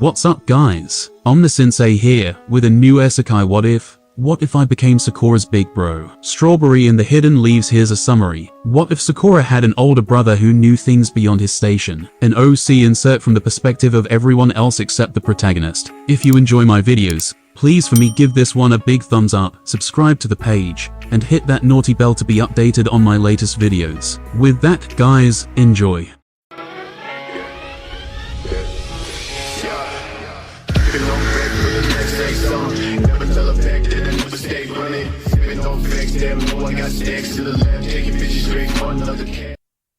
What's up guys, Omnisensei here, with a new isekai What if I became Sakura's big bro? Strawberry in the Hidden Leaves. Here's a summary. What if Sakura had an older brother who knew things beyond his station? An OC insert from the perspective of everyone else except the protagonist. If you enjoy my videos, please for me give this one a big thumbs up, subscribe to the page, and hit that naughty bell to be updated on my latest videos. With that guys, enjoy.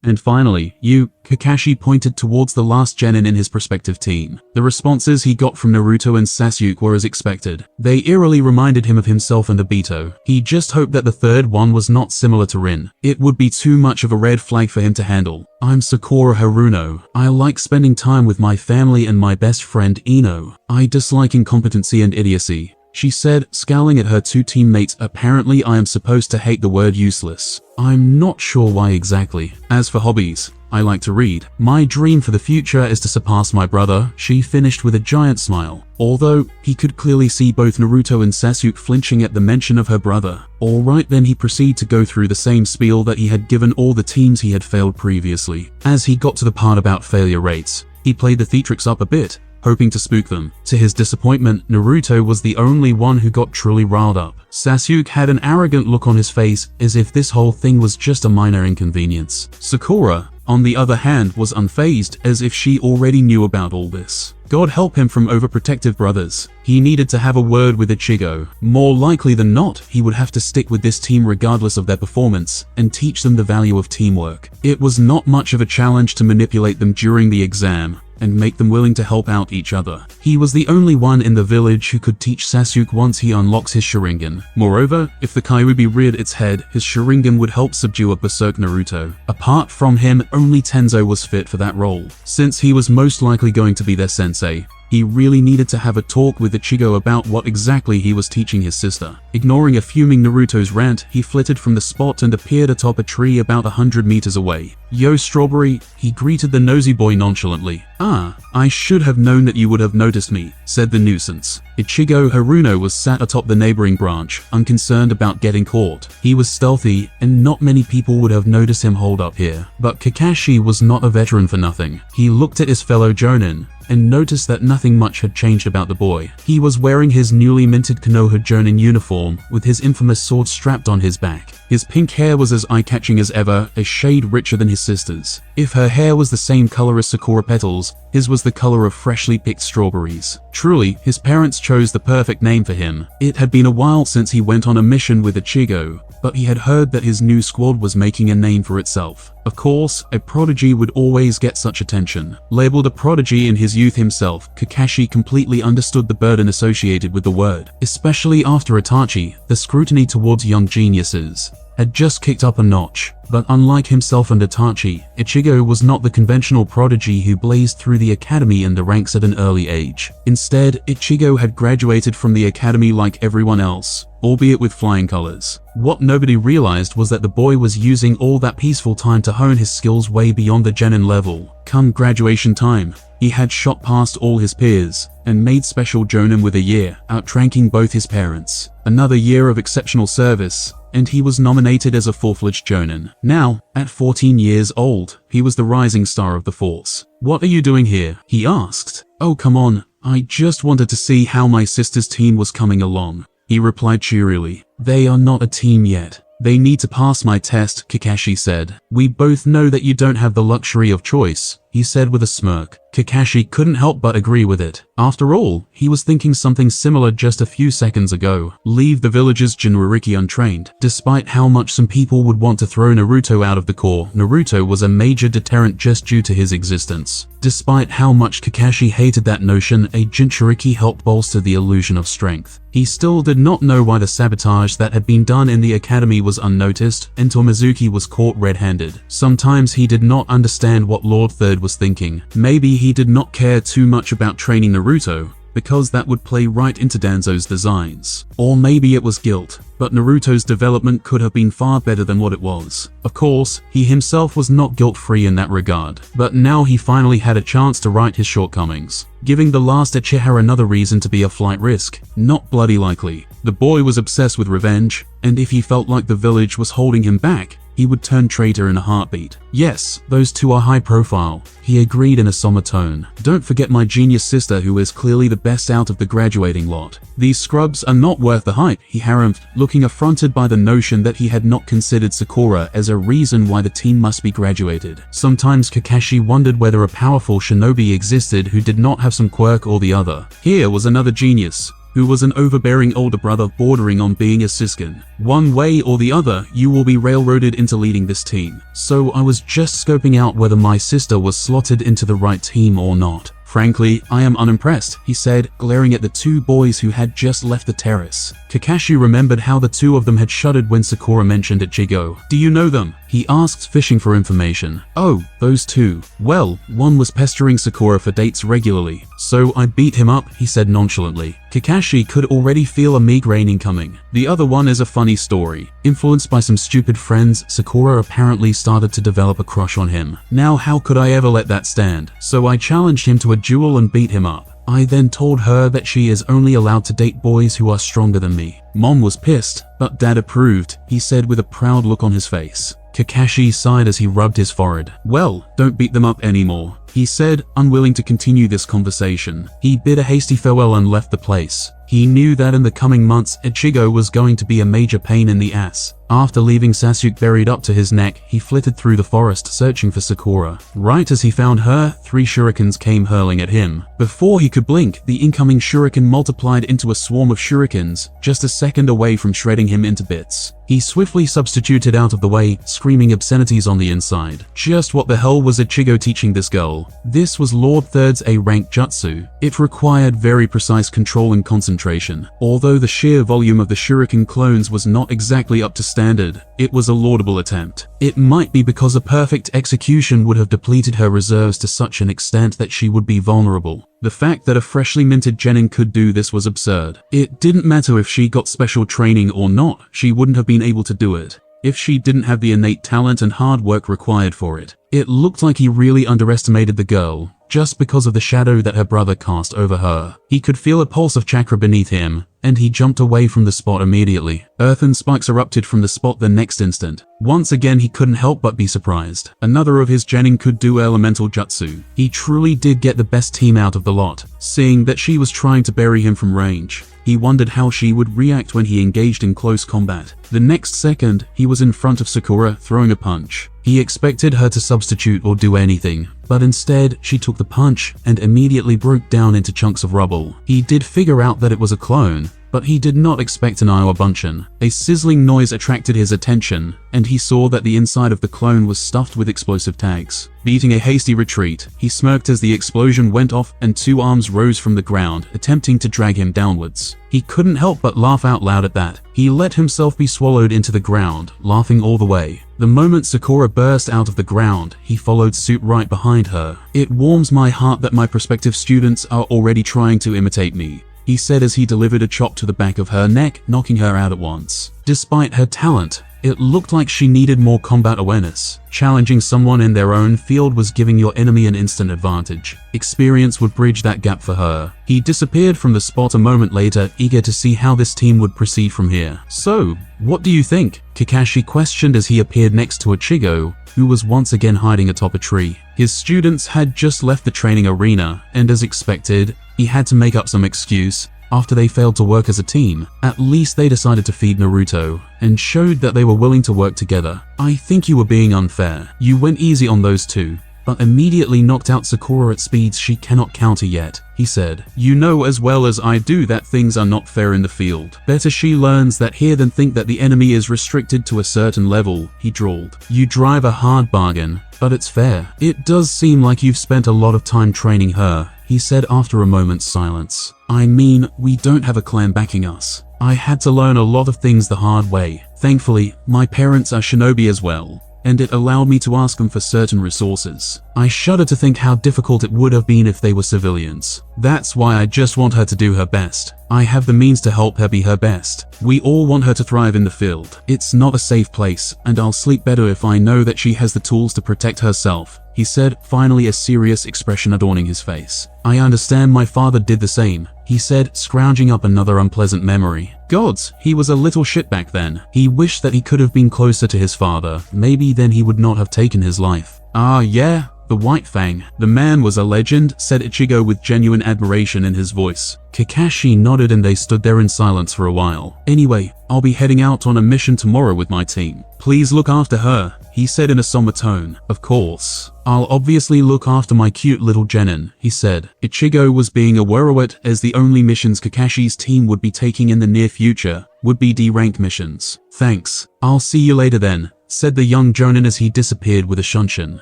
And finally, Kakashi pointed towards the last genin in his prospective team. The responses he got from Naruto and Sasuke were as expected. They eerily reminded him of himself and Obito. He just hoped that the third one was not similar to Rin. It would be too much of a red flag for him to handle. I'm Sakura Haruno. I like spending time with my family and my best friend Ino. I dislike incompetency and idiocy, she said, scowling at her two teammates. Apparently I am supposed to hate the word useless. I'm not sure why exactly. As for hobbies, I like to read. My dream for the future is to surpass my brother, she finished with a giant smile. Although, he could clearly see both Naruto and Sasuke flinching at the mention of her brother. Alright, then he proceeded to go through the same spiel that he had given all the teams he had failed previously. As he got to the part about failure rates, he played the theatrics up a bit, hoping to spook them. To his disappointment, Naruto was the only one who got truly riled up. Sasuke had an arrogant look on his face, as if this whole thing was just a minor inconvenience. Sakura, on the other hand, was unfazed, as if she already knew about all this. God help him from overprotective brothers. He needed to have a word with Ichigo. More likely than not, he would have to stick with this team regardless of their performance, and teach them the value of teamwork. It was not much of a challenge to manipulate them during the exam, and make them willing to help out each other. He was the only one in the village who could teach Sasuke once he unlocks his Sharingan. Moreover, if the Kyuubi reared its head, his Sharingan would help subdue a berserk Naruto. Apart from him, only Tenzo was fit for that role. Since he was most likely going to be their sensei, he really needed to have a talk with Ichigo about what exactly he was teaching his sister. Ignoring a fuming Naruto's rant, he flitted from the spot and appeared atop a tree about 100 meters away. Yo Strawberry, he greeted the nosy boy nonchalantly. Ah, I should have known that you would have noticed me, said the nuisance. Ichigo Haruno was sat atop the neighboring branch, unconcerned about getting caught. He was stealthy, and not many people would have noticed him hold up here. But Kakashi was not a veteran for nothing. He looked at his fellow Jonin, and noticed that nothing much had changed about the boy. He was wearing his newly minted Konoha Jonin uniform, with his infamous sword strapped on his back. His pink hair was as eye-catching as ever, a shade richer than his sister's. If her hair was the same color as Sakura petals, his was the color of freshly picked strawberries. Truly, his parents chose the perfect name for him. It had been a while since he went on a mission with Ichigo, but he had heard that his new squad was making a name for itself. Of course, a prodigy would always get such attention. Labeled a prodigy in his youth himself, Kakashi completely understood the burden associated with the word. Especially after Itachi, the scrutiny towards young geniuses had just kicked up a notch. But unlike himself and Itachi, Ichigo was not the conventional prodigy who blazed through the academy and the ranks at an early age. Instead, Ichigo had graduated from the academy like everyone else, albeit with flying colors. What nobody realized was that the boy was using all that peaceful time to hone his skills way beyond the genin level. Come graduation time, he had shot past all his peers, and made special jonin with a year, outranking both his parents. Another year of exceptional service, and he was nominated as a full-fledged jonin. Now, at 14 years old, he was the rising star of the force. What are you doing here? He asked. Oh come on, I just wanted to see how my sister's team was coming along, he replied cheerily. They are not a team yet. They need to pass my test, Kakashi said. We both know that you don't have the luxury of choice, he said with a smirk. Kakashi couldn't help but agree with it. After all, he was thinking something similar just a few seconds ago. Leave the village's Jinriki untrained. Despite how much some people would want to throw Naruto out of the Corps, Naruto was a major deterrent just due to his existence. Despite how much Kakashi hated that notion, a Jinchuriki helped bolster the illusion of strength. He still did not know why the sabotage that had been done in the academy was unnoticed until Mizuki was caught red-handed. Sometimes he did not understand what Lord Third was thinking. Maybe he did not care too much about training Naruto, because that would play right into Danzo's designs. Or maybe it was guilt, but Naruto's development could have been far better than what it was. Of course, he himself was not guilt-free in that regard, but now he finally had a chance to right his shortcomings, giving the last Uchiha another reason to be a flight risk, not bloody likely. The boy was obsessed with revenge, and if he felt like the village was holding him back, he would turn traitor in a heartbeat. Yes, those two are high profile, he agreed in a somber tone. Don't forget my genius sister who is clearly the best out of the graduating lot. These scrubs are not worth the hype, he harumphed, looking affronted by the notion that he had not considered Sakura as a reason why the team must be graduated. Sometimes Kakashi wondered whether a powerful shinobi existed who did not have some quirk or the other. Here was another genius, who was an overbearing older brother bordering on being a siskin. One way or the other, you will be railroaded into leading this team. So I was just scoping out whether my sister was slotted into the right team or not. Frankly, I am unimpressed, he said, glaring at the two boys who had just left the terrace. Kakashi remembered how the two of them had shuddered when Sakura mentioned Ichigo. Do you know them? He asked, fishing for information. Oh, those two. Well, one was pestering Sakura for dates regularly, so I beat him up, he said nonchalantly. Kakashi could already feel a migraine incoming. The other one is a funny story. Influenced by some stupid friends, Sakura apparently started to develop a crush on him. Now how could I ever let that stand? So I challenged him to a duel and beat him up. I then told her that she is only allowed to date boys who are stronger than me. Mom was pissed, but Dad approved, he said with a proud look on his face. Kakashi sighed as he rubbed his forehead. Well, don't beat them up anymore, he said, unwilling to continue this conversation. He bid a hasty farewell and left the place. He knew that in the coming months, Ichigo was going to be a major pain in the ass. After leaving Sasuke buried up to his neck, he flitted through the forest searching for Sakura. Right as he found her, 3 shurikens came hurling at him. Before he could blink, the incoming shuriken multiplied into a swarm of shurikens, just a second away from shredding him into bits. He swiftly substituted out of the way, screaming obscenities on the inside. Just what the hell was Ichigo teaching this girl? This was Lord Third's A-rank jutsu. It required very precise control and concentration. Although the sheer volume of the shuriken clones was not exactly up to standard, it was a laudable attempt. It might be because a perfect execution would have depleted her reserves to such an extent that she would be vulnerable. The fact that a freshly minted genin could do this was absurd. It didn't matter if she got special training or not, she wouldn't have been able to do it if she didn't have the innate talent and hard work required for it. It looked like he really underestimated the girl, just because of the shadow that her brother cast over her. He could feel a pulse of chakra beneath him, and he jumped away from the spot immediately. Earthen spikes erupted from the spot the next instant. Once again he couldn't help but be surprised. Another of his genin could do elemental jutsu. He truly did get the best team out of the lot. Seeing that she was trying to bury him from range, he wondered how she would react when he engaged in close combat. The next second, he was in front of Sakura, throwing a punch. He expected her to substitute or do anything, but instead, she took the punch and immediately broke down into chunks of rubble. He did figure out that it was a clone, but he did not expect an Iowa Bunchin. A sizzling noise attracted his attention, and he saw that the inside of the clone was stuffed with explosive tags. Beating a hasty retreat, he smirked as the explosion went off and 2 arms rose from the ground, attempting to drag him downwards. He couldn't help but laugh out loud at that. He let himself be swallowed into the ground, laughing all the way. The moment Sakura burst out of the ground, he followed suit right behind her. It warms my heart that my prospective students are already trying to imitate me, he said as he delivered a chop to the back of her neck, knocking her out at once. Despite her talent, it looked like she needed more combat awareness. Challenging someone in their own field was giving your enemy an instant advantage. Experience would bridge that gap for her. He disappeared from the spot a moment later, eager to see how this team would proceed from here. So, what do you think? Kakashi questioned as he appeared next to Ichigo, who was once again hiding atop a tree. His students had just left the training arena, and as expected, he had to make up some excuse. After they failed to work as a team, at least they decided to feed Naruto, and showed that they were willing to work together. I think you were being unfair. You went easy on those two, but immediately knocked out Sakura at speeds she cannot counter yet, he said. You know as well as I do that things are not fair in the field. Better she learns that here than think that the enemy is restricted to a certain level, he drawled. You drive a hard bargain, but it's fair. It does seem like you've spent a lot of time training her, he said after a moment's silence. I mean, we don't have a clan backing us. I had to learn a lot of things the hard way. Thankfully, my parents are shinobi as well, and it allowed me to ask them for certain resources. I shudder to think how difficult it would have been if they were civilians. That's why I just want her to do her best. I have the means to help her be her best. We all want her to thrive in the field. It's not a safe place, and I'll sleep better if I know that she has the tools to protect herself, he said, finally, a serious expression adorning his face. I understand my father did the same, he said, scrounging up another unpleasant memory. Gods, he was a little shit back then. He wished that he could have been closer to his father. Maybe then he would not have taken his life. Ah, yeah. The White Fang. The man was a legend, said Ichigo with genuine admiration in his voice. Kakashi nodded and they stood there in silence for a while. Anyway, I'll be heading out on a mission tomorrow with my team. Please look after her, he said in a somber tone. Of course. I'll obviously look after my cute little genin, he said. Ichigo was being aware of it, as the only missions Kakashi's team would be taking in the near future would be D-rank missions. Thanks. I'll see you later then, said the young jonin as he disappeared with a shunshin.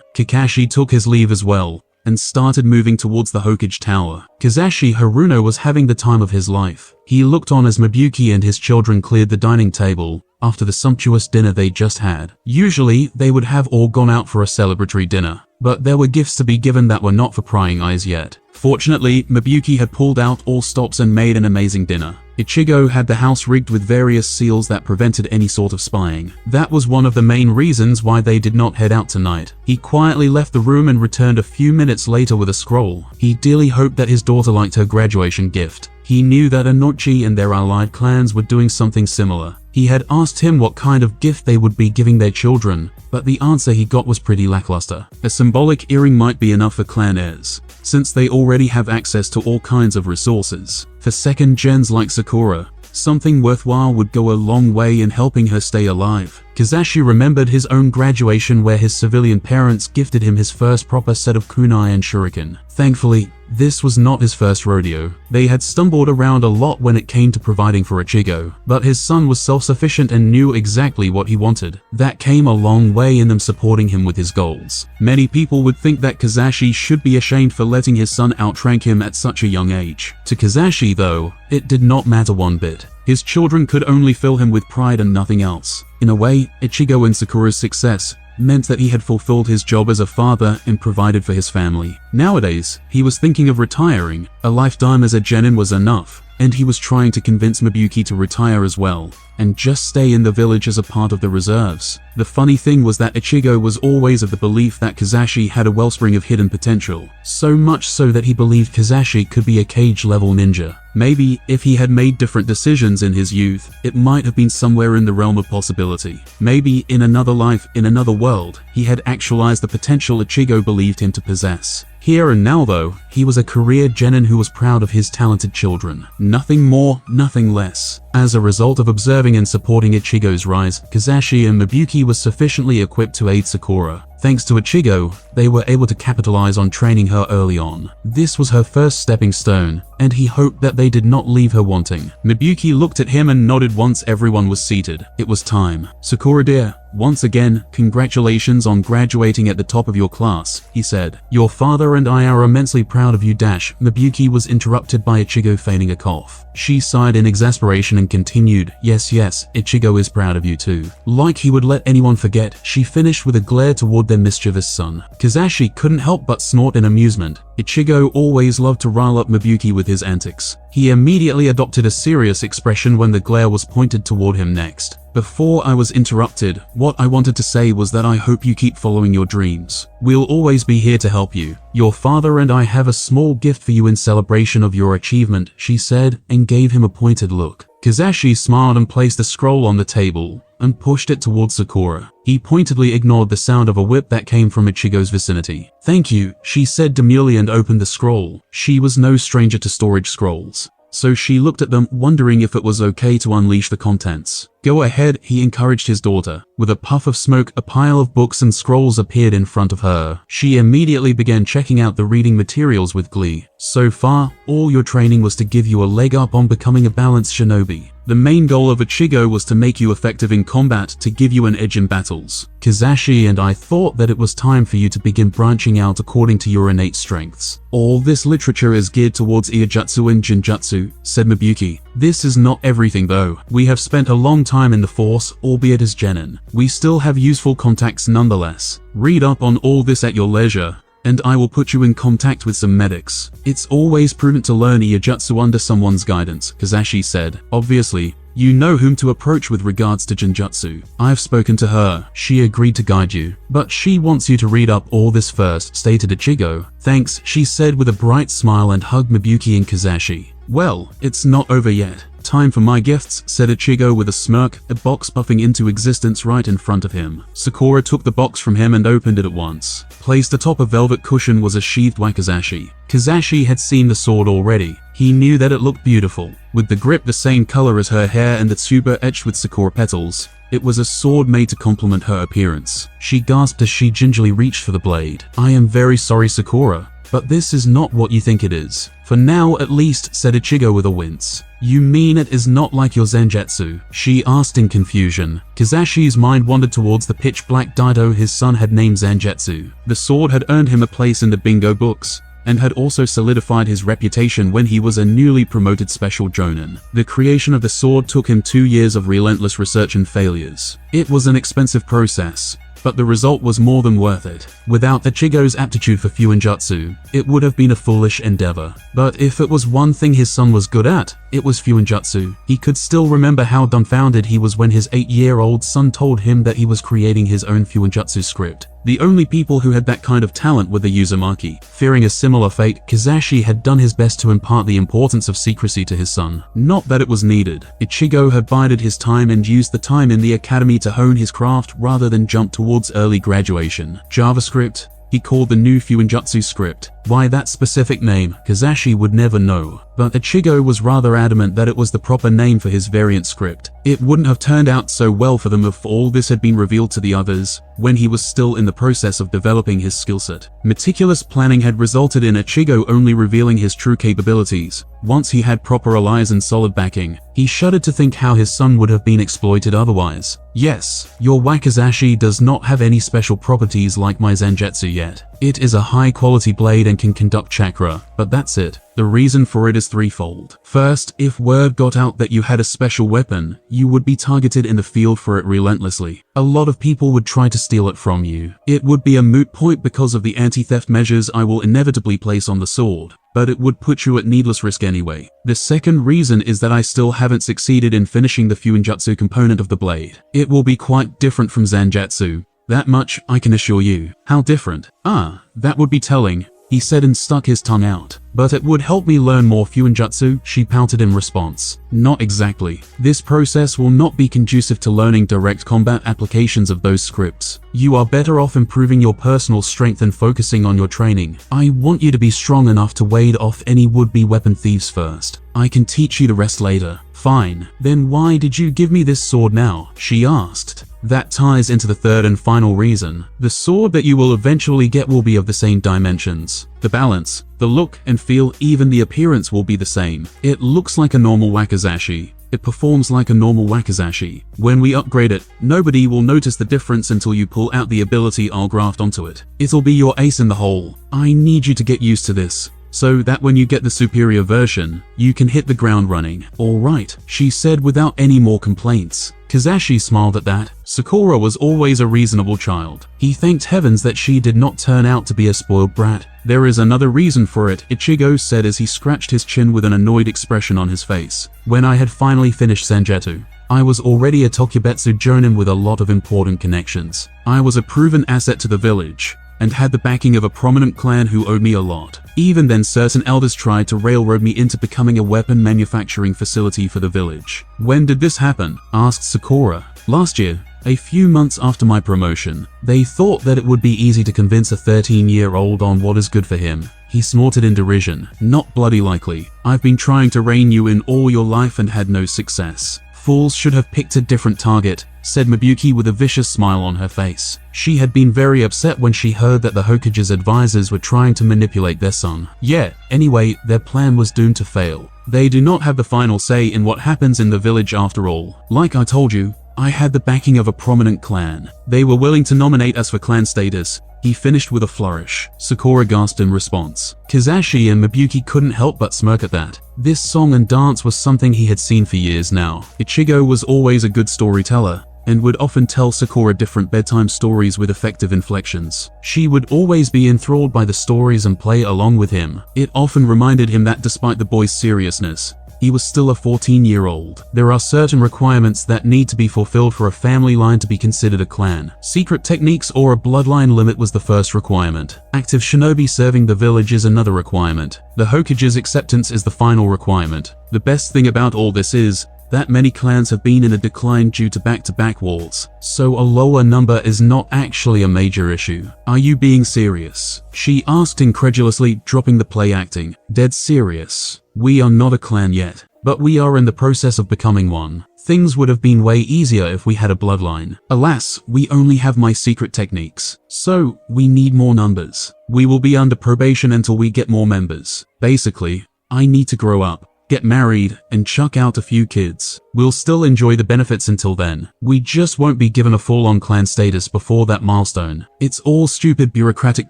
Kakashi took his leave as well, and started moving towards the Hokage Tower. Kizashi Haruno was having the time of his life. He looked on as Mabuki and his children cleared the dining table after the sumptuous dinner they just had. Usually, they would have all gone out for a celebratory dinner, but there were gifts to be given that were not for prying eyes yet. Fortunately, Mabuki had pulled out all stops and made an amazing dinner. Ichigo had the house rigged with various seals that prevented any sort of spying. That was one of the main reasons why they did not head out tonight. He quietly left the room and returned a few minutes later with a scroll. He dearly hoped that his daughter liked her graduation gift. He knew that Inochi and their allied clans were doing something similar. He had asked him what kind of gift they would be giving their children, but the answer he got was pretty lackluster. A symbolic earring might be enough for clan heirs, since they already have access to all kinds of resources. For second gens like Sakura, something worthwhile would go a long way in helping her stay alive. Kizashi remembered his own graduation where his civilian parents gifted him his first proper set of kunai and shuriken. Thankfully, this was not his first rodeo. They had stumbled around a lot when it came to providing for Ichigo, but his son was self-sufficient and knew exactly what he wanted. That came a long way in them supporting him with his goals. Many people would think that Kizashi should be ashamed for letting his son outrank him at such a young age. To Kizashi, though, it did not matter one bit. His children could only fill him with pride and nothing else. In a way, Ichigo and Sakura's success meant that he had fulfilled his job as a father and provided for his family. Nowadays, he was thinking of retiring. A lifetime as a genin was enough, and he was trying to convince Mabuki to retire as well, and just stay in the village as a part of the reserves. The funny thing was that Ichigo was always of the belief that Kizashi had a wellspring of hidden potential, so much so that he believed Kizashi could be a cage-level ninja. Maybe, if he had made different decisions in his youth, it might have been somewhere in the realm of possibility. Maybe, in another life, in another world, he had actualized the potential Ichigo believed him to possess. Here and now though, he was a career genin who was proud of his talented children. Nothing more, nothing less. As a result of observing and supporting Ichigo's rise, Kizashi and Mabuki was sufficiently equipped to aid Sakura. Thanks to Ichigo, they were able to capitalize on training her early on. This was her first stepping stone, and he hoped that they did not leave her wanting. Mabuki looked at him and nodded once everyone was seated. It was time. Sakura dear, once again, congratulations on graduating at the top of your class, he said. Your father and I are immensely proud of you. Mabuki was interrupted by Ichigo feigning a cough. She sighed in exasperation and continued, yes, Ichigo is proud of you too. Like he would let anyone forget, she finished with a glare toward their mischievous son. Kizashi couldn't help but snort in amusement. Ichigo always loved to rile up Mabuki with his antics. He immediately adopted a serious expression when the glare was pointed toward him next. Before I was interrupted, what I wanted to say was that I hope you keep following your dreams. We'll always be here to help you. Your father and I have a small gift for you in celebration of your achievement, she said, and gave him a pointed look. Kizashi smiled and placed a scroll on the table and pushed it towards Sakura. He pointedly ignored the sound of a whip that came from Ichigo's vicinity. Thank you, she said demurely and opened the scroll. She was no stranger to storage scrolls, so she looked at them, wondering if it was okay to unleash the contents. Go ahead, he encouraged his daughter. With a puff of smoke, a pile of books and scrolls appeared in front of her. She immediately began checking out the reading materials with glee. So far, all your training was to give you a leg up on becoming a balanced shinobi. The main goal of Ichigo was to make you effective in combat, to give you an edge in battles. Kizashi and I thought that it was time for you to begin branching out according to your innate strengths. All this literature is geared towards Iijutsu and Jinjutsu, said Mabuki. This is not everything though. We have spent a long time in the force, albeit as genin. We still have useful contacts nonetheless. Read up on all this at your leisure. and I will put you in contact with some medics. It's always prudent to learn Ijutsu under someone's guidance, Kazashi said. Obviously, you know whom to approach with regards to Genjutsu. I've spoken to her. She agreed to guide you. But she wants you to read up all this first, stated Ichigo. Thanks, she said with a bright smile and hugged Mabuki and Kazashi. Well, it's not over yet. Time for my gifts, said Ichigo with a smirk, a box puffing into existence right in front of him. Sakura took the box from him and opened it at once. Placed atop a velvet cushion was a sheathed wakizashi. Kazashi had seen the sword already. He knew that it looked beautiful, with the grip the same color as her hair and the tsuba etched with sakura petals. It was a sword made to complement her appearance. She gasped as she gingerly reached for the blade. I am very sorry, Sakura, but this is not what you think it is. For now at least, said Ichigo with a wince. You mean it is not like your Zenjutsu? She asked in confusion. Kazashi's mind wandered towards the pitch-black Daido his son had named Zenjutsu. The sword had earned him a place in the bingo books, and had also solidified his reputation when he was a newly promoted special jonin. The creation of the sword took him 2 years of relentless research and failures. It was an expensive process, but the result was more than worth it. Without Ichigo's aptitude for Fuinjutsu, it would have been a foolish endeavor. But if it was one thing his son was good at, it was Fuinjutsu. He could still remember how dumbfounded he was when his 8-year-old son told him that he was creating his own Fuinjutsu script. The only people who had that kind of talent were the Uzumaki. Fearing a similar fate, Kazashi had done his best to impart the importance of secrecy to his son. Not that it was needed. Ichigo had bided his time and used the time in the academy to hone his craft rather than jump towards early graduation. JavaScript, he called the new Fuinjutsu script. Why that specific name, Kazashi would never know. But Ichigo was rather adamant that it was the proper name for his variant script. It wouldn't have turned out so well for them if all this had been revealed to the others, when he was still in the process of developing his skillset. Meticulous planning had resulted in Ichigo only revealing his true capabilities once he had proper allies and solid backing. He shuddered to think how his son would have been exploited otherwise. Yes, your wakizashi does not have any special properties like my Zenjutsu yet. It is a high-quality blade and can conduct chakra, but that's it. The reason for it is threefold. First, if word got out that you had a special weapon, you would be targeted in the field for it relentlessly. A lot of people would try to steal it from you. It would be a moot point because of the anti-theft measures I will inevitably place on the sword, but it would put you at needless risk anyway. The second reason is that I still haven't succeeded in finishing the Fuinjutsu component of the blade. It will be quite different from Zanjutsu. That much I can assure you. How different? That would be telling, he said and stuck his tongue out. But it would help me learn more Fuinjutsu, she pouted in response. Not exactly. This process will not be conducive to learning direct combat applications of those scripts. You are better off improving your personal strength and focusing on your training. I want you to be strong enough to ward off any would-be weapon thieves first. I can teach you the rest later. Fine. Then why did you give me this sword now? She asked. That ties into the third and final reason. The sword that you will eventually get will be of the same dimensions. The balance, the look and feel, even the appearance will be the same. It looks like a normal wakizashi. It performs like a normal wakizashi. When we upgrade it, nobody will notice the difference until you pull out the ability I'll graft onto it. It'll be your ace in the hole. I need you to get used to this, so that when you get the superior version, you can hit the ground running. Alright, she said without any more complaints. Kazashi smiled at that. Sakura was always a reasonable child. He thanked heavens that she did not turn out to be a spoiled brat. There is another reason for it, Ichigo said as he scratched his chin with an annoyed expression on his face. When I had finally finished Senjutsu, I was already a Tokubetsu jonin with a lot of important connections. I was a proven asset to the village, and had the backing of a prominent clan who owed me a lot. Even then, certain elders tried to railroad me into becoming a weapon manufacturing facility for the village. When did this happen? Asked Sakura. Last year, a few months after my promotion. They thought that it would be easy to convince a 13-year-old on what is good for him. He snorted in derision. Not bloody likely. I've been trying to rein you in all your life and had no success. Fools should have picked a different target, said Mabuki with a vicious smile on her face. She had been very upset when she heard that the Hokage's advisors were trying to manipulate their son. Yeah, anyway, their plan was doomed to fail. They do not have the final say in what happens in the village after all. Like I told you, I had the backing of a prominent clan. They were willing to nominate us for clan status. He finished with a flourish. Sakura gasped in response. Kazashi and Mabuki couldn't help but smirk at that. This song and dance was something he had seen for years now. Ichigo was always a good storyteller, and would often tell Sakura different bedtime stories with effective inflections. She would always be enthralled by the stories and play along with him. It often reminded him that despite the boy's seriousness, he was still a 14-year-old. There are certain requirements that need to be fulfilled for a family line to be considered a clan. Secret techniques or a bloodline limit was the first requirement. Active shinobi serving the village is another requirement. The Hokage's acceptance is the final requirement. The best thing about all this is that many clans have been in a decline due to back-to-back wars, so a lower number is not actually a major issue. Are you being serious? She asked incredulously, dropping the play acting. Dead serious. We are not a clan yet, but we are in the process of becoming one. Things would have been way easier if we had a bloodline. Alas, we only have my secret techniques, so we need more numbers. We will be under probation until we get more members. Basically, I need to grow up, get married, and chuck out a few kids. We'll still enjoy the benefits until then. We just won't be given a full-on clan status before that milestone. It's all stupid bureaucratic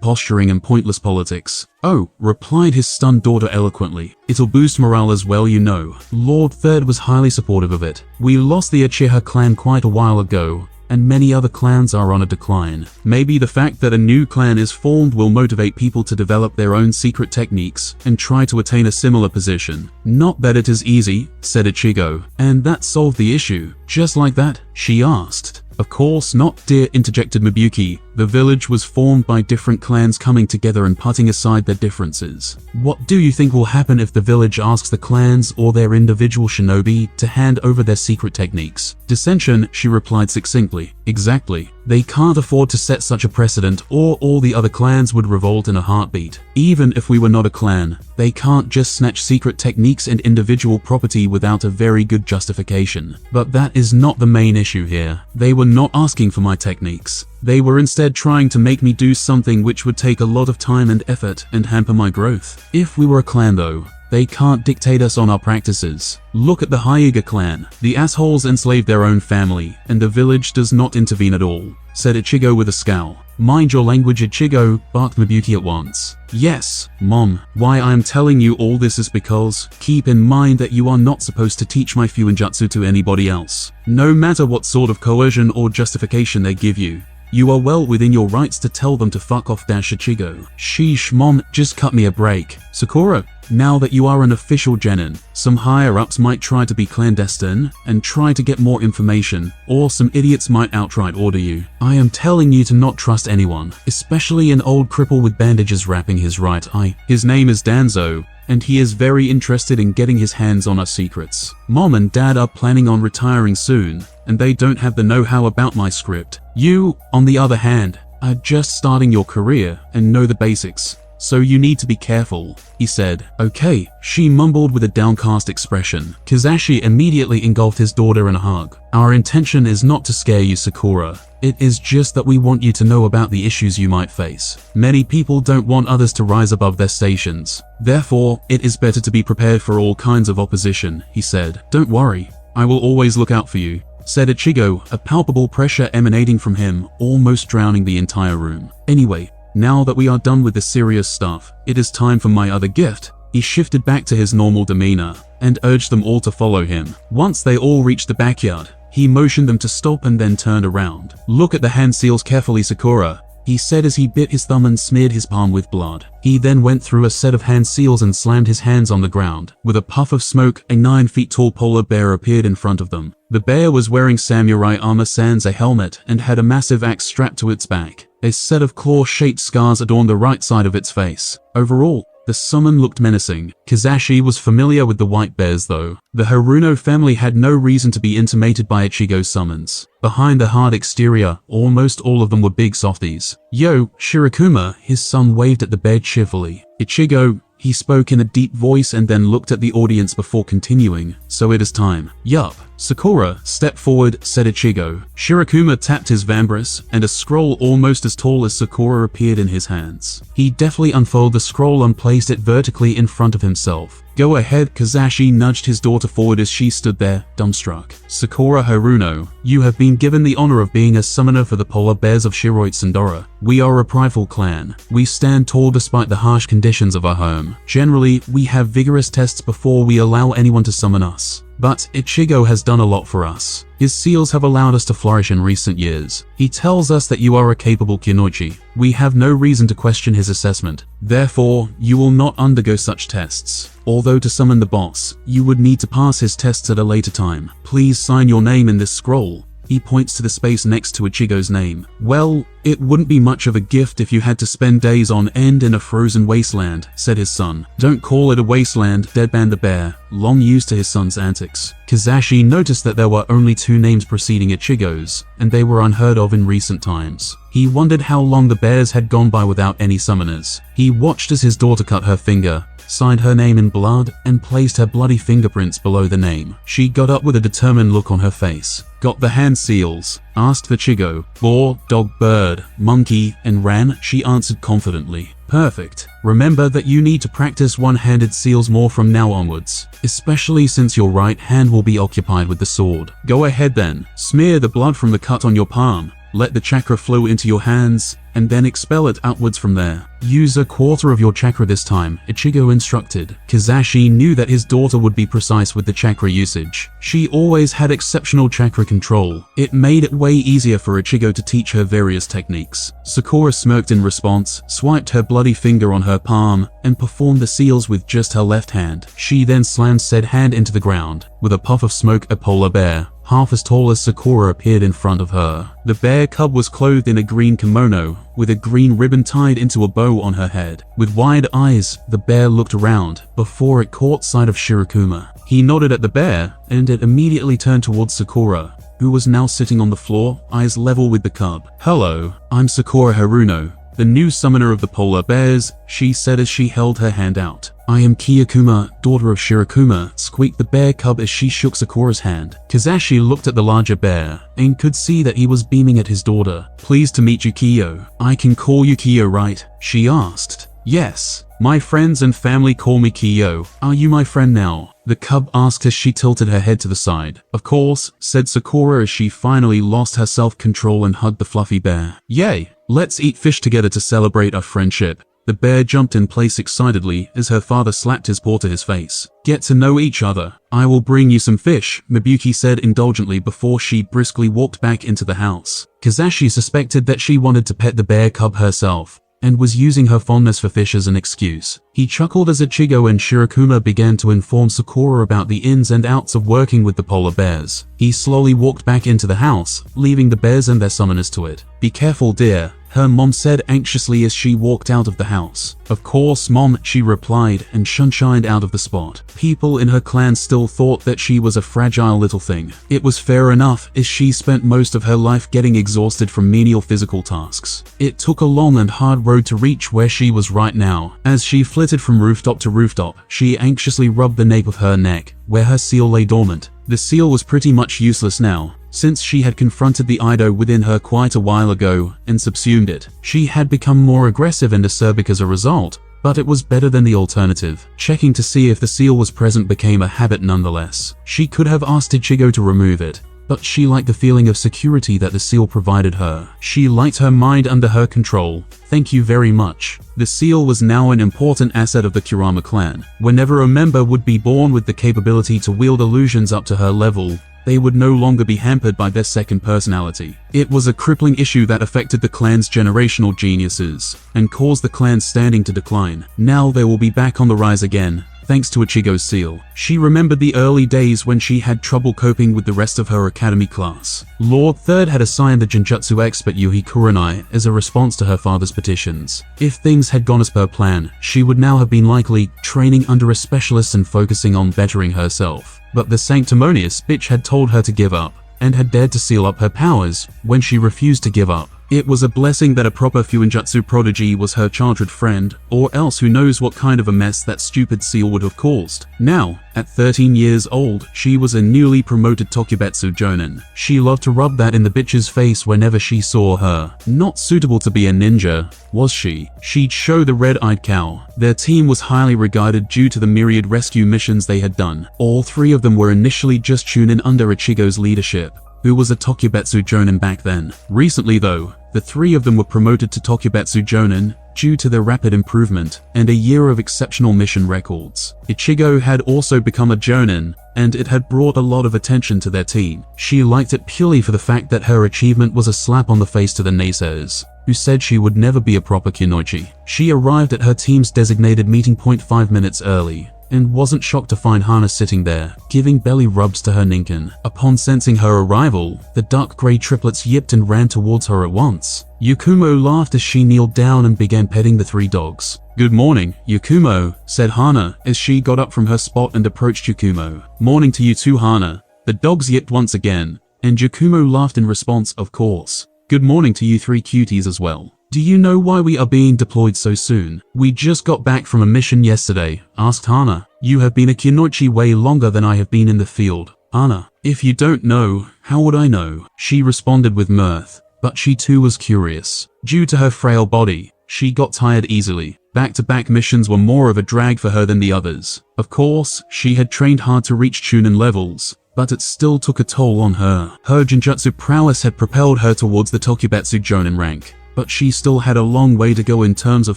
posturing and pointless politics. Oh, replied his stunned daughter eloquently. It'll boost morale as well, you know. Lord Third was highly supportive of it. We lost the Uchiha clan quite a while ago, and many other clans are on a decline. Maybe the fact that a new clan is formed will motivate people to develop their own secret techniques and try to attain a similar position. Not that it is easy, said Ichigo, and that solved the issue. Just like that? She asked. Of course not, dear, interjected Mabuki. The village was formed by different clans coming together and putting aside their differences. What do you think will happen if the village asks the clans or their individual shinobi to hand over their secret techniques? Dissension, she replied succinctly. Exactly. They can't afford to set such a precedent, or all the other clans would revolt in a heartbeat. Even if we were not a clan, they can't just snatch secret techniques and individual property without a very good justification. But that is not the main issue here. They were not asking for my techniques. They were instead trying to make me do something which would take a lot of time and effort and hamper my growth. If we were a clan though, they can't dictate us on our practices. Look at the Hyuga clan. The assholes enslave their own family, and the village does not intervene at all, said Ichigo with a scowl. Mind your language, Ichigo, barked Mabuki at once. Yes, Mom. Why I am telling you all this is because, keep in mind that you are not supposed to teach my Fuinjutsu to anybody else. No matter what sort of coercion or justification they give you, you are well within your rights to tell them to fuck off, Ichigo. Sheesh, Mom, just cut me a break. Sakura, now that you are an official genin, some higher-ups might try to be clandestine and try to get more information, or some idiots might outright order you. I am telling you to not trust anyone, especially an old cripple with bandages wrapping his right eye. His name is Danzo, and he is very interested in getting his hands on our secrets. Mom and Dad are planning on retiring soon, and they don't have the know-how about my script. You, on the other hand, are just starting your career and know the basics. So you need to be careful, he said. Okay, she mumbled with a downcast expression. Kizashi immediately engulfed his daughter in a hug. Our intention is not to scare you, Sakura. It is just that we want you to know about the issues you might face. Many people don't want others to rise above their stations. Therefore, it is better to be prepared for all kinds of opposition, he said. Don't worry, I will always look out for you, said Ichigo, a palpable pressure emanating from him, almost drowning the entire room. Anyway, now that we are done with the serious stuff, it is time for my other gift. He shifted back to his normal demeanor and urged them all to follow him. Once they all reached the backyard, he motioned them to stop and then turned around. Look at the hand seals carefully, Sakura, he said as he bit his thumb and smeared his palm with blood. He then went through a set of hand seals and slammed his hands on the ground. With a puff of smoke, a 9 feet tall polar bear appeared in front of them. The bear was wearing samurai armor sans a helmet and had a massive axe strapped to its back. A set of claw-shaped scars adorned the right side of its face. Overall, the summon looked menacing. Kizashi was familiar with the white bears though. The Haruno family had no reason to be intimidated by Ichigo's summons. Behind the hard exterior, almost all of them were big softies. Yo, Shirokuma, his son waved at the bear cheerfully. Ichigo, he spoke in a deep voice and then looked at the audience before continuing. So it is time. Yup. Sakura, step forward, said Ichigo. Shirokuma tapped his vambrace, and a scroll almost as tall as Sakura appeared in his hands. He deftly unfolded the scroll and placed it vertically in front of himself. Go ahead, Kizashi nudged his daughter forward as she stood there, dumbstruck. Sakura Haruno, you have been given the honor of being a summoner for the polar bears of Shiroit Sandora. We are a prideful clan. We stand tall despite the harsh conditions of our home. Generally, we have vigorous tests before we allow anyone to summon us. but Ichigo has done a lot for us. His seals have allowed us to flourish in recent years. He tells us that you are a capable Kunoichi. We have no reason to question his assessment. Therefore, you will not undergo such tests. Although to summon the boss, you would need to pass his tests at a later time. Please sign your name in this scroll. He points to the space next to Ichigo's name. Well, it wouldn't be much of a gift if you had to spend days on end in a frozen wasteland, said his son. Don't call it a wasteland, Deadban the bear, long used to his son's antics. Kizashi noticed that there were only 2 names preceding Ichigo's, and they were unheard of in recent times. He wondered how long the bears had gone by without any summoners. He watched as his daughter cut her finger, signed her name in blood, and placed her bloody fingerprints below the name. She got up with a determined look on her face. Got the hand seals? Asked Ichigo. Boar, dog, bird, monkey, and ran, she answered confidently. Perfect. Remember that you need to practice one-handed seals more from now onwards, especially since your right hand will be occupied with the sword. Go ahead then. Smear the blood from the cut on your palm. Let the chakra flow into your hands, and then expel it outwards from there. Use a quarter of your chakra this time, Ichigo instructed. Kizashi knew that his daughter would be precise with the chakra usage. She always had exceptional chakra control. It made it way easier for Ichigo to teach her various techniques. Sakura smirked in response, swiped her bloody finger on her palm, and performed the seals with just her left hand. She then slammed said hand into the ground. With a puff of smoke, a polar bear, half as tall as Sakura, appeared in front of her. The bear cub was clothed in a green kimono, with a green ribbon tied into a bow on her head. With wide eyes, the bear looked around before it caught sight of Shirokuma. He nodded at the bear, and it immediately turned towards Sakura, who was now sitting on the floor, eyes level with the cub. Hello, I'm Sakura Haruno, the new summoner of the polar bears, she said as she held her hand out. I am Kiyokuma, daughter of Shirokuma, squeaked the bear cub as she shook Sakura's hand. Kizashi looked at the larger bear and could see that he was beaming at his daughter. Pleased to meet you, Kiyo. I can call you Kiyo, right? She asked. Yes. My friends and family call me Kiyo. Are you my friend now? The cub asked as she tilted her head to the side. Of course, said Sakura as she finally lost her self-control and hugged the fluffy bear. Yay! Let's eat fish together to celebrate our friendship. The bear jumped in place excitedly as her father slapped his paw to his face. Get to know each other. I will bring you some fish, Mibuki said indulgently before she briskly walked back into the house. Kizashi suspected that she wanted to pet the bear cub herself, and was using her fondness for fish as an excuse. He chuckled as Ichigo and Shirokuma began to inform Sakura about the ins and outs of working with the polar bears. He slowly walked back into the house, leaving the bears and their summoners to it. Be careful, dear, her mom said anxiously as she walked out of the house. Of course, Mom, she replied and shunshined out of the spot. People in her clan still thought that she was a fragile little thing. It was fair enough, as she spent most of her life getting exhausted from menial physical tasks. It took a long and hard road to reach where she was right now. As she flitted from rooftop to rooftop, she anxiously rubbed the nape of her neck, where her seal lay dormant. The seal was pretty much useless now, since she had confronted the Ido within her quite a while ago and subsumed it. She had become more aggressive and acerbic as a result, but it was better than the alternative. Checking to see if the seal was present became a habit nonetheless. She could have asked Ichigo to remove it, but she liked the feeling of security that the seal provided her. She liked her mind under her control. Thank you very much. The seal was now an important asset of the Kurama clan. Whenever a member would be born with the capability to wield illusions up to her level, they would no longer be hampered by their second personality. It was a crippling issue that affected the clan's generational geniuses and caused the clan's standing to decline. Now they will be back on the rise again, thanks to Ichigo's seal. She remembered the early days when she had trouble coping with the rest of her academy class. Lord Third had assigned the Genjutsu expert Yuhi Kurenai as a response to her father's petitions. If things had gone as per plan, she would now have been likely training under a specialist and focusing on bettering herself. But the sanctimonious bitch had told her to give up, and had dared to seal up her powers when she refused to give up. It was a blessing that a proper Fuinjutsu prodigy was her childhood friend, or else who knows what kind of a mess that stupid seal would have caused. Now, at 13 years old, she was a newly promoted Tokubetsu Jonin. She loved to rub that in the bitch's face whenever she saw her. Not suitable to be a ninja, was she? She'd show the red-eyed cow. Their team was highly regarded due to the myriad rescue missions they had done. All 3 of them were initially just Chunin under Ichigo's leadership, who was a Tokubetsu Jonin back then. Recently though, the three of them were promoted to Tokubetsu Jonin due to their rapid improvement and a year of exceptional mission records. Ichigo had also become a Jonin, and it had brought a lot of attention to their team. She liked it purely for the fact that her achievement was a slap on the face to the naysayers, who said she would never be a proper Kunoichi. She arrived at her team's designated meeting point 5 minutes early, and wasn't shocked to find Hana sitting there, giving belly rubs to her ninkin. Upon sensing her arrival, the dark grey triplets yipped and ran towards her at once. Yakumo laughed as she kneeled down and began petting the three dogs. "Good morning, Yakumo," said Hana as she got up from her spot and approached Yakumo. "Morning to you too, Hana." The dogs yipped once again, and Yakumo laughed in response, of course. "Good morning to you three cuties as well. Do you know why we are being deployed so soon?" "We just got back from a mission yesterday," asked Hana. "You have been a Kunoichi way longer than I have been in the field, Hana." "If you don't know, how would I know?" she responded with mirth, but she too was curious. Due to her frail body, she got tired easily. Back-to-back missions were more of a drag for her than the others. Of course, she had trained hard to reach Chunin levels, but it still took a toll on her. Her Genjutsu prowess had propelled her towards the Tokubetsu Jonin rank, but she still had a long way to go in terms of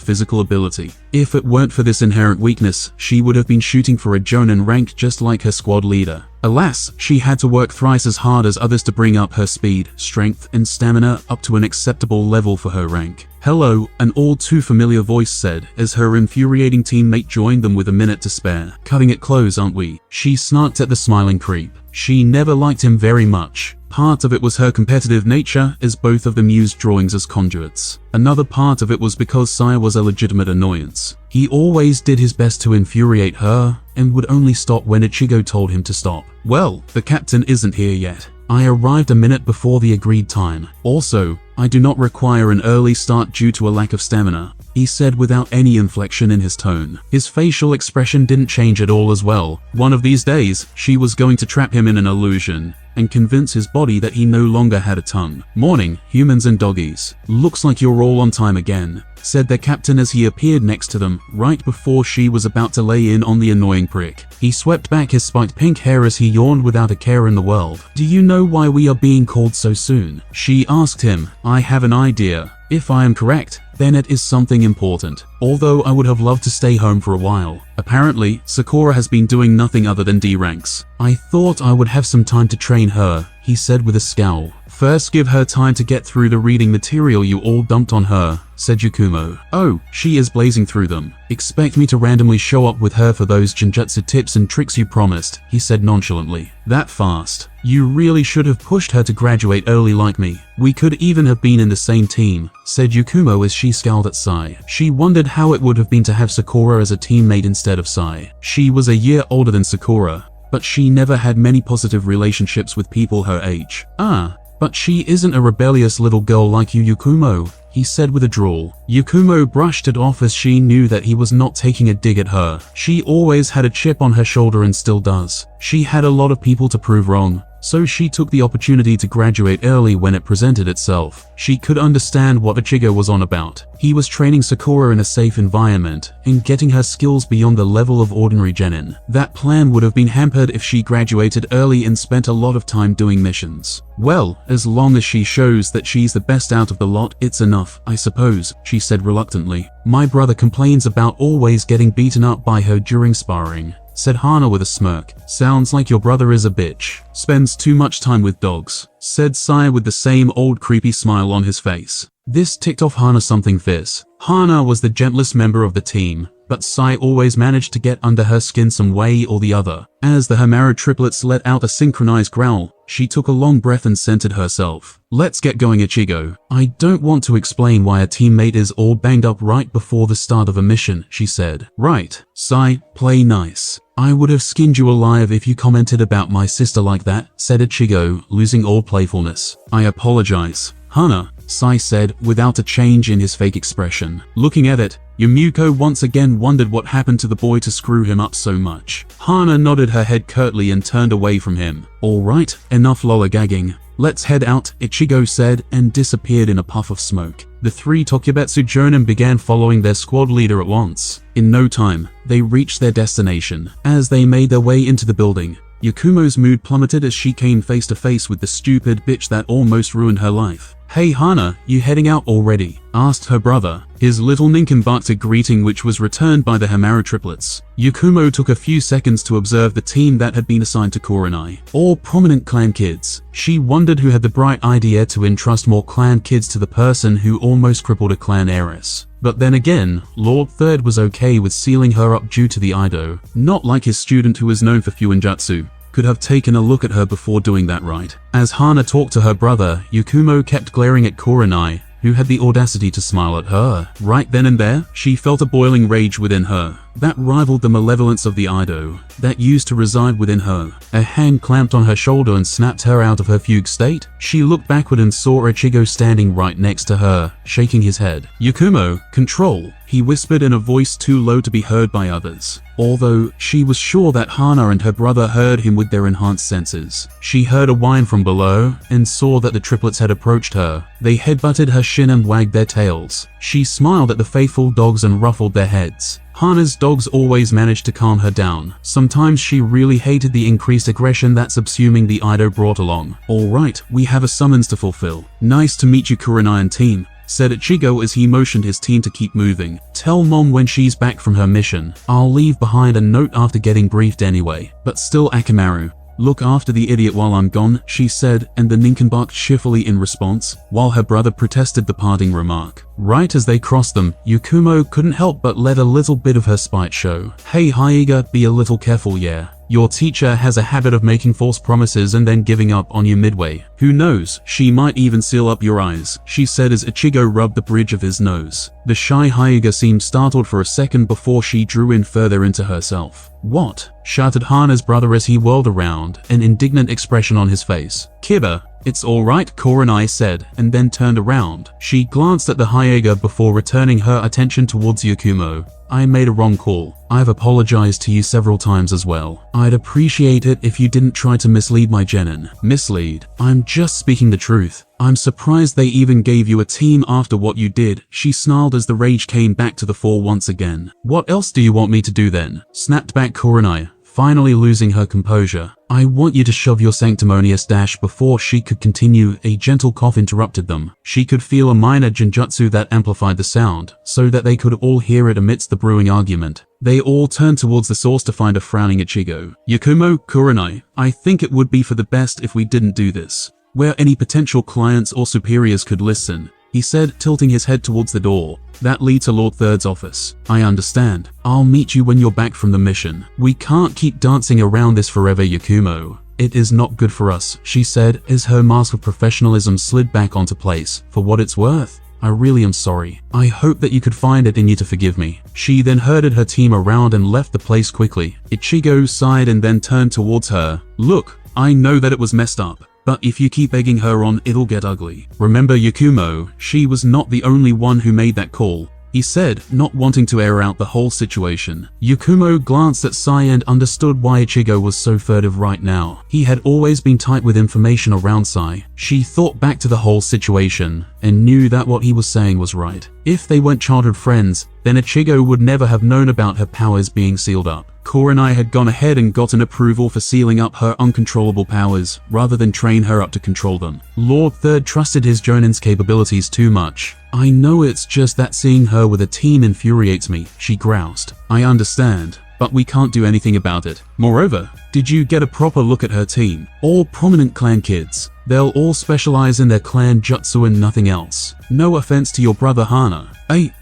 physical ability. If it weren't for this inherent weakness, she would have been shooting for a Jonin rank just like her squad leader. Alas, she had to work thrice as hard as others to bring up her speed, strength, and stamina up to an acceptable level for her rank. "Hello," an all too familiar voice said as her infuriating teammate joined them with a minute to spare. "Cutting it close, aren't we?" She snarked at the smiling creep. She never liked him very much. Part of it was her competitive nature, as both of them used drawings as conduits. Another part of it was because Sai was a legitimate annoyance. He always did his best to infuriate her, and would only stop when Ichigo told him to stop. "Well, the captain isn't here yet. I arrived a minute before the agreed time. Also, I do not require an early start due to a lack of stamina," he said without any inflection in his tone. His facial expression didn't change at all as well. One of these days, she was going to trap him in an illusion and convince his body that he no longer had a tongue. "Morning, humans and doggies. Looks like you're all on time again," said their captain as he appeared next to them, right before she was about to lay in on the annoying prick. He swept back his spiked pink hair as he yawned without a care in the world. "Do you know why we are being called so soon?" she asked him. "I have an idea. If I am correct, then it is something important, although I would have loved to stay home for a while. Apparently, Sakura has been doing nothing other than D ranks. I thought I would have some time to train her," he said with a scowl. "First give her time to get through the reading material you all dumped on her," said Yakumo. "Oh, she is blazing through them. Expect me to randomly show up with her for those Genjutsu tips and tricks you promised," he said nonchalantly. "That fast? You really should have pushed her to graduate early like me. We could even have been in the same team," said Yakumo as she scowled at Sai. She wondered how it would have been to have Sakura as a teammate instead of Sai. She was a year older than Sakura, but she never had many positive relationships with people her age. But she isn't a rebellious little girl like you, Yakumo," he said with a drawl. Yakumo brushed it off as she knew that he was not taking a dig at her. She always had a chip on her shoulder and still does. She had a lot of people to prove wrong, so she took the opportunity to graduate early when it presented itself. She could understand what Ichigo was on about. He was training Sakura in a safe environment and getting her skills beyond the level of ordinary genin. That plan would have been hampered if she graduated early and spent a lot of time doing missions. "Well, as long as she shows that she's the best out of the lot, it's enough, I suppose," she said reluctantly. "My brother complains about always getting beaten up by her during sparring," said Hana with a smirk. "Sounds like your brother is a bitch. Spends too much time with dogs," said Sai with the same old creepy smile on his face. This ticked off Hana something fierce. Hana was the gentlest member of the team, but Sai always managed to get under her skin some way or the other. As the Hamaru triplets let out a synchronized growl, she took a long breath and centered herself. "Let's get going, Ichigo. I don't want to explain why a teammate is all banged up right before the start of a mission," she said. "Right, Sai, play nice. I would have skinned you alive if you commented about my sister like that," said Ichigo, losing all playfulness. "I apologize, Hana," Sai said, without a change in his fake expression. Looking at it, Yumiko once again wondered what happened to the boy to screw him up so much. Hana nodded her head curtly and turned away from him. "All right, enough lollygagging. Let's head out," Ichigo said, and disappeared in a puff of smoke. The three Tokubetsu Jonin began following their squad leader at once. In no time, they reached their destination. As they made their way into the building, Yakumo's mood plummeted as she came face to face with the stupid bitch that almost ruined her life. "Hey Hana, you heading out already?" asked her brother, his little nincombuck greeting which was returned by the Hamaru triplets. Yakumo took a few seconds to observe the team that had been assigned to Kurenai. All prominent clan kids. She wondered who had the bright idea to entrust more clan kids to the person who almost crippled a clan heiress. But then again, Lord Third was okay with sealing her up due to the Ido, not like his student who was known for Fuinjutsu. Could have taken a look at her before doing that, right? As Hana talked to her brother, Yakumo kept glaring at Kurenai, who had the audacity to smile at her. Right then and there, she felt a boiling rage within her that rivaled the malevolence of the Ido that used to reside within her. A hand clamped on her shoulder and snapped her out of her fugue state. She looked backward and saw Ichigo standing right next to her, shaking his head. "Yakumo, control," he whispered in a voice too low to be heard by others. Although she was sure that Hana and her brother heard him with their enhanced senses. She heard a whine from below and saw that the triplets had approached her. They headbutted her shin and wagged their tails. She smiled at the faithful dogs and ruffled their heads. Hana's dogs always managed to calm her down. Sometimes she really hated the increased aggression that subsuming the Ido brought along. "Alright, we have a summons to fulfill. Nice to meet you Kurenai and team," said Ichigo as he motioned his team to keep moving. "Tell Mom when she's back from her mission. I'll leave behind a note after getting briefed anyway. But still Akamaru, look after the idiot while I'm gone," she said, and the nincombuck cheerfully in response, while her brother protested the parting remark. Right as they crossed them, Yakumo couldn't help but let a little bit of her spite show. "Hey Hyuga, be a little careful, yeah? Your teacher has a habit of making false promises and then giving up on you midway. Who knows, she might even seal up your eyes," she said as Ichigo rubbed the bridge of his nose. The shy Hyuga seemed startled for a second before she drew in further into herself. "What?" shouted Hana's brother as he whirled around, an indignant expression on his face. "Kiba, it's alright," Kurenai said, and then turned around. She glanced at the Hyuga before returning her attention towards Yakumo. "I made a wrong call. I've apologized to you several times as well. I'd appreciate it if you didn't try to mislead my genin." "Mislead? I'm just speaking the truth. I'm surprised they even gave you a team after what you did," she snarled as the rage came back to the fore once again. "What else do you want me to do then?" snapped back Kurenai, finally losing her composure. "I want you to shove your sanctimonious dash." Before she could continue, a gentle cough interrupted them. She could feel a minor genjutsu that amplified the sound, so that they could all hear it amidst the brewing argument. They all turned towards the source to find a frowning Ichigo. "Yakumo, Kurenai, I think it would be for the best if we didn't do this where any potential clients or superiors could listen," he said, tilting his head towards the door that leads to Lord Third's office. "I understand. I'll meet you when you're back from the mission. We can't keep dancing around this forever, Yakumo. It is not good for us," she said as her mask of professionalism slid back onto place. "For what it's worth, I really am sorry. I hope that you could find it in you to forgive me." She then herded her team around and left the place quickly. Ichigo sighed and then turned towards her. "Look, I know that it was messed up, but if you keep egging her on, it'll get ugly. Remember Yakumo, she was not the only one who made that call," he said, not wanting to air out the whole situation. Yakumo glanced at Sai and understood why Ichigo was so furtive right now. He had always been tight with information around Sai. She thought back to the whole situation and knew that what he was saying was right. If they weren't childhood friends, then Ichigo would never have known about her powers being sealed up. Kurenai had gone ahead and gotten approval for sealing up her uncontrollable powers, rather than train her up to control them. Lord Third trusted his Jonin's capabilities too much. "I know it's just that seeing her with a team infuriates me," she groused. "I understand, but we can't do anything about it. Moreover, did you get a proper look at her team? All prominent clan kids. They'll all specialize in their clan jutsu and nothing else. No offense to your brother Hana.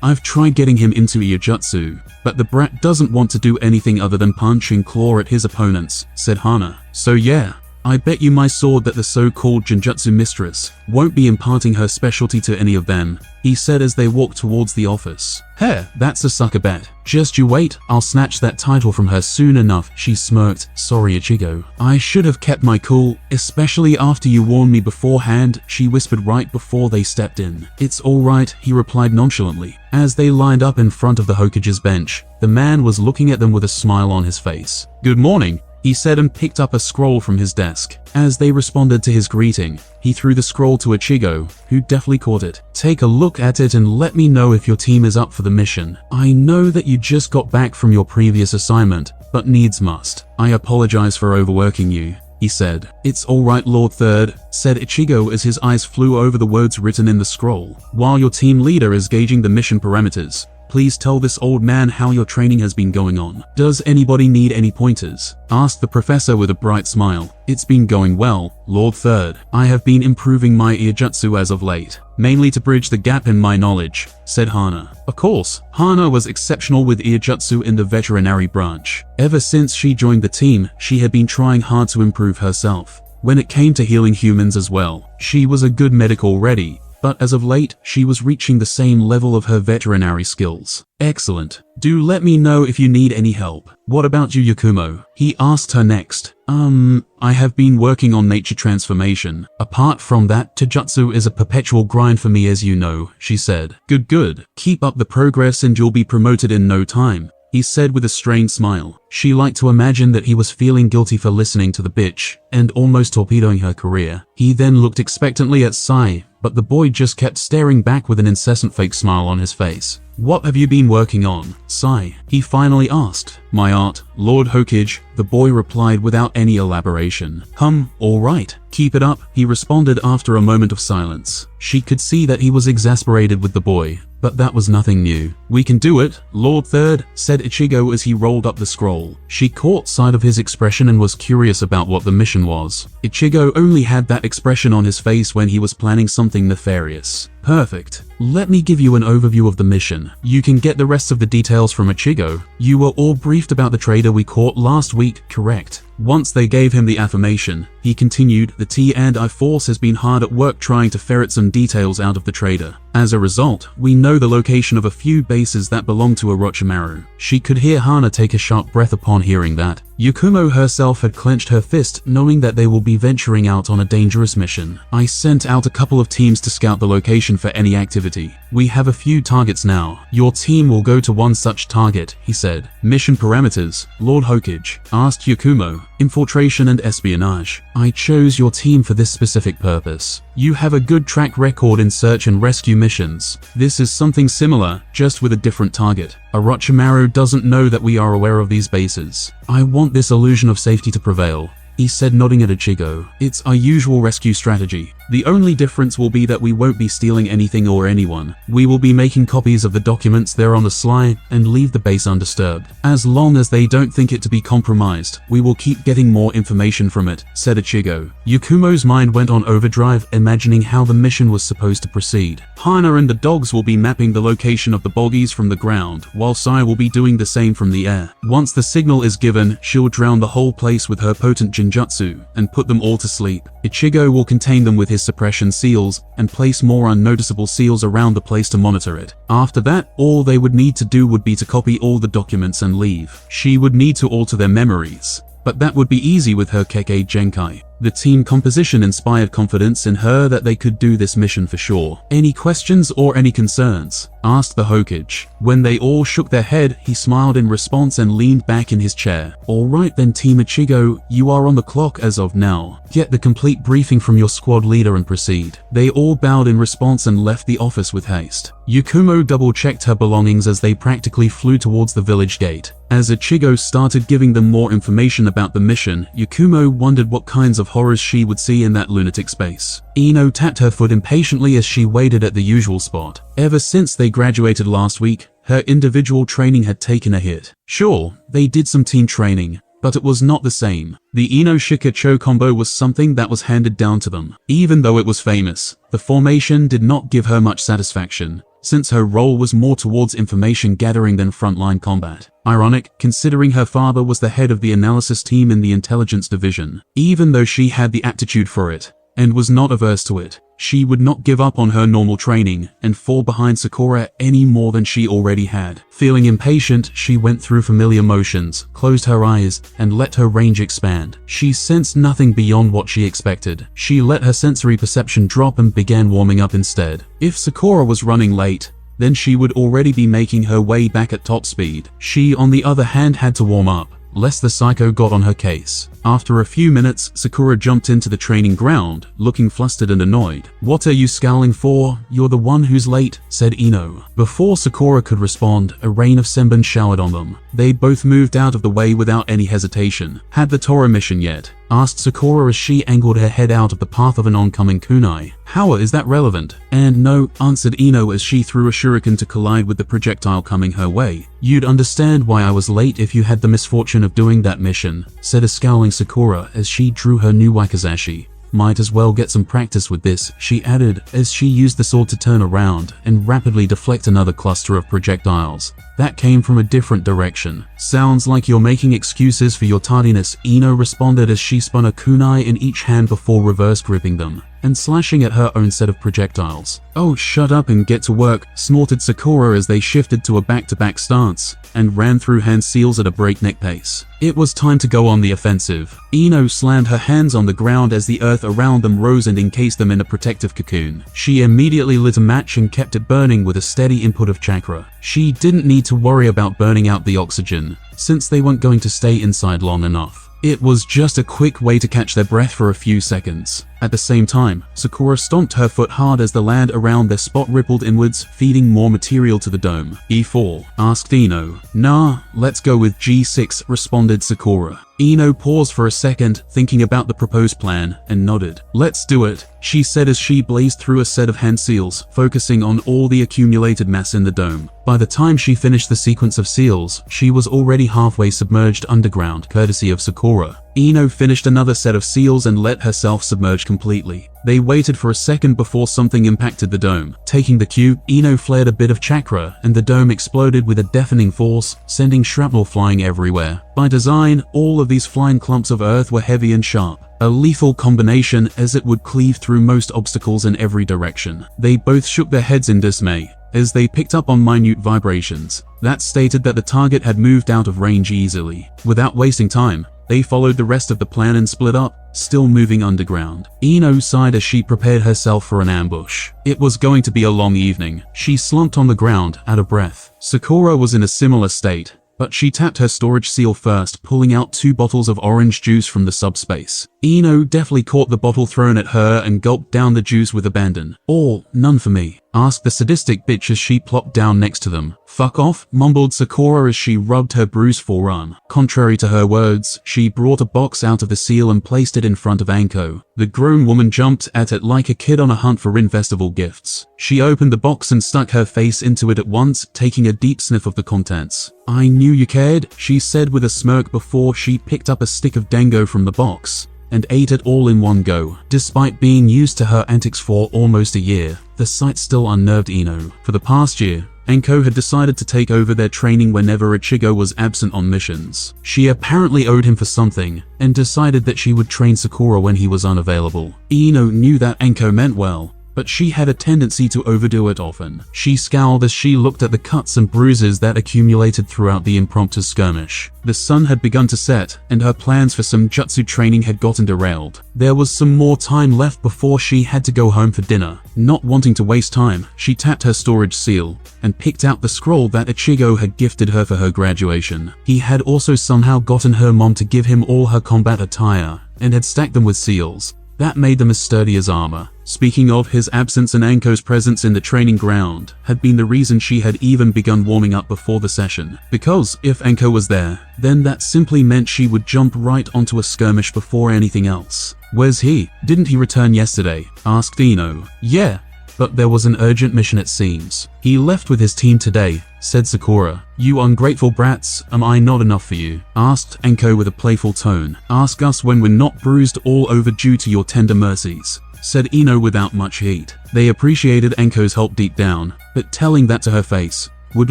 I've tried getting him into Ijutsu, but the brat doesn't want to do anything other than punch and claw at his opponents," said Hana. "So yeah, I bet you my sword that the so-called Genjutsu mistress won't be imparting her specialty to any of them," he said as they walked towards the office. "Heh, that's a sucker bet. Just you wait, I'll snatch that title from her soon enough," she smirked. "Sorry Ichigo. I should have kept my cool, especially after you warned me beforehand," she whispered right before they stepped in. "It's alright," he replied nonchalantly. As they lined up in front of the Hokage's bench, the man was looking at them with a smile on his face. "Good morning," he said and picked up a scroll from his desk. As they responded to his greeting, he threw the scroll to Ichigo, who deftly caught it. "Take a look at it and let me know if your team is up for the mission. I know that you just got back from your previous assignment, but needs must. I apologize for overworking you, he said. It's alright, Lord Third, said Ichigo as his eyes flew over the words written in the scroll. While your team leader is gauging the mission parameters, please tell this old man how your training has been going on. Does anybody need any pointers? Asked the professor with a bright smile. It's been going well, Lord Third. I have been improving my Iijutsu as of late, mainly to bridge the gap in my knowledge, said Hana. Of course, Hana was exceptional with Iijutsu in the veterinary branch. Ever since she joined the team, she had been trying hard to improve herself. When it came to healing humans as well, she was a good medic already, but as of late, she was reaching the same level of her veterinary skills. Excellent. Do let me know if you need any help. What about you, Yakumo? He asked her next. I have been working on nature transformation. Apart from that, Taijutsu is a perpetual grind for me, as you know, she said. Good. Keep up the progress and you'll be promoted in no time, he said with a strained smile. She liked to imagine that he was feeling guilty for listening to the bitch and almost torpedoing her career. He then looked expectantly at Sai, but the boy just kept staring back with an incessant fake smile on his face. What have you been working on, Sai? He finally asked. My art, Lord Hokage, the boy replied without any elaboration. Alright. Keep it up, he responded after a moment of silence. She could see that he was exasperated with the boy, but that was nothing new. We can do it, Lord Third, said Ichigo as he rolled up the scroll. She caught sight of his expression and was curious about what the mission was. Ichigo only had that expression on his face when he was planning something nefarious. Perfect. Let me give you an overview of the mission. You can get the rest of the details from Ichigo. You were all briefed about the trader we caught last week, correct? Once they gave him the affirmation, he continued, the T&I force has been hard at work trying to ferret some details out of the trader. As a result, we know the location of a few bases that belong to Orochimaru. She could hear Hana take a sharp breath upon hearing that. Yakumo herself had clenched her fist, knowing that they will be venturing out on a dangerous mission. I sent out a couple of teams to scout the location for any activity. We have a few targets now. Your team will go to one such target, he said. Mission parameters, Lord Hokage, asked Yakumo. Infiltration and espionage. I chose your team for this specific purpose. You have a good track record in search and rescue missions. This is something similar, just with a different target. Orochimaru doesn't know that we are aware of these bases. I want this illusion of safety to prevail, he said, nodding at Ichigo. It's our usual rescue strategy. The only difference will be that we won't be stealing anything or anyone. We will be making copies of the documents there on the sly and leave the base undisturbed. As long as they don't think it to be compromised, we will keep getting more information from it, said Ichigo. Yakumo's mind went on overdrive, imagining how the mission was supposed to proceed. Hana and the dogs will be mapping the location of the boggies from the ground, while Sai will be doing the same from the air. Once the signal is given, she'll drown the whole place with her potent Jinjutsu and put them all to sleep. Ichigo will contain them with his suppression seals and place more unnoticeable seals around the place to monitor it. After that, all they would need to do would be to copy all the documents and leave. She would need to alter their memories, but that would be easy with her Kekkei Genkai. The team composition inspired confidence in her that they could do this mission for sure. Any questions or any concerns? Asked the Hokage. When they all shook their head, he smiled in response and leaned back in his chair. Alright then, Team Ichigo, you are on the clock as of now. Get the complete briefing from your squad leader and proceed. They all bowed in response and left the office with haste. Yakumo double-checked her belongings as they practically flew towards the village gate. As Ichigo started giving them more information about the mission, Yakumo wondered what kinds of horrors she would see in that lunatic space. Ino tapped her foot impatiently as she waited at the usual spot. Ever since they graduated last week, her individual training had taken a hit. Sure, they did some team training, but it was not the same. The Ino Shika Cho combo was something that was handed down to them. Even though it was famous, the formation did not give her much satisfaction, since her role was more towards information gathering than frontline combat. Ironic, considering her father was the head of the analysis team in the intelligence division. Even though she had the aptitude for it, and was not averse to it, she would not give up on her normal training and fall behind Sakura any more than she already had. Feeling impatient, she went through familiar motions, closed her eyes, and let her range expand. She sensed nothing beyond what she expected. She let her sensory perception drop and began warming up instead. If Sakura was running late, then she would already be making her way back at top speed. She, on the other hand, had to warm up. lest the psycho got on her case. After a few minutes, Sakura jumped into the training ground, looking flustered and annoyed. "What are you scowling for? You're the one who's late," said Ino. Before Sakura could respond, a rain of senbon showered on them. They both moved out of the way without any hesitation. "Had the Tora mission yet?" asked Sakura as she angled her head out of the path of an oncoming kunai. "How is that relevant?" "And no," answered Ino as she threw a shuriken to collide with the projectile coming her way. "You'd understand why I was late if you had the misfortune of doing that mission," said a scowling Sakura as she drew her new wakizashi. "Might as well get some practice with this," she added as she used the sword to turn around and rapidly deflect another cluster of projectiles that came from a different direction. "Sounds like you're making excuses for your tardiness," Ino responded as she spun a kunai in each hand before reverse gripping them and slashing at her own set of projectiles. "Oh, shut up and get to work," snorted Sakura as they shifted to a back-to-back stance and ran through hand seals at a breakneck pace. It was time to go on the offensive. Ino slammed her hands on the ground as the earth around them rose and encased them in a protective cocoon. She immediately lit a match and kept it burning with a steady input of chakra. She didn't need to worry about burning out the oxygen, since they weren't going to stay inside long enough. It was just a quick way to catch their breath for a few seconds. At the same time, Sakura stomped her foot hard as the land around their spot rippled inwards, feeding more material to the dome. "E4?" asked Ino. "Nah, let's go with G6, responded Sakura. Ino paused for a second, thinking about the proposed plan, and nodded. "Let's do it," she said as she blazed through a set of hand seals, focusing on all the accumulated mass in the dome. By the time she finished the sequence of seals, she was already halfway submerged underground, courtesy of Sakura. Ino finished another set of seals and let herself submerge completely. They waited for a second before something impacted the dome. Taking the cue, Ino flared a bit of chakra, and the dome exploded with a deafening force, sending shrapnel flying everywhere. By design, all of these flying clumps of earth were heavy and sharp. A lethal combination, as it would cleave through most obstacles in every direction. They both shook their heads in dismay as they picked up on minute vibrations that stated that the target had moved out of range easily. Without wasting time, they followed the rest of the plan and split up, still moving underground. Ino sighed as she prepared herself for an ambush. It was going to be a long evening. She slumped on the ground, out of breath. Sakura was in a similar state, but she tapped her storage seal first, pulling out 2 bottles of orange juice from the subspace. Ino deftly caught the bottle thrown at her and gulped down the juice with abandon. "All, none for me," asked the sadistic bitch as she plopped down next to them. "Fuck off," mumbled Sakura as she rubbed her bruised forearm. Contrary to her words, she brought a box out of the seal and placed it in front of Anko. The grown woman jumped at it like a kid on a hunt for Rin Festival gifts. She opened the box and stuck her face into it at once, taking a deep sniff of the contents. "I knew you cared," she said with a smirk before she picked up a stick of dango from the box and ate it all in one go. Despite being used to her antics for almost a year, the sight still unnerved Ino. For the past year, Anko had decided to take over their training whenever Ichigo was absent on missions. She apparently owed him for something, and decided that she would train Sakura when he was unavailable. Ino knew that Anko meant well, but she had a tendency to overdo it often. She scowled as she looked at the cuts and bruises that accumulated throughout the impromptu skirmish. The sun had begun to set, and her plans for some jutsu training had gotten derailed. There was some more time left before she had to go home for dinner. Not wanting to waste time, she tapped her storage seal and picked out the scroll that Ichigo had gifted her for her graduation. He had also somehow gotten her mom to give him all her combat attire, and had stacked them with seals that made them as sturdy as armor. Speaking of, his absence and Anko's presence in the training ground had been the reason she had even begun warming up before the session. Because if Anko was there, then that simply meant she would jump right onto a skirmish before anything else. "Where's he? Didn't he return yesterday?" asked Ino. "Yeah, but there was an urgent mission it seems. He left with his team today," said Sakura. "You ungrateful brats, am I not enough for you?" asked Anko with a playful tone. "Ask us when we're not bruised all over due to your tender mercies," said Ino without much heat. They appreciated Anko's help deep down, but telling that to her face would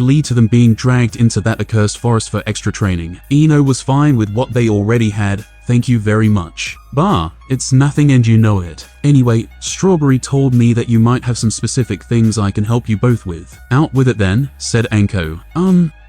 lead to them being dragged into that accursed forest for extra training. Ino was fine with what they already had. "Thank you very much." "Bah, it's nothing and you know it. Anyway, Strawberry told me that you might have some specific things I can help you both with." "Out with it then," said Anko.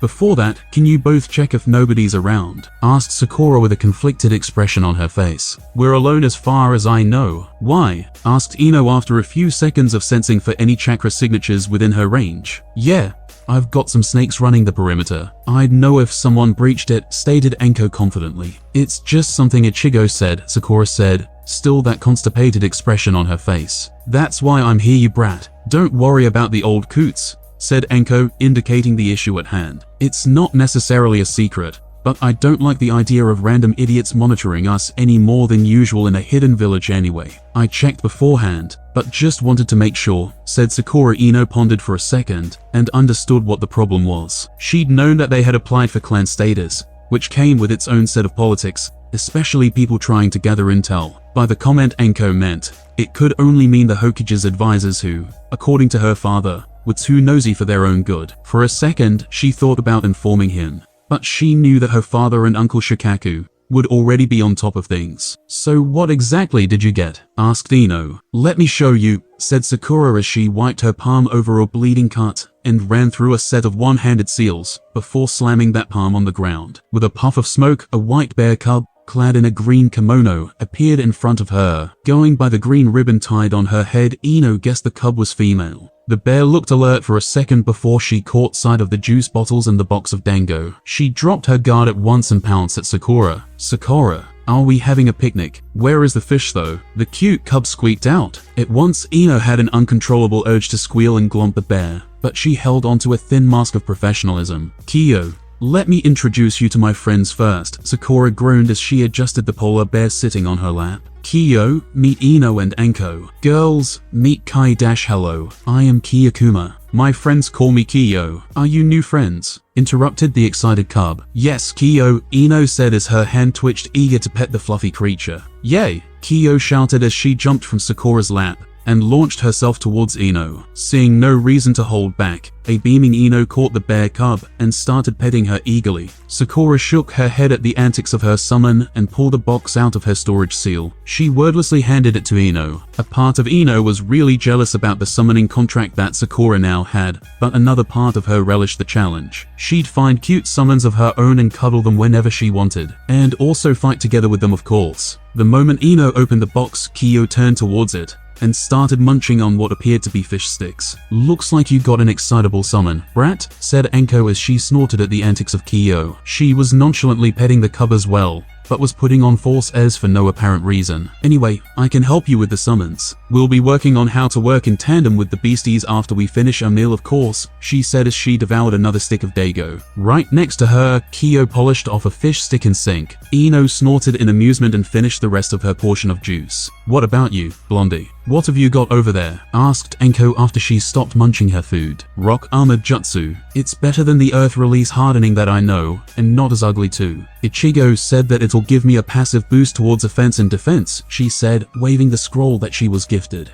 Before that, can you both check if nobody's around?" asked Sakura with a conflicted expression on her face. "We're alone as far as I know." "Why?" asked Ino after a few seconds of sensing for any chakra signatures within her range. "Yeah, I've got some snakes running the perimeter. I'd know if someone breached it, stated Enko confidently. It's just something Ichigo said, Sakura said, still that constipated expression on her face. That's why I'm here, you brat. Don't worry about the old coots, said Enko, indicating the issue at hand. It's not necessarily a secret, but I don't like the idea of random idiots monitoring us any more than usual in a hidden village anyway. I checked beforehand, but just wanted to make sure, said Sakura. Ino pondered for a second and understood what the problem was. She'd known that they had applied for clan status, which came with its own set of politics, especially people trying to gather intel. By the comment Enko meant, it could only mean the Hokage's advisors who, according to her father, were too nosy for their own good. For a second, she thought about informing him, but she knew that her father and Uncle Shikaku would already be on top of things. So what exactly did you get? Asked Ino. Let me show you, said Sakura as she wiped her palm over a bleeding cut and ran through a set of one-handed seals before slamming that palm on the ground. With a puff of smoke, a white bear cub, clad in a green kimono, appeared in front of her. Going by the green ribbon tied on her head, Ino guessed the cub was female. The bear looked alert for a second before she caught sight of the juice bottles and the box of dango. She dropped her guard at once and pounced at Sakura. Sakura, are we having a picnic? Where is the fish though? The cute cub squeaked out. At once Ino had an uncontrollable urge to squeal and glomp the bear, but she held onto a thin mask of professionalism. Kiyo, let me introduce you to my friends first, Sakura groaned as she adjusted the polar bear sitting on her lap. Kiyo, meet Ino and Enko. Girls, meet Kai-hello. I am Kiyokuma. My friends call me Kiyo. Are you new friends? Interrupted the excited cub. Yes, Kiyo, Ino said as her hand twitched, eager to pet the fluffy creature. Yay! Kiyo shouted as she jumped from Sakura's lap and launched herself towards Ino. Seeing no reason to hold back, a beaming Ino caught the bear cub and started petting her eagerly. Sakura shook her head at the antics of her summon and pulled a box out of her storage seal. She wordlessly handed it to Ino. A part of Ino was really jealous about the summoning contract that Sakura now had, but another part of her relished the challenge. She'd find cute summons of her own and cuddle them whenever she wanted, and also fight together with them, of course. The moment Ino opened the box, Kiyo turned towards it and started munching on what appeared to be fish sticks. Looks like you got an excitable summon, brat, said Enko as she snorted at the antics of Kiyo. She was nonchalantly petting the cub as well, but was putting on false airs for no apparent reason. Anyway, I can help you with the summons. We'll be working on how to work in tandem with the beasties after we finish our meal, of course, she said as she devoured another stick of dago. Right next to her, Kiyo polished off a fish stick and sink. Ino snorted in amusement and finished the rest of her portion of juice. What about you, Blondie? What have you got over there? Asked Enko after she stopped munching her food. Rock armored jutsu. It's better than the earth release hardening that I know, and not as ugly too. Ichigo said that it'll give me a passive boost towards offense and defense, she said, waving the scroll that she was gifted.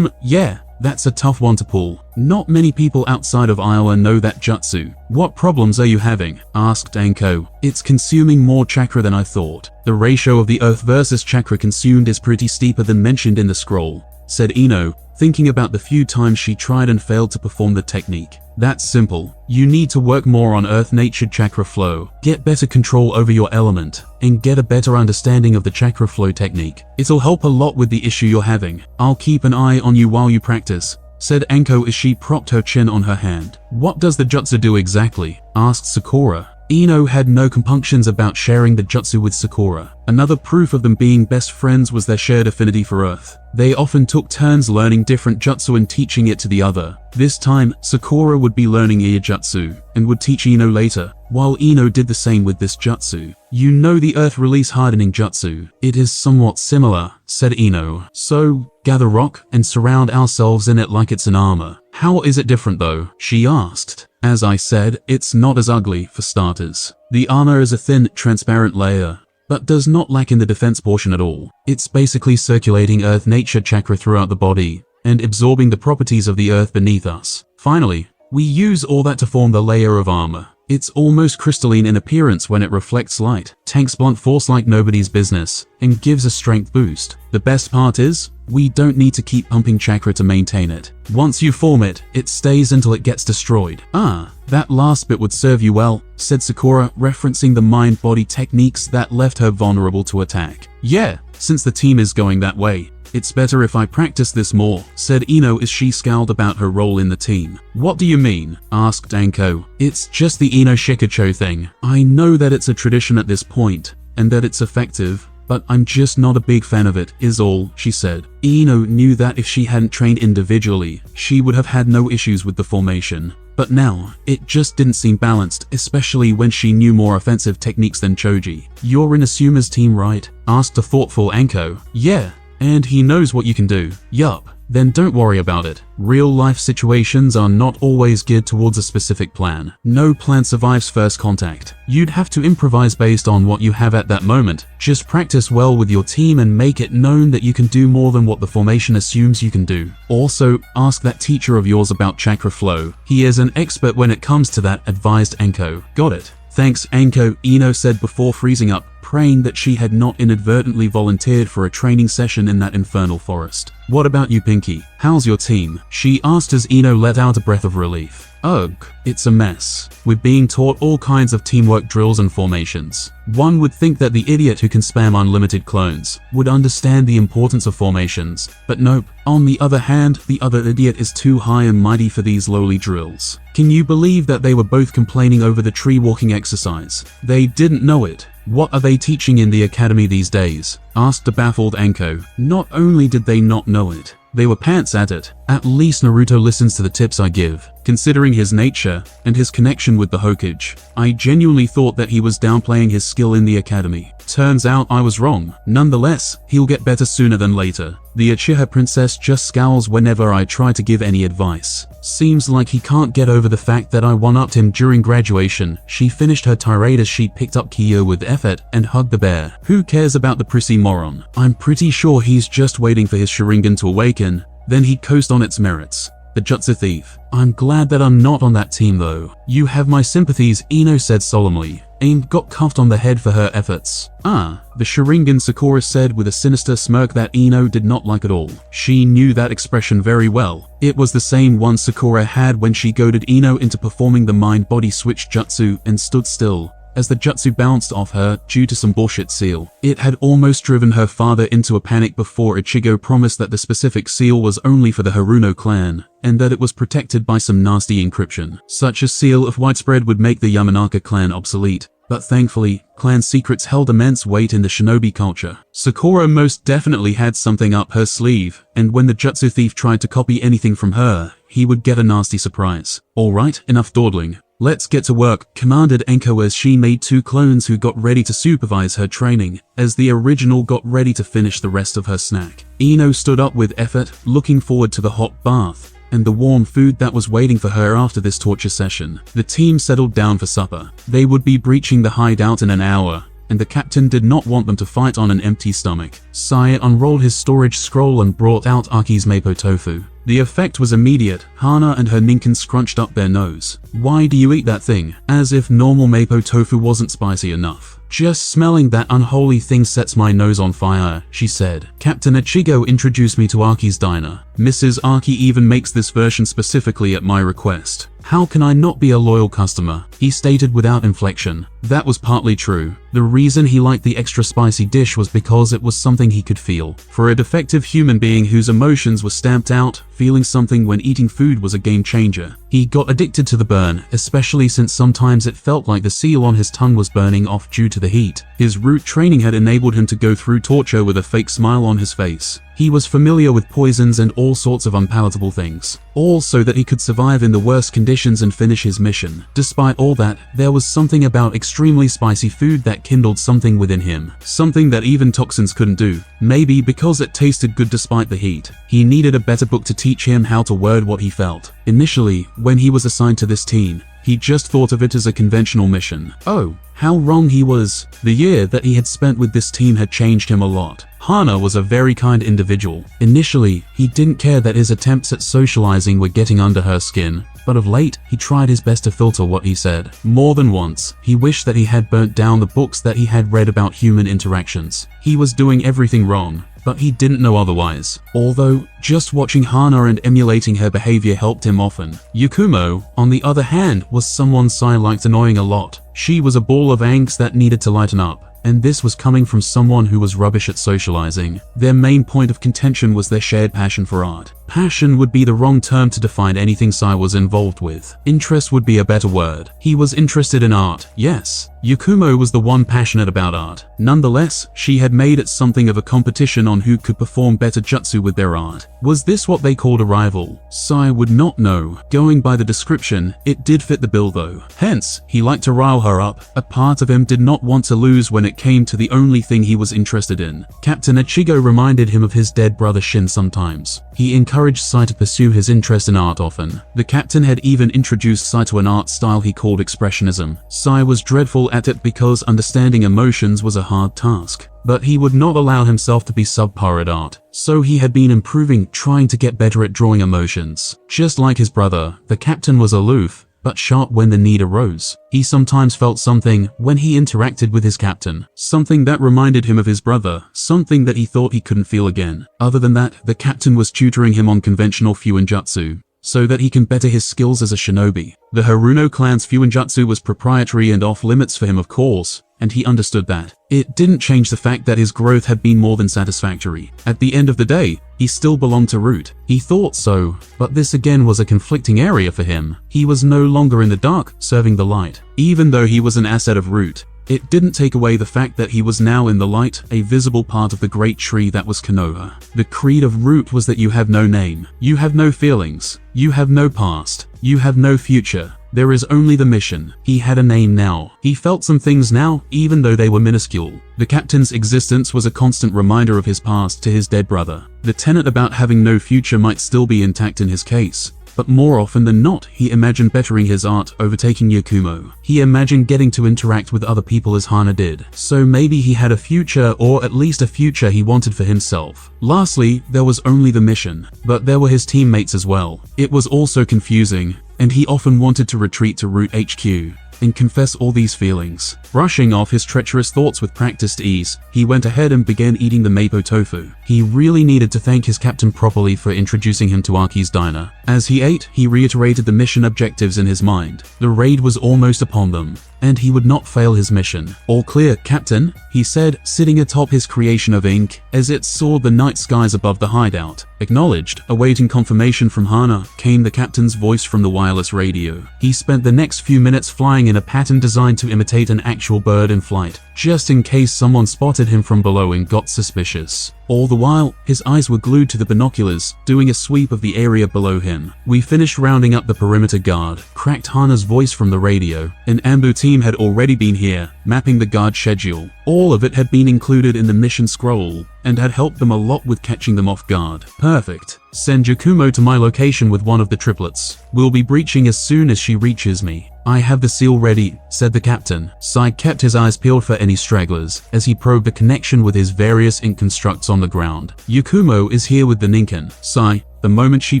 Yeah, that's a tough one to pull. Not many people outside of Iowa know that jutsu. What problems are you having? Asked Enko. It's consuming more chakra than I thought. The ratio of the earth versus chakra consumed is pretty steeper than mentioned in the scroll, said Ino, thinking about the few times she tried and failed to perform the technique. That's simple. You need to work more on earth-natured chakra flow, get better control over your element, and get a better understanding of the chakra flow technique. It'll help a lot with the issue you're having. I'll keep an eye on you while you practice, said Enko as she propped her chin on her hand. What does the jutsu do exactly? Asked Sakura. Ino had no compunctions about sharing the jutsu with Sakura. Another proof of them being best friends was their shared affinity for Earth. They often took turns learning different jutsu and teaching it to the other. This time, Sakura would be learning Ear jutsu and would teach Ino later, while Ino did the same with this jutsu. You know the Earth release hardening jutsu. It is somewhat similar, said Ino. So, gather rock and surround ourselves in it like it's an armor. How is it different though? She asked. As I said, it's not as ugly, for starters. The armor is a thin, transparent layer, but does not lack in the defense portion at all. It's basically circulating earth nature chakra throughout the body and absorbing the properties of the earth beneath us. Finally, we use all that to form the layer of armor. It's almost crystalline in appearance when it reflects light, tanks blunt force like nobody's business, and gives a strength boost. The best part is, we don't need to keep pumping chakra to maintain it. Once you form it, it stays until it gets destroyed. That last bit would serve you well, said Sakura, referencing the mind-body techniques that left her vulnerable to attack. Yeah, since the team is going that way, It's better if I practice this more, said Ino as she scowled about her role in the team. What do you mean? Asked Anko. It's just the Ino Shikacho thing. I know that it's a tradition at this point, and that it's effective, but I'm just not a big fan of it, is all, she said. Ino knew that if she hadn't trained individually, she would have had no issues with the formation. But now, it just didn't seem balanced, especially when she knew more offensive techniques than Choji. You're in Asuma's team, right? Asked a thoughtful Anko. Yeah, and he knows what you can do. Yup. Then don't worry about it. Real-life situations are not always geared towards a specific plan. No plan survives first contact. You'd have to improvise based on what you have at that moment. Just practice well with your team and make it known that you can do more than what the formation assumes you can do. Also, ask that teacher of yours about chakra flow. He is an expert when it comes to that, advised Anko. Got it. Thanks, Anko, Ino said before freezing up, praying that she had not inadvertently volunteered for a training session in that infernal forest. What about you, Pinky? How's your team? She asked as Ino let out a breath of relief. Ugh, it's a mess. We're being taught all kinds of teamwork drills and formations. One would think that the idiot who can spam unlimited clones would understand the importance of formations, but nope. On the other hand, the other idiot is too high and mighty for these lowly drills. Can you believe that they were both complaining over the tree walking exercise? They didn't know it. What are they teaching in the academy these days? Asked the baffled Anko. Not only did they not know it, they were pants at it. At least Naruto listens to the tips I give. Considering his nature and his connection with the Hokage, I genuinely thought that he was downplaying his skill in the academy. Turns out I was wrong. Nonetheless, he'll get better sooner than later. The Uchiha princess just scowls whenever I try to give any advice. Seems like he can't get over the fact that I one-upped him during graduation. She finished her tirade as she picked up Kyo with effort and hugged the bear. Who cares about the prissy moron? I'm pretty sure he's just waiting for his Sharingan to awaken, then he'd coast on its merits. The Jutsu thief. I'm glad that I'm not on that team though. You have my sympathies, Ino said solemnly. Aim got cuffed on the head for her efforts. The Sharingan, Sakura said with a sinister smirk that Ino did not like at all. She knew that expression very well. It was the same one Sakura had when she goaded Ino into performing the mind-body switch jutsu and stood still as the jutsu bounced off her due to some bullshit seal. It had almost driven her father into a panic before Ichigo promised that the specific seal was only for the Haruno clan, and that it was protected by some nasty encryption. Such a seal if widespread would make the Yamanaka clan obsolete. But thankfully, clan secrets held immense weight in the shinobi culture. Sakura most definitely had something up her sleeve, and when the jutsu thief tried to copy anything from her, he would get a nasty surprise. Alright, enough dawdling. Let's get to work, commanded Anko as she made 2 clones who got ready to supervise her training, as the original got ready to finish the rest of her snack. Ino stood up with effort, looking forward to the hot bath and the warm food that was waiting for her after this torture session. The team settled down for supper. They would be breaching the hideout in an hour, and the captain did not want them to fight on an empty stomach. Sai unrolled his storage scroll and brought out Aki's Mapo tofu. The effect was immediate. Hana and her Ninken scrunched up their nose. Why do you eat that thing? As if normal Mapo tofu wasn't spicy enough. Just smelling that unholy thing sets my nose on fire, she said. Captain Ichigo introduced me to Aki's diner. Mrs. Aki even makes this version specifically at my request. How can I not be a loyal customer? He stated without inflection. That was partly true. The reason he liked the extra spicy dish was because it was something he could feel. For a defective human being whose emotions were stamped out, feeling something when eating food was a game changer. He got addicted to the burn, especially since sometimes it felt like the seal on his tongue was burning off due to the heat. His root training had enabled him to go through torture with a fake smile on his face. He was familiar with poisons and all sorts of unpalatable things, all so that he could survive in the worst conditions and finish his mission. Despite all that, there was something about extremely spicy food that kindled something within him, something that even toxins couldn't do. Maybe because it tasted good despite the heat. He needed a better book to teach him how to word what he felt. Initially, when he was assigned to this team, he just thought of it as a conventional mission. Oh, how wrong he was. The year that he had spent with this team had changed him a lot. Hana was a very kind individual. Initially, he didn't care that his attempts at socializing were getting under her skin, but of late, he tried his best to filter what he said. More than once, he wished that he had burnt down the books that he had read about human interactions. He was doing everything wrong, but he didn't know otherwise. Although, just watching Hana and emulating her behavior helped him often. Yakumo, on the other hand, was someone Sai liked annoying a lot. She was a ball of angst that needed to lighten up. and this was coming from someone who was rubbish at socializing. Their main point of contention was their shared passion for art. Passion would be the wrong term to define anything Sai was involved with. Interest would be a better word. He was interested in art, yes. Yakumo was the one passionate about art. Nonetheless, she had made it something of a competition on who could perform better jutsu with their art. Was this what they called a rival? Sai would not know. Going by the description, it did fit the bill though. Hence, he liked to rile her up. A part of him did not want to lose when it came to the only thing he was interested in. Captain Ichigo reminded him of his dead brother Shin sometimes. He encouraged Sai to pursue his interest in art often. The captain had even introduced Sai to an art style he called expressionism. Sai was dreadful at it because understanding emotions was a hard task. But he would not allow himself to be subpar at art. So he had been improving, trying to get better at drawing emotions. Just like his brother, the captain was aloof, but sharp when the need arose. He sometimes felt something when he interacted with his captain, something that reminded him of his brother, something that he thought he couldn't feel again. Other than that, the captain was tutoring him on conventional Fuinjutsu, so that he can better his skills as a shinobi. The Haruno clan's Fuinjutsu was proprietary and off limits for him, of course, and he understood that. It didn't change the fact that his growth had been more than satisfactory. At the end of the day, he still belonged to Root. He thought so, but this again was a conflicting area for him. He was no longer in the dark, serving the light. Even though he was an asset of Root, it didn't take away the fact that he was now in the light, a visible part of the great tree that was Konoha. The creed of Root was that you have no name, you have no feelings, you have no past, you have no future. There is only the mission. He had a name now. He felt some things now, even though they were minuscule. The captain's existence was a constant reminder of his past to his dead brother. The tenet about having no future might still be intact in his case, but more often than not, he imagined bettering his art, overtaking Yakumo. He imagined getting to interact with other people as Hana did. So maybe he had a future, or at least a future he wanted for himself. Lastly, there was only the mission, but there were his teammates as well. It was also confusing, and he often wanted to retreat to Root HQ and confess all these feelings. Brushing off his treacherous thoughts with practiced ease, he went ahead and began eating the mapo tofu. He really needed to thank his captain properly for introducing him to Aki's diner. As he ate, he reiterated the mission objectives in his mind. The raid was almost upon them, and he would not fail his mission. "All clear, Captain," he said, sitting atop his creation of ink as it soared the night skies above the hideout. Acknowledged. Awaiting confirmation from Hana, came the captain's voice from the wireless radio. He spent the next few minutes flying in a pattern designed to imitate an actual bird in flight, just in case someone spotted him from below and got suspicious. All the while, his eyes were glued to the binoculars, doing a sweep of the area below him. "We finished rounding up the perimeter guard," cracked Hana's voice from the radio. An Ambu team had already been here, mapping the guard schedule. All of it had been included in the mission scroll, and had helped them a lot with catching them off guard. "Perfect. Send Yakumo to my location with one of the triplets. We'll be breaching as soon as she reaches me." "I have the seal ready," said the captain. Sai kept his eyes peeled for any stragglers as he probed the connection with his various ink constructs on the ground. "Yakumo is here with the Ninken. Sai, the moment she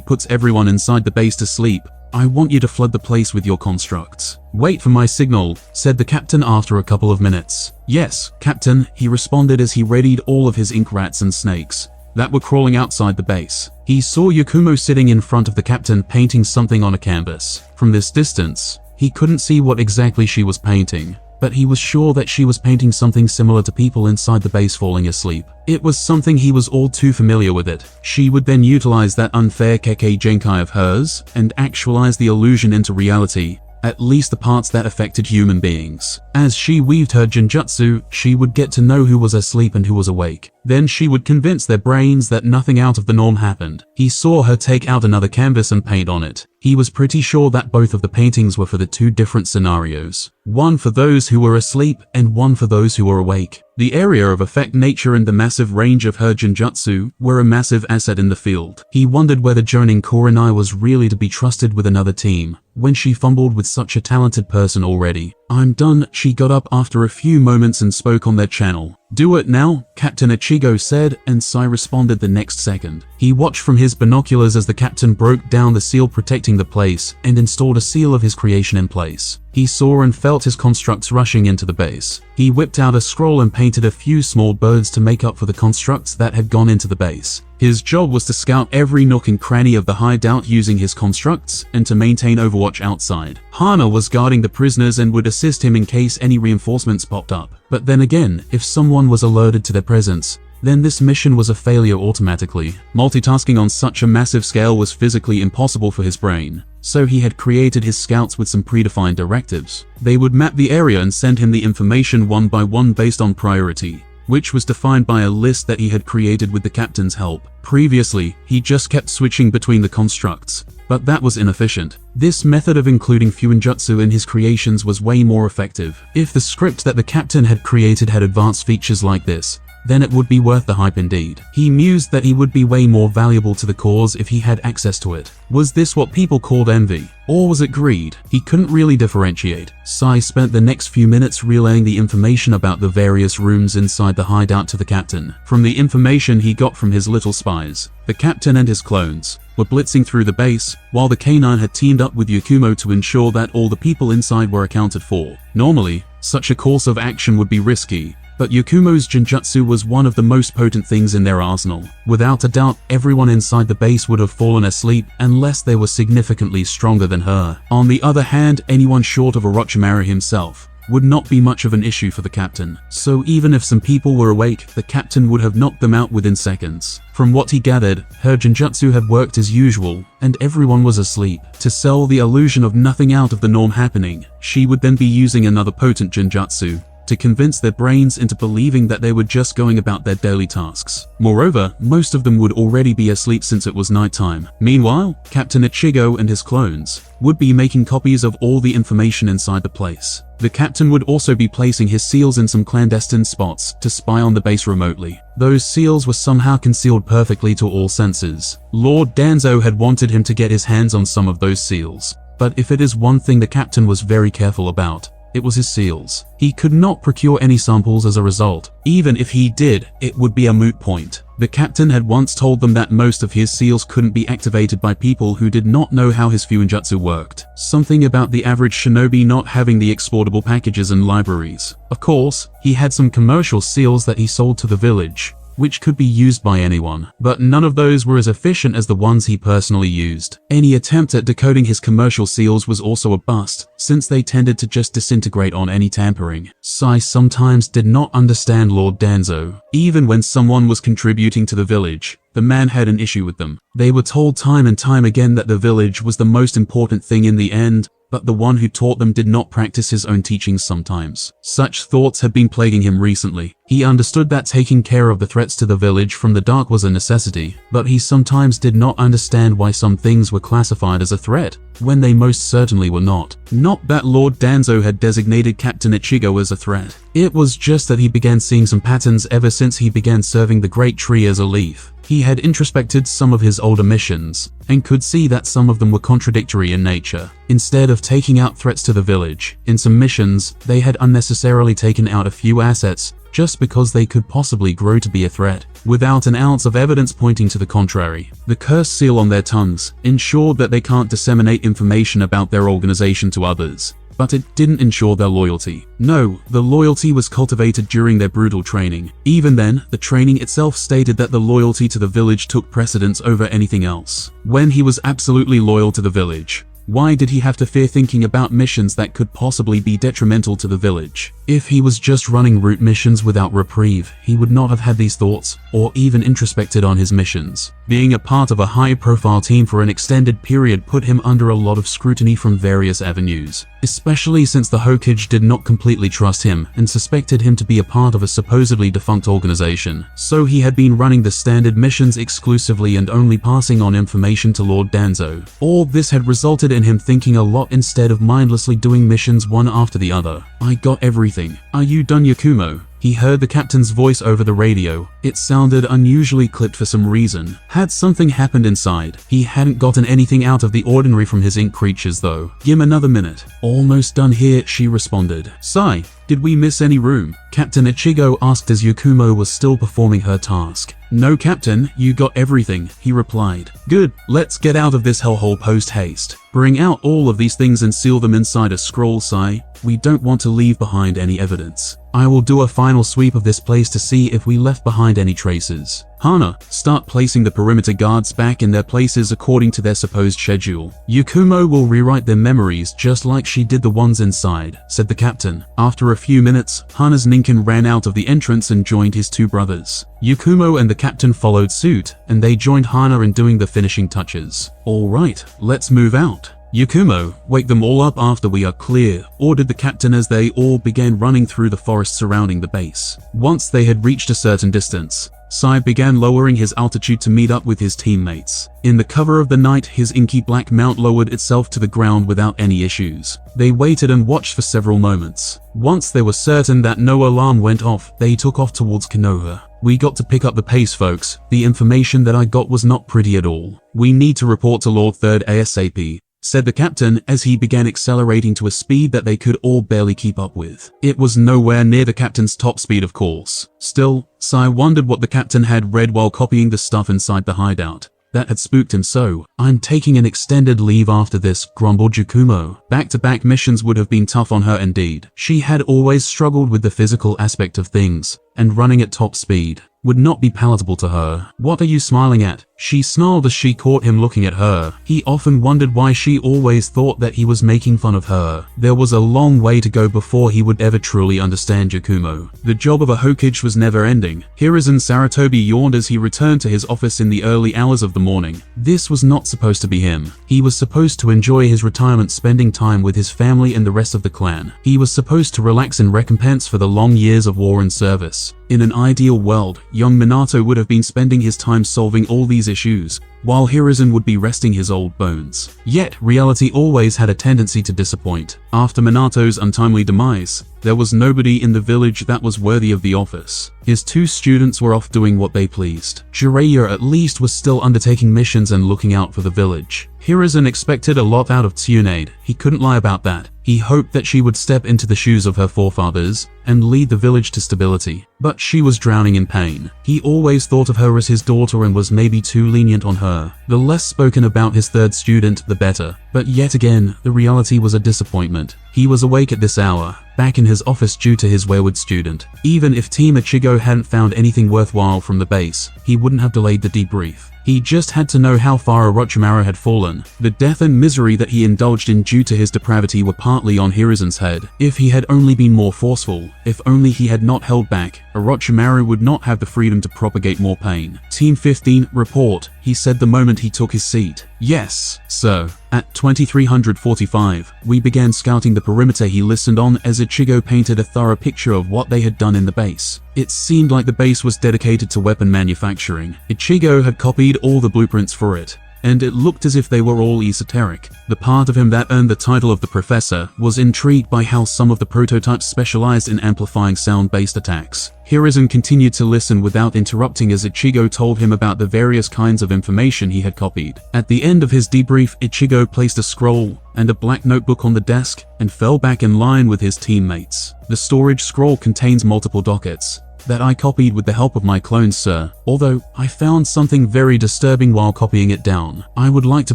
puts everyone inside the base to sleep, I want you to flood the place with your constructs." "Wait for my signal," said the captain after a couple of minutes. "Yes, Captain," he responded as he readied all of his ink rats and snakes that were crawling outside the base. He saw Yakumo sitting in front of the captain painting something on a canvas. From this distance, he couldn't see what exactly she was painting, but he was sure that she was painting something similar to people inside the base falling asleep. It was something he was all too familiar with it. She would then utilize that unfair Kekkei Genkai of hers and actualize the illusion into reality, at least the parts that affected human beings. As she weaved her genjutsu, she would get to know who was asleep and who was awake. Then she would convince their brains that nothing out of the norm happened. He saw her take out another canvas and paint on it. He was pretty sure that both of the paintings were for the two different scenarios. One for those who were asleep and one for those who were awake. The area of effect nature and the massive range of her genjutsu were a massive asset in the field. He wondered whether Jonin Kurenai was really to be trusted with another team when she fumbled with such a talented person already. "I'm done," she got up after a few moments and spoke on their channel. "Do it now," Captain Ichigo said, and Sai responded the next second. He watched from his binoculars as the captain broke down the seal protecting the place and installed a seal of his creation in place. He saw and felt his constructs rushing into the base. He whipped out a scroll and painted a few small birds to make up for the constructs that had gone into the base. His job was to scout every nook and cranny of the hideout using his constructs and to maintain overwatch outside. Hana was guarding the prisoners and would assist him in case any reinforcements popped up. But then again, if someone was alerted to their presence, then this mission was a failure automatically. Multitasking on such a massive scale was physically impossible for his brain, so he had created his scouts with some predefined directives. They would map the area and send him the information one by one based on priority, which was defined by a list that he had created with the captain's help. Previously, he just kept switching between the constructs, but that was inefficient. This method of including Fuinjutsu in his creations was way more effective. If the script that the captain had created had advanced features like this, then it would be worth the hype indeed. He mused that he would be way more valuable to the cause if he had access to it. Was this what people called envy? Or was it greed? He couldn't really differentiate. Sai spent the next few minutes relaying the information about the various rooms inside the hideout to the captain. From the information he got from his little spies, the captain and his clones were blitzing through the base, while the K9 had teamed up with Yakumo to ensure that all the people inside were accounted for. Normally, such a course of action would be risky, but Yakumo's Genjutsu was one of the most potent things in their arsenal. Without a doubt, everyone inside the base would have fallen asleep unless they were significantly stronger than her. On the other hand, anyone short of Orochimaru himself would not be much of an issue for the captain. So even if some people were awake, the captain would have knocked them out within seconds. From what he gathered, her Genjutsu had worked as usual, and everyone was asleep. To sell the illusion of nothing out of the norm happening, she would then be using another potent Genjutsu to convince their brains into believing that they were just going about their daily tasks. Moreover, most of them would already be asleep since it was nighttime. Meanwhile, Captain Ichigo and his clones would be making copies of all the information inside the place. The captain would also be placing his seals in some clandestine spots to spy on the base remotely. Those seals were somehow concealed perfectly to all senses. Lord Danzo had wanted him to get his hands on some of those seals, but if it is one thing the captain was very careful about, it was his seals. He could not procure any samples as a result. Even if he did, it would be a moot point. The captain had once told them that most of his seals couldn't be activated by people who did not know how his Fuinjutsu worked. Something about the average shinobi not having the exportable packages and libraries. Of course, he had some commercial seals that he sold to the village, which could be used by anyone, but none of those were as efficient as the ones he personally used. Any attempt at decoding his commercial seals was also a bust, since they tended to just disintegrate on any tampering. Sai sometimes did not understand Lord Danzo. Even when someone was contributing to the village, the man had an issue with them. They were told time and time again that the village was the most important thing in the end, but the one who taught them did not practice his own teachings sometimes. Such thoughts had been plaguing him recently. He understood that taking care of the threats to the village from the dark was a necessity, but he sometimes did not understand why some things were classified as a threat, when they most certainly were not. Not that Lord Danzo had designated Captain Ichigo as a threat. It was just that he began seeing some patterns ever since he began serving the Great Tree as a leaf. He had introspected some of his older missions, and could see that some of them were contradictory in nature. Instead of taking out threats to the village, in some missions, they had unnecessarily taken out a few assets, just because they could possibly grow to be a threat, without an ounce of evidence pointing to the contrary. The curse seal on their tongues ensured that they can't disseminate information about their organization to others, but it didn't ensure their loyalty. No, the loyalty was cultivated during their brutal training. Even then, the training itself stated that the loyalty to the village took precedence over anything else. When he was absolutely loyal to the village, why did he have to fear thinking about missions that could possibly be detrimental to the village? If he was just running route missions without reprieve, he would not have had these thoughts, or even introspected on his missions. Being a part of a high-profile team for an extended period put him under a lot of scrutiny from various avenues, especially since the Hokage did not completely trust him and suspected him to be a part of a supposedly defunct organization. So he had been running the standard missions exclusively and only passing on information to Lord Danzo. All this had resulted in him thinking a lot instead of mindlessly doing missions one after the other. I got everything. Are you done, Yakumo? He heard the captain's voice over the radio. It sounded unusually clipped for some reason. Had something happened inside? He hadn't gotten anything out of the ordinary from his ink creatures though. Give him another minute. Almost done here, she responded. Sai, did we miss any room? Captain Ichigo asked as Yakumo was still performing her task. No, Captain, you got everything, he replied. Good, let's get out of this hellhole post-haste. Bring out all of these things and seal them inside a scroll, Sai. We don't want to leave behind any evidence. I will do a final sweep of this place to see if we left behind any traces. Hana, start placing the perimeter guards back in their places according to their supposed schedule. Yakumo will rewrite their memories just like she did the ones inside, said the captain. After a few minutes, Hana's Ninken ran out of the entrance and joined his two brothers. Yakumo and the captain followed suit, and they joined Hana in doing the finishing touches. Alright, let's move out. Yakumo, wake them all up after we are clear, ordered the captain as they all began running through the forest surrounding the base. Once they had reached a certain distance, Sai began lowering his altitude to meet up with his teammates. In the cover of the night, his inky black mount lowered itself to the ground without any issues. They waited and watched for several moments. Once they were certain that no alarm went off, they took off towards Konoha. We got to pick up the pace, folks. The information that I got was not pretty at all. We need to report to Lord Third ASAP, said the captain as he began accelerating to a speed that they could all barely keep up with. It was nowhere near the captain's top speed, of course. Still, Sai wondered what the captain had read while copying the stuff inside the hideout that had spooked him so. I'm taking an extended leave after this, grumbled Yakumo. Back-to-back missions would have been tough on her indeed. She had always struggled with the physical aspect of things, and running at top speed would not be palatable to her. What are you smiling at? She snarled as she caught him looking at her. He often wondered why she always thought that he was making fun of her. There was a long way to go before he would ever truly understand Yakumo. The job of a Hokage was never ending. Hiruzen Saratobi yawned as he returned to his office in the early hours of the morning. This was not supposed to be him. He was supposed to enjoy his retirement, spending time with his family and the rest of the clan. He was supposed to relax in recompense for the long years of war and service. In an ideal world, young Minato would have been spending his time solving all these issues, while Hiruzen would be resting his old bones. Yet, reality always had a tendency to disappoint. After Minato's untimely demise, there was nobody in the village that was worthy of the office. His two students were off doing what they pleased. Jiraiya at least was still undertaking missions and looking out for the village. Hiruzen expected a lot out of Tsunade. He couldn't lie about that. He hoped that she would step into the shoes of her forefathers and lead the village to stability. But she was drowning in pain. He always thought of her as his daughter and was maybe too lenient on her. The less spoken about his third student, the better. But yet again, the reality was a disappointment. He was awake at this hour, back in his office due to his wayward student. Even if Team Ichigo hadn't found anything worthwhile from the base, he wouldn't have delayed the debrief. He just had to know how far Orochimaru had fallen. The death and misery that he indulged in due to his depravity were partly on Hiruzen's head. If he had only been more forceful, if only he had not held back, Orochimaru would not have the freedom to propagate more pain. Team 15, report, he said the moment he took his seat. Yes, sir. At 2345, we began scouting the perimeter. He listened on as Ichigo painted a thorough picture of what they had done in the base. It seemed like the base was dedicated to weapon manufacturing. Ichigo had copied all the blueprints for it, and it looked as if they were all esoteric. The part of him that earned the title of the professor was intrigued by how some of the prototypes specialized in amplifying sound-based attacks. Hiruzen continued to listen without interrupting as Ichigo told him about the various kinds of information he had copied. At the end of his debrief, Ichigo placed a scroll and a black notebook on the desk and fell back in line with his teammates. The storage scroll contains multiple dockets that I copied with the help of my clones, sir. Although, I found something very disturbing while copying it down. I would like to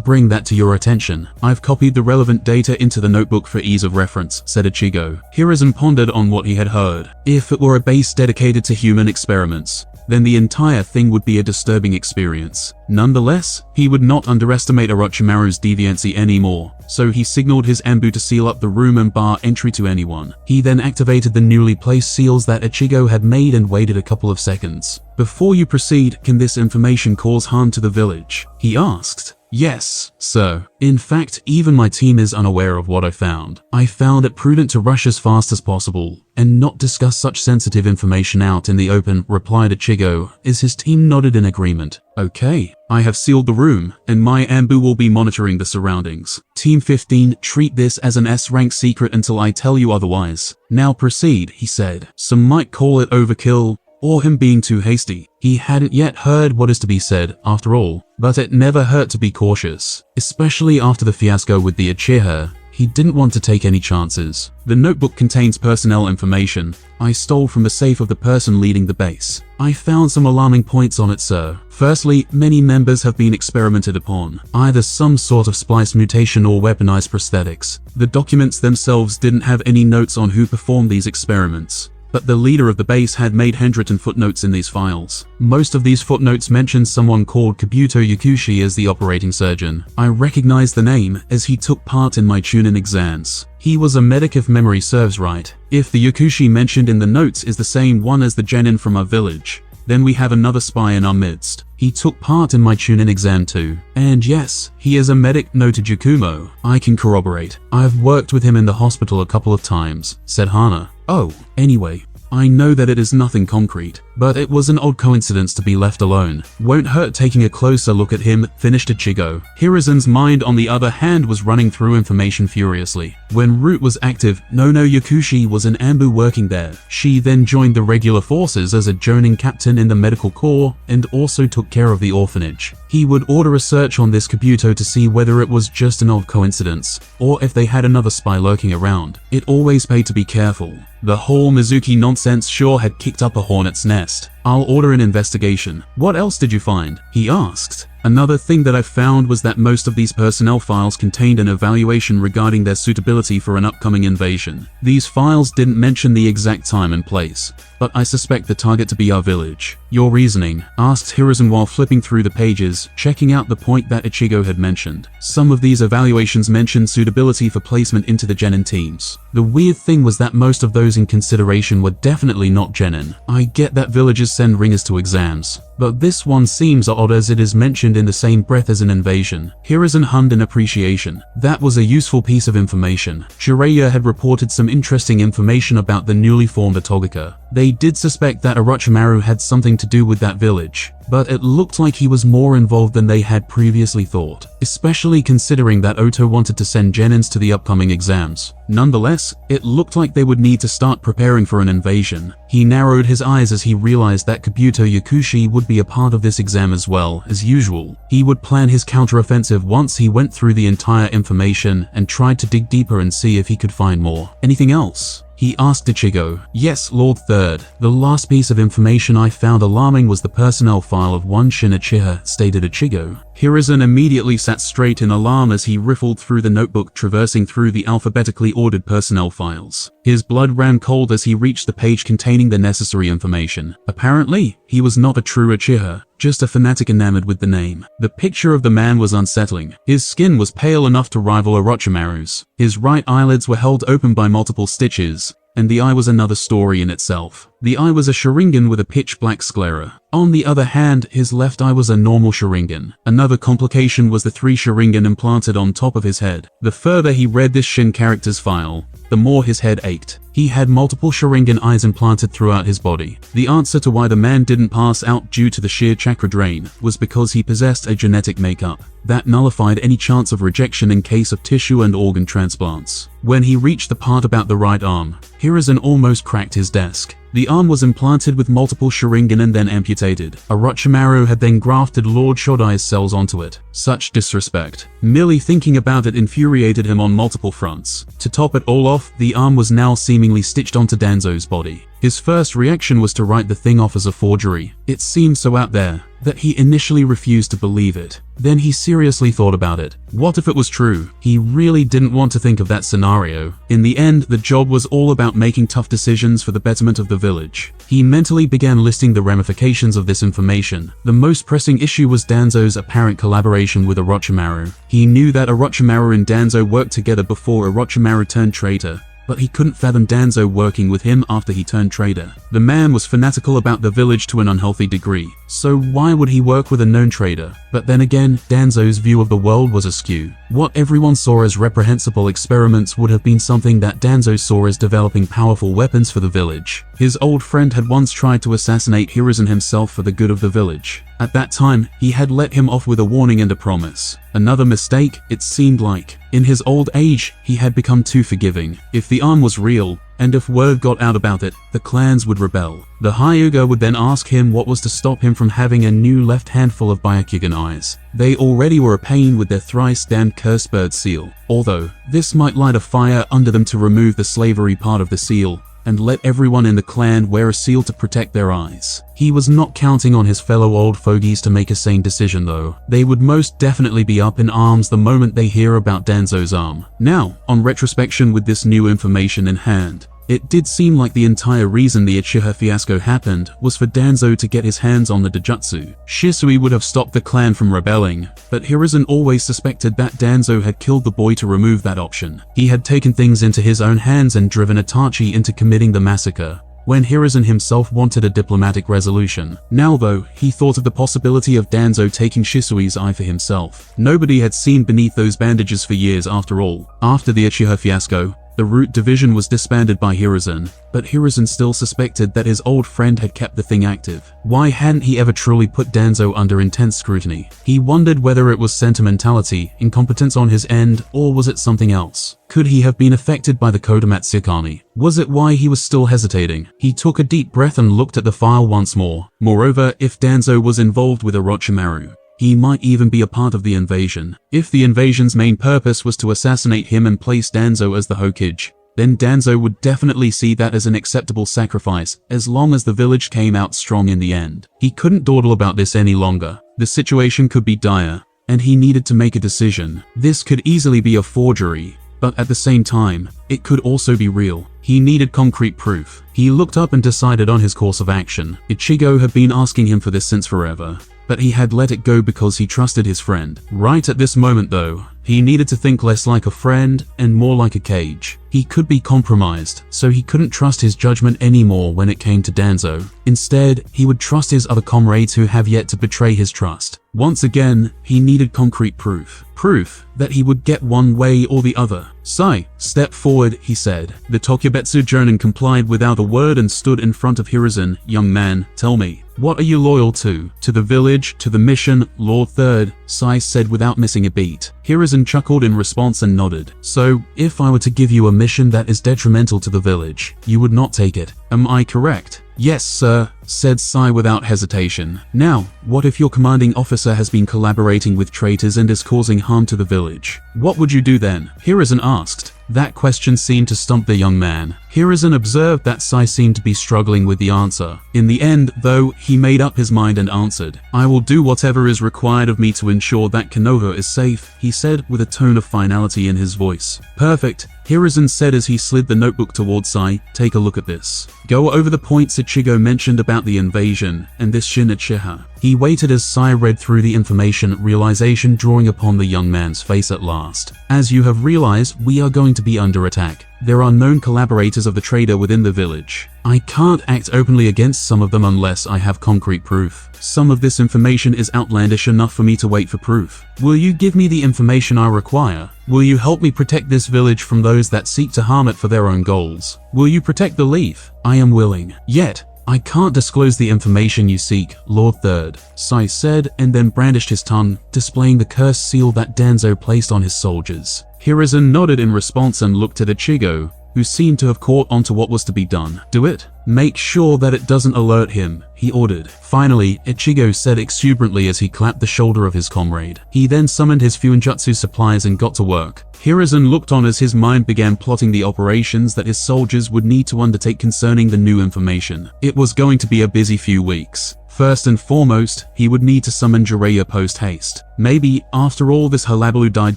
bring that to your attention. I've copied the relevant data into the notebook for ease of reference, said Ichigo. Hiruzen pondered on what he had heard. If it were a base dedicated to human experiments, then the entire thing would be a disturbing experience. Nonetheless, he would not underestimate Orochimaru's deviancy anymore, so he signaled his Anbu to seal up the room and bar entry to anyone. He then activated the newly placed seals that Ichigo had made and waited a couple of seconds. Before you proceed, can this information cause harm to the village? He asked. Yes, sir. In fact, even my team is unaware of what I found. I found it prudent to rush as fast as possible and not discuss such sensitive information out in the open, replied Ichigo, as his team nodded in agreement. Okay, I have sealed the room, and my Anbu will be monitoring the surroundings. Team 15, treat this as an S-rank secret until I tell you otherwise. Now proceed, he said. Some might call it overkill, or him being too hasty. He hadn't yet heard what is to be said, after all, but it never hurt to be cautious. Especially after the fiasco with the Uchiha, He didn't want to take any chances. The notebook contains personnel information I stole from the safe of the person leading the base. I found some alarming points on it, sir. Firstly, many members have been experimented upon, either some sort of splice mutation or weaponized prosthetics. The documents themselves didn't have any notes on who performed these experiments, but the leader of the base had made handwritten footnotes in these files. Most of these footnotes mention someone called Kabuto Yakushi as the operating surgeon. I recognize the name as he took part in my tune-in exams. He was a medic if memory serves right. If the Yakushi mentioned in the notes is the same one as the genin from our village, then we have another spy in our midst. He took part in my tune-in exam too. And yes, he is a medic, noted Yakumo. I can corroborate. I've worked with him in the hospital a couple of times, said Hana. Oh, anyway, I know that it is nothing concrete, but it was an odd coincidence to be left alone. Won't hurt taking a closer look at him, finished Ichigo. Hiruzen's mind, on the other hand, was running through information furiously. When Root was active, Nono Yakushi was an Ambu working there. She then joined the regular forces as a jonin captain in the medical corps and also took care of the orphanage. He would order a search on this Kabuto to see whether it was just an odd coincidence, or if they had another spy lurking around. It always paid to be careful. The whole Mizuki nonsense sure had kicked up a hornet's nest. I'll order an investigation. What else did you find? He asked. Another thing that I found was that most of these personnel files contained an evaluation regarding their suitability for an upcoming invasion. These files didn't mention the exact time and place, but I suspect the target to be our village. Your reasoning? Asked Hiruzen while flipping through the pages, checking out the point that Ichigo had mentioned. Some of these evaluations mentioned suitability for placement into the genin teams. The weird thing was that most of those in consideration were definitely not genin. I get that villages send ringers to exams, but this one seems odd as it is mentioned in the same breath as an invasion. Hiruzen hummed in appreciation. That was a useful piece of information. Jiraiya had reported some interesting information about the newly formed Otogaka. They did suspect that Orochimaru had something to do with that village, but it looked like he was more involved than they had previously thought, especially considering that Oto wanted to send genins to the upcoming exams. Nonetheless, it looked like they would need to start preparing for an invasion. He narrowed his eyes as he realized that Kabuto Yakushi would be a part of this exam as well. As usual, he would plan his counteroffensive once he went through the entire information and tried to dig deeper and see if he could find more. Anything else? He asked Ichigo. Yes, Lord Third. The last piece of information I found alarming was the personnel file of one Shin Uchiha, stated Ichigo. Hiruzen immediately sat straight in alarm as he riffled through the notebook, traversing through the alphabetically ordered personnel files. His blood ran cold as he reached the page containing the necessary information. Apparently, he was not a true Uchiha, just a fanatic enamored with the name. The picture of the man was unsettling. His skin was pale enough to rival Orochimaru's. His right eyelids were held open by multiple stitches, and the eye was another story in itself. The eye was a Sharingan with a pitch-black sclera. On the other hand, his left eye was a normal Sharingan. Another complication was the 3 Sharingan implanted on top of his head. The further he read this Shin character's file, the more his head ached. He had multiple Sharingan eyes implanted throughout his body. The answer to why the man didn't pass out due to the sheer chakra drain was because he possessed a genetic makeup that nullified any chance of rejection in case of tissue and organ transplants. When he reached the part about the right arm, Hiruzen almost cracked his desk. The arm was implanted with multiple Sharingan and then amputated. Orochimaru had then grafted Lord Shodai's cells onto it. Such disrespect. Merely thinking about it infuriated him on multiple fronts. To top it all off, the arm was now seemingly stitched onto Danzo's body. His first reaction was to write the thing off as a forgery. It seemed so out there that he initially refused to believe it. Then he seriously thought about it. What if it was true? He really didn't want to think of that scenario. In the end, the job was all about making tough decisions for the betterment of the village. He mentally began listing the ramifications of this information. The most pressing issue was Danzo's apparent collaboration with Orochimaru. He knew that Orochimaru and Danzo worked together before Orochimaru turned traitor, but he couldn't fathom Danzo working with him after he turned traitor. The man was fanatical about the village to an unhealthy degree, so why would he work with a known traitor? But then again, Danzo's view of the world was askew. What everyone saw as reprehensible experiments would have been something that Danzo saw as developing powerful weapons for the village. His old friend had once tried to assassinate Hiruzen himself for the good of the village. At that time, he had let him off with a warning and a promise. Another mistake, it seemed like. In his old age, he had become too forgiving. If the arm was real, and if word got out about it, the clans would rebel. The Hyuga would then ask him what was to stop him from having a new left handful of Byakugan eyes. They already were a pain with their thrice-damned cursed bird seal, although this might light a fire under them to remove the slavery part of the seal and let everyone in the clan wear a seal to protect their eyes. He was not counting on his fellow old fogies to make a sane decision though. They would most definitely be up in arms the moment they hear about Danzo's arm. Now, on retrospection with this new information in hand, it did seem like the entire reason the Uchiha fiasco happened was for Danzo to get his hands on the Dojutsu. Shisui would have stopped the clan from rebelling, but Hiruzen always suspected that Danzo had killed the boy to remove that option. He had taken things into his own hands and driven Itachi into committing the massacre, when Hiruzen himself wanted a diplomatic resolution. Now though, he thought of the possibility of Danzo taking Shisui's eye for himself. Nobody had seen beneath those bandages for years after all. After the Uchiha fiasco, the Root Division was disbanded by Hiruzen, but Hiruzen still suspected that his old friend had kept the thing active. Why hadn't he ever truly put Danzo under intense scrutiny? He wondered whether it was sentimentality, incompetence on his end, or was it something else? Could he have been affected by the Kodomatsukami? Was it why he was still hesitating? He took a deep breath and looked at the file once more. Moreover, if Danzo was involved with Orochimaru, he might even be a part of the invasion. If the invasion's main purpose was to assassinate him and place Danzo as the Hokage, then Danzo would definitely see that as an acceptable sacrifice, as long as the village came out strong in the end. He couldn't dawdle about this any longer. The situation could be dire, and he needed to make a decision. This could easily be a forgery, but at the same time, it could also be real. He needed concrete proof. He looked up and decided on his course of action. Ichigo had been asking him for this since forever, but he had let it go because he trusted his friend. Right at this moment though, he needed to think less like a friend and more like a cage. He could be compromised, so he couldn't trust his judgment anymore when it came to Danzo. Instead, he would trust his other comrades who have yet to betray his trust. Once again, he needed concrete proof. Proof that he would get one way or the other. Sai, step forward, he said. The Tokubetsu Jonin complied without a word and stood in front of Hiruzen. Young man, tell me, what are you loyal to? To the village, to the mission, Lord Third, Sai said without missing a beat. Hiruzen chuckled in response and nodded. So, if I were to give you a mission that is detrimental to the village, you would not take it. Am I correct? Yes, sir, said Sai without hesitation. Now, what if your commanding officer has been collaborating with traitors and is causing harm to the village? What would you do then? Hiruzen asked. That question seemed to stump the young man. Hiruzen observed that Sai seemed to be struggling with the answer. In the end, though, he made up his mind and answered. I will do whatever is required of me to ensure that Konoha is safe, he said with a tone of finality in his voice. Perfect, Hiruzen said as he slid the notebook towards Sai. Take a look at this. Go over the points Ichigo mentioned about the invasion and this Shin Uchiha. He waited as Sai read through the information, realization drawing upon the young man's face at last. As you have realized, we are going to be under attack. There are known collaborators of the trader within the village. I can't act openly against some of them unless I have concrete proof. Some of this information is outlandish enough for me to wait for proof. Will you give me the information I require? Will you help me protect this village from those that seek to harm it for their own goals? Will you protect the leaf? I am willing. Yet, I can't disclose the information you seek, Lord Third, Sai said, and then brandished his tongue, displaying the cursed seal that Danzo placed on his soldiers. Hiruzen nodded in response and looked at Ichigo, who seemed to have caught on to what was to be done. Do it. Make sure that it doesn't alert him, he ordered. Finally, Ichigo said exuberantly as he clapped the shoulder of his comrade. He then summoned his Fuinjutsu supplies and got to work. Hiruzen looked on as his mind began plotting the operations that his soldiers would need to undertake concerning the new information. It was going to be a busy few weeks. First and foremost, he would need to summon Jiraiya post-haste. Maybe, after all this hullabaloo died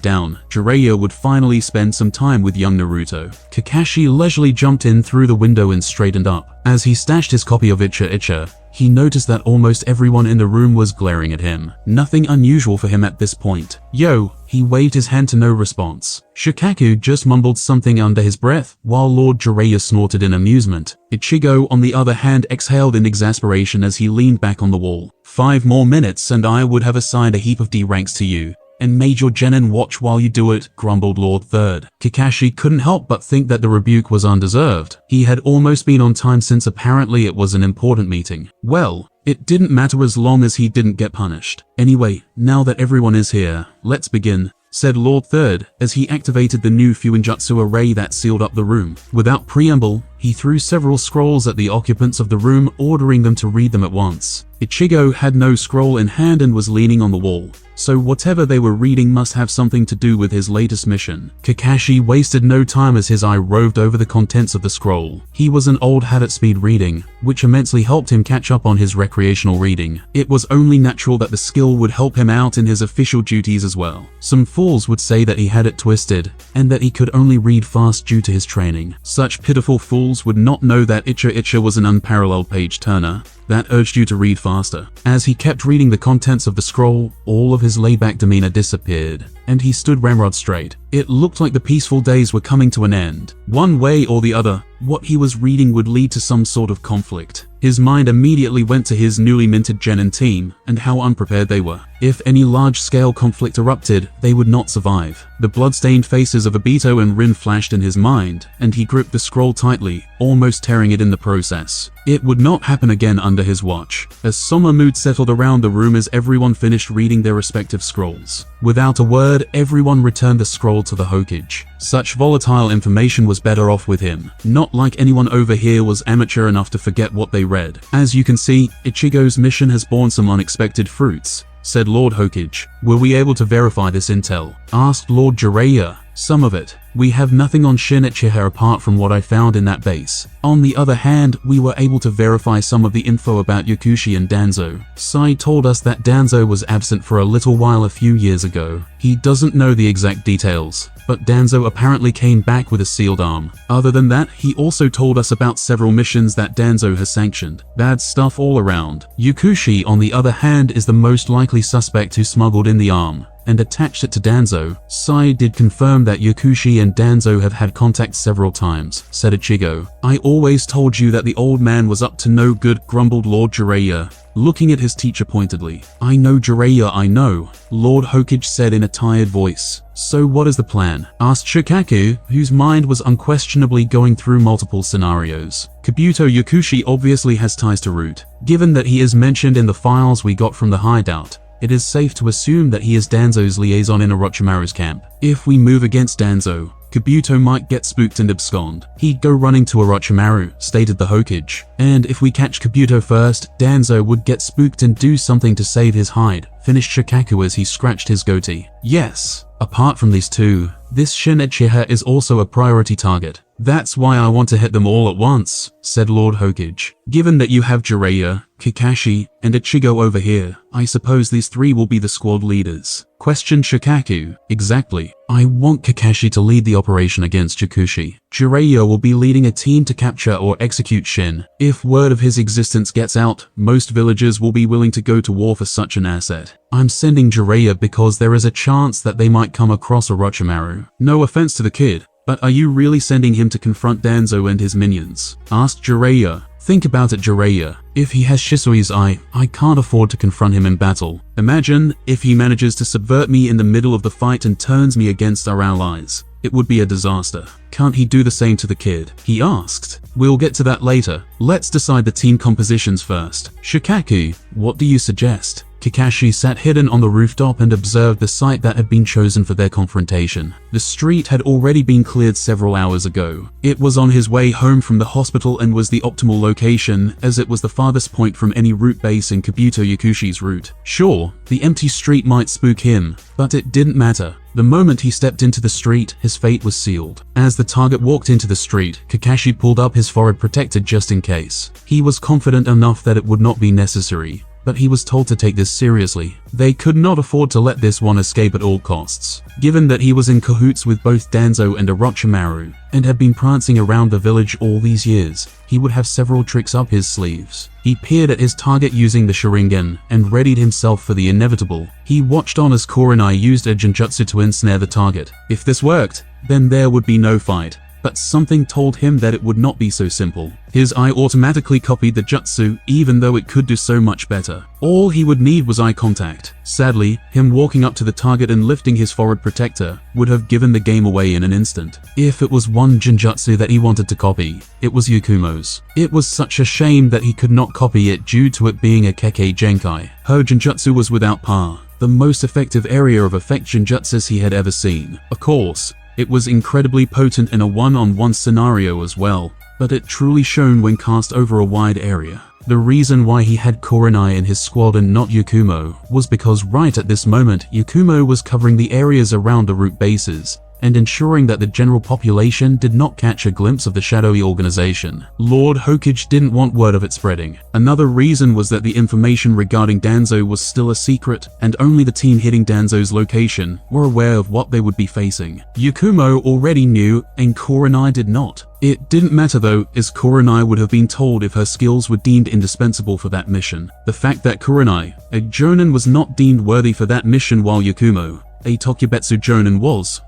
down, Jiraiya would finally spend some time with young Naruto. Kakashi leisurely jumped in through the window and straightened up. As he stashed his copy of Icha, he noticed that almost everyone in the room was glaring at him. Nothing unusual for him at this point. Yo, he waved his hand to no response. Shikaku just mumbled something under his breath, while Lord Jiraiya snorted in amusement. Ichigo, on the other hand, exhaled in exasperation as he leaned back on the wall. 5 more minutes and I would have assigned a heap of D ranks to you, and made your genin watch while you do it, grumbled Lord Third. Kakashi couldn't help but think that the rebuke was undeserved. He had almost been on time since apparently it was an important meeting. Well, it didn't matter as long as he didn't get punished. Anyway, now that everyone is here, let's begin. said Lord Third, as he activated the new Fuinjutsu array that sealed up the room. Without preamble, he threw several scrolls at the occupants of the room, ordering them to read them at once. Ichigo had no scroll in hand and was leaning on the wall, so whatever they were reading must have something to do with his latest mission. Kakashi wasted no time as his eye roved over the contents of the scroll. He was an old hat at speed reading, which immensely helped him catch up on his recreational reading. It was only natural that the skill would help him out in his official duties as well. Some fools would say that he had it twisted, and that he could only read fast due to his training. Such pitiful fools would not know that Icha was an unparalleled page turner that urged you to read faster. As he kept reading the contents of the scroll, all of his laid-back demeanor disappeared, and he stood ramrod straight. It looked like the peaceful days were coming to an end. One way or the other, what he was reading would lead to some sort of conflict. His mind immediately went to his newly minted genin team, and how unprepared they were. If any large-scale conflict erupted, they would not survive. The blood-stained faces of Obito and Rin flashed in his mind, and he gripped the scroll tightly, almost tearing it in the process. It would not happen again under his watch. A somber mood settled around the room as everyone finished reading their respective scrolls. Without a word, everyone returned the scroll to the Hokage. Such volatile information was better off with him. Not like anyone over here was amateur enough to forget what they read. As you can see, Ichigo's mission has borne some unexpected fruits, said Lord Hokage. Were we able to verify this intel? Asked Lord Jiraiya. Some of it. We have nothing on Shin Uchiha apart from what I found in that base. On the other hand, we were able to verify some of the info about Yakushi and Danzo. Sai told us that Danzo was absent for a little while a few years ago. He doesn't know the exact details, but Danzo apparently came back with a sealed arm. Other than that, he also told us about several missions that Danzo has sanctioned. Bad stuff all around. Yakushi, on the other hand, is the most likely suspect who smuggled in the arm and attached it to Danzo. Sai did confirm that Yakushi and Danzo have had contact several times, said Ichigo. I always told you that the old man was up to no good, grumbled Lord Jiraiya, looking at his teacher pointedly. I know Jiraiya, I know, Lord Hokage said in a tired voice. So what is the plan? Asked Shikaku, whose mind was unquestionably going through multiple scenarios. Kabuto Yakushi obviously has ties to Root. Given that he is mentioned in the files we got from the hideout, it is safe to assume that he is Danzo's liaison in Orochimaru's camp. If we move against Danzo, Kabuto might get spooked and abscond. He'd go running to Orochimaru, stated the Hokage. And if we catch Kabuto first, Danzo would get spooked and do something to save his hide, finished Shikaku as he scratched his goatee. Yes, apart from these two, this Shin Uchiha is also a priority target. That's why I want to hit them all at once, said Lord Hokage. Given that you have Jiraiya, Kakashi, and Ichigo over here, I suppose these three will be the squad leaders. Questioned Shikaku. Exactly. I want Kakashi to lead the operation against Yakushi. Jiraiya will be leading a team to capture or execute Shin. If word of his existence gets out, most villagers will be willing to go to war for such an asset. I'm sending Jiraiya because there is a chance that they might come across Orochimaru. No offense to the kid, but are you really sending him to confront Danzo and his minions? Asked Jiraiya. Think about it, Jiraiya. If he has Shisui's eye, I can't afford to confront him in battle. Imagine if he manages to subvert me in the middle of the fight and turns me against our allies. It would be a disaster. Can't he do the same to the kid? He asked. We'll get to that later. Let's decide the team compositions first. Shikaku, what do you suggest? Kakashi sat hidden on the rooftop and observed the site that had been chosen for their confrontation. The street had already been cleared several hours ago. It was on his way home from the hospital and was the optimal location, as it was the farthest point from any route base in Kabuto Yakushi's route. Sure, the empty street might spook him, but it didn't matter. The moment he stepped into the street, his fate was sealed. As the target walked into the street, Kakashi pulled up his forehead protector just in case. He was confident enough that it would not be necessary, but he was told to take this seriously. They could not afford to let this one escape at all costs. Given that he was in cahoots with both Danzo and Orochimaru, and had been prancing around the village all these years, he would have several tricks up his sleeves. He peered at his target using the Sharingan, and readied himself for the inevitable. He watched on as Kurenai used a Genjutsu to ensnare the target. If this worked, then there would be no fight. But something told him that it would not be so simple. His eye automatically copied the jutsu, even though it could do so much better. All he would need was eye contact. Sadly, him walking up to the target and lifting his forward protector would have given the game away in an instant. If it was one Genjutsu that he wanted to copy, it was Yakumo's. It was such a shame that he could not copy it due to it being a Kekkei Genkai. Her Genjutsu was without par. the most effective area of effect genjutsus he had ever seen. Of course, it was incredibly potent in a one-on-one scenario as well, but it truly shone when cast over a wide area. The reason why he had Kurenai in his squad and not Yakumo was because right at this moment, Yakumo was covering the areas around the root bases and ensuring that the general population did not catch a glimpse of the shadowy organization. Lord Hokage didn't want word of it spreading. Another reason was that the information regarding Danzo was still a secret, and only the team hitting Danzo's location were aware of what they would be facing. Yakumo already knew, and Kurenai did not. It didn't matter though, as Kurenai would have been told if her skills were deemed indispensable for that mission. The fact that Kurenai, a Jonin, was not deemed worthy for that mission while Yakumo, a Tokubetsu Jonin,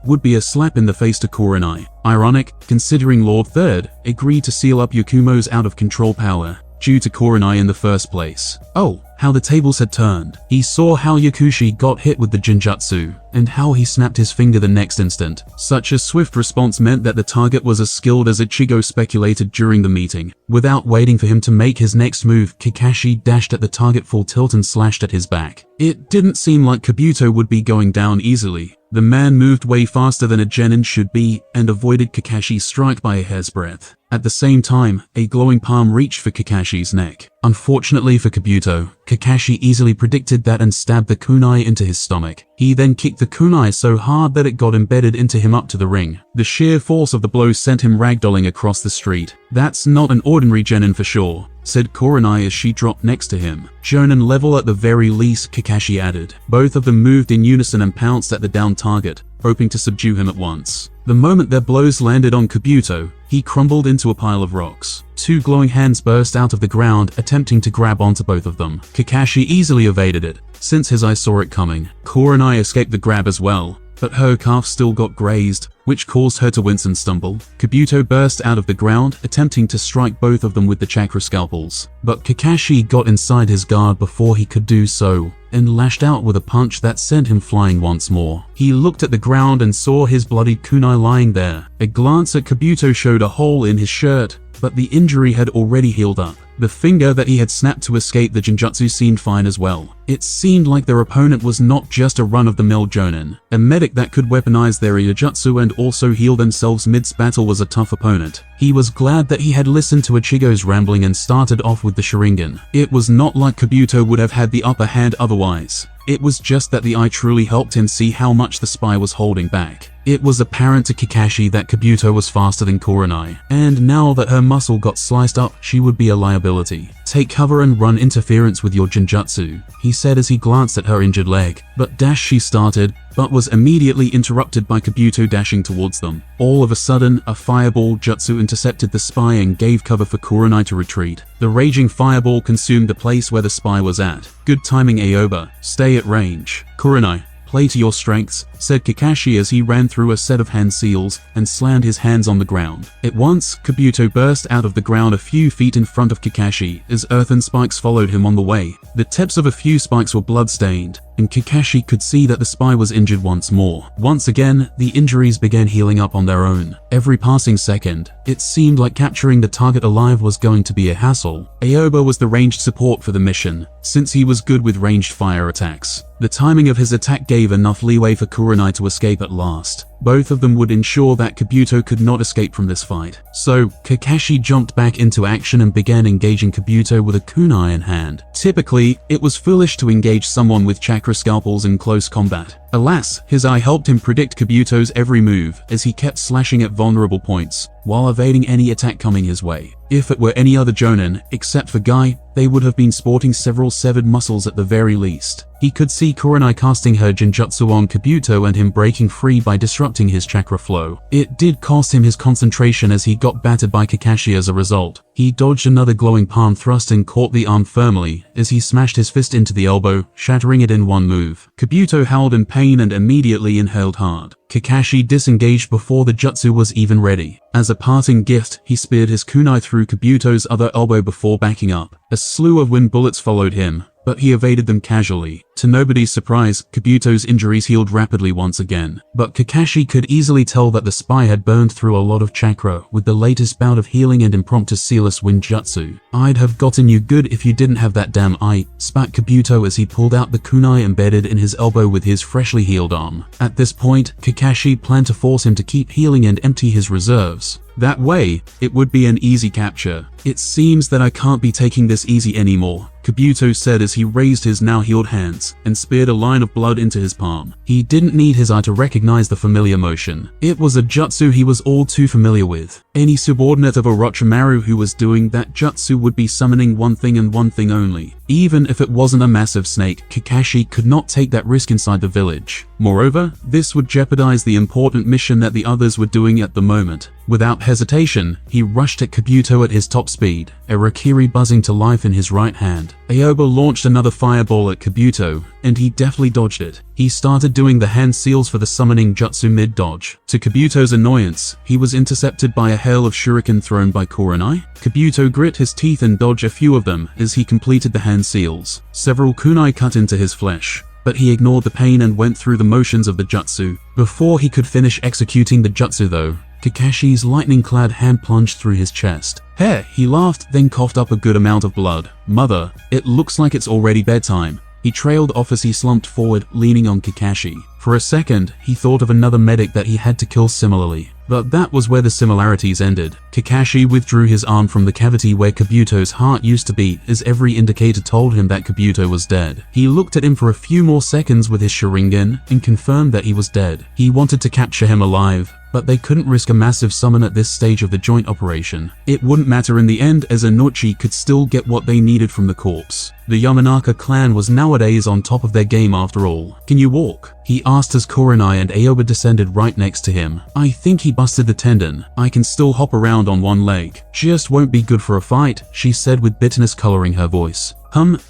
would be a slap in the face to Kurenai. Ironic, considering Lord Third agreed to seal up Yakumo's out-of-control power due to Kurenai in the first place. Oh, how the tables had turned. He saw how Yakushi got hit with the Jinjutsu, and how he snapped his finger the next instant. Such a swift response meant that the target was as skilled as Ichigo speculated during the meeting. Without waiting for him to make his next move, Kakashi dashed at the target full tilt and slashed at his back. It didn't seem like Kabuto would be going down easily. The man moved way faster than a genin should be, and avoided Kakashi's strike by a hair's breadth. At the same time, a glowing palm reached for Kakashi's neck. Unfortunately for Kabuto, Kakashi easily predicted that and stabbed the kunai into his stomach. He then kicked the kunai so hard that it got embedded into him up to the ring. The sheer force of the blow sent him ragdolling across the street. "That's not an ordinary genin for sure," said Kurenai as she dropped next to him. "Jonin level at the very least," Kakashi added. Both of them moved in unison and pounced at the downed target, hoping to subdue him at once. The moment their blows landed on Kabuto, he crumbled into a pile of rocks. Two glowing hands burst out of the ground, attempting to grab onto both of them. Kakashi easily evaded it, since his eye saw it coming. Kurenai escaped the grab as well, but her calf still got grazed, which caused her to wince and stumble. Kabuto burst out of the ground, attempting to strike both of them with the chakra scalpels. But Kakashi got inside his guard before he could do so, and lashed out with a punch that sent him flying once more. He looked at the ground and saw his bloodied kunai lying there. A glance at Kabuto showed a hole in his shirt, but the injury had already healed up. The finger that he had snapped to escape the Jinjutsu seemed fine as well. It seemed like their opponent was not just a run-of-the-mill Jonin. A medic that could weaponize their Iijutsu and also heal themselves mid-battle was a tough opponent. He was glad that he had listened to Ichigo's rambling and started off with the Sharingan. It was not like Kabuto would have had the upper hand otherwise. It was just that the eye truly helped him see how much the spy was holding back. It was apparent to Kakashi that Kabuto was faster than Kurenai, and now that her muscle got sliced up, she would be a liability. "Take cover and run interference with your Jinjutsu," he said as he glanced at her injured leg. But dash she started, but was immediately interrupted by Kabuto dashing towards them. All of a sudden, a fireball jutsu intercepted the spy and gave cover for Kurenai to retreat. The raging fireball consumed the place where the spy was at. "Good timing, Aoba. Stay at range." "Kurenai, play to your strengths," said Kakashi as he ran through a set of hand seals and slammed his hands on the ground. At once, Kabuto burst out of the ground a few feet in front of Kakashi as earthen spikes followed him on the way. The tips of a few spikes were blood-stained, and Kakashi could see that the spy was injured once more. Once again, the injuries began healing up on their own. Every passing second, it seemed like capturing the target alive was going to be a hassle. Aoba was the ranged support for the mission, since he was good with ranged fire attacks. The timing of his attack gave enough leeway for Kurenai to escape at last. Both of them would ensure that Kabuto could not escape from this fight. So, Kakashi jumped back into action and began engaging Kabuto with a kunai in hand. Typically, it was foolish to engage someone with chakra scalpels in close combat. Alas, his eye helped him predict Kabuto's every move as he kept slashing at vulnerable points, while evading any attack coming his way. If it were any other Jonin, except for Guy, they would have been sporting several severed muscles at the very least. He could see Kurenai casting her Jinjutsu on Kabuto and him breaking free by disrupting his chakra flow. It did cost him his concentration as he got battered by Kakashi as a result. He dodged another glowing palm thrust and caught the arm firmly as he smashed his fist into the elbow, shattering it in one move. Kabuto howled in pain and immediately inhaled hard. Kakashi disengaged before the jutsu was even ready. As a parting gift, he speared his kunai through Kabuto's other elbow before backing up. A slew of wind bullets followed him, but he evaded them casually. To nobody's surprise, Kabuto's injuries healed rapidly once again. But Kakashi could easily tell that the spy had burned through a lot of chakra with the latest bout of healing and impromptu sealess wind jutsu. "I'd have gotten you good if you didn't have that damn eye," spat Kabuto as he pulled out the kunai embedded in his elbow with his freshly healed arm. At this point, Kakashi planned to force him to keep healing and empty his reserves. That way, it would be an easy capture. "It seems that I can't be taking this easy anymore," Kabuto said as he raised his now healed hands and speared a line of blood into his palm. He didn't need his eye to recognize the familiar motion. It was a jutsu he was all too familiar with. Any subordinate of Orochimaru who was doing that jutsu would be summoning one thing and one thing only. Even if it wasn't a massive snake, Kakashi could not take that risk inside the village. Moreover, this would jeopardize the important mission that the others were doing at the moment. Without hesitation, he rushed at Kabuto at his top speed, a Rakiri buzzing to life in his right hand. Aoba launched another fireball at Kabuto, and he deftly dodged it. He started doing the hand seals for the summoning jutsu mid-dodge. To Kabuto's annoyance, he was intercepted by a hail of shuriken thrown by Kurenai. Kabuto grit his teeth and dodged a few of them as he completed the hand seals. Several kunai cut into his flesh, but he ignored the pain and went through the motions of the jutsu. Before he could finish executing the jutsu though, Kakashi's lightning-clad hand plunged through his chest. "Heh," he laughed, then coughed up a good amount of blood. "Mother, it looks like it's already bedtime." He trailed off as he slumped forward, leaning on Kakashi. For a second, he thought of another medic that he had to kill similarly. But that was where the similarities ended. Kakashi withdrew his arm from the cavity where Kabuto's heart used to beat as every indicator told him that Kabuto was dead. He looked at him for a few more seconds with his Sharingan and confirmed that he was dead. He wanted to capture him alive, but they couldn't risk a massive summon at this stage of the joint operation. It wouldn't matter in the end as Inochi could still get what they needed from the corpse. The Yamanaka clan was nowadays on top of their game after all. "Can you walk?" he asked as Kurenai and Aoba descended right next to him. "I think he busted the tendon. I can still hop around on one leg. Just won't be good for a fight," she said with bitterness coloring her voice.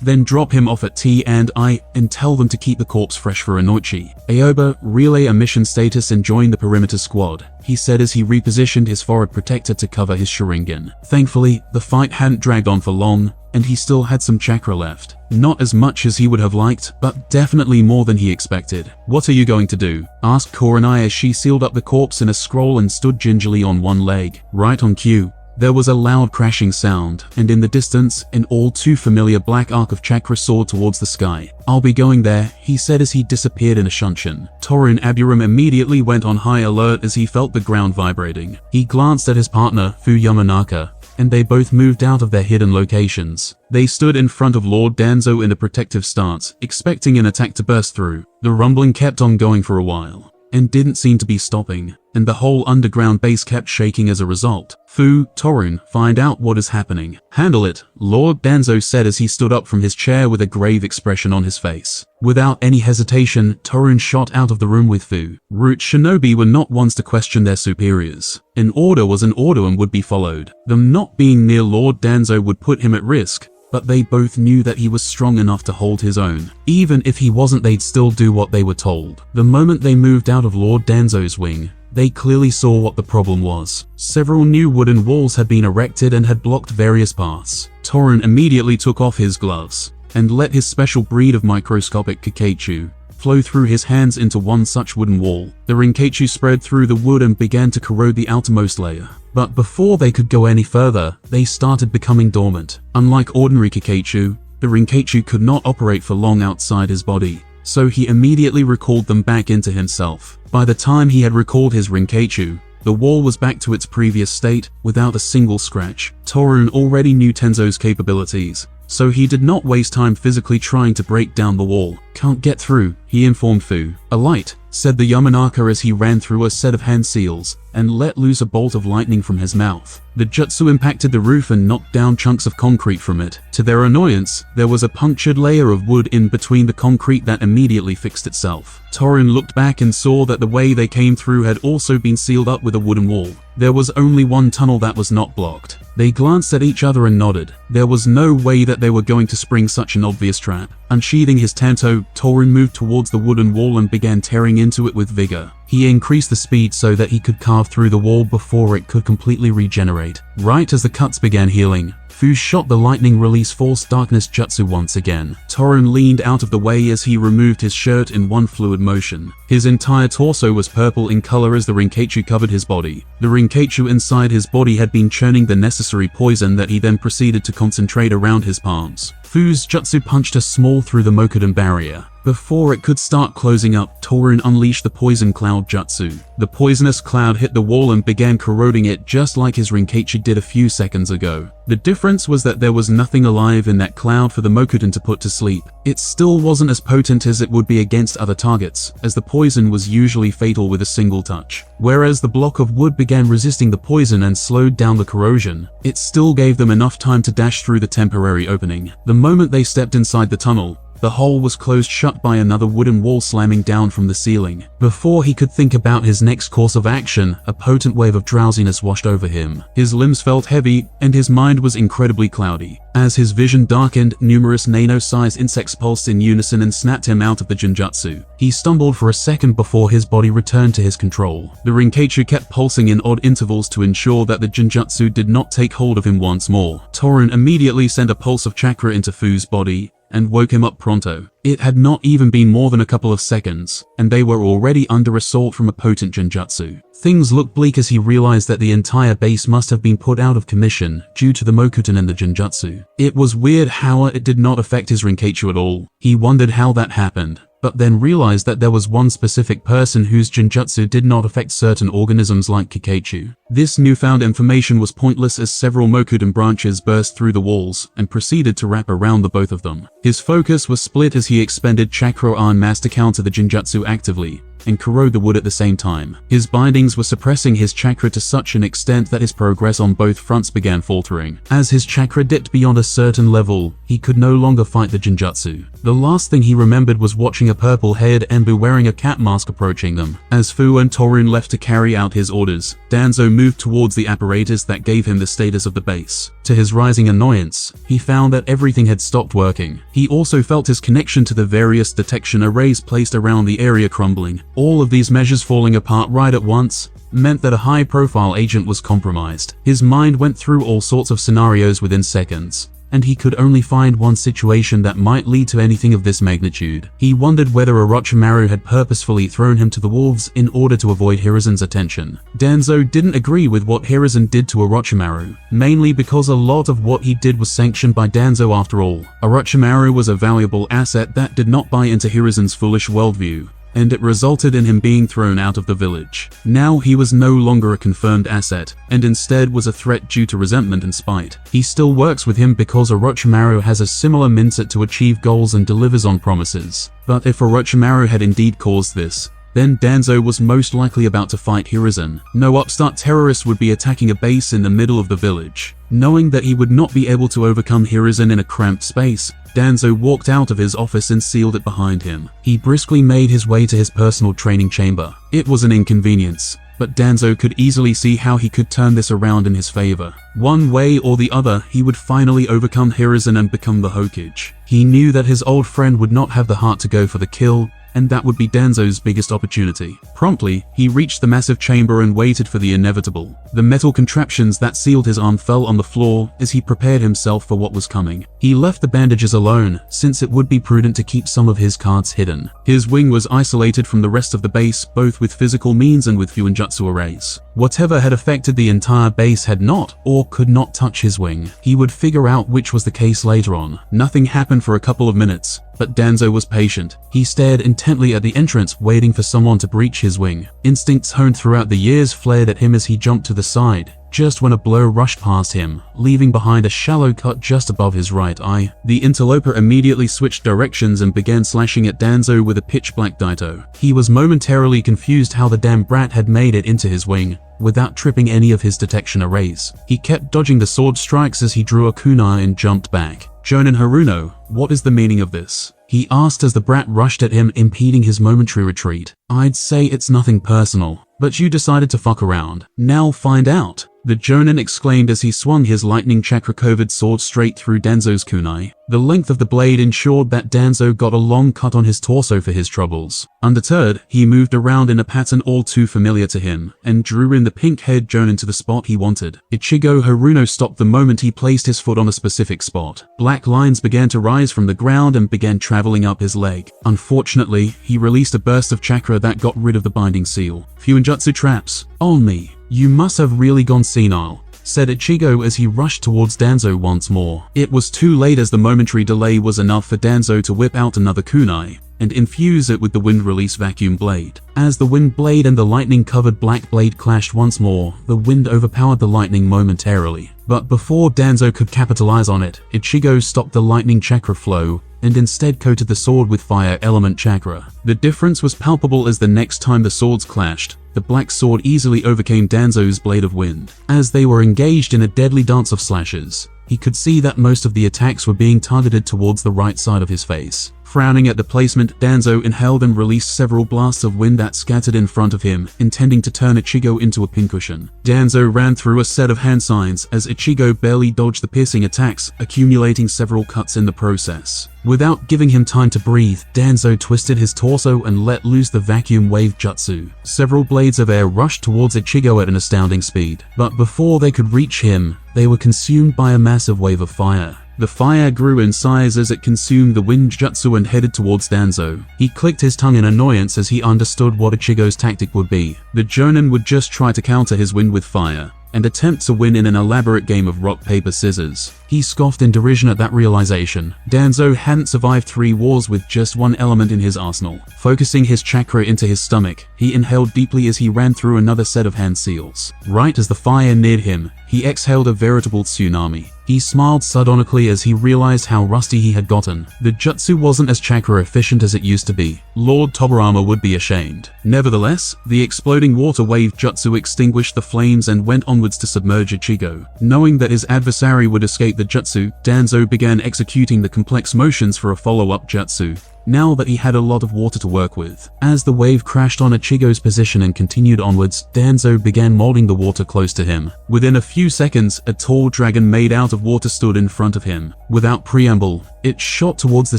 Then drop him off at T&I and tell them to keep the corpse fresh for Inochi. Aoba, relay a mission status and join the perimeter squad," he said as he repositioned his forehead protector to cover his Sharingan. Thankfully, the fight hadn't dragged on for long, and he still had some chakra left. Not as much as he would have liked, but definitely more than he expected. "What are you going to do?" asked Kurenai as she sealed up the corpse in a scroll and stood gingerly on one leg. Right on cue, there was a loud crashing sound, and in the distance, an all too familiar black arc of chakra soared towards the sky. "I'll be going there," he said as he disappeared in a shunshin. Torin Aburam immediately went on high alert as he felt the ground vibrating. He glanced at his partner, Fu Yamanaka, and they both moved out of their hidden locations. They stood in front of Lord Danzo in a protective stance, expecting an attack to burst through. The rumbling kept on going for a while, and didn't seem to be stopping, and the whole underground base kept shaking as a result. "Fu, Torun, find out what is happening." "Handle it," Lord Danzo said as he stood up from his chair with a grave expression on his face. Without any hesitation, Torun shot out of the room with Fu. Root shinobi were not ones to question their superiors. An order was an order and would be followed. Them not being near Lord Danzo would put him at risk, but they both knew that he was strong enough to hold his own. Even if he wasn't, they'd still do what they were told. The moment they moved out of Lord Danzo's wing, they clearly saw what the problem was. Several new wooden walls had been erected and had blocked various paths. Torun immediately took off his gloves and let his special breed of microscopic Kikaichu flow through his hands into one such wooden wall. The Rinkaichu spread through the wood and began to corrode the outermost layer. But before they could go any further, they started becoming dormant. Unlike ordinary Kikaichu, the Rinkaichu could not operate for long outside his body, so he immediately recalled them back into himself. By the time he had recalled his Rinkaichu, the wall was back to its previous state, without a single scratch. Torun already knew Tenzo's capabilities, so he did not waste time physically trying to break down the wall. "Can't get through," he informed Fu. "A light," said the Yamanaka as he ran through a set of hand seals and let loose a bolt of lightning from his mouth. The jutsu impacted the roof and knocked down chunks of concrete from it. To their annoyance, there was a punctured layer of wood in between the concrete that immediately fixed itself. Torun looked back and saw that the way they came through had also been sealed up with a wooden wall. There was only one tunnel that was not blocked. They glanced at each other and nodded. There was no way that they were going to spring such an obvious trap. Unsheathing his tanto, Torun moved towards the wooden wall and began tearing into it with vigor. He increased the speed so that he could carve through the wall before it could completely regenerate. Right as the cuts began healing, Fu shot the lightning release force darkness jutsu once again. Torun leaned out of the way as he removed his shirt in one fluid motion. His entire torso was purple in color as the Rinkeichu covered his body. The Rinkeichu inside his body had been churning the necessary poison that he then proceeded to concentrate around his palms. Fu's jutsu punched a small through the Mokudan barrier. Before it could start closing up, Torun unleashed the poison cloud jutsu. The poisonous cloud hit the wall and began corroding it just like his Rinkeichu did a few seconds ago. The difference was that there was nothing alive in that cloud for the Mokudan to put to sleep. It still wasn't as potent as it would be against other targets, as the poison was usually fatal with a single touch. Whereas the block of wood began resisting the poison and slowed down the corrosion, it still gave them enough time to dash through the temporary opening. The moment they stepped inside the tunnel, the hole was closed shut by another wooden wall slamming down from the ceiling. Before he could think about his next course of action, a potent wave of drowsiness washed over him. His limbs felt heavy, and his mind was incredibly cloudy. As his vision darkened, numerous nano-sized insects pulsed in unison and snapped him out of the Jinjutsu. He stumbled for a second before his body returned to his control. The Rinkeichu kept pulsing in odd intervals to ensure that the Jinjutsu did not take hold of him once more. Torun immediately sent a pulse of chakra into Fu's body and woke him up pronto. It had not even been more than a couple of seconds, and they were already under assault from a potent Jinjutsu. Things looked bleak as he realized that the entire base must have been put out of commission due to the Mokutan and the Jinjutsu. It was weird how it did not affect his Rinkeichu at all. He wondered how that happened, but then realized that there was one specific person whose Jinjutsu did not affect certain organisms like Kikeichu. This newfound information was pointless as several Mokudan branches burst through the walls and proceeded to wrap around the both of them. His focus was split as he expended chakra en masse to counter the Jinjutsu actively and corrode the wood at the same time. His bindings were suppressing his chakra to such an extent that his progress on both fronts began faltering. As his chakra dipped beyond a certain level, he could no longer fight the Jinjutsu. The last thing he remembered was watching a purple-haired Enbu wearing a cat mask approaching them. As Fu and Torun left to carry out his orders, Danzo moved towards the apparatus that gave him the status of the base. To his rising annoyance, he found that everything had stopped working. He also felt his connection to the various detection arrays placed around the area crumbling. All of these measures falling apart right at once meant that a high-profile agent was compromised. His mind went through all sorts of scenarios within seconds, and he could only find one situation that might lead to anything of this magnitude. He wondered whether Orochimaru had purposefully thrown him to the wolves in order to avoid Hiruzen's attention. Danzo didn't agree with what Hiruzen did to Orochimaru, mainly because a lot of what he did was sanctioned by Danzo after all. Orochimaru was a valuable asset that did not buy into Hiruzen's foolish worldview, and it resulted in him being thrown out of the village. Now he was no longer a confirmed asset, and instead was a threat due to resentment and spite. He still works with him because Orochimaru has a similar mindset to achieve goals and delivers on promises. But if Orochimaru had indeed caused this, then Danzo was most likely about to fight Hiruzen. No upstart terrorist would be attacking a base in the middle of the village. Knowing that he would not be able to overcome Hiruzen in a cramped space, Danzo walked out of his office and sealed it behind him. He briskly made his way to his personal training chamber. It was an inconvenience, but Danzo could easily see how he could turn this around in his favor. One way or the other, he would finally overcome Hiruzen and become the Hokage. He knew that his old friend would not have the heart to go for the kill, and that would be Danzo's biggest opportunity. Promptly, he reached the massive chamber and waited for the inevitable. The metal contraptions that sealed his arm fell on the floor as he prepared himself for what was coming. He left the bandages alone, since it would be prudent to keep some of his cards hidden. His wing was isolated from the rest of the base, both with physical means and with Fuinjutsu arrays. Whatever had affected the entire base had not, or could not touch his wing. He would figure out which was the case later on. Nothing happened for a couple of minutes, but Danzo was patient. He stared intently at the entrance, waiting for someone to breach his wing. Instincts honed throughout the years flared at him as he jumped to the side, just when a blow rushed past him, leaving behind a shallow cut just above his right eye. The interloper immediately switched directions and began slashing at Danzo with a pitch-black Daito. He was momentarily confused how the damn brat had made it into his wing, without tripping any of his detection arrays. He kept dodging the sword strikes as he drew a kunai and jumped back. Jonin Haruno, what is the meaning of this? He asked as the brat rushed at him, impeding his momentary retreat. I'd say it's nothing personal, but you decided to fuck around. Now find out. the Jonin exclaimed as he swung his lightning chakra-covered sword straight through Danzo's kunai. The length of the blade ensured that Danzo got a long cut on his torso for his troubles. Undeterred, he moved around in a pattern all too familiar to him, and drew in the pink-haired Jonin to the spot he wanted. Ichigo Haruno stopped the moment he placed his foot on a specific spot. Black lines began to rise from the ground and began traveling up his leg. Unfortunately, he released a burst of chakra that got rid of the binding seal. Fuinjutsu traps. On me. You must have really gone senile, said Ichigo as he rushed towards Danzo once more. It was too late, as the momentary delay was enough for Danzo to whip out another kunai and infuse it with the wind release vacuum blade. As the wind blade and the lightning covered black blade clashed once more, the wind overpowered the lightning momentarily. But before Danzo could capitalize on it, Ichigo stopped the lightning chakra flow and instead coated the sword with fire element chakra. The difference was palpable as the next time the swords clashed, the black sword easily overcame Danzo's blade of wind. As they were engaged in a deadly dance of slashes, he could see that most of the attacks were being targeted towards the right side of his face. Frowning at the placement, Danzo inhaled and released several blasts of wind that scattered in front of him, intending to turn Ichigo into a pincushion. Danzo ran through a set of hand signs as Ichigo barely dodged the piercing attacks, accumulating several cuts in the process. Without giving him time to breathe, Danzo twisted his torso and let loose the vacuum wave jutsu. Several blades of air rushed towards Ichigo at an astounding speed, but before they could reach him, they were consumed by a massive wave of fire. The fire grew in size as it consumed the wind jutsu and headed towards Danzo. He clicked his tongue in annoyance as he understood what Ichigo's tactic would be. The Jonin would just try to counter his wind with fire and attempt to win in an elaborate game of rock, paper, scissors. He scoffed in derision at that realization. Danzo hadn't survived 3 wars with just one element in his arsenal. Focusing his chakra into his stomach, he inhaled deeply as he ran through another set of hand seals. Right as the fire neared him, he exhaled a veritable tsunami. He smiled sardonically as he realized how rusty he had gotten. The jutsu wasn't as chakra efficient as it used to be. Lord Tobirama would be ashamed. Nevertheless, the exploding water wave jutsu extinguished the flames and went onwards to submerge Ichigo. Knowing that his adversary would escape the jutsu, Danzo began executing the complex motions for a follow-up jutsu, now that he had a lot of water to work with. As the wave crashed on Ichigo's position and continued onwards, Danzo began molding the water close to him. Within a few seconds, a tall dragon made out of water stood in front of him. Without preamble, it shot towards the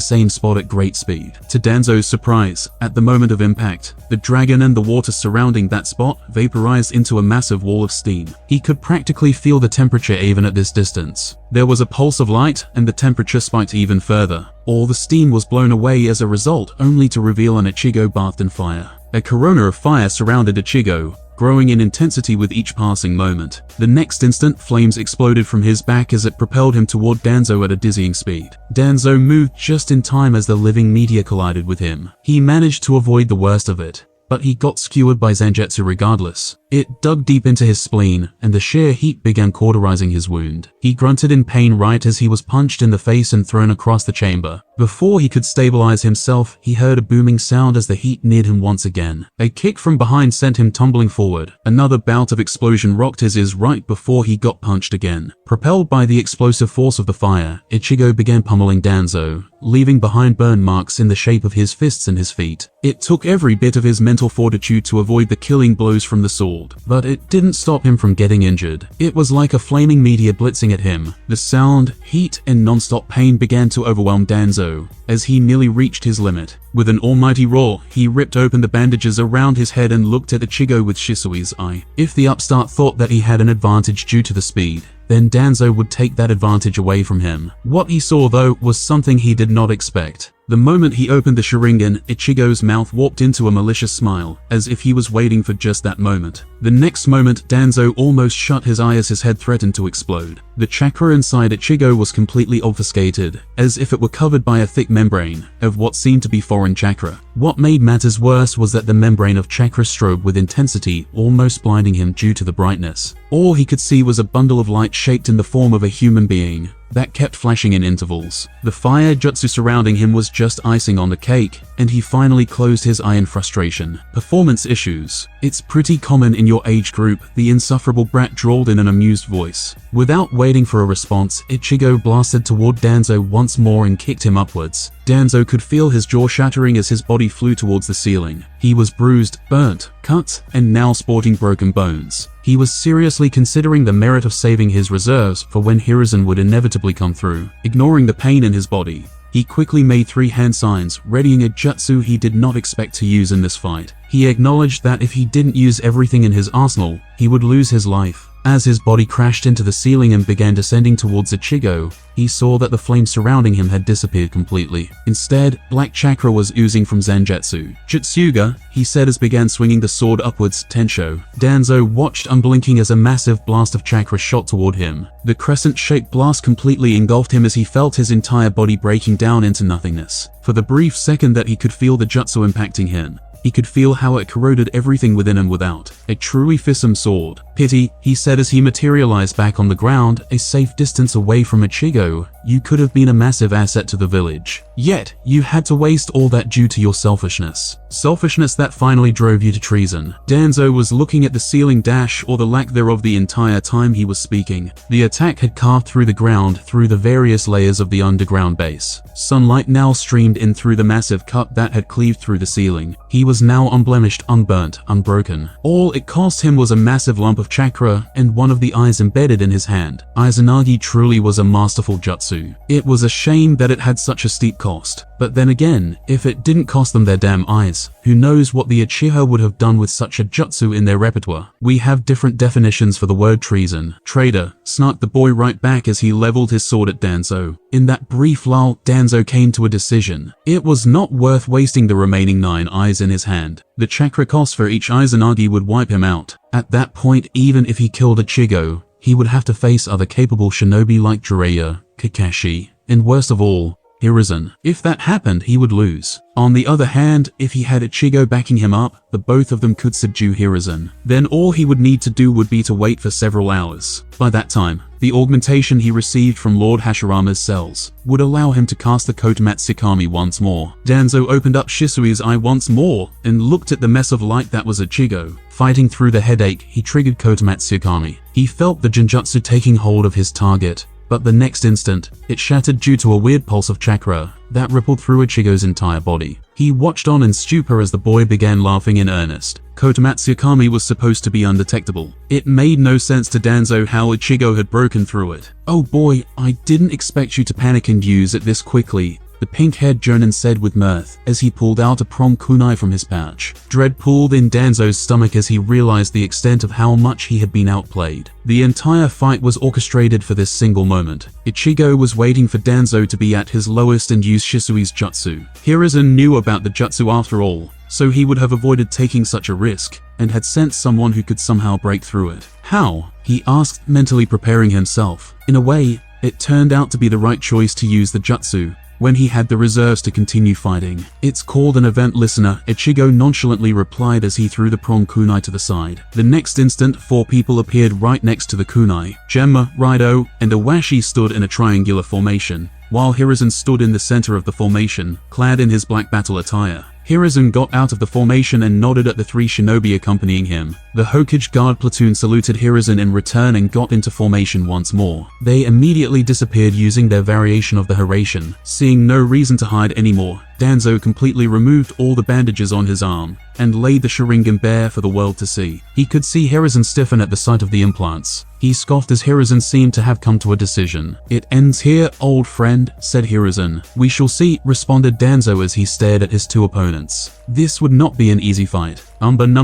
same spot at great speed. To Danzo's surprise, at the moment of impact, the dragon and the water surrounding that spot vaporized into a massive wall of steam. He could practically feel the temperature even at this distance. There was a pulse of light, and the temperature spiked even further. All the steam was blown away as a result, only to reveal an Ichigo bathed in fire. A corona of fire surrounded Ichigo, growing in intensity with each passing moment. The next instant, flames exploded from his back as it propelled him toward Danzo at a dizzying speed. Danzo moved just in time as the living meteor collided with him. He managed to avoid the worst of it, but he got skewered by Zangetsu regardless. It dug deep into his spleen, and the sheer heat began cauterizing his wound. He grunted in pain right as he was punched in the face and thrown across the chamber. Before he could stabilize himself, he heard a booming sound as the heat neared him once again. A kick from behind sent him tumbling forward. Another bout of explosion rocked his ears right before he got punched again. Propelled by the explosive force of the fire, Ichigo began pummeling Danzo, leaving behind burn marks in the shape of his fists and his feet. It took every bit of his mental fortitude to avoid the killing blows from the sword, but it didn't stop him from getting injured. It was like a flaming meteor blitzing at him. The sound, heat, and non-stop pain began to overwhelm Danzo as he nearly reached his limit. With an almighty roar, he ripped open the bandages around his head and looked at Ichigo with Shisui's eye. If the upstart thought that he had an advantage due to the speed, then Danzo would take that advantage away from him. What he saw, though, was something he did not expect. The moment he opened the Sharingan, Ichigo's mouth warped into a malicious smile, as if he was waiting for just that moment. The next moment, Danzo almost shut his eye as his head threatened to explode. The chakra inside Ichigo was completely obfuscated, as if it were covered by a thick membrane of what seemed to be foreign chakra. What made matters worse was that the membrane of chakra strobed with intensity, almost blinding him due to the brightness. All he could see was a bundle of light shaped in the form of a human being that kept flashing in intervals. The fire jutsu surrounding him was just icing on the cake, and he finally closed his eye in frustration. Performance issues. It's pretty common in your age group, the insufferable brat drawled in an amused voice. Without waiting for a response, Ichigo blasted toward Danzo once more and kicked him upwards. Danzo could feel his jaw shattering as his body flew towards the ceiling. He was bruised, burnt, cut, and now sporting broken bones. He was seriously considering the merit of saving his reserves for when Hiruzen would inevitably come through. Ignoring the pain in his body, he quickly made 3 hand signs, readying a jutsu he did not expect to use in this fight. He acknowledged that if he didn't use everything in his arsenal, he would lose his life. As his body crashed into the ceiling and began descending towards Ichigo, he saw that the flames surrounding him had disappeared completely. Instead, black chakra was oozing from Zanjutsu. Jutsuga, he said as began swinging the sword upwards, Tensho. Danzo watched unblinking as a massive blast of chakra shot toward him. The crescent-shaped blast completely engulfed him as he felt his entire body breaking down into nothingness. For the brief second that he could feel the jutsu impacting him, he could feel how it corroded everything within and without. A truly fearsome sword. Pity, he said as he materialized back on the ground, a safe distance away from Ichigo. You could have been a massive asset to the village. Yet, you had to waste all that due to your selfishness. Selfishness that finally drove you to treason. Danzo was looking at the ceiling dash or the lack thereof the entire time he was speaking. The attack had carved through the ground through the various layers of the underground base. Sunlight now streamed in through the massive cut that had cleaved through the ceiling. He was now unblemished, unburnt, unbroken. All it cost him was a massive lump of chakra and one of the eyes embedded in his hand. Izanagi truly was a masterful jutsu. It was a shame that it had such a steep cost. But then again, if it didn't cost them their damn eyes, who knows what the Uchiha would have done with such a jutsu in their repertoire. We have different definitions for the word treason. Traitor, snarked the boy right back as he leveled his sword at Danzo. In that brief lull, Danzo came to a decision. It was not worth wasting the remaining 9 eyes in his hand. The chakra cost for each Izanagi would wipe him out. At that point, even if he killed Ichigo, he would have to face other capable shinobi like Jiraiya, Kakashi, and worst of all, Hiruzen. If that happened, he would lose. On the other hand, if he had Ichigo backing him up, the both of them could subdue Hiruzen. Then all he would need to do would be to wait for several hours. By that time, the augmentation he received from Lord Hashirama's cells would allow him to cast the Kotomatsukami once more. Danzo opened up Shisui's eye once more and looked at the mess of light that was Ichigo. Fighting through the headache, he triggered Kotomatsukami. He felt the Genjutsu taking hold of his target, but the next instant, it shattered due to a weird pulse of chakra that rippled through Ichigo's entire body. He watched on in stupor as the boy began laughing in earnest. Kotomatsukami was supposed to be undetectable. It made no sense to Danzo how Ichigo had broken through it. "Oh boy, I didn't expect you to panic and use it this quickly," the pink-haired Jonin said with mirth as he pulled out a prong kunai from his pouch. Dread pulled in Danzo's stomach as he realized the extent of how much he had been outplayed. The entire fight was orchestrated for this single moment. Ichigo was waiting for Danzo to be at his lowest and use Shisui's jutsu. Hiruzen knew about the jutsu after all, so he would have avoided taking such a risk, and had sent someone who could somehow break through it. How? He asked, mentally preparing himself. In a way, it turned out to be the right choice to use the jutsu when he had the reserves to continue fighting. "It's called an event, listener," Ichigo nonchalantly replied as he threw the prong kunai to the side. The next instant, 4 people appeared right next to the kunai. Genma, Raido, and Awashi stood in a triangular formation, while Hiruzen stood in the center of the formation, clad in his black battle attire. Hiruzen got out of the formation and nodded at the 3 shinobi accompanying him. The Hokage guard platoon saluted Hiruzen in return and got into formation once more. They immediately disappeared using their variation of the Hiraishin. Seeing no reason to hide anymore, Danzo completely removed all the bandages on his arm and laid the Sharingan bare for the world to see. He could see Hiruzen stiffen at the sight of the implants. He scoffed as Hiruzen seemed to have come to a decision. "It ends here, old friend," said Hiruzen. "We shall see," responded Danzo as he stared at his 2 opponents. This would not be an easy fight. Number AN.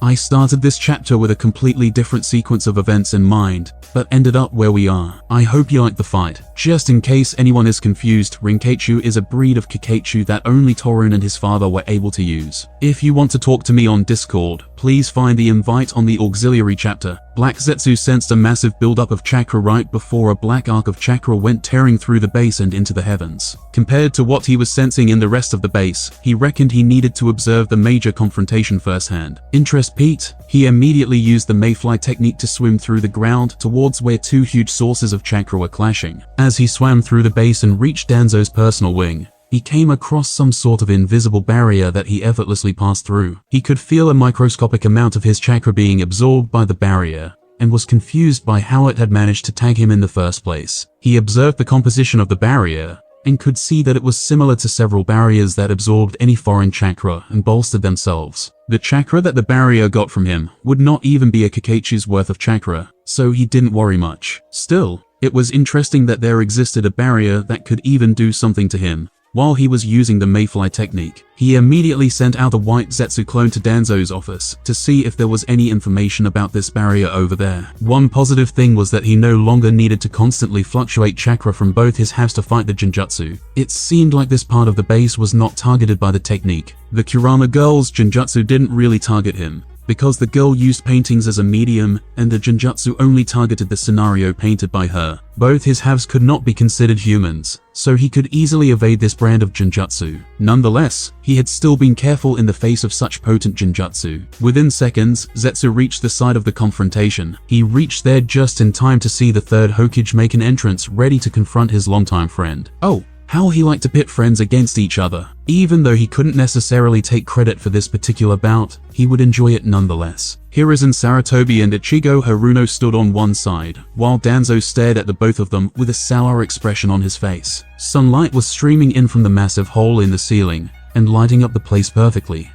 I started this chapter with a completely different sequence of events in mind, but ended up where we are. I hope you like the fight. Just in case anyone is confused, Rinkeichu is a breed of Kikeichu that only Torun and his father were able to use. If you want to talk to me on Discord, please find the invite on the auxiliary chapter. Black Zetsu sensed a massive buildup of chakra right before a black arc of chakra went tearing through the base and into the heavens. Compared to what he was sensing in the rest of the base, he reckoned he needed to observe the major confrontation firsthand. Interest piqued, he immediately used the mayfly technique to swim through the ground towards where 2 huge sources of chakra were clashing. As he swam through the base and reached Danzo's personal wing, he came across some sort of invisible barrier that he effortlessly passed through. He could feel a microscopic amount of his chakra being absorbed by the barrier, and was confused by how it had managed to tag him in the first place. He observed the composition of the barrier, and could see that it was similar to several barriers that absorbed any foreign chakra and bolstered themselves. The chakra that the barrier got from him would not even be a Kakachi's worth of chakra, so he didn't worry much. Still, it was interesting that there existed a barrier that could even do something to him. While he was using the mayfly technique, he immediately sent out a white Zetsu clone to Danzo's office to see if there was any information about this barrier over there. One positive thing was that he no longer needed to constantly fluctuate chakra from both his halves to fight the Genjutsu. It seemed like this part of the base was not targeted by the technique. The Kurama girl's Genjutsu didn't really target him, because the girl used paintings as a medium, and the Genjutsu only targeted the scenario painted by her. Both his halves could not be considered humans, so he could easily evade this brand of Genjutsu. Nonetheless, he had still been careful in the face of such potent Genjutsu. Within seconds, Zetsu reached the site of the confrontation. He reached there just in time to see the third Hokage make an entrance, ready to confront his longtime friend. Oh, how he liked to pit friends against each other. Even though he couldn't necessarily take credit for this particular bout, he would enjoy it nonetheless. Hiruzen Sarutobi and Ichigo Haruno stood on one side, while Danzo stared at the both of them with a sour expression on his face. Sunlight was streaming in from the massive hole in the ceiling, and lighting up the place perfectly.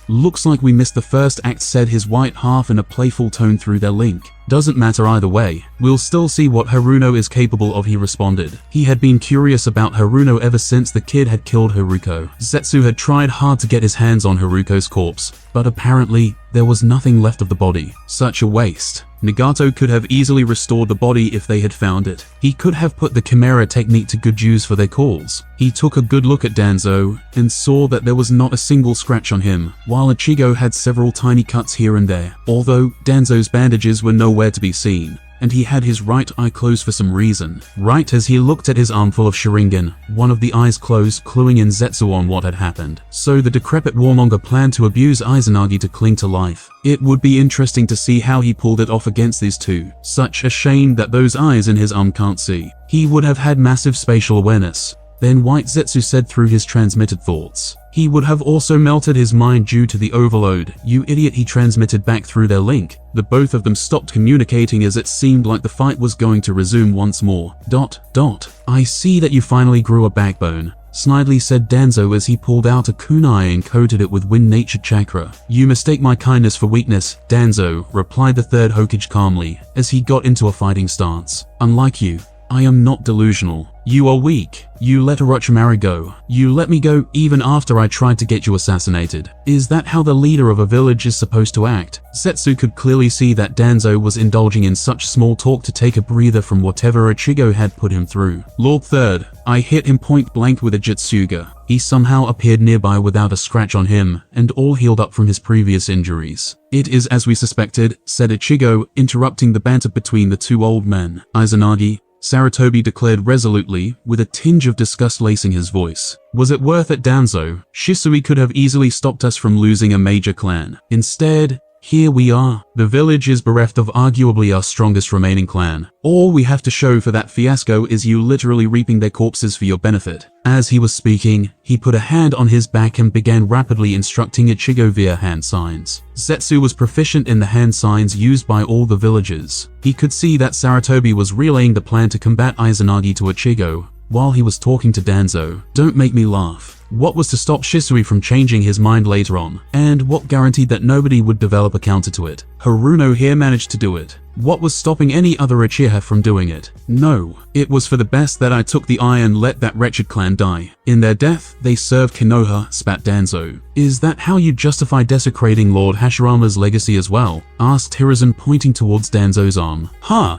Looks like we missed the first act, said his white half in a playful tone through their link. Doesn't matter either way, we'll still see what Haruno is capable of, he responded. He had been curious about Haruno ever since the kid had killed Haruko. Zetsu had tried hard to get his hands on Haruko's corpse, but apparently, there was nothing left of the body. Such a waste. Nagato could have easily restored the body if they had found it. He could have put the Chimera technique to good use for their cause. He took a good look at Danzo, and saw that there was not a single scratch on him, while Ichigo had several tiny cuts here and there. Although, Danzo's bandages were nowhere to be seen, and he had his right eye closed for some reason. Right as he looked at his armful of Sharingan, one of the eyes closed, cluing in Zetsu on what had happened. So the decrepit warmonger planned to abuse Izanagi to cling to life. It would be interesting to see how he pulled it off against these two. Such a shame that those eyes in his arm can't see. He would have had massive spatial awareness. Then White Zetsu said through his transmitted thoughts. He would have also melted his mind due to the overload. You idiot, he transmitted back through their link. The both of them stopped communicating as it seemed like the fight was going to resume once more. I see that you finally grew a backbone, snidely said Danzo as he pulled out a kunai and coated it with wind-natured chakra. You mistake my kindness for weakness, Danzo, replied the third Hokage calmly, as he got into a fighting stance. Unlike you, I am not delusional. You are weak. You let Orochimaru go. You let me go even after I tried to get you assassinated. Is that how the leader of a village is supposed to act? Zetsu could clearly see that Danzo was indulging in such small talk to take a breather from whatever Ichigo had put him through. Lord Third, I hit him point blank with a Jutsuga. He somehow appeared nearby without a scratch on him, and all healed up from his previous injuries. It is as we suspected, said Ichigo, interrupting the banter between the two old men. Izanagi, Sarutobi declared resolutely, with a tinge of disgust lacing his voice. Was it worth it, Danzo? Shisui could have easily stopped us from losing a major clan. Instead, here we are. The village is bereft of arguably our strongest remaining clan. All we have to show for that fiasco is you literally reaping their corpses for your benefit. As he was speaking, he put a hand on his back and began rapidly instructing Ichigo via hand signs. Zetsu was proficient in the hand signs used by all the villagers. He could see that Sarutobi was relaying the plan to combat Izanagi to Ichigo, while he was talking to Danzo. Don't make me laugh. What was to stop Shisui from changing his mind later on? And what guaranteed that nobody would develop a counter to it? Haruno here managed to do it. What was stopping any other Uchiha from doing it? No, it was for the best that I took the eye and let that wretched clan die. In their death, they served Konoha, spat Danzo. Is that how you justify desecrating Lord Hashirama's legacy as well? Asked Hiruzen, pointing towards Danzo's arm.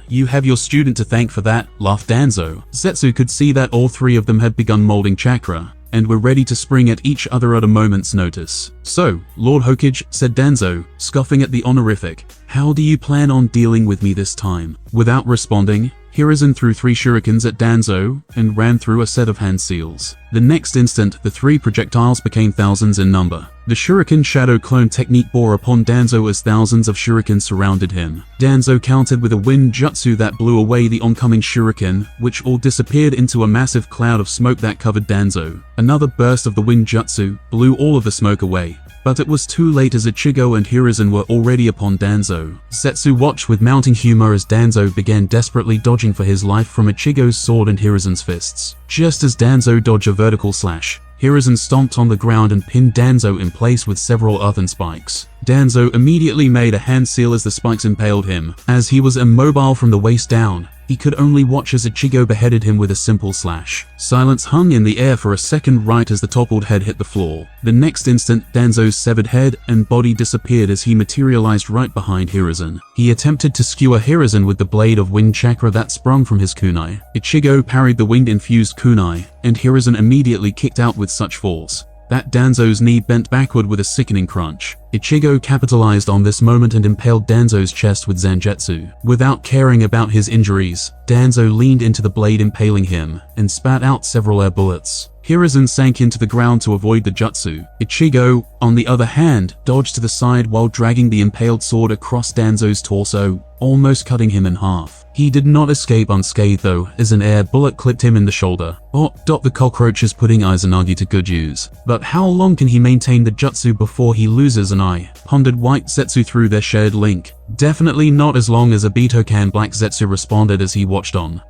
You have your student to thank for that, laughed Danzo. Zetsu could see that all three of them had begun molding chakra, and were ready to spring at each other at a moment's notice. So, Lord Hokage, said Danzo, scoffing at the honorific, how do you plan on dealing with me this time? Without responding, Hiruzen threw 3 shurikens at Danzo and ran through a set of hand seals. The next instant, the 3 projectiles became thousands in number. The shuriken shadow clone technique bore upon Danzo as thousands of shurikens surrounded him. Danzo countered with a wind jutsu that blew away the oncoming shuriken, which all disappeared into a massive cloud of smoke that covered Danzo. Another burst of the wind jutsu blew all of the smoke away. But it was too late as Ichigo and Hiruzen were already upon Danzo. Setsu watched with mounting humor as Danzo began desperately dodging for his life from Ichigo's sword and Hiruzen's fists. Just as Danzo dodged a vertical slash, Hiruzen stomped on the ground and pinned Danzo in place with several earthen spikes. Danzo immediately made a hand seal as the spikes impaled him. As he was immobile from the waist down, he could only watch as Ichigo beheaded him with a simple slash. Silence hung in the air for a second right as the toppled head hit the floor. The next instant, Danzo's severed head and body disappeared as he materialized right behind Hiruzen. He attempted to skewer Hiruzen with the blade of wind chakra that sprung from his kunai. Ichigo parried the wind-infused kunai, and Hiruzen immediately kicked out with such force that Danzo's knee bent backward with a sickening crunch. Ichigo capitalized on this moment and impaled Danzo's chest with Zangetsu. Without caring about his injuries, Danzo leaned into the blade impaling him and spat out several air bullets. Hiruzen sank into the ground to avoid the jutsu. Ichigo, on the other hand, dodged to the side while dragging the impaled sword across Danzo's torso, almost cutting him in half. He did not escape unscathed though, as an air bullet clipped him in the shoulder. The cockroach is putting Izanagi to good use. But how long can he maintain the jutsu before he loses an eye? Pondered White Zetsu through their shared link. Definitely not as long as Obito can, Black Zetsu responded as he watched on.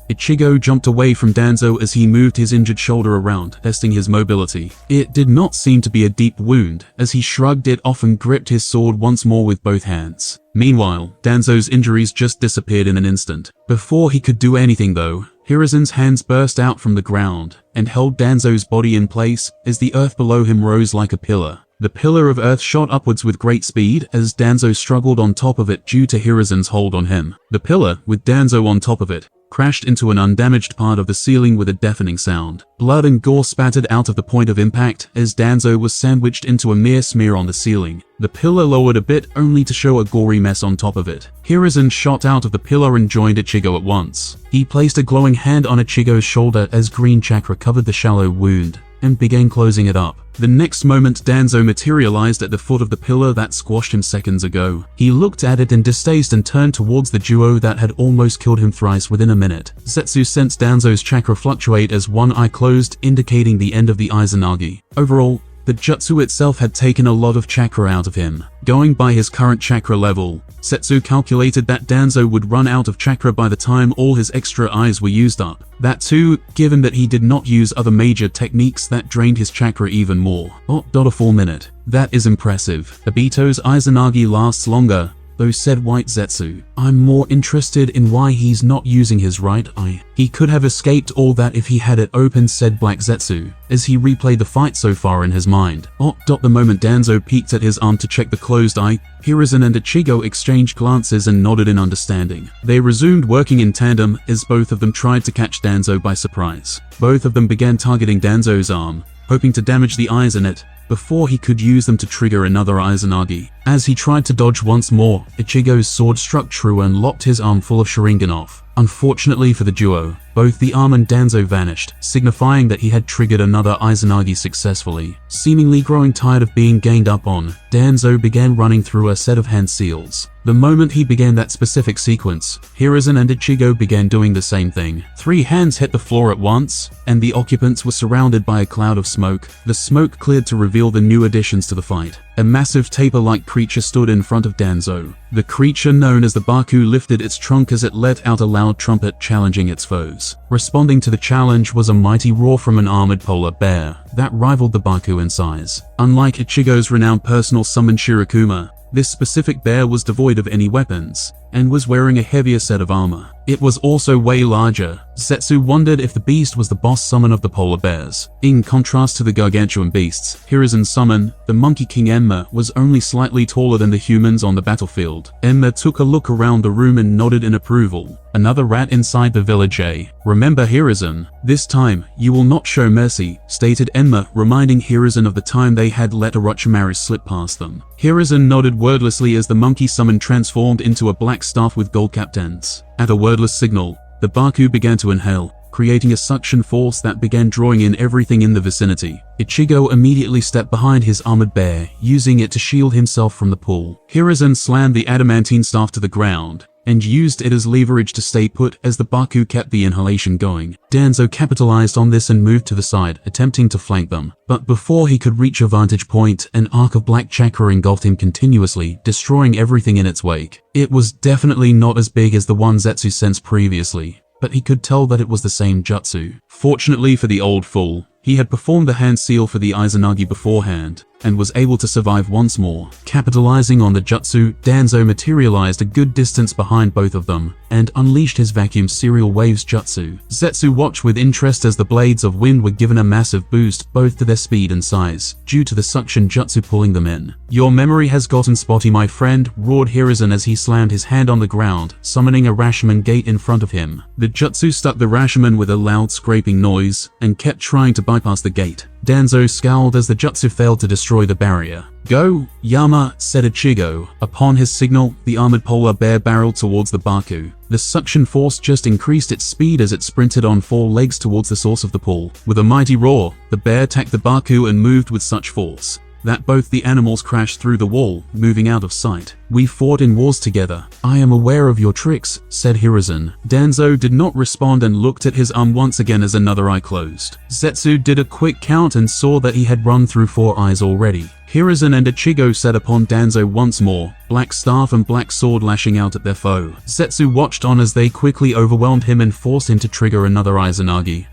Ichigo jumped away from Danzo as he moved his injured shoulder around, testing his mobility. It did not seem to be a deep wound, as he shrugged it off and gripped his sword once more with both hands. Meanwhile, Danzo's injuries just disappeared in an instant. Before he could do anything though, Hiruzen's hands burst out from the ground and held Danzo's body in place as the earth below him rose like a pillar. The pillar of earth shot upwards with great speed as Danzo struggled on top of it due to Hiruzen's hold on him. The pillar, with Danzo on top of it, crashed into an undamaged part of the ceiling with a deafening sound. Blood and gore spattered out of the point of impact as Danzo was sandwiched into a mere smear on the ceiling. The pillar lowered a bit only to show a gory mess on top of it. Hiruzen shot out of the pillar and joined Ichigo at once. He placed a glowing hand on Ichigo's shoulder as green chakra covered the shallow wound and began closing it up. The next moment, Danzo materialized at the foot of the pillar that squashed him seconds ago. He looked at it in distaste and turned towards the duo that had almost killed him thrice within a minute. Zetsu sensed Danzo's chakra fluctuate as one eye closed, indicating the end of the Izanagi. Overall, the jutsu itself had taken a lot of chakra out of him. Going by his current chakra level, Setsu calculated that Danzo would run out of chakra by the time all his extra eyes were used up. That too, given that he did not use other major techniques that drained his chakra even more. A full minute. That is impressive. Obito's Izanagi lasts longer, though, said White Zetsu. I'm more interested in why he's not using his right eye. He could have escaped all that if he had it open, said Black Zetsu, as he replayed the fight so far in his mind. The moment Danzo peeked at his arm to check the closed eye, Hiruzen and Ichigo exchanged glances and nodded in understanding. They resumed working in tandem as both of them tried to catch Danzo by surprise. Both of them began targeting Danzo's arm, hoping to damage the eyes in it before he could use them to trigger another Izanagi. As he tried to dodge once more, Ichigo's sword struck true and lopped his arm full of Sharingan off. Unfortunately for the duo, both the arm and Danzo vanished, signifying that he had triggered another Izanagi successfully. Seemingly growing tired of being ganged up on, Danzo began running through a set of hand seals. The moment he began that specific sequence, Hiruzen and Ichigo began doing the same thing. 3 hands hit the floor at once, and the occupants were surrounded by a cloud of smoke. The smoke cleared to reveal the new additions to the fight. A massive tapir-like creature stood in front of Danzo. The creature known as the Baku lifted its trunk as it let out a loud trumpet challenging its foes. Responding to the challenge was a mighty roar from an armored polar bear that rivaled the Baku in size. Unlike Ichigo's renowned personal summon Shirokuma, this specific bear was devoid of any weapons and was wearing a heavier set of armor. It was also way larger. Zetsu wondered if the beast was the boss summon of the polar bears. In contrast to the gargantuan beasts, Hiruzen's summon, the Monkey King Enma, was only slightly taller than the humans on the battlefield. Enma took a look around the room and nodded in approval. Another rat inside the village, eh? Remember, Hiruzen, this time, you will not show mercy, stated Enma, reminding Hiruzen of the time they had let Orochimaru slip past them. Hiruzen nodded wordlessly as the monkey summon transformed into a black black staff with gold-capped ends. At a wordless signal, the Baku began to inhale, creating a suction force that began drawing in everything in the vicinity. Ichigo immediately stepped behind his armored bear, using it to shield himself from the pull. Hiruzen slammed the adamantine staff to the ground, and used it as leverage to stay put as the Baku kept the inhalation going. Danzo capitalized on this and moved to the side, attempting to flank them. But before he could reach a vantage point, an arc of black chakra engulfed him continuously, destroying everything in its wake. It was definitely not as big as the one Zetsu sensed previously, but he could tell that it was the same jutsu. Fortunately for the old fool, he had performed the hand seal for the Izanagi beforehand, and was able to survive once more. Capitalizing on the jutsu, Danzo materialized a good distance behind both of them, and unleashed his vacuum serial waves jutsu. Zetsu watched with interest as the blades of wind were given a massive boost both to their speed and size, due to the suction jutsu pulling them in. "Your memory has gotten spotty, my friend," roared Hiruzen as he slammed his hand on the ground, summoning a Rashomon gate in front of him. The jutsu stuck the Rashomon with a loud scraping noise, and kept trying to bypass the gate. Danzo scowled as the jutsu failed to destroy the barrier. "Go, Yama," said Ichigo. Upon his signal, the armored polar bear barreled towards the Baku. The suction force just increased its speed as it sprinted on four legs towards the source of the pull. With a mighty roar, the bear attacked the Baku and moved with such force that both the animals crashed through the wall, moving out of sight. "We fought in wars together. I am aware of your tricks," said Hiruzen. Danzo did not respond and looked at his arm once again as another eye closed. Zetsu did a quick count and saw that he had run through 4 eyes already. Hiruzen and Ichigo set upon Danzo once more, black staff and black sword lashing out at their foe. Zetsu watched on as they quickly overwhelmed him and forced him to trigger another Izanagi.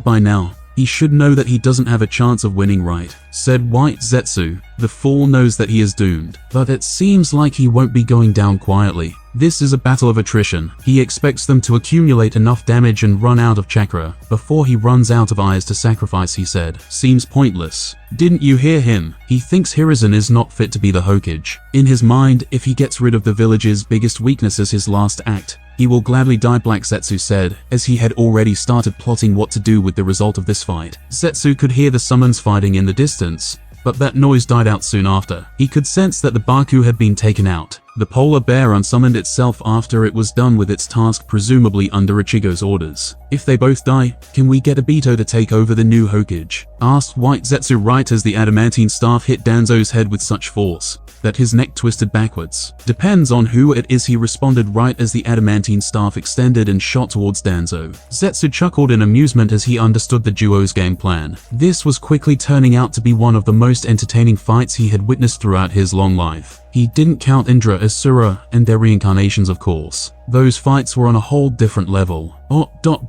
By now, he should know that he doesn't have a chance of winning, right?" said White Zetsu. "The fool knows that he is doomed, but it seems like he won't be going down quietly. This is a battle of attrition. He expects them to accumulate enough damage and run out of chakra before he runs out of eyes to sacrifice," he said. "Seems pointless. Didn't you hear him? He thinks Hiruzen is not fit to be the Hokage. In his mind, if he gets rid of the village's biggest weakness as his last act, he will gladly die," Black Zetsu said, as he had already started plotting what to do with the result of this fight. Zetsu could hear the summons fighting in the distance, but that noise died out soon after. He could sense that the Baku had been taken out. The polar bear unsummoned itself after it was done with its task, presumably under Ichigo's orders. "If they both die, can we get Obito to take over the new Hokage?" asked White Zetsu right as the adamantine staff hit Danzo's head with such force that his neck twisted backwards. "Depends on who it is," he responded right as the adamantine staff extended and shot towards Danzo. Zetsu chuckled in amusement as he understood the duo's game plan. This was quickly turning out to be one of the most entertaining fights he had witnessed throughout his long life. He didn't count Indra, Asura, and their reincarnations, of course. Those fights were on a whole different level.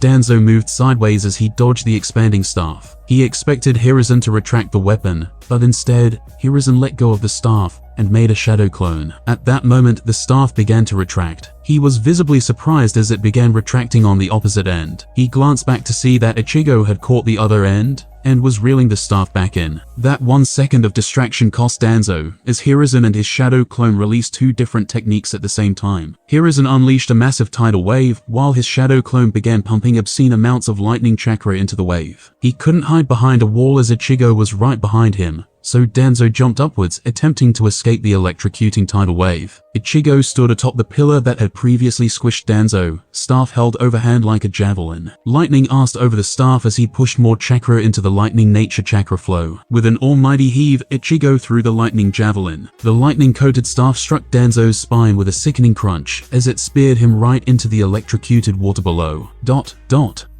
Danzo moved sideways as he dodged the expanding staff. He expected Hiruzen to retract the weapon, but instead, Hiruzen let go of the staff and made a shadow clone. At that moment, the staff began to retract. He was visibly surprised as it began retracting on the opposite end. He glanced back to see that Ichigo had caught the other end and was reeling the staff back in. That 1 second of distraction cost Danzo, as Hiruzen and his shadow clone released 2 different techniques at the same time. Hiruzen unleashed a massive tidal wave, while his shadow clone began pumping obscene amounts of lightning chakra into the wave. He couldn't hide behind a wall as Ichigo was right behind him, so Danzo jumped upwards, attempting to escape the electrocuting tidal wave. Ichigo stood atop the pillar that had previously squished Danzo, staff held overhand like a javelin. Lightning asked over the staff as he pushed more chakra into the lightning nature chakra flow. With an almighty heave, Ichigo threw the lightning javelin. The lightning-coated staff struck Danzo's spine with a sickening crunch as it speared him right into the electrocuted water below.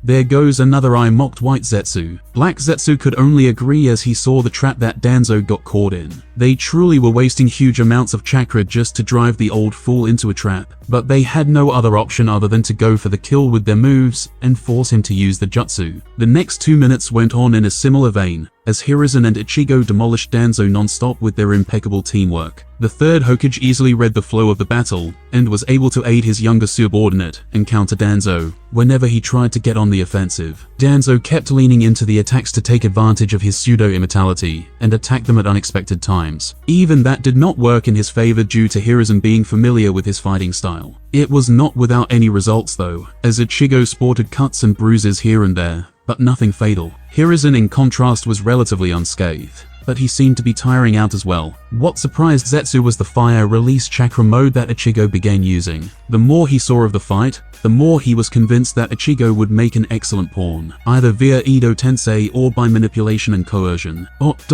"There goes another eye," mocked White Zetsu. Black Zetsu could only agree as he saw the trap that Danzo got caught in. They truly were wasting huge amounts of chakra just to drive the old fool into a trap, but they had no other option other than to go for the kill with their moves and force him to use the jutsu. The next 2 minutes went on in a similar vein, as Hiruzen and Ichigo demolished Danzo non-stop with their impeccable teamwork. The third Hokage easily read the flow of the battle, and was able to aid his younger subordinate and counter Danzo whenever he tried to get on the offensive. Danzo kept leaning into the attacks to take advantage of his pseudo-immortality and attack them at unexpected times. Even that did not work in his favor due to Hiruzen being familiar with his fighting style. It was not without any results though, as Ichigo sported cuts and bruises here and there, but nothing fatal. Hiruzen in contrast was relatively unscathed. but he seemed to be tiring out as well. What surprised Zetsu was the fire release chakra mode that Ichigo began using. The more he saw of the fight, the more he was convinced that Ichigo would make an excellent pawn, either via Edo Tensei or by manipulation and coercion.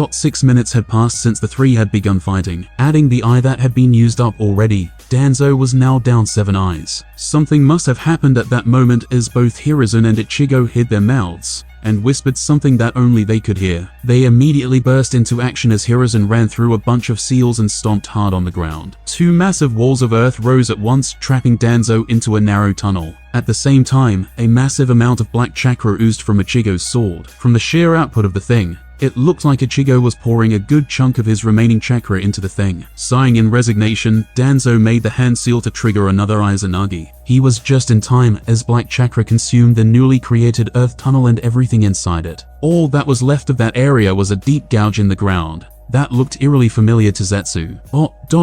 6 minutes had passed since the three had begun fighting. Adding the eye that had been used up already, Danzo was now down 7 eyes. Something must have happened at that moment as both Hiruzen and Ichigo hid their mouths and whispered something that only they could hear. They immediately burst into action as Hiruzen ran through a bunch of seals and stomped hard on the ground. 2 massive walls of earth rose at once, trapping Danzo into a narrow tunnel. At the same time, a massive amount of black chakra oozed from Ichigo's sword. From the sheer output of the thing, it looked like Ichigo was pouring a good chunk of his remaining chakra into the thing. Sighing in resignation, Danzo made the hand seal to trigger another Izanagi. He was just in time as black chakra consumed the newly created earth tunnel and everything inside it. All that was left of that area was a deep gouge in the ground that looked eerily familiar to Zetsu.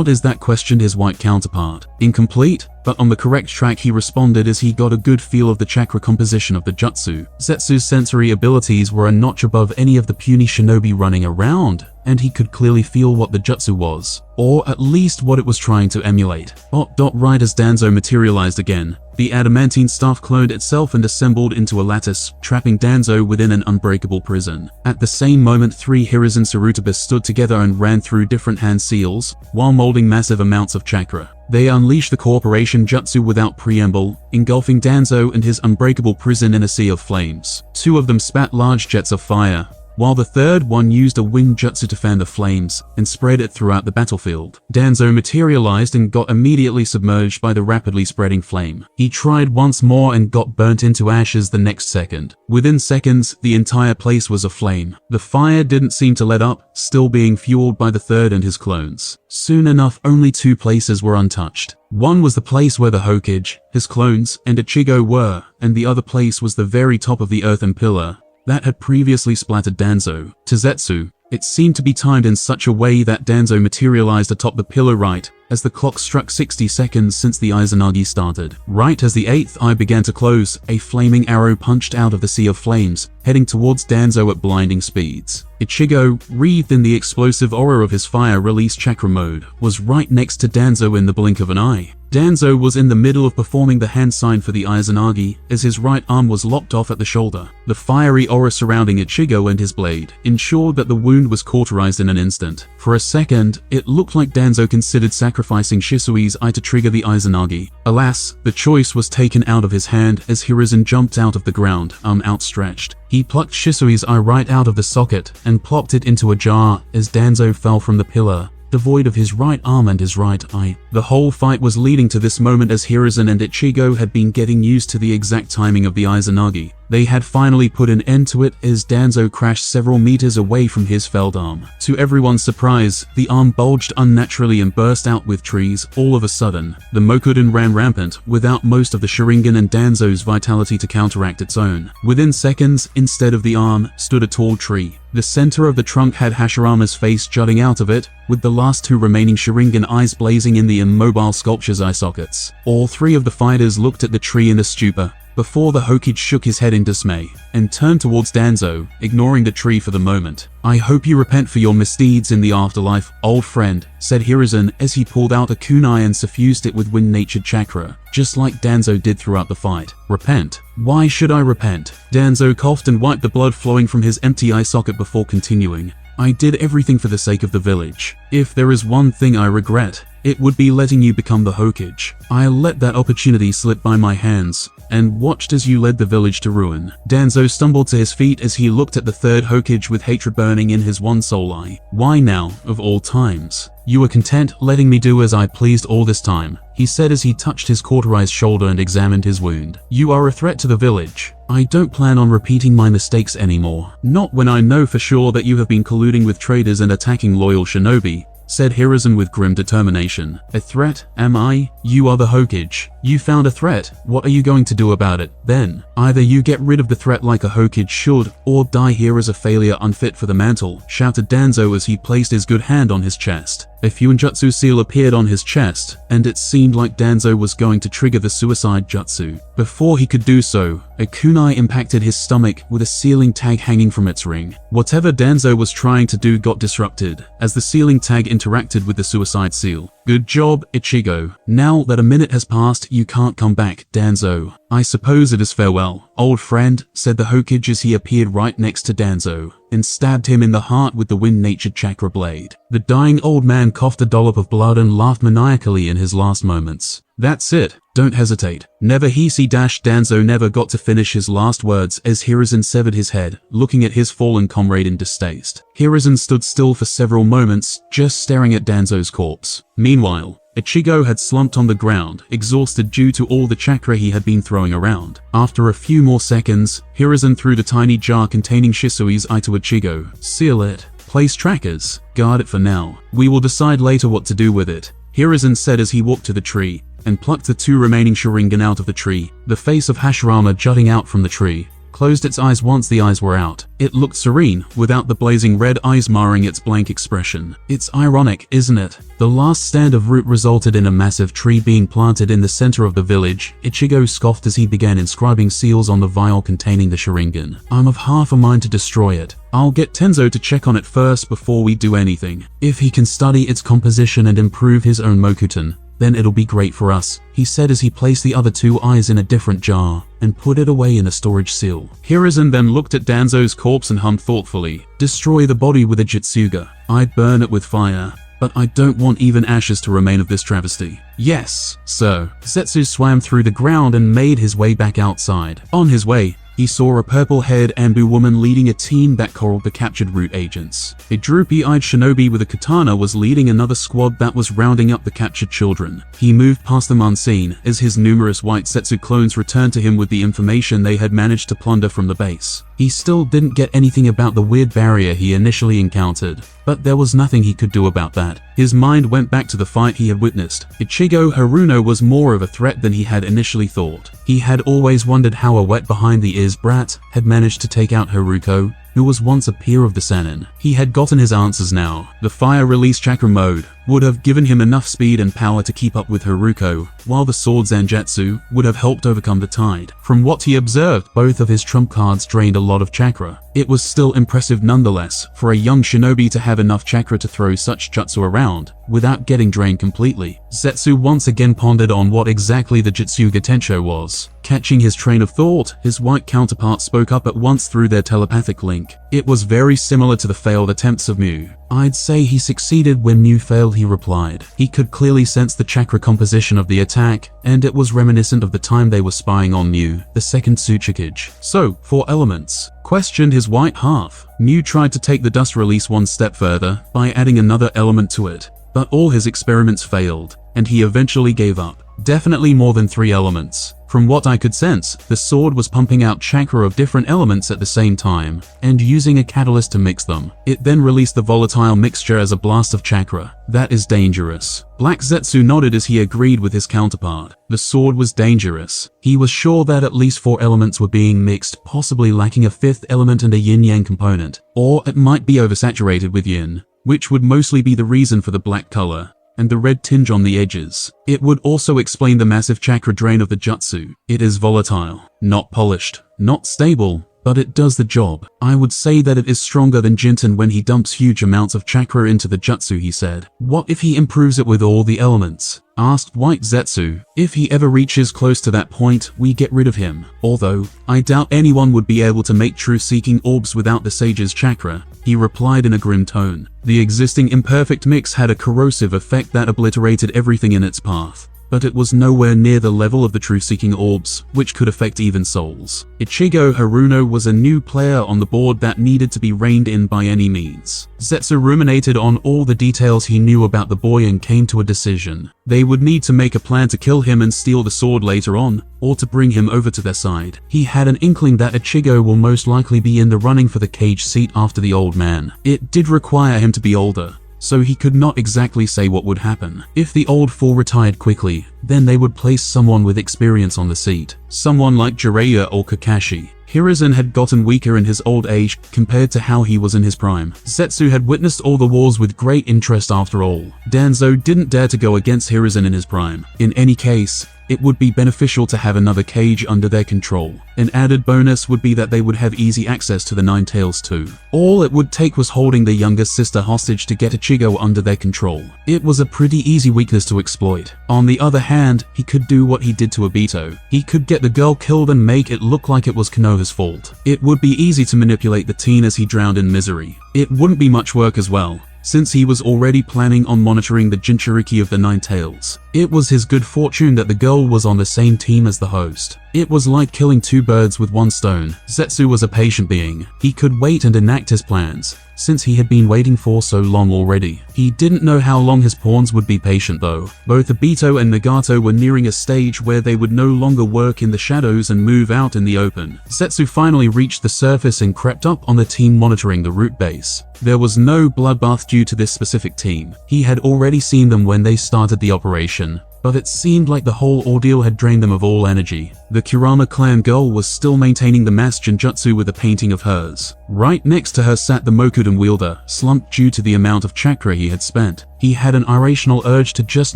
Is that questioned his white counterpart. Incomplete, but on the correct track, he responded as he got a good feel of the chakra composition of the jutsu. Zetsu's sensory abilities were a notch above any of the puny shinobi running around, and he could clearly feel what the jutsu was, or at least what it was trying to emulate. Right as Danzo materialized again, the adamantine staff cloned itself and assembled into a lattice, trapping Danzo within an unbreakable prison. At the same moment, 3 Hiruzen Sarutobi stood together and ran through different hand seals, while molding massive amounts of chakra. They unleashed the Corporation Jutsu without preamble, engulfing Danzo and his unbreakable prison in a sea of flames. 2 of them spat large jets of fire, while the third one used a winged jutsu to fan the flames and spread it throughout the battlefield. Danzo materialized and got immediately submerged by the rapidly spreading flame. He tried once more and got burnt into ashes the next second. Within seconds, the entire place was aflame. The fire didn't seem to let up, still being fueled by the third and his clones. Soon enough, only 2 places were untouched. One was the place where the Hokage, his clones, and Ichigo were, and the other place was the very top of the earthen pillar that had previously splattered Danzo. To Zetsu, it seemed to be timed in such a way that Danzo materialized atop the pillar right as the clock struck 60 seconds since the Izanagi started. Right as the 8th eye began to close, a flaming arrow punched out of the sea of flames, heading towards Danzo at blinding speeds. Ichigo, wreathed in the explosive aura of his fire release chakra mode, was right next to Danzo in the blink of an eye. Danzo was in the middle of performing the hand sign for the Izanagi as his right arm was lopped off at the shoulder. The fiery aura surrounding Ichigo and his blade ensured that the wound was cauterized in an instant. For a second, it looked like Danzo considered sacrificing Shisui's eye to trigger the Izanagi. Alas, the choice was taken out of his hand as Hiruzen jumped out of the ground, arm outstretched. He plucked Shisui's eye right out of the socket and plopped it into a jar as Danzo fell from the pillar, devoid of his right arm and his right eye. The whole fight was leading to this moment as Hiruzen and Ichigo had been getting used to the exact timing of the Izanagi. They had finally put an end to it as Danzo crashed several meters away from his felled arm. To everyone's surprise, the arm bulged unnaturally and burst out with trees. All of a sudden, the Mokuden ran rampant, without most of the Sharingan and Danzo's vitality to counteract its own. Within seconds, instead of the arm, stood a tall tree. The center of the trunk had Hashirama's face jutting out of it, with the last 2 remaining Sharingan eyes blazing in the immobile sculpture's eye sockets. All 3 of the fighters looked at the tree in a stupor, before the Hokage shook his head in dismay and turned towards Danzo, ignoring the tree for the moment. "I hope you repent for your misdeeds in the afterlife, old friend," said Hiruzen as he pulled out a kunai and suffused it with wind-natured chakra, just like Danzo did throughout the fight. "Repent? Why should I repent?" Danzo coughed and wiped the blood flowing from his empty eye socket before continuing. "I did everything for the sake of the village. If there is one thing I regret, it would be letting you become the Hokage. I let that opportunity slip by my hands and watched as you led the village to ruin." Danzo stumbled to his feet as he looked at the third Hokage with hatred burning in his one soul eye. "Why now, of all times? You were content letting me do as I pleased all this time," he said as he touched his cauterized shoulder and examined his wound. "You are a threat to the village. I don't plan on repeating my mistakes anymore. Not when I know for sure that you have been colluding with traitors and attacking loyal shinobi," said Hiruzen with grim determination. "A threat, am I? You are the Hokage. You found a threat. What are you going to do about it, then? Either you get rid of the threat like a Hokage should, or die here as a failure unfit for the mantle," shouted Danzo as he placed his good hand on his chest. A Fuinjutsu seal appeared on his chest, and it seemed like Danzo was going to trigger the suicide jutsu. Before he could do so, a kunai impacted his stomach with a sealing tag hanging from its ring. Whatever Danzo was trying to do got disrupted, as the sealing tag interacted with the suicide seal. Good job, Ichigo. Now that a minute has passed, you can't come back, Danzo. I suppose it is farewell, old friend, said the Hokage as he appeared right next to Danzo, and stabbed him in the heart with the wind-natured chakra blade. The dying old man coughed a dollop of blood and laughed maniacally in his last moments. That's it. Don't hesitate. Never Hisi Danzo never got to finish his last words as Hiruzen severed his head, looking at his fallen comrade in distaste. Hiruzen stood still for several moments, just staring at Danzo's corpse. Meanwhile, Ichigo had slumped on the ground, exhausted due to all the chakra he had been throwing around. After a few more seconds, Hiruzen threw the tiny jar containing Shisui's eye to Ichigo. Seal it. Place trackers. Guard it for now. We will decide later what to do with it, Hiruzen said as he walked to the tree and plucked the 2 remaining Sharingan out of the tree. The face of Hashirama jutting out from the tree closed its eyes once the eyes were out. It looked serene, without the blazing red eyes marring its blank expression. It's ironic, isn't it? The last stand of root resulted in a massive tree being planted in the center of the village. Ichigo scoffed as he began inscribing seals on the vial containing the Sharingan. I'm of half a mind to destroy it. I'll get Tenzo to check on it first before we do anything. If he can study its composition and improve his own Mokuton, then it'll be great for us, he said as he placed the other 2 eyes in a different jar and put it away in a storage seal. Hiruzen then looked at Danzo's corpse and hummed thoughtfully. Destroy the body with a Jutsuga. I'd burn it with fire, but I don't want even ashes to remain of this travesty. Yes, sir. Zetsu swam through the ground and made his way back outside. On his way, he saw a purple-haired Ambu woman leading a team that corralled the captured root agents. A droopy-eyed shinobi with a katana was leading another squad that was rounding up the captured children. He moved past them unseen as his numerous white Zetsu clones returned to him with the information they had managed to plunder from the base. He still didn't get anything about the weird barrier he initially encountered, but there was nothing he could do about that. His mind went back to the fight he had witnessed. Ichigo Haruno was more of a threat than he had initially thought. He had always wondered how a wet behind-the-ears brat had managed to take out Haruko, who was once a peer of the Sannin. He had gotten his answers now. The fire release chakra mode would have given him enough speed and power to keep up with Haruko, while the sword Zanjutsu would have helped overcome the tide. From what he observed, both of his trump cards drained a lot of chakra. It was still impressive nonetheless for a young shinobi to have enough chakra to throw such jutsu around without getting drained completely. Zetsu once again pondered on what exactly the Jutsuga Tensho was. Catching his train of thought, his white counterpart spoke up at once through their telepathic link. It was very similar to the failed attempts of Mu. I'd say he succeeded when Mu failed, he replied. He could clearly sense the chakra composition of the attack, and it was reminiscent of the time they were spying on Mu, the second Tsuchikage. So, 4 elements? Questioned his white half. Mu tried to take the dust release one step further by adding another element to it, but all his experiments failed, and he eventually gave up. Definitely more than 3 elements. From what I could sense, the sword was pumping out chakra of different elements at the same time, and using a catalyst to mix them. It then released the volatile mixture as a blast of chakra. That is dangerous. Black Zetsu nodded as he agreed with his counterpart. The sword was dangerous. He was sure that at least 4 elements were being mixed, possibly lacking a 5th element and a yin-yang component. Or it might be oversaturated with yin, which would mostly be the reason for the black color and the red tinge on the edges. It would also explain the massive chakra drain of the jutsu. It is volatile, not polished, not stable, but it does the job. I would say that it is stronger than Jinten when he dumps huge amounts of chakra into the jutsu, he said. What if he improves it with all the elements? Asked White Zetsu. If he ever reaches close to that point, we get rid of him. Although, I doubt anyone would be able to make truth-seeking orbs without the sage's chakra, he replied in a grim tone. The existing imperfect mix had a corrosive effect that obliterated everything in its path, but it was nowhere near the level of the truth-seeking orbs, which could affect even souls. Ichigo Haruno was a new player on the board that needed to be reined in by any means. Zetsu ruminated on all the details he knew about the boy and came to a decision. They would need to make a plan to kill him and steal the sword later on, or to bring him over to their side. He had an inkling that Ichigo will most likely be in the running for the cage seat after the old man. It did require him to be older, so he could not exactly say what would happen. If the old fool retired quickly, then they would place someone with experience on the seat. Someone like Jiraiya or Kakashi. Hiruzen had gotten weaker in his old age compared to how he was in his prime. Zetsu had witnessed all the wars with great interest after all. Danzo didn't dare to go against Hiruzen in his prime. In any case, it would be beneficial to have another cage under their control. An added bonus would be that they would have easy access to the Nine Tails too. All it would take was holding the younger sister hostage to get Ichigo under their control. It was a pretty easy weakness to exploit. On the other hand, he could do what he did to Obito. He could get the girl killed and make it look like it was Konoha's fault. It would be easy to manipulate the teen as he drowned in misery. It wouldn't be much work as well, since he was already planning on monitoring the Jinchuriki of the Nine Tails. It was his good fortune that the girl was on the same team as the host. It was like killing two birds with one stone. Zetsu was a patient being. He could wait and enact his plans, since he had been waiting for so long already. He didn't know how long his pawns would be patient though. Both Obito and Nagato were nearing a stage where they would no longer work in the shadows and move out in the open. Zetsu finally reached the surface and crept up on the team monitoring the root base. There was no bloodbath due to this specific team. He had already seen them when they started the operation, but it seemed like the whole ordeal had drained them of all energy. The Kurama clan girl was still maintaining the mass Genjutsu with a painting of hers. Right next to her sat the Mokuden wielder, slumped due to the amount of chakra he had spent. He had an irrational urge to just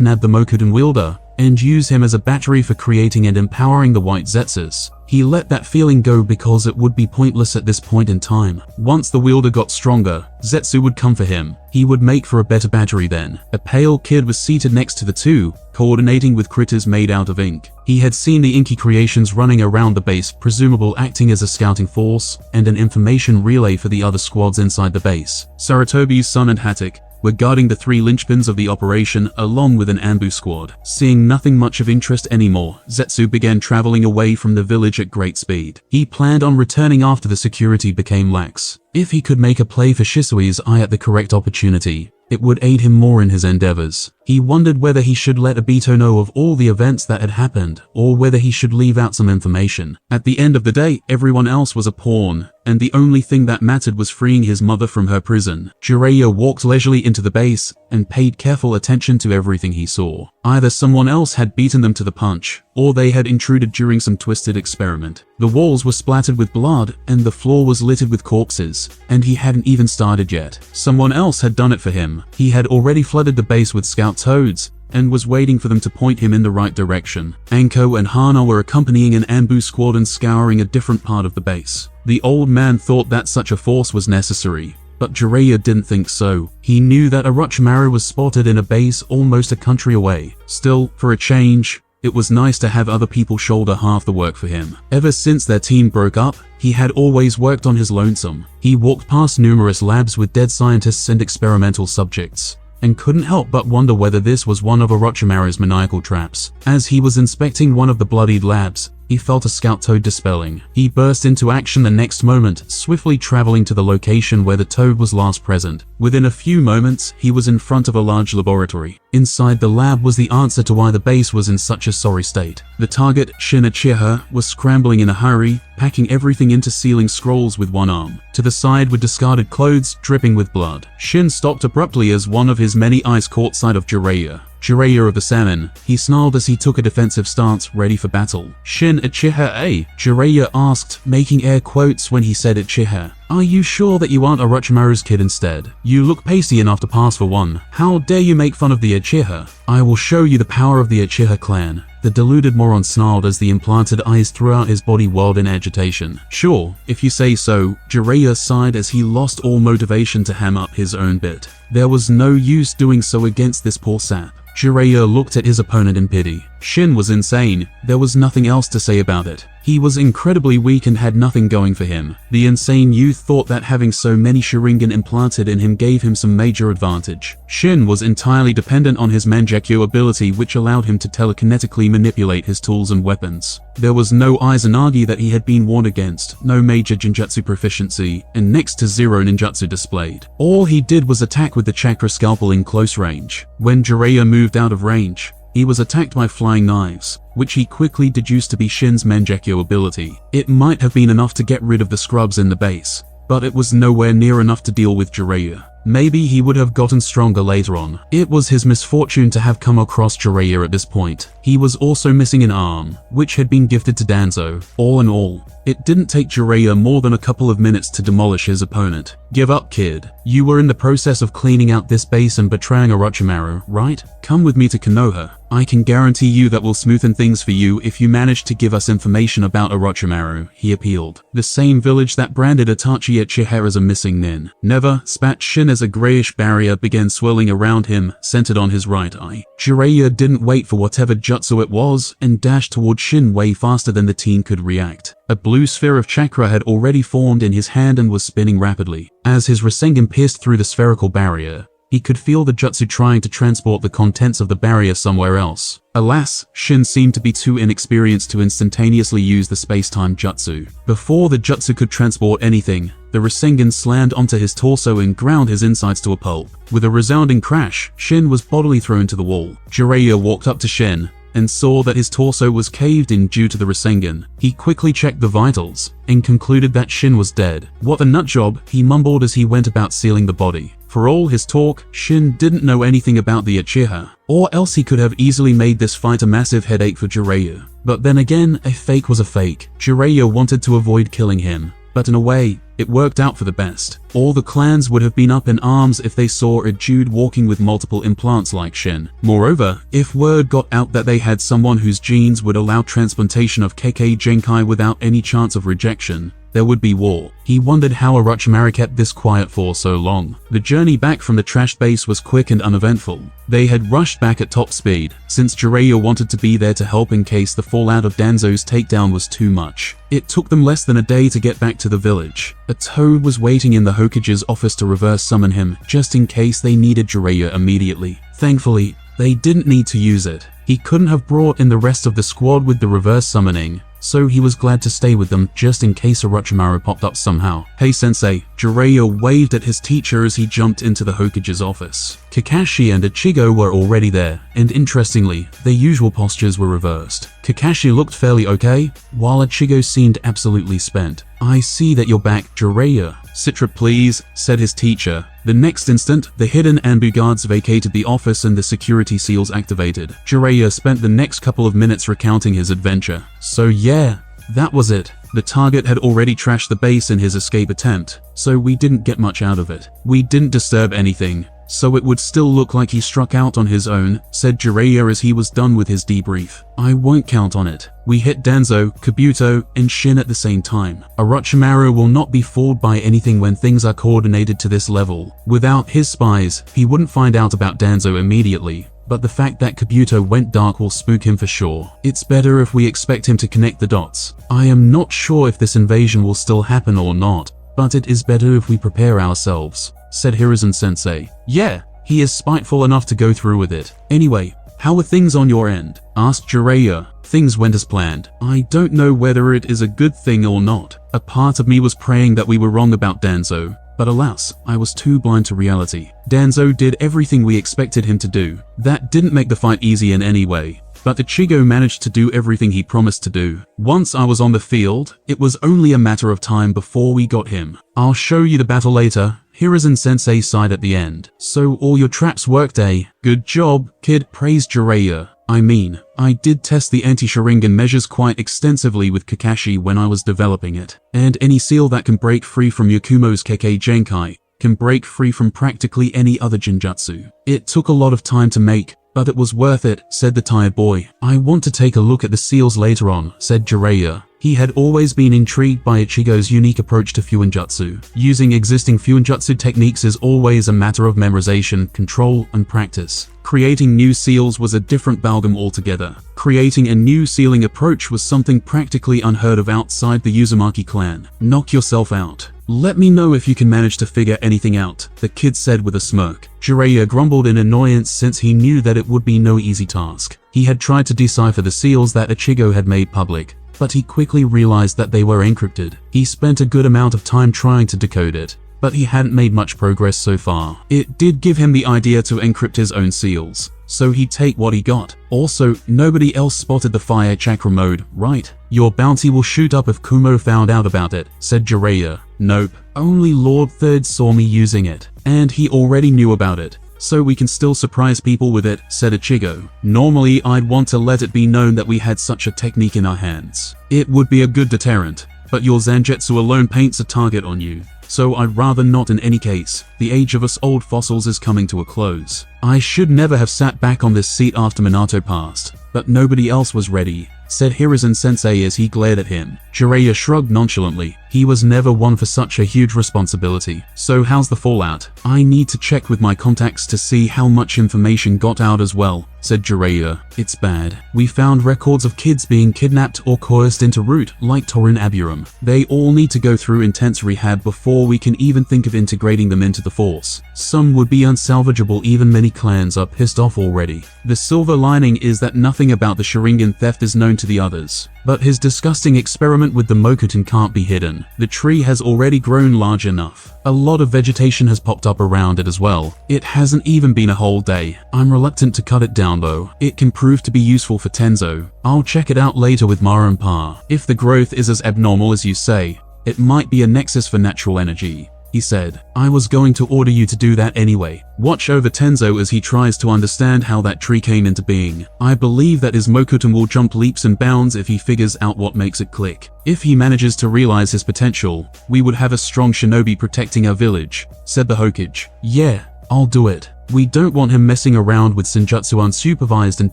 nab the Mokuden wielder and use him as a battery for creating and empowering the White Zetsus. He let that feeling go because it would be pointless at this point in time. Once the wielder got stronger, Zetsu would come for him. He would make for a better battery then. A pale kid was seated next to the two, coordinating with critters made out of ink. He had seen the inky creations running around the base, presumably acting as a scouting force and an information relay for the other squads inside the base. Saratobi's son and Hatake were guarding the three linchpins of the operation along with an ambu squad. Seeing nothing much of interest anymore, Zetsu began traveling away from the village at great speed. He planned on returning after the security became lax. If he could make a play for Shisui's eye at the correct opportunity, it would aid him more in his endeavors. He wondered whether he should let Obito know of all the events that had happened, or whether he should leave out some information. At the end of the day, everyone else was a pawn, and the only thing that mattered was freeing his mother from her prison. Jiraiya walked leisurely into the base, and paid careful attention to everything he saw. Either someone else had beaten them to the punch, or they had intruded during some twisted experiment. The walls were splattered with blood, and the floor was littered with corpses, and he hadn't even started yet. Someone else had done it for him. He had already flooded the base with scout toads, and was waiting for them to point him in the right direction. Anko and Hana were accompanying an ambu squad and scouring a different part of the base. The old man thought that such a force was necessary, but Jiraiya didn't think so. He knew that Orochimaru was spotted in a base almost a country away. Still, for a change, it was nice to have other people shoulder half the work for him. Ever since their team broke up, he had always worked on his lonesome. He walked past numerous labs with dead scientists and experimental subjects, and couldn't help but wonder whether this was one of Orochimaru's maniacal traps. As he was inspecting one of the bloodied labs, he felt a scout toad dispelling. He burst into action the next moment, swiftly traveling to the location where the toad was last present. Within a few moments, he was in front of a large laboratory. Inside the lab was the answer to why the base was in such a sorry state. The target, Shin Uchiha, was scrambling in a hurry, packing everything into sealing scrolls with one arm. To the side were discarded clothes, dripping with blood. Shin stopped abruptly as one of his many eyes caught sight of Jiraiya. Jiraiya of the Salmon. He snarled as he took a defensive stance, ready for battle. Shin Uchiha, eh? Jiraiya asked, making air quotes when he said Uchiha. Are you sure that you aren't Orochimaru's kid instead? You look pasty enough to pass for one. How dare you make fun of the Uchiha? I will show you the power of the Uchiha clan. The deluded moron snarled as the implanted eyes throughout his body whirled in agitation. Sure, if you say so, Jiraiya sighed as he lost all motivation to ham up his own bit. There was no use doing so against this poor sap. Jiraiya looked at his opponent in pity. Shin was insane. There was nothing else to say about it. He was incredibly weak and had nothing going for him. The insane youth thought that having so many Sharingan implanted in him gave him some major advantage. Shin was entirely dependent on his Mangekyo ability, which allowed him to telekinetically manipulate his tools and weapons. There was no Izanagi that he had been warned against, no major Jinjutsu proficiency, and next to zero ninjutsu displayed. All he did was attack with the chakra scalpel in close range. When Jiraiya moved out of range, he was attacked by flying knives, which he quickly deduced to be Shin's Mangekyo ability. It might have been enough to get rid of the scrubs in the base, but it was nowhere near enough to deal with Jiraiya. Maybe he would have gotten stronger later on. It was his misfortune to have come across Jiraiya at this point. He was also missing an arm, which had been gifted to Danzo. All in all, It didn't take Jiraiya more than a couple of minutes to demolish his opponent. Give up, kid. You were in the process of cleaning out this base and betraying Orochimaru, right? Come with me to Konoha. I can guarantee you that will smoothen things for you if you manage to give us information about Orochimaru, he appealed. The same village that branded Itachi Uchiha as a missing nin. Never spat Shin as a grayish barrier began swirling around him, centered on his right eye. Jiraiya didn't wait for whatever jutsu it was and dashed toward Shin way faster than the teen could react. A blue sphere of chakra had already formed in his hand and was spinning rapidly. As his Rasengan pierced through the spherical barrier, he could feel the jutsu trying to transport the contents of the barrier somewhere else. Alas, Shin seemed to be too inexperienced to instantaneously use the space-time jutsu. Before the jutsu could transport anything, the Rasengan slammed onto his torso and ground his insides to a pulp. With a resounding crash, Shin was bodily thrown to the wall. Jiraiya walked up to Shin and saw that his torso was caved in due to the Rasengan. He quickly checked the vitals and concluded that Shin was dead. What a nutjob, he mumbled as he went about sealing the body. For all his talk, Shin didn't know anything about the Uchiha, or else he could have easily made this fight a massive headache for Jiraiya. But then again, a fake was a fake. Jiraiya wanted to avoid killing him, but in a way, it worked out for the best. All the clans would have been up in arms if they saw a dude walking with multiple implants like Shin. Moreover, if word got out that they had someone whose genes would allow transplantation of Kekkei Genkai without any chance of rejection, there would be war. He wondered how Orochimaru kept this quiet for so long. The journey back from the trashed base was quick and uneventful. They had rushed back at top speed, since Jiraiya wanted to be there to help in case the fallout of Danzo's takedown was too much. It took them less than a day to get back to the village. A toad was waiting in the Hokage's office to reverse summon him, just in case they needed Jiraiya immediately. Thankfully, they didn't need to use it. He couldn't have brought in the rest of the squad with the reverse summoning, so he was glad to stay with them just in case Orochimaru popped up somehow. Hey sensei, Jiraiya waved at his teacher as he jumped into the Hokage's office. Kakashi and Ichigo were already there, and interestingly, their usual postures were reversed. Kakashi looked fairly okay, while Ichigo seemed absolutely spent. I see that you're back, Jiraiya. Sit rep please, said his teacher. The next instant, the hidden Anbu guards vacated the office and the security seals activated. Jiraiya spent the next couple of minutes recounting his adventure. So yeah, that was it. The target had already trashed the base in his escape attempt, so we didn't get much out of it. We didn't disturb anything, so it would still look like he struck out on his own, said Jiraiya as he was done with his debrief. I won't count on it. We hit Danzo, Kabuto, and Shin at the same time. Orochimaru will not be fooled by anything when things are coordinated to this level. Without his spies, he wouldn't find out about Danzo immediately, but the fact that Kabuto went dark will spook him for sure. It's better if we expect him to connect the dots. I am not sure if this invasion will still happen or not, but it is better if we prepare ourselves, said Hiruzen-sensei. Yeah, he is spiteful enough to go through with it. Anyway, how are things on your end? Asked Jiraiya. Things went as planned. I don't know whether it is a good thing or not. A part of me was praying that we were wrong about Danzo, but alas, I was too blind to reality. Danzo did everything we expected him to do. That didn't make the fight easy in any way, but Ichigo managed to do everything he promised to do. Once I was on the field, it was only a matter of time before we got him. I'll show you the battle later. Hiruzen-sensei sighed at the end. So all your traps worked, eh? Good job, kid, praised Jiraiya. I mean, I did test the anti-Sharingan measures quite extensively with Kakashi when I was developing it. And any seal that can break free from Yakumo's Kekkei Genkai can break free from practically any other Jinjutsu. It took a lot of time to make, but it was worth it, said the tired boy. I want to take a look at the seals later on, said Jiraiya. He had always been intrigued by Ichigo's unique approach to Fuinjutsu. Using existing Fuinjutsu techniques is always a matter of memorization, control, and practice. Creating new seals was a different ballgame altogether. Creating a new sealing approach was something practically unheard of outside the Uzumaki clan. Knock yourself out. Let me know if you can manage to figure anything out, the kid said with a smirk. Jiraiya grumbled in annoyance since he knew that it would be no easy task. He had tried to decipher the seals that Ichigo had made public, but he quickly realized that they were encrypted. He spent a good amount of time trying to decode it, but he hadn't made much progress so far. It did give him the idea to encrypt his own seals, so he'd take what he got. Also, nobody else spotted the fire chakra mode, right? Your bounty will shoot up if Kumo found out about it, said Jiraiya. Nope, only Lord Third saw me using it, and he already knew about it. So we can still surprise people with it, said Ichigo. Normally I'd want to let it be known that we had such a technique in our hands. It would be a good deterrent. but your Zangetsu alone paints a target on you. So I'd rather not in any case. The age of us old fossils is coming to a close. I should never have sat back on this seat after Minato passed, but nobody else was ready, said Hiruzen-sensei as he glared at him. Jiraiya shrugged nonchalantly. He was never one for such a huge responsibility. So how's the fallout? I need to check with my contacts to see how much information got out as well, said Jiraiya. It's bad. We found records of kids being kidnapped or coerced into root, like Torin Aburum. They all need to go through intense rehab before we can even think of integrating them into the force. Some would be unsalvageable, even many clans are pissed off already. The silver lining is that nothing about the Sharingan theft is known to the others. But his disgusting experiment with the Mokuton can't be hidden. The tree has already grown large enough. A lot of vegetation has popped up around it as well. It hasn't even been a whole day. I'm reluctant to cut it down though. It can prove to be useful for Tenzo. I'll check it out later with Ma and Pa. If the growth is as abnormal as you say, it might be a nexus for natural energy, he said. I was going to order you to do that anyway. Watch over Tenzo as he tries to understand how that tree came into being. I believe that his Mokuton will jump leaps and bounds if he figures out what makes it click. If he manages to realize his potential, we would have a strong shinobi protecting our village, said the Hokage. Yeah, I'll do it. We don't want him messing around with Senjutsu unsupervised and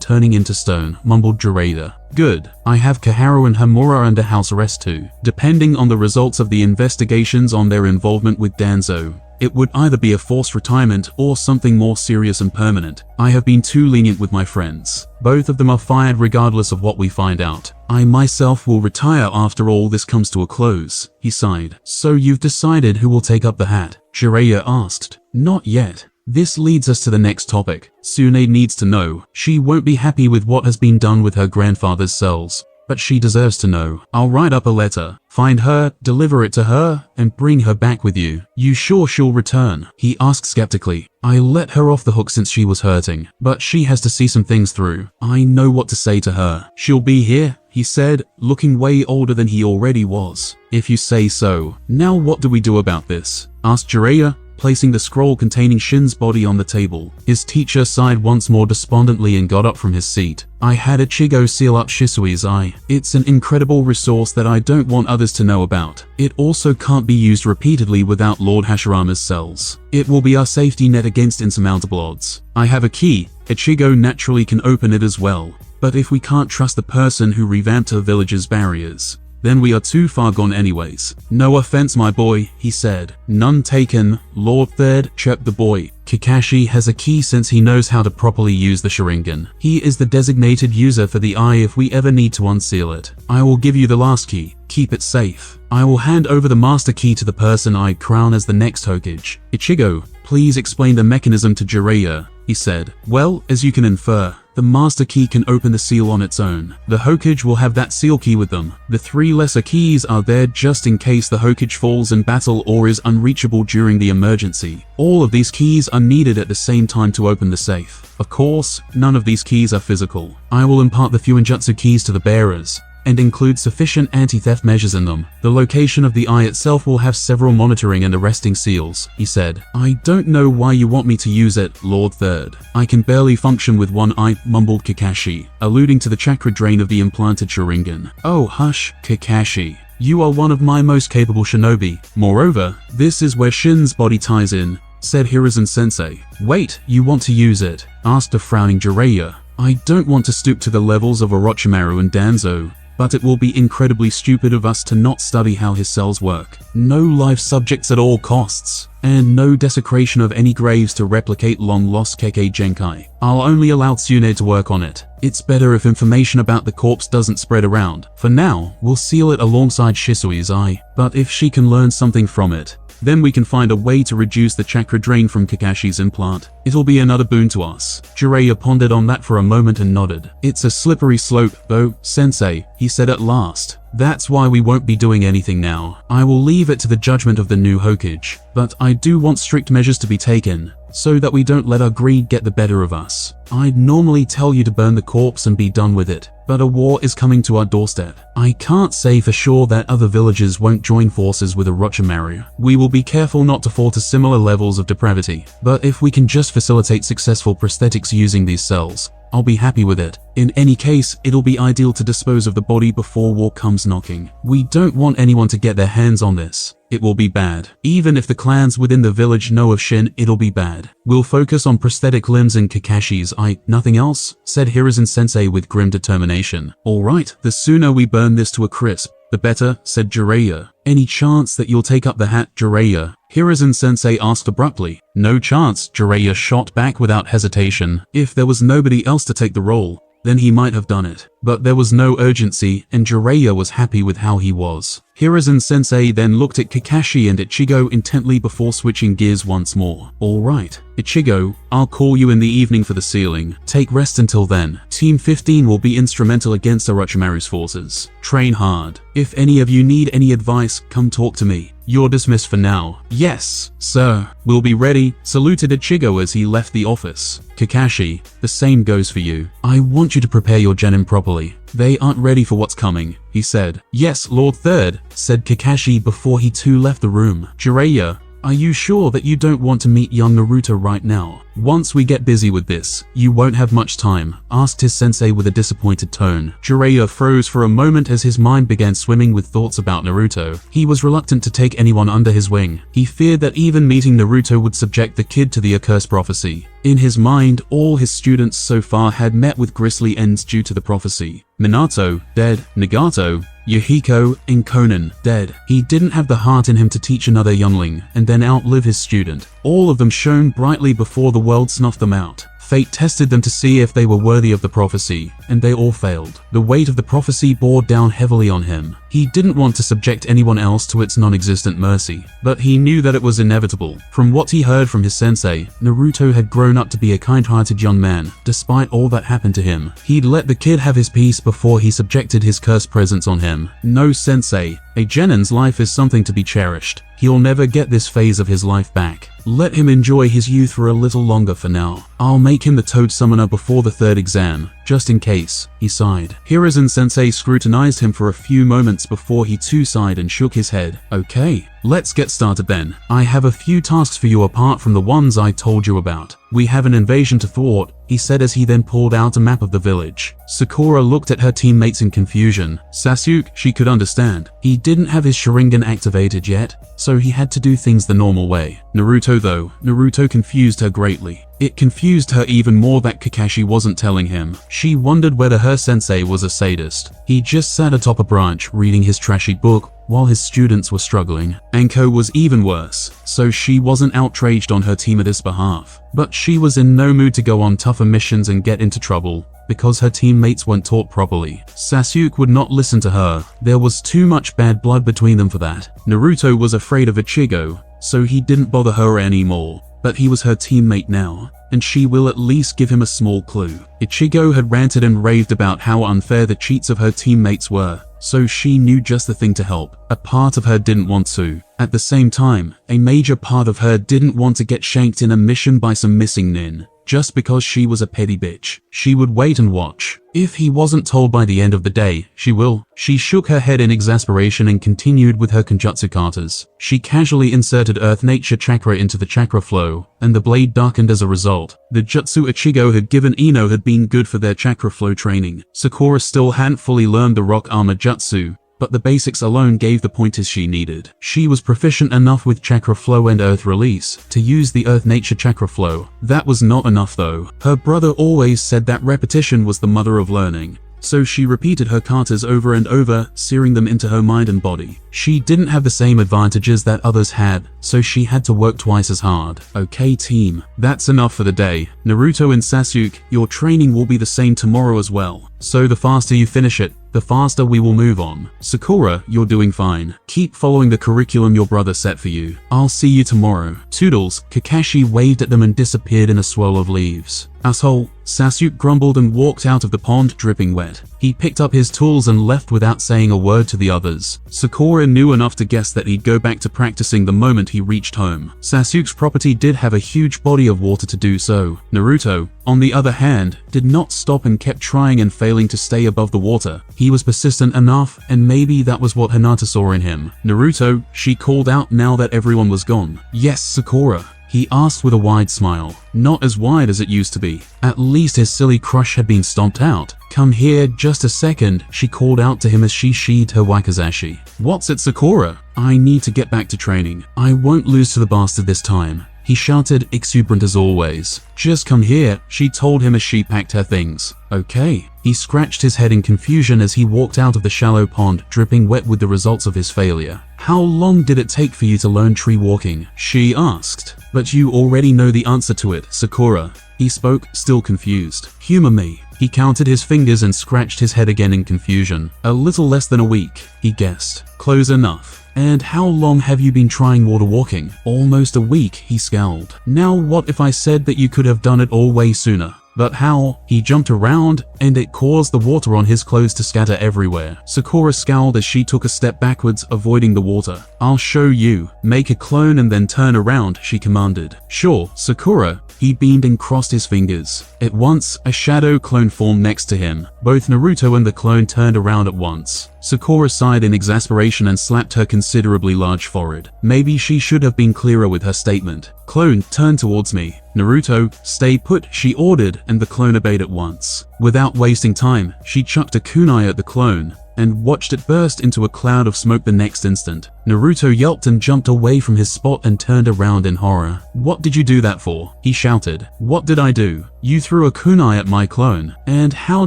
turning into stone, mumbled Jiraiya. Good. I have Kaharu and Hamura under house arrest too. Depending on the results of the investigations on their involvement with Danzo, it would either be a forced retirement or something more serious and permanent. I have been too lenient with my friends. Both of them are fired regardless of what we find out. I myself will retire after all this comes to a close, he sighed. So you've decided who will take up the hat? Jiraiya asked. Not yet. This leads us to the next topic. Tsunade needs to know. She won't be happy with what has been done with her grandfather's cells, but she deserves to know. I'll write up a letter, find her, deliver it to her, and bring her back with you. You sure she'll return? He asked skeptically. I let her off the hook since she was hurting, but she has to see some things through. I know what to say to her. She'll be here, he said, looking way older than he already was. If you say so. Now what do we do about this? Asked Jiraiya, placing the scroll containing Shin's body on the table. His teacher sighed once more despondently and got up from his seat. I had Ichigo seal up Shisui's eye. It's an incredible resource that I don't want others to know about. It also can't be used repeatedly without Lord Hashirama's cells. It will be our safety net against insurmountable odds. I have a key. Ichigo naturally can open it as well. But if we can't trust the person who revamped her village's barriers, then we are too far gone anyways. No offense, my boy, he said. None taken, Lord Third, chirped the boy. Kakashi has a key since he knows how to properly use the Sharingan. He is the designated user for the eye if we ever need to unseal it. I will give you the last key. Keep it safe. I will hand over the master key to the person I crown as the next Hokage. Ichigo, please explain the mechanism to Jiraiya, he said. Well, as you can infer, the master key can open the seal on its own. The Hokage will have that seal key with them. The 3 lesser keys are there just in case the Hokage falls in battle or is unreachable during the emergency. All of these keys are needed at the same time to open the safe. Of course, none of these keys are physical. I will impart the Fuinjutsu keys to the bearers, and include sufficient anti-theft measures in them. The location of the eye itself will have several monitoring and arresting seals, he said. I don't know why you want me to use it, Lord Third. I can barely function with one eye, mumbled Kakashi, alluding to the chakra drain of the implanted Sharingan. Oh hush, Kakashi. You are one of my most capable shinobi. Moreover, this is where Shin's body ties in, said Hiruzen-sensei. Wait, you want to use it? Asked a frowning Jiraiya. I don't want to stoop to the levels of Orochimaru and Danzo, but it will be incredibly stupid of us to not study how his cells work. No live subjects at all costs, and no desecration of any graves to replicate long-lost Kekkei Genkai. I'll only allow Tsunade to work on it. It's better if information about the corpse doesn't spread around. For now, we'll seal it alongside Shisui's eye, but if she can learn something from it, then we can find a way to reduce the chakra drain from Kakashi's implant. It'll be another boon to us. Jiraiya pondered on that for a moment and nodded. It's a slippery slope, though, sensei, he said at last. That's why we won't be doing anything now. I will leave it to the judgment of the new Hokage. But I do want strict measures to be taken, so that we don't let our greed get the better of us. I'd normally tell you to burn the corpse and be done with it, but a war is coming to our doorstep. I can't say for sure that other villages won't join forces with Orochimaru. We will be careful not to fall to similar levels of depravity, but if we can just facilitate successful prosthetics using these cells, I'll be happy with it. In any case, it'll be ideal to dispose of the body before war comes knocking. We don't want anyone to get their hands on this. It will be bad. Even if the clans within the village know of Shin, it'll be bad. We'll focus on prosthetic limbs and Kakashi's nothing else, said Hiruzen-sensei with grim determination. Alright, the sooner we burn this to a crisp, the better, said Jiraiya. Any chance that you'll take up the hat, Jiraiya? Hiruzen-sensei asked abruptly. No chance, Jiraiya shot back without hesitation. If there was nobody else to take the role, then he might have done it. But there was no urgency, and Jiraiya was happy with how he was. Hiruzen-sensei then looked at Kakashi and Ichigo intently before switching gears once more. Alright, Ichigo, I'll call you in the evening for the sealing. Take rest until then. Team 15 will be instrumental against Orochimaru's forces. Train hard. If any of you need any advice, come talk to me. You're dismissed for now. Yes, sir. We'll be ready, saluted Ichigo as he left the office. Kakashi, the same goes for you. I want you to prepare your genin properly. They aren't ready for what's coming, he said. Yes, Lord Third, said Kakashi before he too left the room. Jiraiya, are you sure that you don't want to meet young Naruto right now? Once we get busy with this, you won't have much time, asked his sensei with a disappointed tone. Jiraiya froze for a moment as his mind began swimming with thoughts about Naruto. He was reluctant to take anyone under his wing. He feared that even meeting Naruto would subject the kid to the accursed prophecy. In his mind, all his students so far had met with grisly ends due to the prophecy. Minato, dead. Nagato, Yahiko, and Conan, dead. He didn't have the heart in him to teach another youngling and then outlive his student. All of them shone brightly before the world snuffed them out. Fate tested them to see if they were worthy of the prophecy, and they all failed. The weight of the prophecy bore down heavily on him. He didn't want to subject anyone else to its non-existent mercy, but he knew that it was inevitable. From what he heard from his sensei, Naruto had grown up to be a kind-hearted young man, despite all that happened to him. He'd let the kid have his peace before he subjected his cursed presence on him. No, sensei. A genin's life is something to be cherished. He'll never get this phase of his life back. Let him enjoy his youth for a little longer for now. I'll make him the Toad Summoner before the third exam, just in case, he sighed. Hiruzen-sensei scrutinized him for a few moments before he too sighed and shook his head. Okay, let's get started then. I have a few tasks for you apart from the ones I told you about. We have an invasion to thwart, he said as he then pulled out a map of the village. Sakura looked at her teammates in confusion. Sasuke, she could understand. He didn't have his Sharingan activated yet, so he had to do things the normal way. Naruto though, Naruto confused her greatly. It confused her even more that Kakashi wasn't telling him. She wondered whether her sensei was a sadist. He just sat atop a branch reading his trashy book while his students were struggling. Anko was even worse, so she wasn't outraged on her teammate's behalf. But she was in no mood to go on tougher missions and get into trouble, because her teammates weren't taught properly. Sasuke would not listen to her. There was too much bad blood between them for that. Naruto was afraid of Ichigo, so he didn't bother her anymore. But he was her teammate now, and she will at least give him a small clue. Ichigo had ranted and raved about how unfair the cheats of her teammates were, so she knew just the thing to help. A part of her didn't want to. At the same time, a major part of her didn't want to get shanked in a mission by some missing nin. Just because she was a petty bitch. She would wait and watch. If he wasn't told by the end of the day, she will. She shook her head in exasperation and continued with her Kenjutsu katas. She casually inserted Earth Nature Chakra into the chakra flow, and the blade darkened as a result. The jutsu Ichigo had given Ino had been good for their chakra flow training. Sakura still hadn't fully learned the rock armor jutsu, but the basics alone gave the pointers she needed. She was proficient enough with chakra flow and earth release to use the earth nature chakra flow. That was not enough though. Her brother always said that repetition was the mother of learning. So she repeated her katas over and over, searing them into her mind and body. She didn't have the same advantages that others had, so she had to work twice as hard. Okay team, that's enough for the day. Naruto and Sasuke, your training will be the same tomorrow as well. So the faster you finish it, the faster we will move on. Sakura, you're doing fine. Keep following the curriculum your brother set for you. I'll see you tomorrow. Toodles, Kakashi waved at them and disappeared in a swirl of leaves. Asshole, Sasuke grumbled and walked out of the pond dripping wet. He picked up his tools and left without saying a word to the others. Sakura knew enough to guess that he'd go back to practicing the moment he reached home. Sasuke's property did have a huge body of water to do so. Naruto, on the other hand, did not stop and kept trying and failing to stay above the water. He was persistent enough, and maybe that was what Hinata saw in him. Naruto, she called out now that everyone was gone. Yes, Sakura. he asked with a wide smile. Not as wide as it used to be. At least his silly crush had been stomped out. Come here just a second, she called out to him as she sheathed her wakizashi. What's it, Sakura? I need to get back to training. I won't lose to the bastard this time, he shouted, exuberant as always. Just come here, she told him as she packed her things. Okay. He scratched his head in confusion as he walked out of the shallow pond, dripping wet with the results of his failure. How long did it take for you to learn tree walking? She asked. But you already know the answer to it, Sakura. He spoke, still confused. Humor me. He counted his fingers and scratched his head again in confusion. A little less than a week, he guessed. Close enough. And how long have you been trying water walking? Almost a week, he scowled. Now what if I said that you could have done it all way sooner? But how? He jumped around, and it caused the water on his clothes to scatter everywhere. Sakura scowled as she took a step backwards, avoiding the water. I'll show you. Make a clone and then turn around, she commanded. Sure, Sakura. He beamed and crossed his fingers. At once, a shadow clone formed next to him. Both Naruto and the clone turned around at once. Sakura sighed in exasperation and slapped her considerably large forehead. Maybe she should have been clearer with her statement. Clone, turn towards me. Naruto, stay put, she ordered, and the clone obeyed at once. Without wasting time, she chucked a kunai at the clone and watched it burst into a cloud of smoke the next instant. Naruto yelped and jumped away from his spot and turned around in horror. What did you do that for? He shouted. What did I do? You threw a kunai at my clone. And how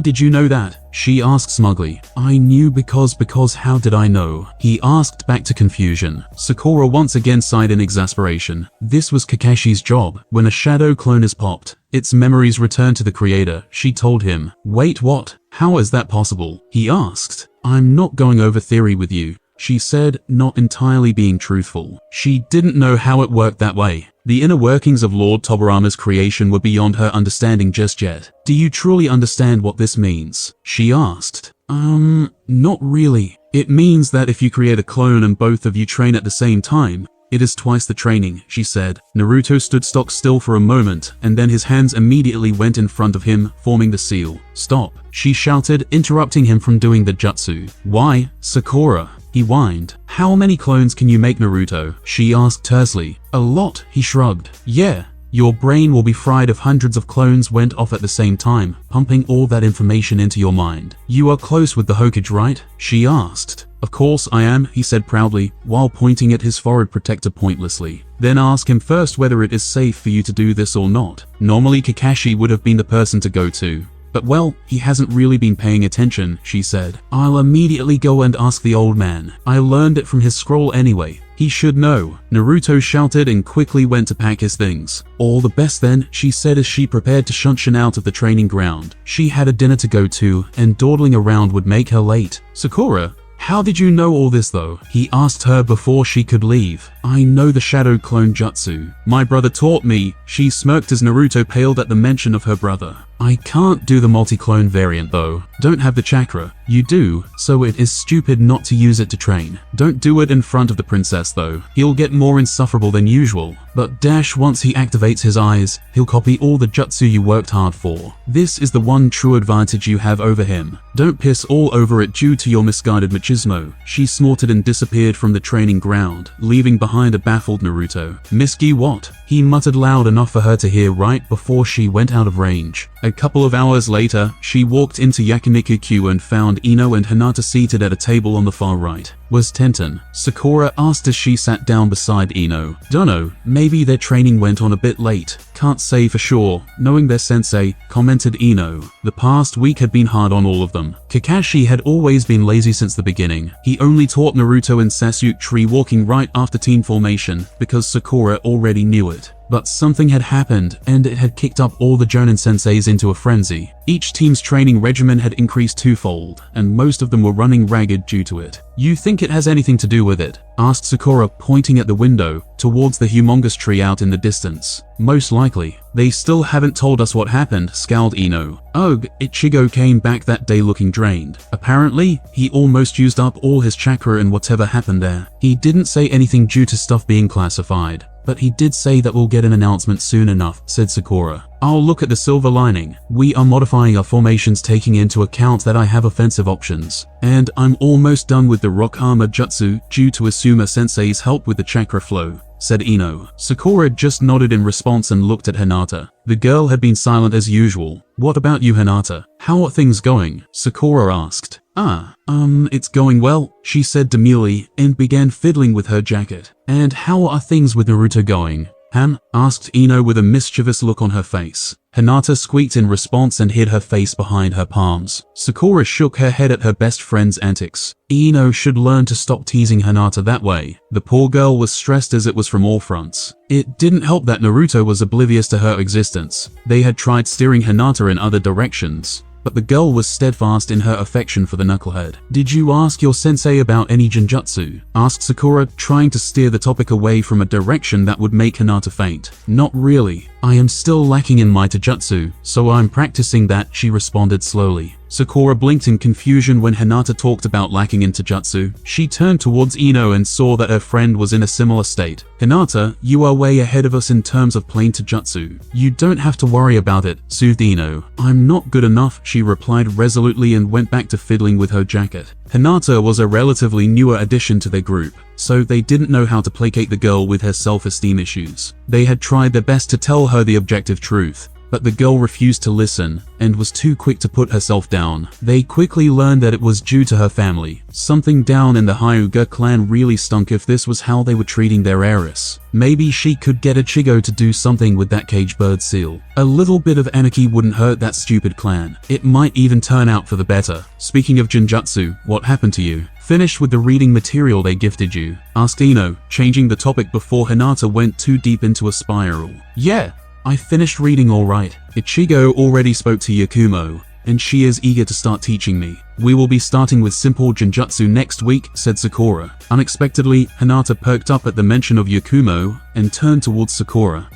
did you know that? She asked smugly. I knew because how did I know? He asked back to confusion. Sakura once again sighed in exasperation. This was Kakashi's job. When a shadow clone is popped, its memories return to the creator, she told him. Wait, what? How is that possible? He asked. I'm not going over theory with you, she said, not entirely being truthful. She didn't know how it worked that way. The inner workings of Lord Tobirama's creation were beyond her understanding just yet. Do you truly understand what this means? She asked. Not really. It means that if you create a clone and both of you train at the same time, it is twice the training, she said. Naruto stood stock still for a moment, and then his hands immediately went in front of him, forming the seal. Stop, she shouted, interrupting him from doing the jutsu. Why, Sakura? He whined. How many clones can you make, Naruto? She asked tersely. A lot, he shrugged. Yeah. Your brain will be fried if hundreds of clones went off at the same time, pumping all that information into your mind. You are close with the Hokage, right? She asked. Of course I am, he said proudly, while pointing at his forehead protector pointlessly. Then ask him first whether it is safe for you to do this or not. Normally Kakashi would have been the person to go to. But well, he hasn't really been paying attention, she said. I'll immediately go and ask the old man. I learned it from his scroll anyway. He should know. Naruto shouted and quickly went to pack his things. All the best then, she said as she prepared to shunshin out of the training ground. She had a dinner to go to, and dawdling around would make her late. Sakura, how did you know all this though? He asked her before she could leave. I know the shadow clone jutsu. My brother taught me, she smirked as Naruto paled at the mention of her brother. I can't do the multi-clone variant though. Don't have the chakra. You do, so it is stupid not to use it to train. Don't do it in front of the princess though. He'll get more insufferable than usual. But once he activates his eyes, he'll copy all the jutsu you worked hard for. This is the one true advantage you have over him. Don't piss all over it due to your misguided machismo. She snorted and disappeared from the training ground, leaving behind a baffled Naruto. Miski what? He muttered loud enough for her to hear right before she went out of range. A couple of hours later, she walked into Yakiniku and found Ino and Hinata seated at a table on the far right. Was Tenten? Sakura asked as she sat down beside Ino. Dunno, maybe their training went on a bit late. Can't say for sure, knowing their sensei, commented Ino. The past week had been hard on all of them. Kakashi had always been lazy since the beginning. He only taught Naruto and Sasuke tree walking right after team formation because Sakura already knew it. But something had happened, and it had kicked up all the Jonin senseis into a frenzy. Each team's training regimen had increased twofold, and most of them were running ragged due to it. You think it has anything to do with it? Asked Sakura, pointing at the window, towards the humongous tree out in the distance. Most likely. They still haven't told us what happened, scowled Ino. Ugh, Ichigo came back that day looking drained. Apparently, he almost used up all his chakra in whatever happened there. He didn't say anything due to stuff being classified. But he did say that we'll get an announcement soon enough, said Sakura. I'll look at the silver lining. We are modifying our formations taking into account that I have offensive options. And I'm almost done with the rock armor jutsu due to Asuma sensei's help with the chakra flow. said Ino. Sakura just nodded in response and looked at Hinata. The girl had been silent as usual. What about you, Hinata? How are things going? Sakura asked. It's going well, she said demurely and began fiddling with her jacket. And how are things with Naruto going? Han? Asked Ino with a mischievous look on her face. Hinata squeaked in response and hid her face behind her palms. Sakura shook her head at her best friend's antics. Ino should learn to stop teasing Hinata that way. The poor girl was stressed as it was from all fronts. It didn't help that Naruto was oblivious to her existence. They had tried steering Hinata in other directions, but the girl was steadfast in her affection for the knucklehead. Did you ask your sensei about any genjutsu? Asked Sakura, trying to steer the topic away from a direction that would make Hinata faint. Not really. I am still lacking in my taijutsu, so I'm practicing that, she responded slowly. Sakura blinked in confusion when Hinata talked about lacking in taijutsu. She turned towards Ino and saw that her friend was in a similar state. Hinata, you are way ahead of us in terms of plain taijutsu. You don't have to worry about it, soothed Ino. I'm not good enough, she replied resolutely and went back to fiddling with her jacket. Hinata was a relatively newer addition to their group, so they didn't know how to placate the girl with her self-esteem issues. They had tried their best to tell her the objective truth, but the girl refused to listen and was too quick to put herself down. They quickly learned that it was due to her family. Something down in the Hyuga clan really stunk if this was how they were treating their heiress. Maybe she could get Ichigo to do something with that cage bird seal. A little bit of anarchy wouldn't hurt that stupid clan. It might even turn out for the better. Speaking of genjutsu, what happened to you? Finished with the reading material they gifted you? Asked Ino, changing the topic before Hinata went too deep into a spiral. Yeah, I finished reading alright. Ichigo already spoke to Yakumo, and she is eager to start teaching me. We will be starting with simple genjutsu next week, said Sakura. Unexpectedly, Hinata perked up at the mention of Yakumo and turned towards Sakura.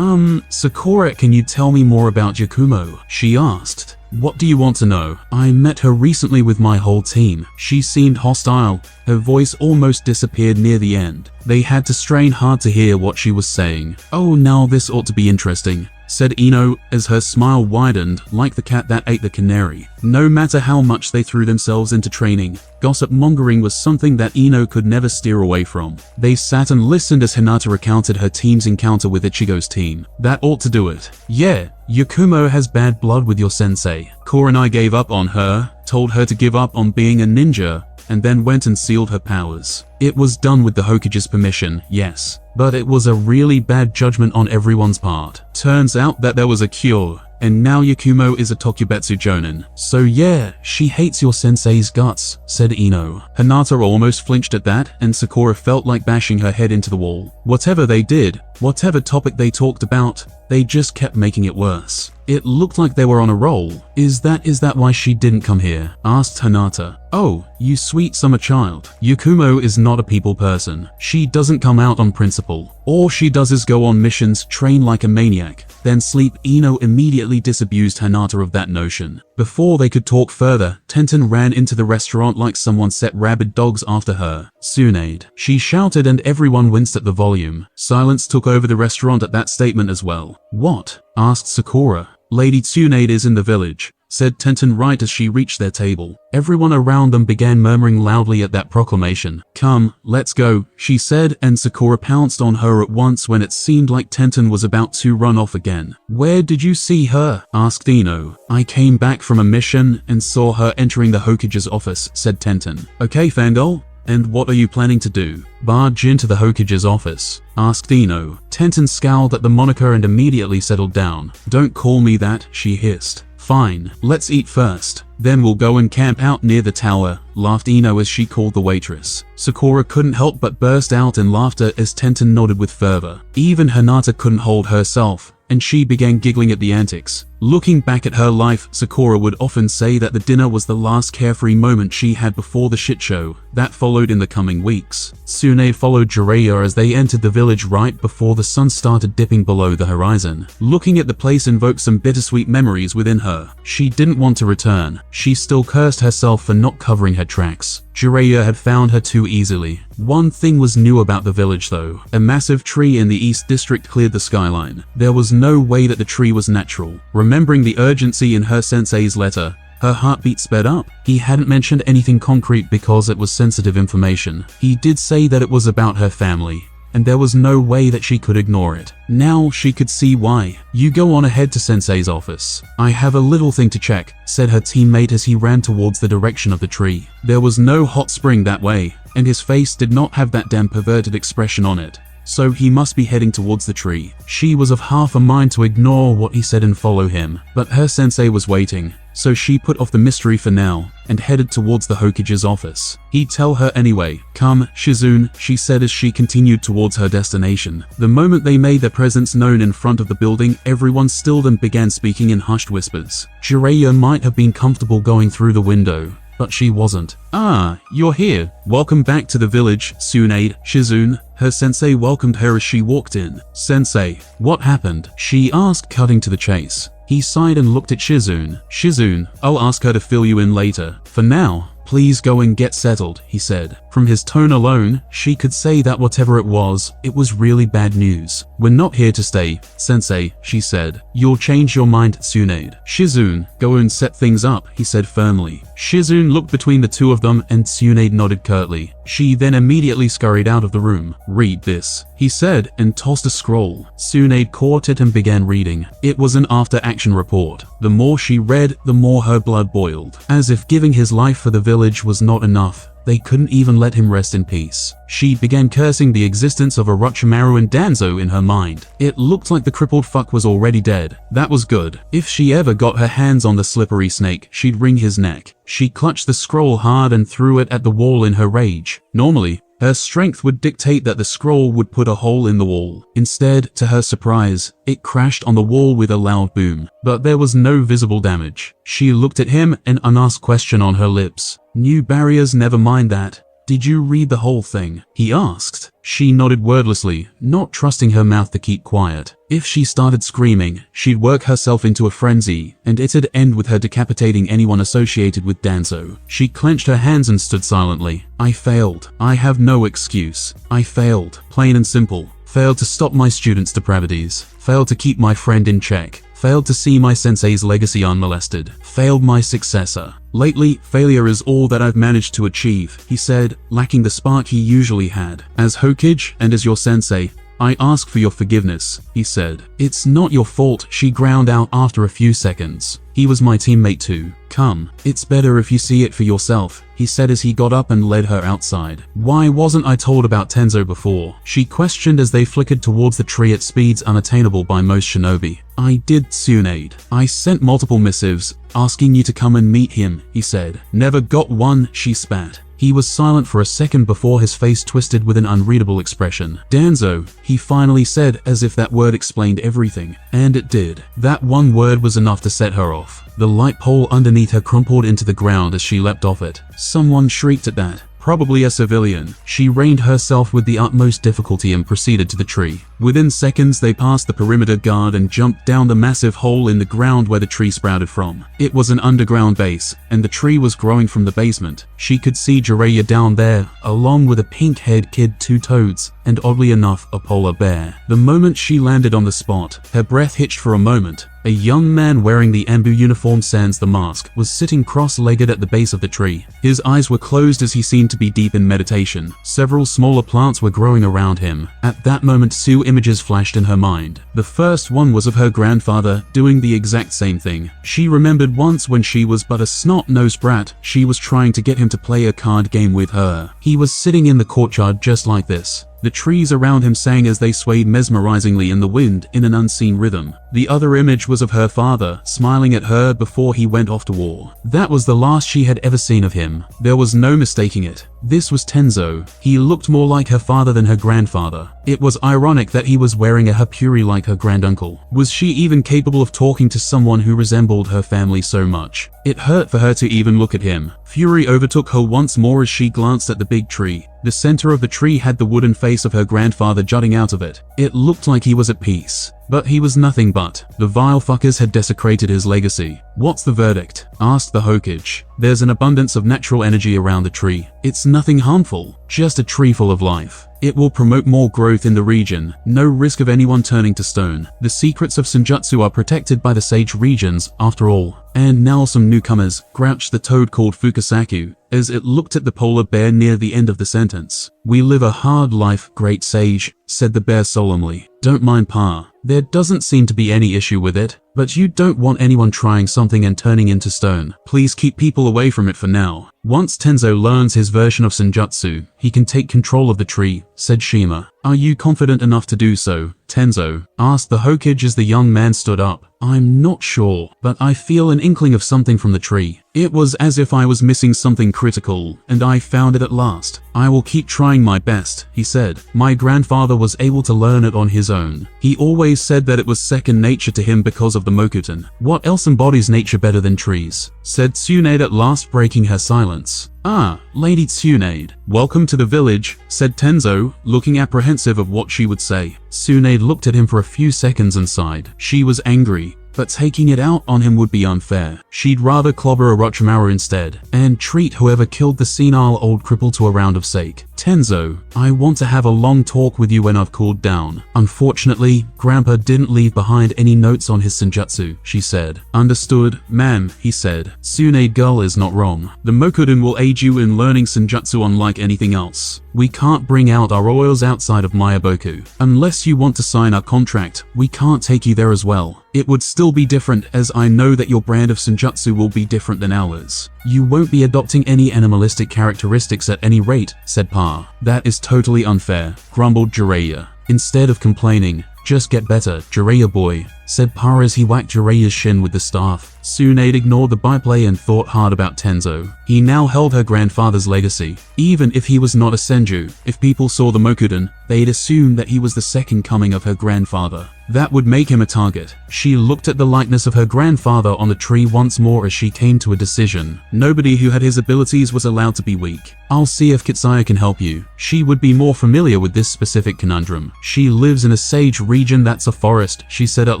Sakura, can you tell me more about Yakumo? She asked. What do you want to know? I met her recently with my whole team. She seemed hostile. Her voice almost disappeared near the end. They had to strain hard to hear what she was saying. Oh, now this ought to be interesting, said Ino as her smile widened like the cat that ate the canary. No matter how much they threw themselves into training, gossip mongering was something that Ino could never steer away from. They sat and listened as Hinata recounted her team's encounter with Ichigo's team. That ought to do it. Yeah, Yakumo has bad blood with your sensei. Kurenai gave up on her, told her to give up on being a ninja, and then went and sealed her powers. It was done with the Hokage's permission, yes, but it was a really bad judgment on everyone's part. Turns out that there was a cure, and now Yakumo is a Tokubetsu Jonin. So yeah, she hates your sensei's guts, said Ino. Hinata almost flinched at that, and Sakura felt like bashing her head into the wall. Whatever they did, whatever topic they talked about, they just kept making it worse. It looked like they were on a roll. Is that why she didn't come here? Asked Hinata. Oh, you sweet summer child. Yakumo is not a people person. She doesn't come out on principle. All she does is go on missions, train like a maniac, then sleep. Ino immediately disabused Hinata of that notion. Before they could talk further, Tenten ran into the restaurant like someone set rabid dogs after her. Tsunade. She shouted and everyone winced at the volume. Silence took over the restaurant at that statement as well. What? Asked Sakura. Lady Tsunade is in the village, said Tenten right as she reached their table. Everyone around them began murmuring loudly at that proclamation. Come, let's go, she said, and Sakura pounced on her at once when it seemed like Tenten was about to run off again. Where did you see her? Asked Ino. I came back from a mission and saw her entering the Hokage's office, said Tenten. Okay, fangirl. And what are you planning to do? Barge into the Hokage's office? Asked Ino. Tenten scowled at the moniker and immediately settled down. Don't call me that, she hissed. Fine, let's eat first. Then we'll go and camp out near the tower, laughed Ino as she called the waitress. Sakura couldn't help but burst out in laughter as Tenten nodded with fervor. Even Hinata couldn't hold herself, and she began giggling at the antics. Looking back at her life, Sakura would often say that the dinner was the last carefree moment she had before the shit show that followed in the coming weeks. Tsunade followed Jiraiya as they entered the village right before the sun started dipping below the horizon. Looking at the place invoked some bittersweet memories within her. She didn't want to return. She still cursed herself for not covering her tracks. Jiraiya had found her too easily. One thing was new about the village though. A massive tree in the East District cleared the skyline. There was no way that the tree was natural. Remembering the urgency in her sensei's letter, her heartbeat sped up. He hadn't mentioned anything concrete because it was sensitive information. He did say that it was about her family, and there was no way that she could ignore it. Now she could see why. "You go on ahead to Sensei's office. I have a little thing to check," said her teammate as he ran towards the direction of the tree. There was no hot spring that way, and his face did not have that damn perverted expression on it. So he must be heading towards the tree. She was of half a mind to ignore what he said and follow him, but her sensei was waiting, so she put off the mystery for now and headed towards the Hokage's office. He'd tell her anyway. "Come, Shizune," she said as she continued towards her destination. The moment they made their presence known in front of the building, everyone stilled and began speaking in hushed whispers. Jiraiya might have been comfortable going through the window, but she wasn't. "Ah, you're here. Welcome back to the village, Tsunade." Shizune, her sensei, welcomed her as she walked in. "Sensei, what happened?" she asked, cutting to the chase. He sighed and looked at Shizune. "Shizune, I'll ask her to fill you in later. For now, please go and get settled," he said. From his tone alone, she could say that whatever it was really bad news. "We're not here to stay, Sensei," she said. "You'll change your mind, Tsunade." "Shizune, go and set things up," he said firmly. Shizune looked between the two of them and Tsunade nodded curtly. She then immediately scurried out of the room. "Read this," he said, and tossed a scroll. Tsunade caught it and began reading. It was an after-action report. The more she read, the more her blood boiled. As if giving his life for the village was not enough, they couldn't even let him rest in peace. She began cursing the existence of Orochimaru and Danzo in her mind. It looked like the crippled fuck was already dead. That was good. If she ever got her hands on the slippery snake, she'd wring his neck. She clutched the scroll hard and threw it at the wall in her rage. Normally, her strength would dictate that the scroll would put a hole in the wall. Instead, to her surprise, it crashed on the wall with a loud boom. But there was no visible damage. She looked at him, an unasked question on her lips. "New barriers, never mind that. Did you read the whole thing?" he asked. She nodded wordlessly, not trusting her mouth to keep quiet. If she started screaming, she'd work herself into a frenzy, and it'd end with her decapitating anyone associated with Danzo. She clenched her hands and stood silently. "I failed. I have no excuse. I failed. Plain and simple. Failed to stop my students' depravities. Failed to keep my friend in check. Failed to see my sensei's legacy unmolested. Failed my successor. Lately, failure is all that I've managed to achieve," he said, lacking the spark he usually had. "As Hokage and as your sensei, I ask for your forgiveness," he said. "It's not your fault," she ground out after a few seconds. "He was my teammate too. Come, it's better if you see it for yourself," he said as he got up and led her outside. "Why wasn't I told about Tenzo before?" she questioned as they flickered towards the tree at speeds unattainable by most shinobi. "I did, Tsunade. I sent multiple missives, asking you to come and meet him," he said. "Never got one," she spat. He was silent for a second before his face twisted with an unreadable expression. "Danzo," he finally said, as if that word explained everything. And it did. That one word was enough to set her off. The light pole underneath her crumpled into the ground as she leapt off it. Someone shrieked at that. Probably a civilian. She reined herself with the utmost difficulty and proceeded to the tree. Within seconds, they passed the perimeter guard and jumped down the massive hole in the ground where the tree sprouted from. It was an underground base, and the tree was growing from the basement. She could see Jiraiya down there, along with a pink-haired kid, 2 toads, and oddly enough, a polar bear. The moment she landed on the spot, her breath hitched for a moment. A young man wearing the Ambu uniform sans the mask was sitting cross-legged at the base of the tree. His eyes were closed as he seemed to be deep in meditation. Several smaller plants were growing around him. At that moment, 2 images flashed in her mind. The first one was of her grandfather doing the exact same thing. She remembered once when she was but a snot-nosed brat, she was trying to get him to play a card game with her. He was sitting in the courtyard just like this. The trees around him sang as they swayed mesmerizingly in the wind in an unseen rhythm. The other image was of her father, smiling at her before he went off to war. That was the last she had ever seen of him. There was no mistaking it. This was Tenzo. He looked more like her father than her grandfather. It was ironic that he was wearing a hapuri like her granduncle. Was she even capable of talking to someone who resembled her family so much? It hurt for her to even look at him. Fury overtook her once more as she glanced at the big tree. The center of the tree had the wooden face of her grandfather jutting out of it. It looked like he was at peace. but he was nothing but. The vile fuckers had desecrated his legacy. What's the verdict? Asked the Hokage. There's an abundance of natural energy around the tree. It's nothing harmful, just a tree full of life. It will promote more growth in the region, no risk of anyone turning to stone. The secrets of Senjutsu are protected by the sage regions, after all. And now some newcomers, grouched the toad called Fukasaku, as it looked at the polar bear near the end of the sentence. We live a hard life, great sage, said the bear solemnly. Don't mind Pa. There doesn't seem to be any issue with it, but you don't want anyone trying something and turning into stone. Please keep people away from it for now. Once Tenzo learns his version of Senjutsu, he can take control of the tree, said Shima. Are you confident enough to do so, Tenzo? Asked the Hokage as the young man stood up. I'm not sure, but I feel an inkling of something from the tree. It was as if I was missing something critical, and I found it at last. I will keep trying my best, he said. My grandfather was able to learn it on his own. He always said that it was second nature to him because of the Mokuton. What else embodies nature better than trees? Said Tsunade at last, breaking her silence. Ah, Lady Tsunade. Welcome to the village, said Tenzo, looking apprehensive of what she would say. Tsunade looked at him for a few seconds and sighed. She was angry, but taking it out on him would be unfair. She'd rather clobber Orochimaru instead, and treat whoever killed the senile old cripple to a round of sake. Tenzo, I want to have a long talk with you when I've cooled down. Unfortunately, Grandpa didn't leave behind any notes on his Senjutsu, she said. Understood, ma'am, he said. Tsunade girl is not wrong. The Mokuden will aid you in learning Senjutsu unlike anything else. We can't bring out our oils outside of Mayaboku. Unless you want to sign our contract, we can't take you there as well. It would still be different, as I know that your brand of Senjutsu will be different than ours. You won't be adopting any animalistic characteristics at any rate, said Pa. That is totally unfair, grumbled Jiraiya. Instead of complaining, just get better, Jiraiya boy, said Pa as he whacked Jiraiya's shin with the staff. Tsunade ignored the byplay and thought hard about Tenzo. He now held her grandfather's legacy. Even if he was not a Senju, if people saw the Mokuden, they'd assume that he was the second coming of her grandfather. That would make him a target. She looked at the likeness of her grandfather on the tree once more as she came to a decision. Nobody who had his abilities was allowed to be weak. I'll see if Kitsaya can help you. She would be more familiar with this specific conundrum. She lives in a sage region that's a forest, she said at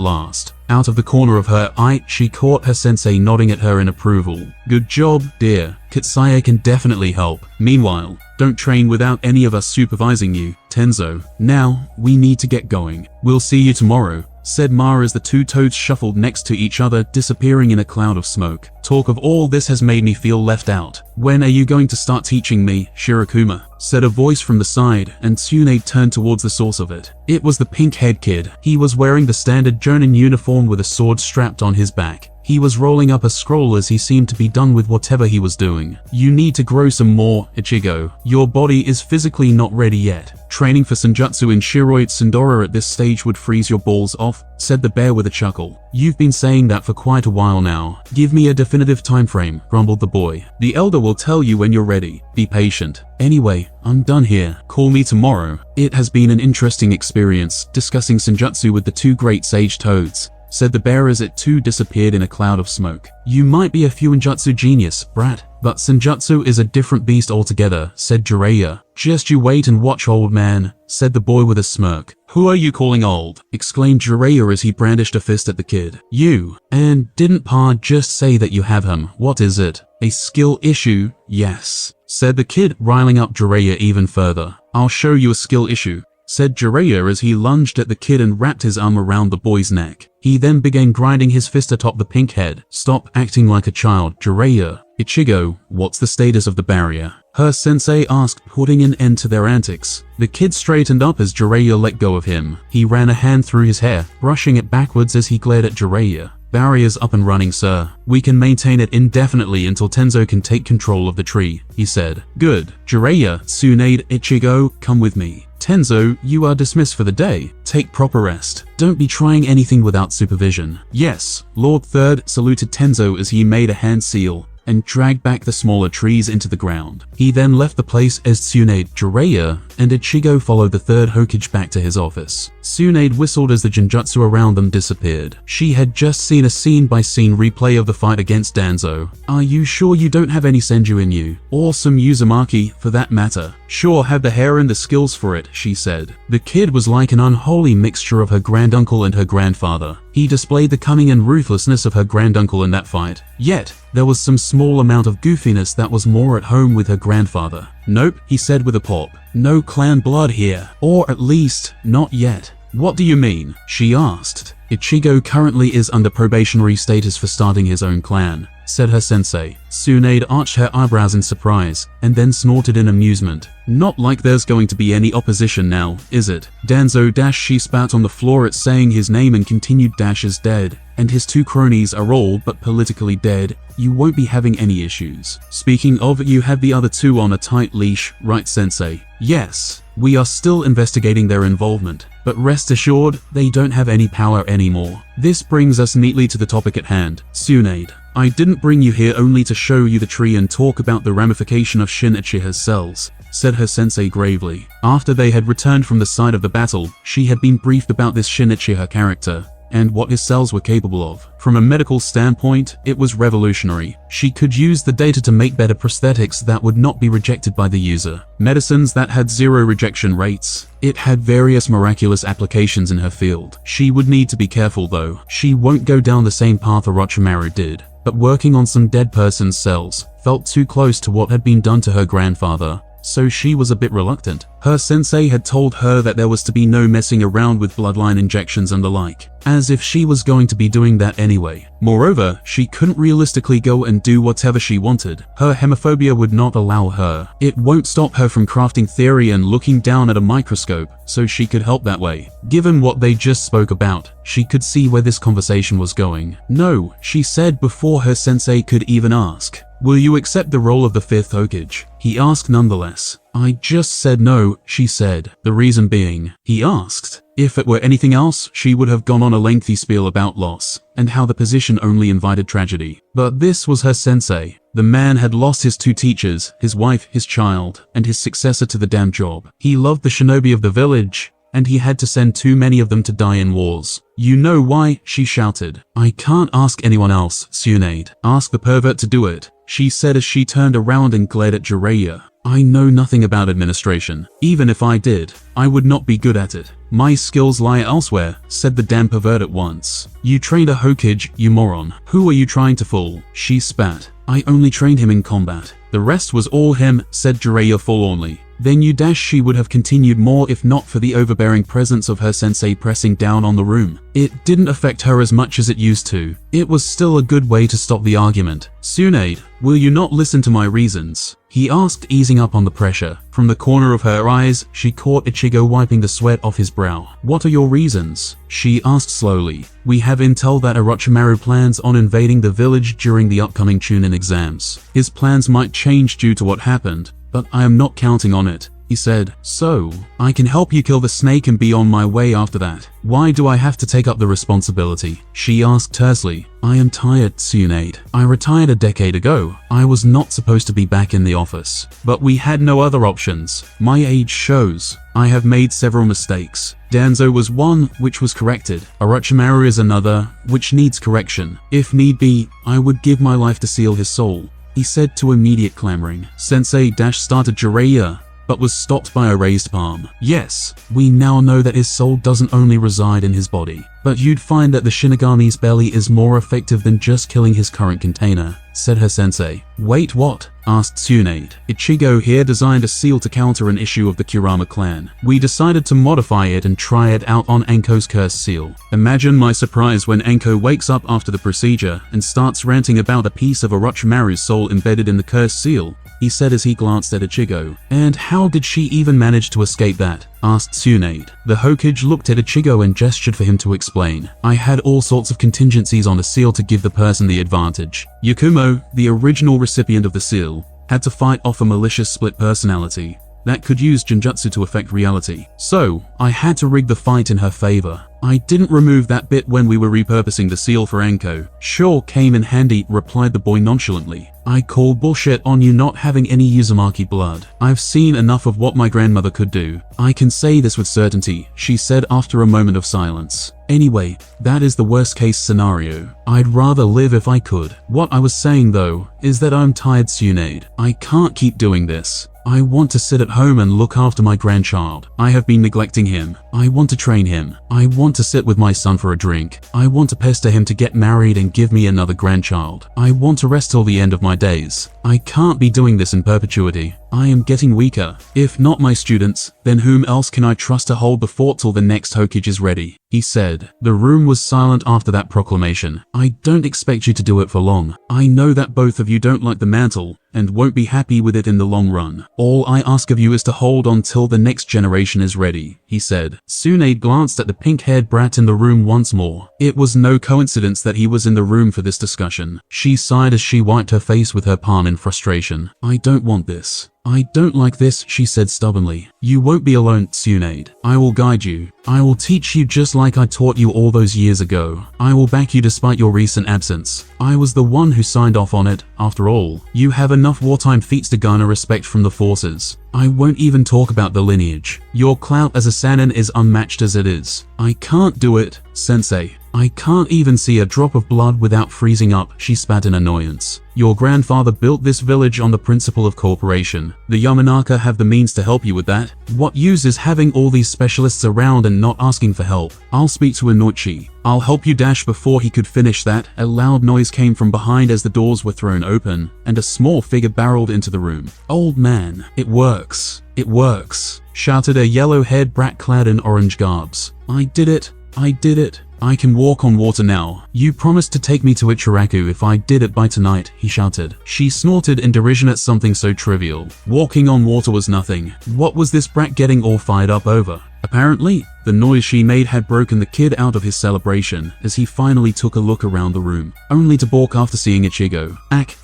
last. Out of the corner of her eye, she caught her sensei nodding at her in approval. Good job, dear. Kitsaya can definitely help. Meanwhile, don't train without any of us supervising you, Tenzo. Now, we need to get going. We'll see you tomorrow, said Ma as the two toads shuffled next to each other, disappearing in a cloud of smoke. Talk of all this has made me feel left out. When are you going to start teaching me, Shirokuma? Said a voice from the side, and Tsunade turned towards the source of it. It was the pink-haired kid. He was wearing the standard Jonin uniform with a sword strapped on his back. He was rolling up a scroll as he seemed to be done with whatever he was doing. You need to grow some more, Ichigo. Your body is physically not ready yet. Training for Senjutsu in Shiroid Sundora at this stage would freeze your balls off, said the bear with a chuckle. You've been saying that for quite a while now. Give me a definitive time frame, grumbled the boy. The elder will tell you when you're ready. Be patient. Anyway, I'm done here. Call me tomorrow. It has been an interesting experience, discussing Senjutsu with the two great sage toads, said the bear as it too disappeared in a cloud of smoke. You might be a Fuinjutsu genius, brat, but Senjutsu is a different beast altogether, said Jiraiya. Just you wait and watch, old man, said the boy with a smirk. Who are you calling old? Exclaimed Jiraiya as he brandished a fist at the kid. You. And didn't Pa just say that you have him? What is it? A skill issue? Yes, said the kid, riling up Jiraiya even further. I'll show you a skill issue, said Jiraiya as he lunged at the kid and wrapped his arm around the boy's neck. He then began grinding his fist atop the pink head. Stop acting like a child, Jiraiya. Ichigo, what's the status of the barrier? Her sensei asked, putting an end to their antics. The kid straightened up as Jiraiya let go of him. He ran a hand through his hair, brushing it backwards as he glared at Jiraiya. Barrier's up and running, sir. We can maintain it indefinitely until Tenzo can take control of the tree, he said. Good. Jiraiya, Tsunade, Ichigo, come with me. Tenzo, you are dismissed for the day. Take proper rest. Don't be trying anything without supervision. Yes, Lord Third saluted Tenzo as he made a hand seal and dragged back the smaller trees into the ground. He then left the place as Tsunade, Jiraiya, and Ichigo followed the third Hokage back to his office. Tsunade whistled as the Genjutsu around them disappeared. She had just seen a scene-by-scene replay of the fight against Danzo. Are you sure you don't have any Senju in you? Or some Uzumaki, for that matter? Sure have the hair and the skills for it, she said. The kid was like an unholy mixture of her granduncle and her grandfather. He displayed the cunning and ruthlessness of her granduncle in that fight. Yet, there was some small amount of goofiness that was more at home with her grandfather. Nope, he said with a pop. No clan blood here. Or at least, not yet. What do you mean? She asked. Ichigo currently is under probationary status for starting his own clan, said her sensei. Tsunade arched her eyebrows in surprise, and then snorted in amusement. Not like there's going to be any opposition now, is it? Danzo dash she spat on the floor at saying his name and continued dash is dead, and his two cronies are all but politically dead. You won't be having any issues. Speaking of, you have the other two on a tight leash, right sensei? Yes. We are still investigating their involvement, but rest assured, they don't have any power anymore. This brings us neatly to the topic at hand. Tsunade, I didn't bring you here only to show you the tree and talk about the ramification of Shin Uchiha's cells, said her sensei gravely. After they had returned from the site of the battle, she had been briefed about this Shin Uchiha character, and what his cells were capable of. From a medical standpoint, it was revolutionary. She could use the data to make better prosthetics that would not be rejected by the user. Medicines that had 0 rejection rates. It had various miraculous applications in her field. She would need to be careful though. She won't go down the same path Orochimaru did, but working on some dead person's cells felt too close to what had been done to her grandfather. So she was a bit reluctant. Her sensei had told her that there was to be no messing around with bloodline injections and the like, as if she was going to be doing that anyway. Moreover, she couldn't realistically go and do whatever she wanted. Her hemophobia would not allow her. It won't stop her from crafting theory and looking down at a microscope, so she could help that way. Given what they just spoke about, she could see where this conversation was going. No, she said before her sensei could even ask. Will you accept the role of the 5th Hokage? He asked nonetheless. I just said no, she said. The reason being, he asked. If it were anything else, she would have gone on a lengthy spiel about loss, and how the position only invited tragedy. But this was her sensei. The man had lost his 2 teachers, his wife, his child, and his successor to the damn job. He loved the shinobi of the village, and he had to send too many of them to die in wars. You know why? She shouted. I can't ask anyone else, Tsunade. Ask the pervert to do it, she said as she turned around and glared at Jiraiya. I know nothing about administration. Even if I did, I would not be good at it. My skills lie elsewhere, said the damn pervert at once. You trained a Hokage, you moron. Who are you trying to fool? She spat. I only trained him in combat. The rest was all him, said Jiraiya forlornly. Then you dash she would have continued more if not for the overbearing presence of her sensei pressing down on the room. It didn't affect her as much as it used to. It was still a good way to stop the argument. Tsunade, will you not listen to my reasons? He asked, easing up on the pressure. From the corner of her eyes, she caught Ichigo wiping the sweat off his brow. What are your reasons? She asked slowly. We have intel that Orochimaru plans on invading the village during the upcoming Chunin exams. His plans might change due to what happened, but I am not counting on it, he said. So, I can help you kill the snake and be on my way after that. Why do I have to take up the responsibility? She asked tersely. I am tired, Tsunade. I retired a decade ago. I was not supposed to be back in the office. But we had no other options. My age shows. I have made several mistakes. Danzo was one, which was corrected. Orochimaru is another, which needs correction. If need be, I would give my life to seal his soul, he said to immediate clamoring. Sensei started Jiraiya, but was stopped by a raised palm. Yes, we now know that his soul doesn't only reside in his body, but you'd find that the Shinigame's belly is more effective than just killing his current container, said her sensei. Wait, what? Asked Tsunade. Ichigo here designed a seal to counter an issue of the Kurama clan. We decided to modify it and try it out on Anko's cursed seal. Imagine my surprise when Anko wakes up after the procedure and starts ranting about a piece of Orochimaru's soul embedded in the cursed seal, he said as he glanced at Ichigo. And how did she even manage to escape that? Asked Tsunade. The Hokage looked at Ichigo and gestured for him to explain. I had all sorts of contingencies on the seal to give the person the advantage. Yakumo, the original recipient of the seal, had to fight off a malicious split personality that could use Genjutsu to affect reality. So, I had to rig the fight in her favor. I didn't remove that bit when we were repurposing the seal for Anko. Sure, came in handy, replied the boy nonchalantly. I call bullshit on you not having any Uzumaki blood. I've seen enough of what my grandmother could do. I can say this with certainty, she said after a moment of silence. Anyway, that is the worst case scenario. I'd rather live if I could. What I was saying though, is that I'm tired, Tsunade. I can't keep doing this. I want to sit at home and look after my grandchild. I have been neglecting him. I want to train him. I want to sit with my son for a drink. I want to pester him to get married and give me another grandchild. I want to rest till the end of my days. I can't be doing this in perpetuity. I am getting weaker. If not my students, then whom else can I trust to hold the fort till the next Hokage is ready? He said. The room was silent after that proclamation. I don't expect you to do it for long. I know that both of you don't like the mantle, and won't be happy with it in the long run. All I ask of you is to hold on till the next generation is ready, he said. Tsunade glanced at the pink-haired brat in the room once more. It was no coincidence that he was in the room for this discussion. She sighed as she wiped her face with her palm in frustration. I don't want this. I don't like this, she said stubbornly. You won't be alone, Tsunade. I will guide you. I will teach you just like I taught you all those years ago. I will back you despite your recent absence. I was the one who signed off on it, after all. You have enough wartime feats to garner respect from the forces. I won't even talk about the lineage. Your clout as a Sannin is unmatched as it is. I can't do it, Sensei. I can't even see a drop of blood without freezing up, she spat in annoyance. Your grandfather built this village on the principle of cooperation. The Yamanaka have the means to help you with that. What use is having all these specialists around and not asking for help? I'll speak to Inoichi. I'll help you. Dash. Before he could finish that, a loud noise came from behind as the doors were thrown open, and a small figure barreled into the room. Old man, it works. It works, shouted a yellow-haired brat clad in orange garbs. I did it. I did it. I can walk on water now. You promised to take me to Ichiraku if I did it by tonight, he shouted. She snorted in derision at something so trivial. Walking on water was nothing. What was this brat getting all fired up over? Apparently, the noise she made had broken the kid out of his celebration as he finally took a look around the room, only to balk after seeing Ichigo.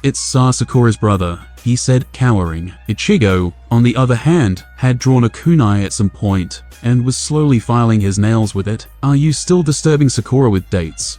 It's Sakura's brother, he said, cowering. Ichigo, on the other hand, had drawn a kunai at some point and was slowly filing his nails with it. Are you still disturbing Sakura with dates?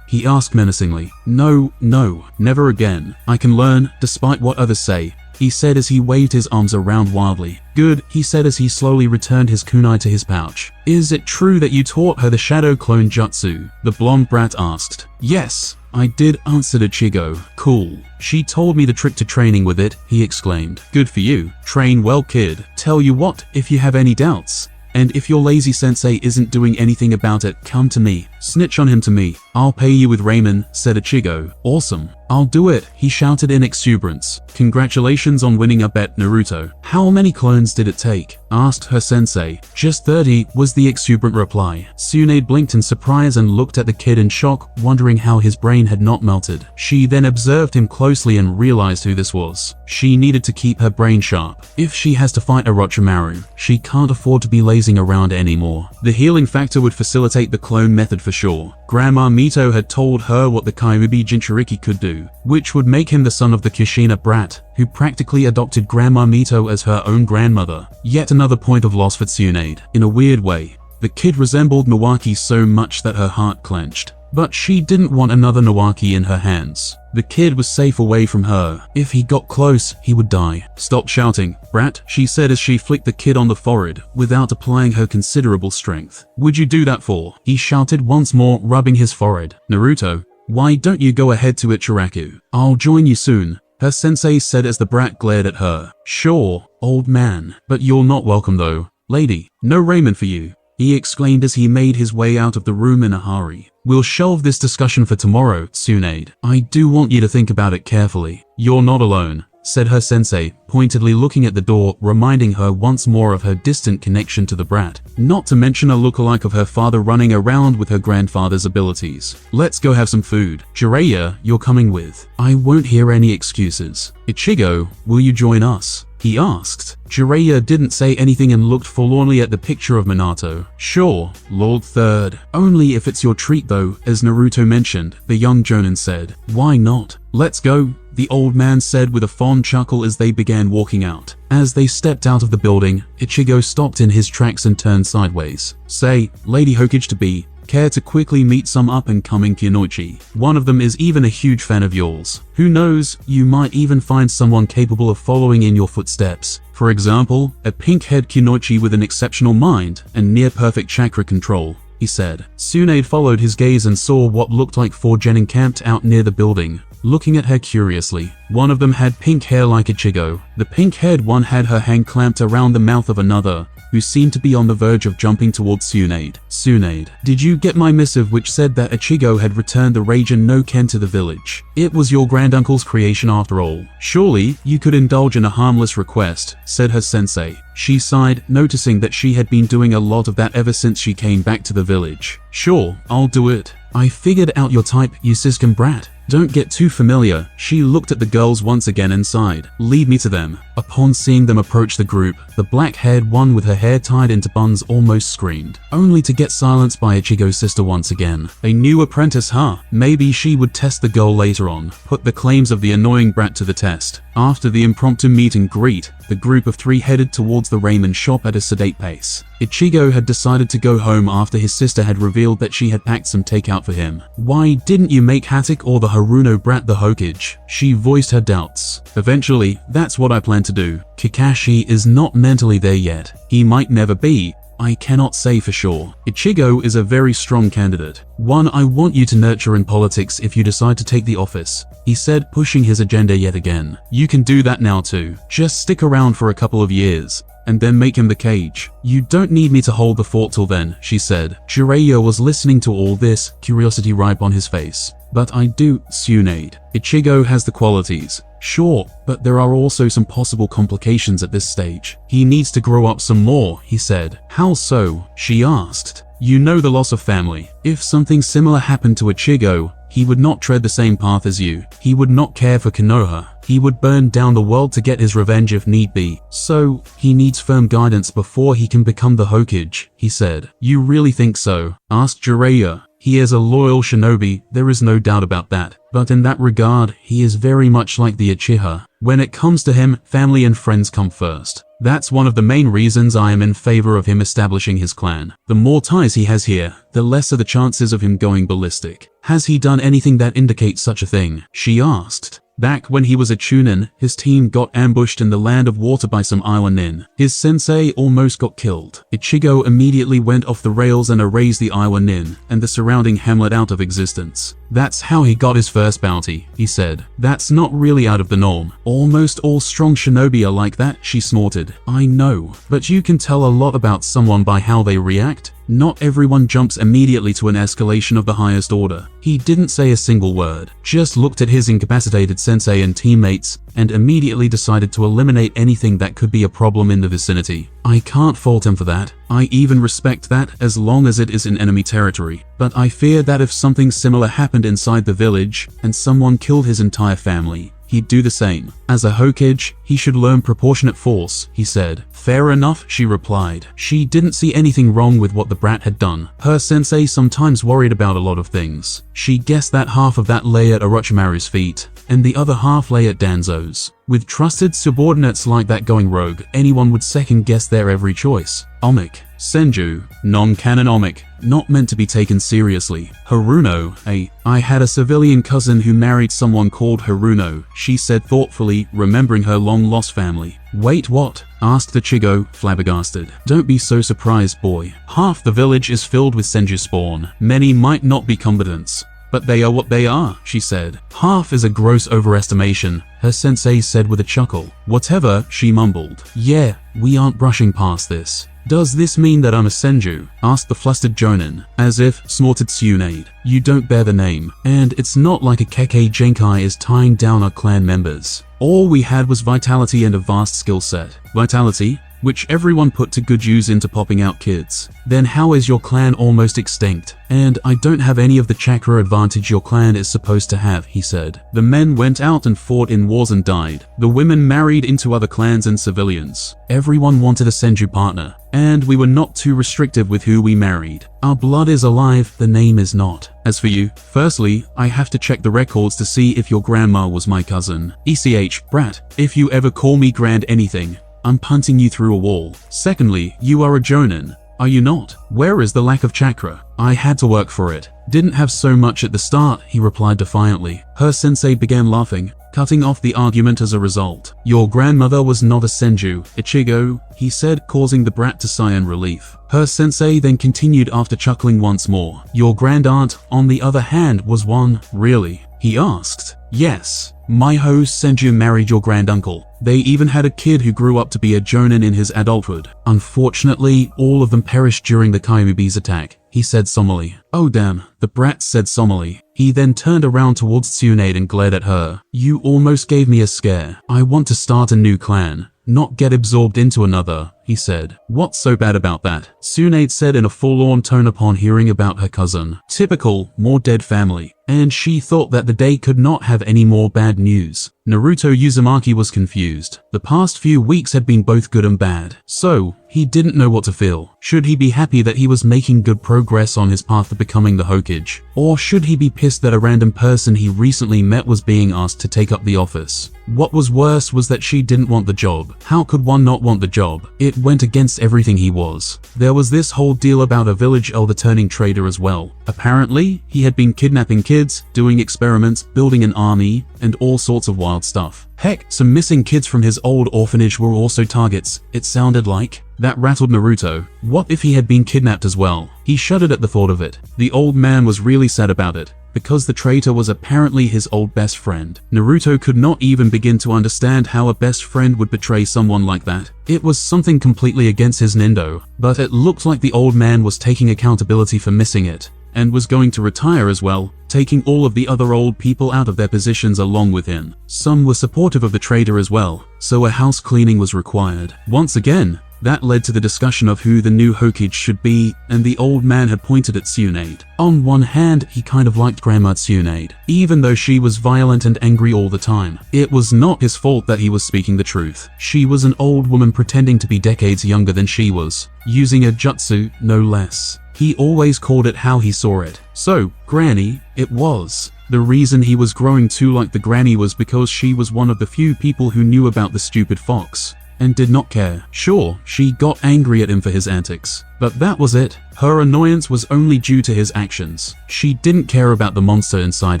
He asked menacingly. No, never again. I can learn, despite what others say, he said as he waved his arms around wildly. Good, he said as he slowly returned his kunai to his pouch. Is it true that you taught her the shadow clone jutsu? The blonde brat asked. Yes, I did, answered Ichigo. Cool. She told me the trick to training with it, he exclaimed. Good for you. Train well, kid. Tell you what, if you have any doubts, and if your lazy sensei isn't doing anything about it, come to me. Snitch on him to me. I'll pay you with ramen, said Ichigo. Awesome. I'll do it, he shouted in exuberance. Congratulations on winning a bet, Naruto. How many clones did it take? Asked her sensei. Just 30, was the exuberant reply. Tsunade blinked in surprise and looked at the kid in shock, wondering how his brain had not melted. She then observed him closely and realized who this was. She needed to keep her brain sharp. If she has to fight Orochimaru, she can't afford to be lazing around anymore. The healing factor would facilitate the clone method for sure. Grandma Mito had told her what the Kyuubi Jinchuriki could do, which would make him the son of the Kushina brat, who practically adopted Grandma Mito as her own grandmother. Yet another point of loss for Tsunade. In a weird way, the kid resembled Nawaki so much that her heart clenched. But she didn't want another Nawaki in her hands. The kid was safe away from her. If he got close, he would die. Stop shouting, brat, she said as she flicked the kid on the forehead, without applying her considerable strength. Would you do that for? He shouted once more, rubbing his forehead. Naruto, why don't you go ahead to Ichiraku? I'll join you soon, her sensei said as the brat glared at her. Sure, old man, but you're not welcome though. Lady, no ramen for you, he exclaimed as he made his way out of the room in a hurry. We'll shelve this discussion for tomorrow, Tsunade. I do want you to think about it carefully. You're not alone, said her sensei, pointedly looking at the door, reminding her once more of her distant connection to the brat. Not to mention a lookalike of her father running around with her grandfather's abilities. Let's go have some food. Jiraiya, you're coming with. I won't hear any excuses. Ichigo, will you join us? He asked. Jiraiya didn't say anything and looked forlornly at the picture of Minato. Sure, Lord Third. Only if it's your treat though, as Naruto mentioned, the young Jonin said. Why not? Let's go, the old man said with a fond chuckle as they began walking out. As they stepped out of the building, Ichigo stopped in his tracks and turned sideways. Say, Lady Hokage-to-be, care to quickly meet some up-and-coming kunoichi. One of them is even a huge fan of yours. Who knows, you might even find someone capable of following in your footsteps. For example, a pink-haired kunoichi with an exceptional mind and near-perfect chakra control, he said. Tsunade followed his gaze and saw what looked like 4 genin camped out near the building, looking at her curiously. One of them had pink hair like Ichigo. The pink-haired one had her hand clamped around the mouth of another, who seemed to be on the verge of jumping towards Tsunade. Tsunade, did you get my missive which said that Ichigo had returned the Raijin no Ken to the village? It was your granduncle's creation after all. Surely, you could indulge in a harmless request, said her sensei. She sighed, noticing that she had been doing a lot of that ever since she came back to the village. Sure, I'll do it. I figured out your type, you siskin brat. Don't get too familiar. She looked at the girls once again and sighed. Lead me to them. Upon seeing them approach the group, the black-haired one with her hair tied into buns almost screamed, only to get silenced by Ichigo's sister once again. A new apprentice, huh? Maybe she would test the girl later on, put the claims of the annoying brat to the test. After the impromptu meet and greet, the group of 3 headed towards the ramen shop at a sedate pace. Ichigo had decided to go home after his sister had revealed that she had packed some takeout for him. Why didn't you make Hatak or the Haruno brat the Hokage? She voiced her doubts. Eventually, that's what I plan to do. Kakashi is not mentally there yet. He might never be. I cannot say for sure. Ichigo is a very strong candidate. One I want you to nurture in politics if you decide to take the office, he said, pushing his agenda yet again. You can do that now too. Just stick around for a couple of years, and then make him the Kage. You don't need me to hold the fort till then, she said. Jiraiya was listening to all this, curiosity ripe on his face. But I do, Tsunade. Ichigo has the qualities. Sure, but there are also some possible complications at this stage. He needs to grow up some more, he said. How so? She asked. You know the loss of family. If something similar happened to Ichigo, he would not tread the same path as you. He would not care for Konoha. He would burn down the world to get his revenge if need be. So, he needs firm guidance before he can become the Hokage, he said. You really think so? Asked Jiraiya. He is a loyal shinobi, there is no doubt about that. But in that regard, he is very much like the Uchiha. When it comes to him, family and friends come first. That's one of the main reasons I am in favor of him establishing his clan. The more ties he has here, the less are the chances of him going ballistic. Has he done anything that indicates such a thing? She asked. Back when he was a Chunin, his team got ambushed in the land of water by some island nin. His sensei almost got killed. Ichigo immediately went off the rails and erased the island nin and the surrounding hamlet out of existence. That's how he got his first bounty, he said. That's not really out of the norm. Almost all strong shinobi are like that, she snorted. I know, but you can tell a lot about someone by how they react. Not everyone jumps immediately to an escalation of the highest order. He didn't say a single word, just looked at his incapacitated sensei and teammates, and immediately decided to eliminate anything that could be a problem in the vicinity. I can't fault him for that. I even respect that as long as it is in enemy territory. But I fear that if something similar happened inside the village, and someone killed his entire family, he'd do the same. As a Hokage, he should learn proportionate force, he said. Fair enough, she replied. She didn't see anything wrong with what the brat had done. Her sensei sometimes worried about a lot of things. She guessed that half of that lay at Orochimaru's feet, and the other half lay at Danzo's. With trusted subordinates like that going rogue, anyone would second-guess their every choice. Omic. Senju. Non-canon Omic. Not meant to be taken seriously. Haruno. I had a civilian cousin who married someone called Haruno, she said thoughtfully, remembering her long-lost family. Wait, what? Asked Ichigo, flabbergasted. Don't be so surprised, boy. Half the village is filled with Senju spawn. Many might not be combatants, but they are what they are, she said. Half is a gross overestimation, her sensei said with a chuckle. Whatever, she mumbled. Yeah, we aren't brushing past this. Does this mean that I'm a Senju? Asked the flustered Jonin. As if, snorted Tsunade. You don't bear the name, and it's not like a Kekkei Genkai is tying down our clan members. All we had was vitality and a vast skill set. Vitality, which everyone put to good use into popping out kids. Then how is your clan almost extinct? And I don't have any of the chakra advantage your clan is supposed to have, he said. The men went out and fought in wars and died. The women married into other clans and civilians. Everyone wanted a Senju partner, and we were not too restrictive with who we married. Our blood is alive, the name is not. As for you, firstly, I have to check the records to see if your grandma was my cousin. ECH, brat, if you ever call me grand anything, I'm punting you through a wall. Secondly, you are a Jonin. Are you not? Where is the lack of chakra? I had to work for it. Didn't have so much at the start, he replied defiantly. Her sensei began laughing, cutting off the argument as a result. Your grandmother was not a senju, Ichigo, he said, causing the brat to sigh in relief. Her sensei then continued after chuckling once more. Your grandaunt, on the other hand, was one, really? He asked. Yes. My host senju married your granduncle. They even had a kid who grew up to be a jonin in his adulthood. Unfortunately, all of them perished during the Kaimubi's attack, he said solemnly. Oh damn, the brat said solemnly. He then turned around towards Tsunade and glared at her. You almost gave me a scare. I want to start a new clan, not get absorbed into another, he said. What's so bad about that? Tsunade said in a forlorn tone upon hearing about her cousin. Typical, more dead family. And she thought that the day could not have any more bad news. Naruto Uzumaki was confused. The past few weeks had been both good and bad. So, he didn't know what to feel. Should he be happy that he was making good progress on his path to becoming the Hokage? Or should he be pissed that a random person he recently met was being asked to take up the office? What was worse was that she didn't want the job. How could one not want the job? It went against everything he was. There was this whole deal about a village elder turning traitor as well. Apparently, he had been kidnapping kids, doing experiments, building an army, and all sorts of wild stuff. Heck, some missing kids from his old orphanage were also targets, it sounded like. That rattled Naruto. What if he had been kidnapped as well? He shuddered at the thought of it. The old man was really sad about it, because the traitor was apparently his old best friend. Naruto could not even begin to understand how a best friend would betray someone like that. It was something completely against his Nindo, but it looked like the old man was taking accountability for missing it, and was going to retire as well, taking all of the other old people out of their positions along with him. Some were supportive of the traitor as well, so a house cleaning was required. Once again, that led to the discussion of who the new Hokage should be, and the old man had pointed at Tsunade. On one hand, he kind of liked Grandma Tsunade, even though she was violent and angry all the time. It was not his fault that he was speaking the truth. She was an old woman pretending to be decades younger than she was, using a jutsu, no less. He always called it how he saw it. So, Granny, it was. The reason he was growing too like the granny was because she was one of the few people who knew about the stupid fox, and did not care. Sure, she got angry at him for his antics, but that was it. Her annoyance was only due to his actions. She didn't care about the monster inside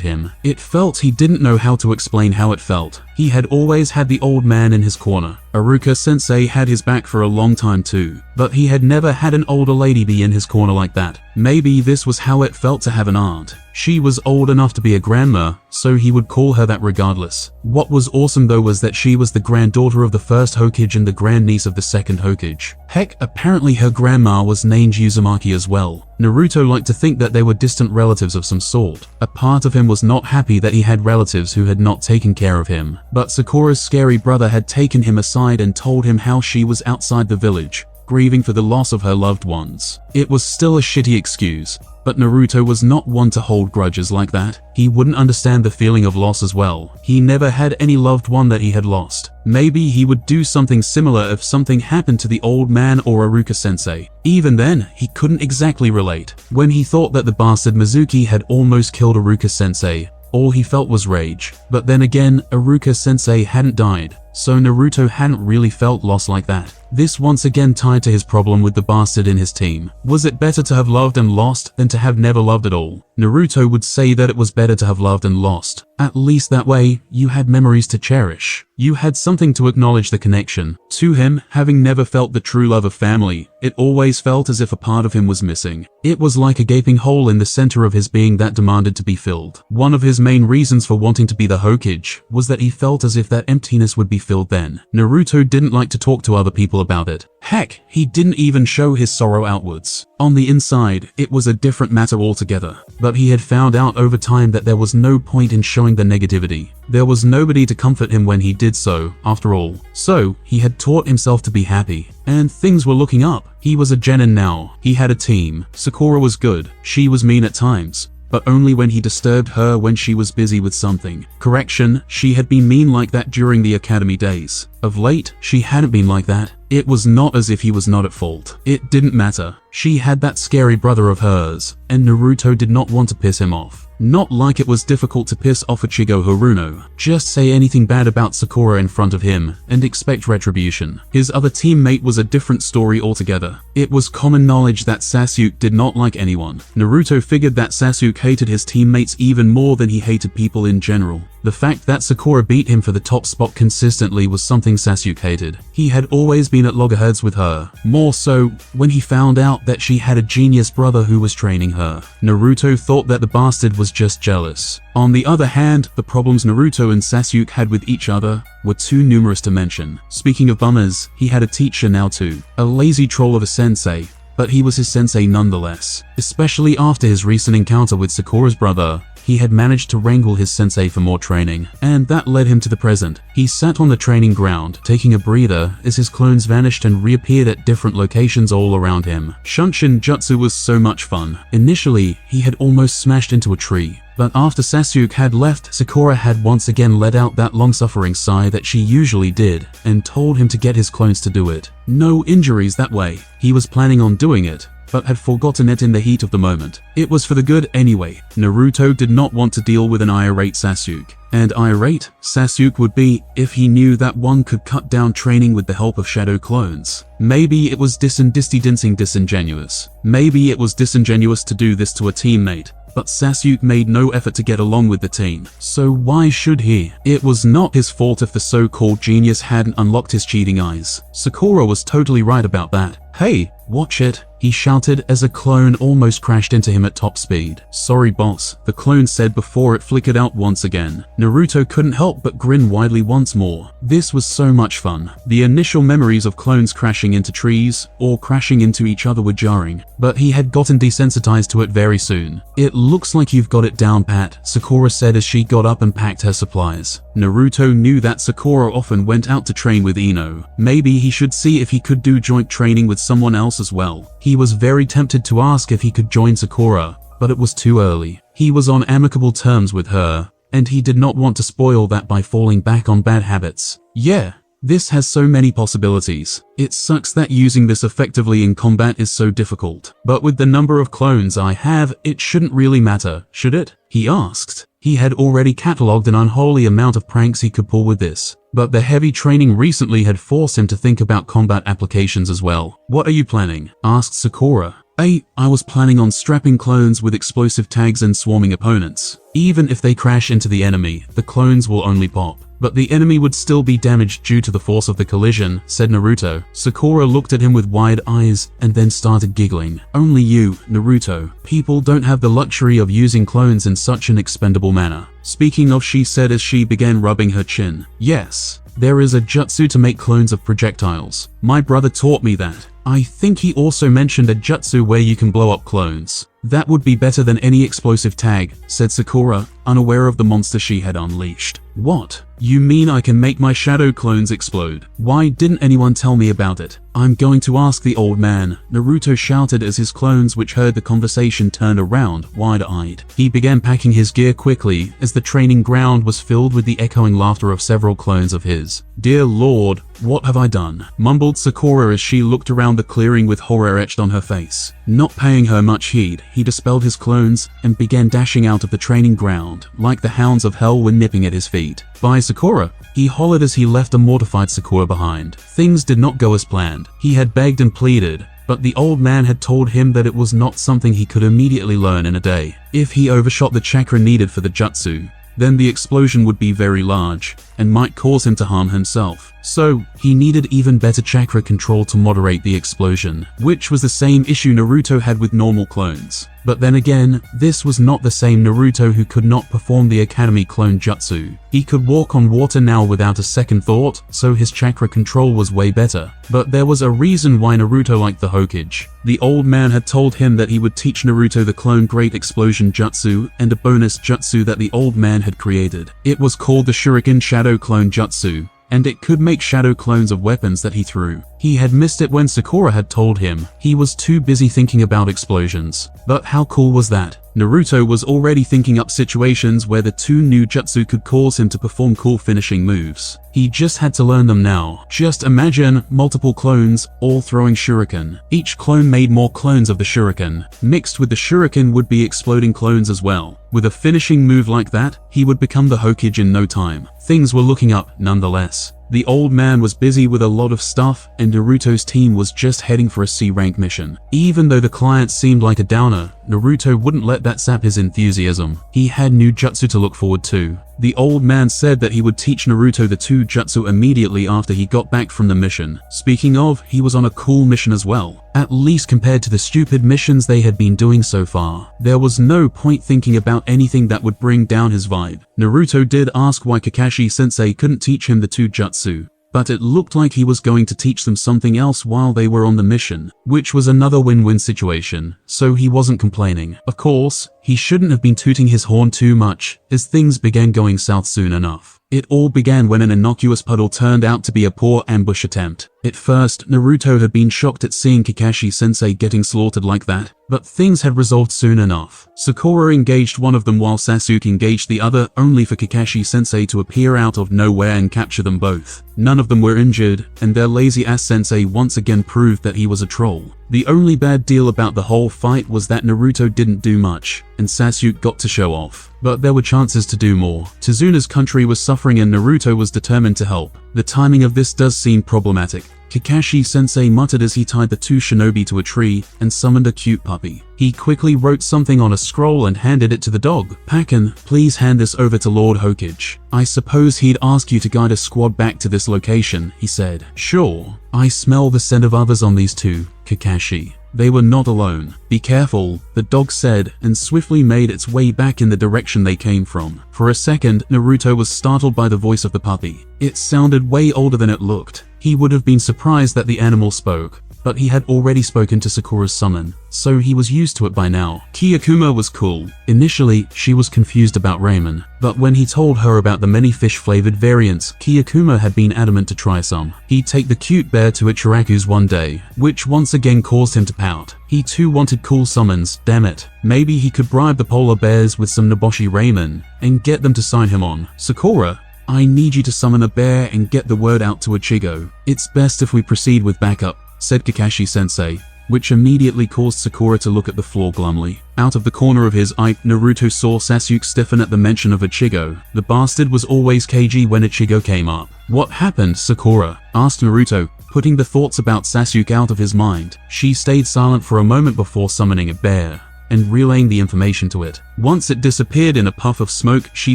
him. It felt he didn't know how to explain how it felt. He had always had the old man in his corner. Iruka sensei had his back for a long time too, but he had never had an older lady be in his corner like that. Maybe this was how it felt to have an aunt. She was old enough to be a grandma, so he would call her that regardless. What was awesome though was that she was the granddaughter of the first Hokage and the grandniece of the second Hokage. Heck, apparently her grandma was named Uzumaki as well. Naruto liked to think that they were distant relatives of some sort. A part of him was not happy that he had relatives who had not taken care of him. But Sakura's scary brother had taken him aside and told him how she was outside the village, grieving for the loss of her loved ones. It was still a shitty excuse, but Naruto was not one to hold grudges like that. He wouldn't understand the feeling of loss as well. He never had any loved one that he had lost. Maybe he would do something similar if something happened to the old man or Iruka sensei. Even then, he couldn't exactly relate. When he thought that the bastard Mizuki had almost killed Iruka sensei, all he felt was rage. But then again, Iruka sensei hadn't died, so Naruto hadn't really felt loss like that. This once again tied to his problem with the bastard in his team. Was it better to have loved and lost than to have never loved at all? Naruto would say that it was better to have loved and lost. At least that way, you had memories to cherish. You had something to acknowledge the connection. To him, having never felt the true love of family, it always felt as if a part of him was missing. It was like a gaping hole in the center of his being that demanded to be filled. One of his main reasons for wanting to be the Hokage was that he felt as if that emptiness would be filled then. Naruto didn't like to talk to other people about it. Heck, he didn't even show his sorrow outwards. On the inside, it was a different matter altogether. But he had found out over time that there was no point in showing the negativity. There was nobody to comfort him when he did so, after all. So, he had taught himself to be happy. And things were looking up. He was a genin now. He had a team. Sakura was good. She was mean at times, but only when he disturbed her when she was busy with something. Correction, she had been mean like that during the academy days. Of late, she hadn't been like that. It was not as if he was not at fault. It didn't matter. She had that scary brother of hers, and Naruto did not want to piss him off. Not like it was difficult to piss off Ichigo Haruno. Just say anything bad about Sakura in front of him and expect retribution. His other teammate was a different story altogether. It was common knowledge that Sasuke did not like anyone. Naruto figured that Sasuke hated his teammates even more than he hated people in general. The fact that Sakura beat him for the top spot consistently was something Sasuke hated. He had always been at loggerheads with her, more so when he found out that she had a genius brother who was training her. Naruto thought that the bastard was just jealous. On the other hand, the problems Naruto and Sasuke had with each other were too numerous to mention. Speaking of bummers, he had a teacher now too. A lazy troll of a sensei, but he was his sensei nonetheless. Especially after his recent encounter with Sakura's brother, he had managed to wrangle his sensei for more training, and that led him to the present. He sat on the training ground, taking a breather as his clones vanished and reappeared at different locations all around him. Shunshin Jutsu was so much fun. Initially, he had almost smashed into a tree, but after Sasuke had left, Sakura had once again let out that long-suffering sigh that she usually did, and told him to get his clones to do it. No injuries that way. He was planning on doing it, but had forgotten it in the heat of the moment. It was for the good anyway. Naruto did not want to deal with an irate Sasuke. And irate Sasuke would be if he knew that one could cut down training with the help of shadow clones. Maybe it was disingenuous. Maybe it was disingenuous to do this to a teammate, but Sasuke made no effort to get along with the team, so why should he? It was not his fault if the so-called genius hadn't unlocked his cheating eyes. Sakura was totally right about that. Hey, watch it, he shouted as a clone almost crashed into him at top speed. Sorry boss, the clone said before it flickered out once again. Naruto couldn't help but grin widely once more. This was so much fun. The initial memories of clones crashing into trees or crashing into each other were jarring, but he had gotten desensitized to it very soon. It looks like you've got it down pat, Sakura said as she got up and packed her supplies. Naruto knew that Sakura often went out to train with Ino. Maybe he should see if he could do joint training with someone else as well. He was very tempted to ask if he could join Sakura, but it was too early. He was on amicable terms with her, and he did not want to spoil that by falling back on bad habits. Yeah, this has so many possibilities. It sucks that using this effectively in combat is so difficult. But with the number of clones I have, it shouldn't really matter, should it? He asked. He had already catalogued an unholy amount of pranks he could pull with this, but the heavy training recently had forced him to think about combat applications as well. What are you planning? Asked Sakura. I was planning on strapping clones with explosive tags and swarming opponents. Even if they crash into the enemy, the clones will only pop, but the enemy would still be damaged due to the force of the collision, said Naruto. Sakura looked at him with wide eyes and then started giggling. Only you, Naruto. People don't have the luxury of using clones in such an expendable manner. Speaking of, she said as she began rubbing her chin. Yes, there is a jutsu to make clones of projectiles. My brother taught me that. I think he also mentioned a jutsu where you can blow up clones. That would be better than any explosive tag, said Sakura, unaware of the monster she had unleashed. What? You mean I can make my shadow clones explode? Why didn't anyone tell me about it? I'm going to ask the old man, Naruto shouted as his clones, which heard the conversation, turned around, wide-eyed. He began packing his gear quickly as the training ground was filled with the echoing laughter of several clones of his. Dear Lord, what have I done? Mumbled Sakura as she looked around the clearing with horror etched on her face. Not paying her much heed, he dispelled his clones and began dashing out of the training ground like the hounds of hell were nipping at his feet. Bye Sakura, he hollered as he left a mortified Sakura behind. Things did not go as planned. He had begged and pleaded, but the old man had told him that it was not something he could immediately learn in a day. If he overshot the chakra needed for the jutsu, then the explosion would be very large and might cause him to harm himself. So, he needed even better chakra control to moderate the explosion, which was the same issue Naruto had with normal clones. But then again, this was not the same Naruto who could not perform the Academy clone jutsu. He could walk on water now without a second thought, so his chakra control was way better. But there was a reason why Naruto liked the Hokage. The old man had told him that he would teach Naruto the clone Great Explosion Jutsu and a bonus jutsu that the old man had created. It was called the Shuriken Shadow Clone Jutsu, and it could make shadow clones of weapons that he threw. He had missed it when Sakura had told him. He was too busy thinking about explosions. But how cool was that? Naruto was already thinking up situations where the two new jutsu could cause him to perform cool finishing moves. He just had to learn them now. Just imagine multiple clones all throwing shuriken. Each clone made more clones of the shuriken. Mixed with the shuriken would be exploding clones as well. With a finishing move like that, he would become the Hokage in no time. Things were looking up, nonetheless. The old man was busy with a lot of stuff, and Naruto's team was just heading for a C-rank mission. Even though the client seemed like a downer, Naruto wouldn't let that sap his enthusiasm. He had new jutsu to look forward to. The old man said that he would teach Naruto the 2 jutsu immediately after he got back from the mission. Speaking of, he was on a cool mission as well. At least compared to the stupid missions they had been doing so far. There was no point thinking about anything that would bring down his vibe. Naruto did ask why Kakashi-sensei couldn't teach him the 2 jutsu, but it looked like he was going to teach them something else while they were on the mission, which was another win-win situation, so he wasn't complaining. Of course, he shouldn't have been tooting his horn too much, as things began going south soon enough. It all began when an innocuous puddle turned out to be a poor ambush attempt. At first, Naruto had been shocked at seeing Kakashi-sensei getting slaughtered like that, but things had resolved soon enough. Sakura engaged one of them while Sasuke engaged the other, only for Kakashi-sensei to appear out of nowhere and capture them both. None of them were injured, and their lazy-ass sensei once again proved that he was a troll. The only bad deal about the whole fight was that Naruto didn't do much, and Sasuke got to show off. But there were chances to do more. Tsuna's country was suffering and Naruto was determined to help. The timing of this does seem problematic. Kakashi-sensei muttered as he tied the 2 shinobi to a tree and summoned a cute puppy. He quickly wrote something on a scroll and handed it to the dog. "Pakken, please hand this over to Lord Hokage. I suppose he'd ask you to guide a squad back to this location," he said. "Sure. I smell the scent of others on these 2, Kakashi. They were not alone. Be careful," the dog said, and swiftly made its way back in the direction they came from. For a second, Naruto was startled by the voice of the puppy. It sounded way older than it looked. He would have been surprised that the animal spoke, but he had already spoken to Sakura's summon, so he was used to it by now. Kyokuma was cool. Initially, she was confused about ramen, but when he told her about the many fish-flavored variants, Kyokuma had been adamant to try some. He'd take the cute bear to Ichiraku's one day, which once again caused him to pout. He too wanted cool summons, damn it. Maybe he could bribe the polar bears with some Naboshi ramen, and get them to sign him on. "Sakura, I need you to summon a bear and get the word out to Ichigo. It's best if we proceed with backup," said Kakashi-sensei, which immediately caused Sakura to look at the floor glumly. Out of the corner of his eye, Naruto saw Sasuke stiffen at the mention of Ichigo. The bastard was always cagey when Ichigo came up. "What happened, Sakura?" asked Naruto, putting the thoughts about Sasuke out of his mind. She stayed silent for a moment before summoning a bear and relaying the information to it. Once it disappeared in a puff of smoke, she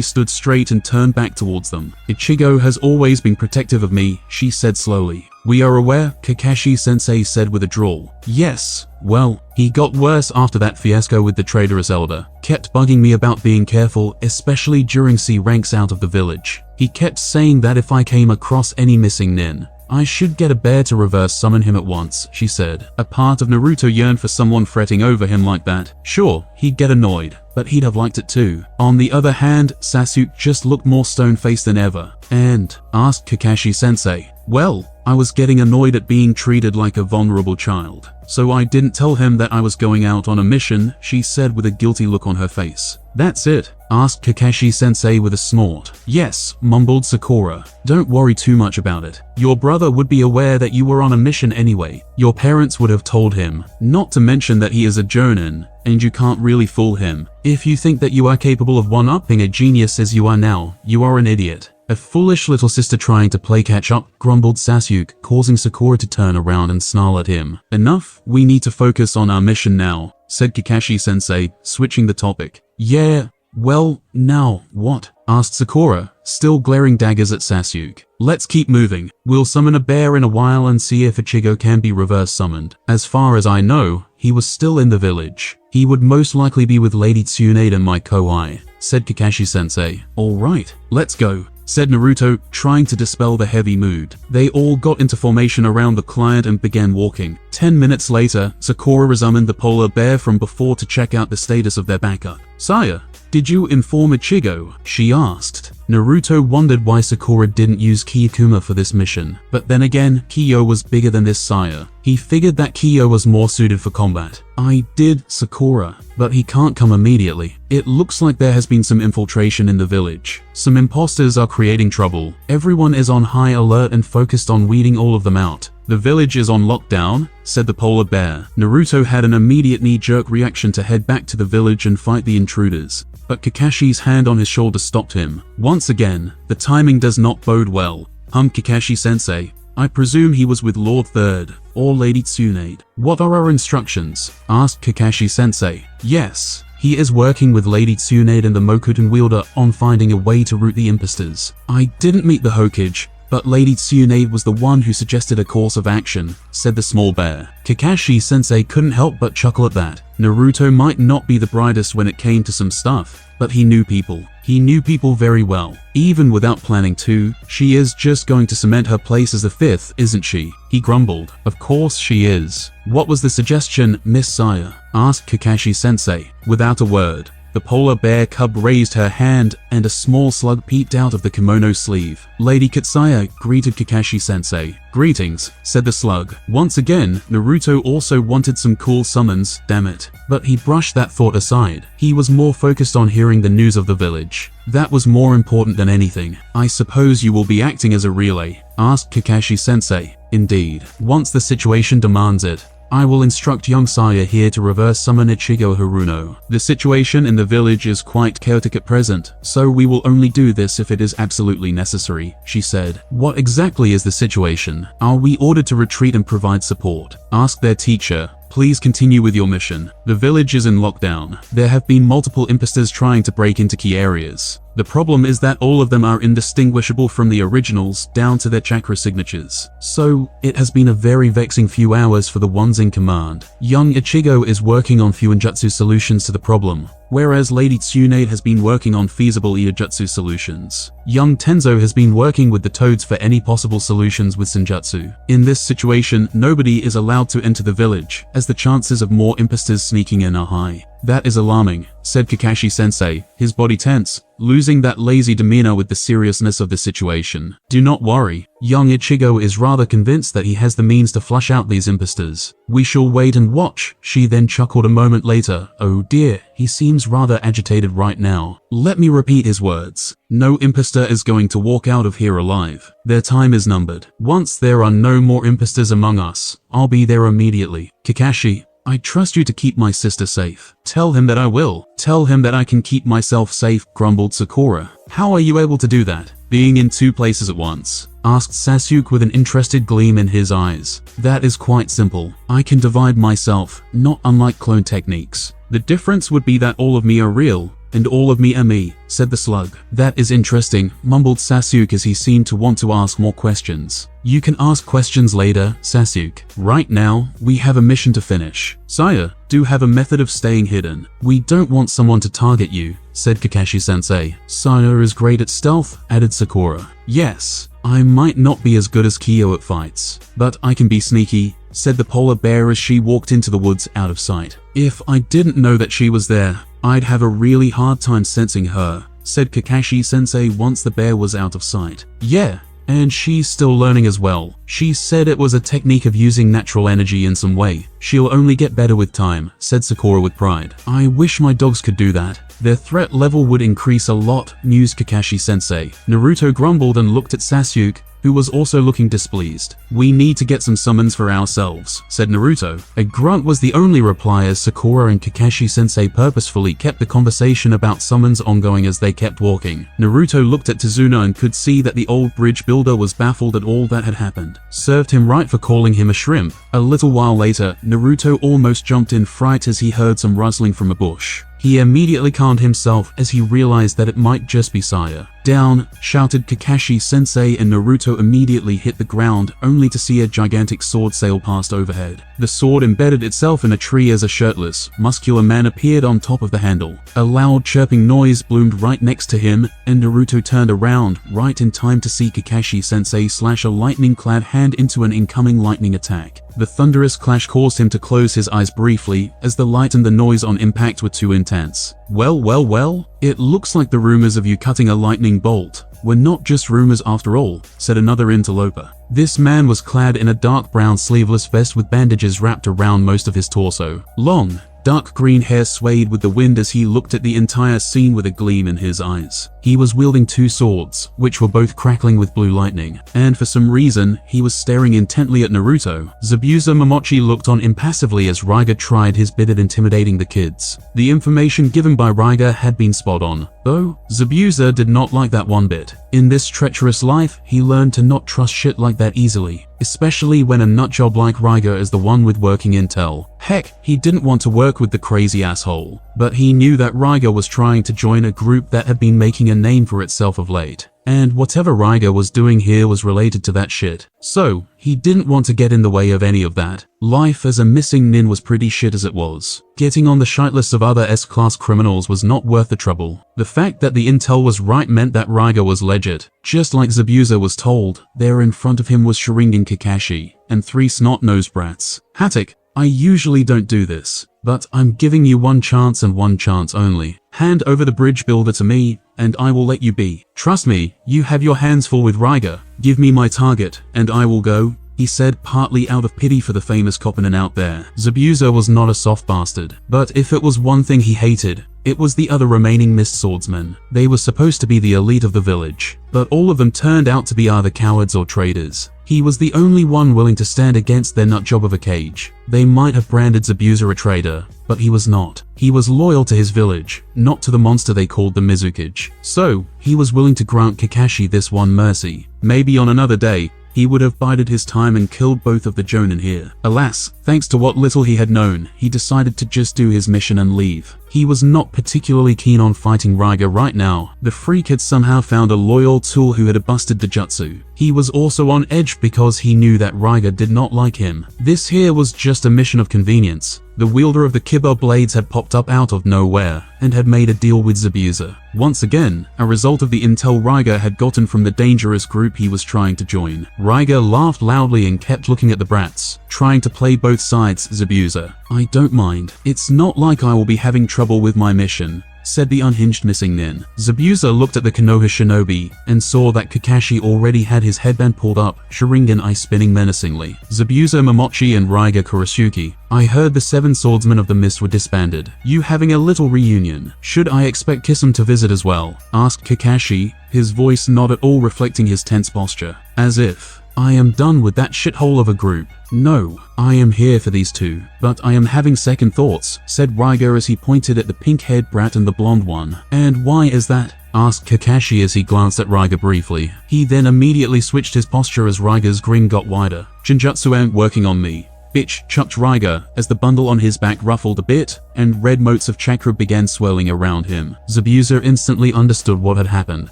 stood straight and turned back towards them. "Ichigo has always been protective of me," she said slowly. "We are aware," Kakashi-sensei said with a drawl. "Yes, well, he got worse after that fiasco with the traitorous elder. Kept bugging me about being careful, especially during C-ranks out of the village. He kept saying that if I came across any missing nin, I should get a bear to reverse summon him at once," she said. A part of Naruto yearned for someone fretting over him like that. Sure, he'd get annoyed, but he'd have liked it too. On the other hand, Sasuke just looked more stone-faced than ever, and asked Kakashi-sensei, "Well, I was getting annoyed at being treated like a vulnerable child, so I didn't tell him that I was going out on a mission," she said with a guilty look on her face. "That's it?" asked Kakashi-sensei with a snort. "Yes," mumbled Sakura. "Don't worry too much about it. Your brother would be aware that you were on a mission anyway. Your parents would have told him. Not to mention that he is a jonin, and you can't really fool him. If you think that you are capable of one-upping a genius as you are now, you are an idiot." "A foolish little sister trying to play catch-up," grumbled Sasuke, causing Sakura to turn around and snarl at him. "Enough, we need to focus on our mission now," said Kakashi-sensei, switching the topic. "Yeah, well, now, what?" asked Sakura, still glaring daggers at Sasuke. "Let's keep moving. We'll summon a bear in a while and see if Ichigo can be reverse summoned. As far as I know, he was still in the village. He would most likely be with Lady Tsunade and my Kouai," said Kakashi-sensei. "Alright, let's go," said Naruto, trying to dispel the heavy mood. They all got into formation around the client and began walking. 10 minutes later, Sakura resummoned the polar bear from before to check out the status of their backup. "Sire, did you inform Ichigo?" she asked. Naruto wondered why Sakura didn't use Kyokuma for this mission, but then again, Kyo was bigger than this sire. He figured that Kyo was more suited for combat. I did, Sakura, but he can't come immediately. It looks like there has been some infiltration in the village. Some imposters are creating trouble. Everyone is on high alert and focused on weeding all of them out. The village is on lockdown, said the polar bear. Naruto had an immediate knee-jerk reaction to head back to the village and fight the intruders. But Kakashi's hand on his shoulder stopped him. Once again, the timing does not bode well. Kakashi-sensei. I presume he was with Lord Third, or Lady Tsunade. What are our instructions? Asked Kakashi-sensei. Yes, he is working with Lady Tsunade and the Mokuton wielder on finding a way to root the imposters. I didn't meet the Hokage, but Lady Tsunade was the one who suggested a course of action, said the small bear. Kakashi-sensei couldn't help but chuckle at that. Naruto might not be the brightest when it came to some stuff, but he knew people. He knew people very well. Even without planning to, she is just going to cement her place as the fifth, isn't she? He grumbled. Of course she is. What was the suggestion, Miss Saya? Asked Kakashi-sensei. Without a word, the polar bear cub raised her hand and a small slug peeped out of the kimono sleeve. Lady Katsaya greeted Kakashi-sensei. Greetings, said the slug. Once again, Naruto also wanted some cool summons, damn it. But he brushed that thought aside. He was more focused on hearing the news of the village. That was more important than anything. I suppose you will be acting as a relay? Asked Kakashi-sensei. Indeed. Once the situation demands it, I will instruct young Saya here to reverse summon Ichigo Haruno. The situation in the village is quite chaotic at present, so we will only do this if it is absolutely necessary, she said. What exactly is the situation? Are we ordered to retreat and provide support? Asked their teacher. Please continue with your mission. The village is in lockdown. There have been multiple imposters trying to break into key areas. The problem is that all of them are indistinguishable from the originals down to their chakra signatures. So, it has been a very vexing few hours for the ones in command. Young Ichigo is working on Fuinjutsu solutions to the problem, whereas Lady Tsunade has been working on feasible Iijutsu solutions. Young Tenzo has been working with the Toads for any possible solutions with Senjutsu. In this situation, nobody is allowed to enter the village, as the chances of more imposters sneaking in are high. That is alarming, said Kakashi-sensei, his body tense, losing that lazy demeanor with the seriousness of the situation. Do not worry, young Ichigo is rather convinced that he has the means to flush out these imposters. We shall wait and watch. She then chuckled a moment later. Oh dear, he seems rather agitated right now. Let me repeat his words. No impostor is going to walk out of here alive. Their time is numbered. Once there are no more imposters among us, I'll be there immediately. Kakashi, I trust you to keep my sister safe. Tell him that I will. Tell him that I can keep myself safe, grumbled Sakura. How are you able to do that, being in two places at once? Asked Sasuke with an interested gleam in his eyes. That is quite simple. I can divide myself, not unlike clone techniques. The difference would be that all of me are real, and all of me are me, said the slug. That is interesting, mumbled Sasuke as he seemed to want to ask more questions. You can ask questions later, Sasuke. Right now, we have a mission to finish. Saya, do have a method of staying hidden. We don't want someone to target you, said Kakashi-sensei. Saya is great at stealth, added Sakura. Yes, I might not be as good as Kyo at fights, but I can be sneaky, said the polar bear as she walked into the woods out of sight. If I didn't know that she was there, I'd have a really hard time sensing her, said Kakashi-sensei once the bear was out of sight. Yeah, and she's still learning as well. She said it was a technique of using natural energy in some way. She'll only get better with time, said Sakura with pride. I wish my dogs could do that. Their threat level would increase a lot, mused Kakashi-sensei. Naruto grumbled and looked at Sasuke, who was also looking displeased. We need to get some summons for ourselves, said Naruto. A grunt was the only reply as Sakura and Kakashi-sensei purposefully kept the conversation about summons ongoing as they kept walking. Naruto looked at Tazuna and could see that the old bridge builder was baffled at all that had happened. Served him right for calling him a shrimp. A little while later, Naruto almost jumped in fright as he heard some rustling from a bush. He immediately calmed himself as he realized that it might just be Saya. Down, shouted Kakashi-sensei, and Naruto immediately hit the ground only to see a gigantic sword sail past overhead. The sword embedded itself in a tree as a shirtless, muscular man appeared on top of the handle. A loud chirping noise bloomed right next to him, and Naruto turned around right in time to see Kakashi-sensei slash a lightning-clad hand into an incoming lightning attack. The thunderous clash caused him to close his eyes briefly, as the light and the noise on impact were too intense. Well, it looks like the rumors of you cutting a lightning bolt were not just rumors after all, said another interloper. This man was clad in a dark brown sleeveless vest with bandages wrapped around most of his torso. Long, dark green hair swayed with the wind as he looked at the entire scene with a gleam in his eyes. He was wielding two swords, which were both crackling with blue lightning, and for some reason, he was staring intently at Naruto. Zabuza Momochi looked on impassively as Raiga tried his bit at intimidating the kids. The information given by Raiga had been spot on, though Zabuza did not like that one bit. In this treacherous life, he learned to not trust shit like that easily, especially when a nutjob like Raiga is the one with working intel. Heck, he didn't want to work with the crazy asshole, but he knew that Raiga was trying to join a group that had been making a name for itself of late. And whatever Raiga was doing here was related to that shit. So, he didn't want to get in the way of any of that. Life as a missing nin was pretty shit as it was. Getting on the shite list of other S-class criminals was not worth the trouble. The fact that the intel was right meant that Raiga was legit. Just like Zabuza was told, there in front of him was Sharingan Kakashi, and 3 snot-nosed brats. Hatake, I usually don't do this, but I'm giving you one chance and one chance only. Hand over the bridge builder to me, and I will let you be. Trust me, you have your hands full with Raiga. Give me my target, and I will go, he said, partly out of pity for the famous Koppinen out there. Zabuza was not a soft bastard, but if it was one thing he hated, it was the other remaining missed swordsmen. They were supposed to be the elite of the village, but all of them turned out to be either cowards or traitors. He was the only one willing to stand against their nutjob of a cage. They might have branded Zabuza a traitor, but he was not. He was loyal to his village, not to the monster they called the Mizukage. So, he was willing to grant Kakashi this one mercy. Maybe on another day, he would have bided his time and killed both of the Jonin here. Alas, thanks to what little he had known, he decided to just do his mission and leave. He was not particularly keen on fighting Raiga right now. The freak had somehow found a loyal tool who had busted the jutsu. He was also on edge because he knew that Raiga did not like him. This here was just a mission of convenience. The wielder of the Kiba blades had popped up out of nowhere and had made a deal with Zabuza. Once again, a result of the intel Raiga had gotten from the dangerous group he was trying to join. Raiga laughed loudly and kept looking at the brats, trying to play both sides. Zabuza, I don't mind. It's not like I will be having trouble with my mission, said the unhinged missing nin. Zabuza looked at the Konoha shinobi and saw that Kakashi already had his headband pulled up, Sharingan eye spinning menacingly. Zabuza Momochi and Raiga Kurasuki, I heard the 7 swordsmen of the mist were disbanded. You having a little reunion. Should I expect Kisame to visit as well? Asked Kakashi, his voice not at all reflecting his tense posture. As if, I am done with that shithole of a group. No, I am here for these two, but I am having second thoughts, said Raiga as he pointed at the pink-haired brat and the blonde one. And why is that? Asked Kakashi as he glanced at Raiga briefly. He then immediately switched his posture as Raiga's grin got wider. Jinjutsu ain't working on me, bitch, chucked Raiga as the bundle on his back ruffled a bit, and red motes of chakra began swirling around him. Zabuza instantly understood what had happened.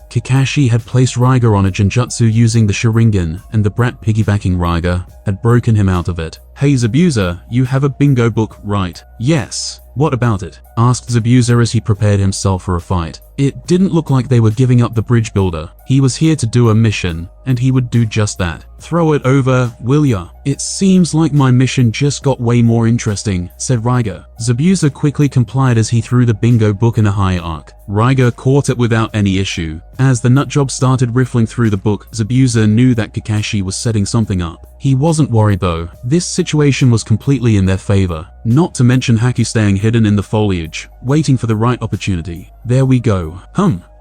Kakashi had placed Raiga on a Jinjutsu using the Sharingan, and the brat piggybacking Raiga had broken him out of it. Hey Zabuza, you have a bingo book, right? Yes. What about it? Asked Zabuza as he prepared himself for a fight. It didn't look like they were giving up the bridge builder. He was here to do a mission, and he would do just that. Throw it over, will ya? It seems like my mission just got way more interesting, said Raiga. Zabuza quickly complied as he threw the bingo book in a high arc. Raiga caught it without any issue. As the nutjob started riffling through the book, Zabuza knew that Kakashi was setting something up. He wasn't worried though. This situation was completely in their favor. Not to mention Haku staying hidden in the foliage, waiting for the right opportunity. There we go.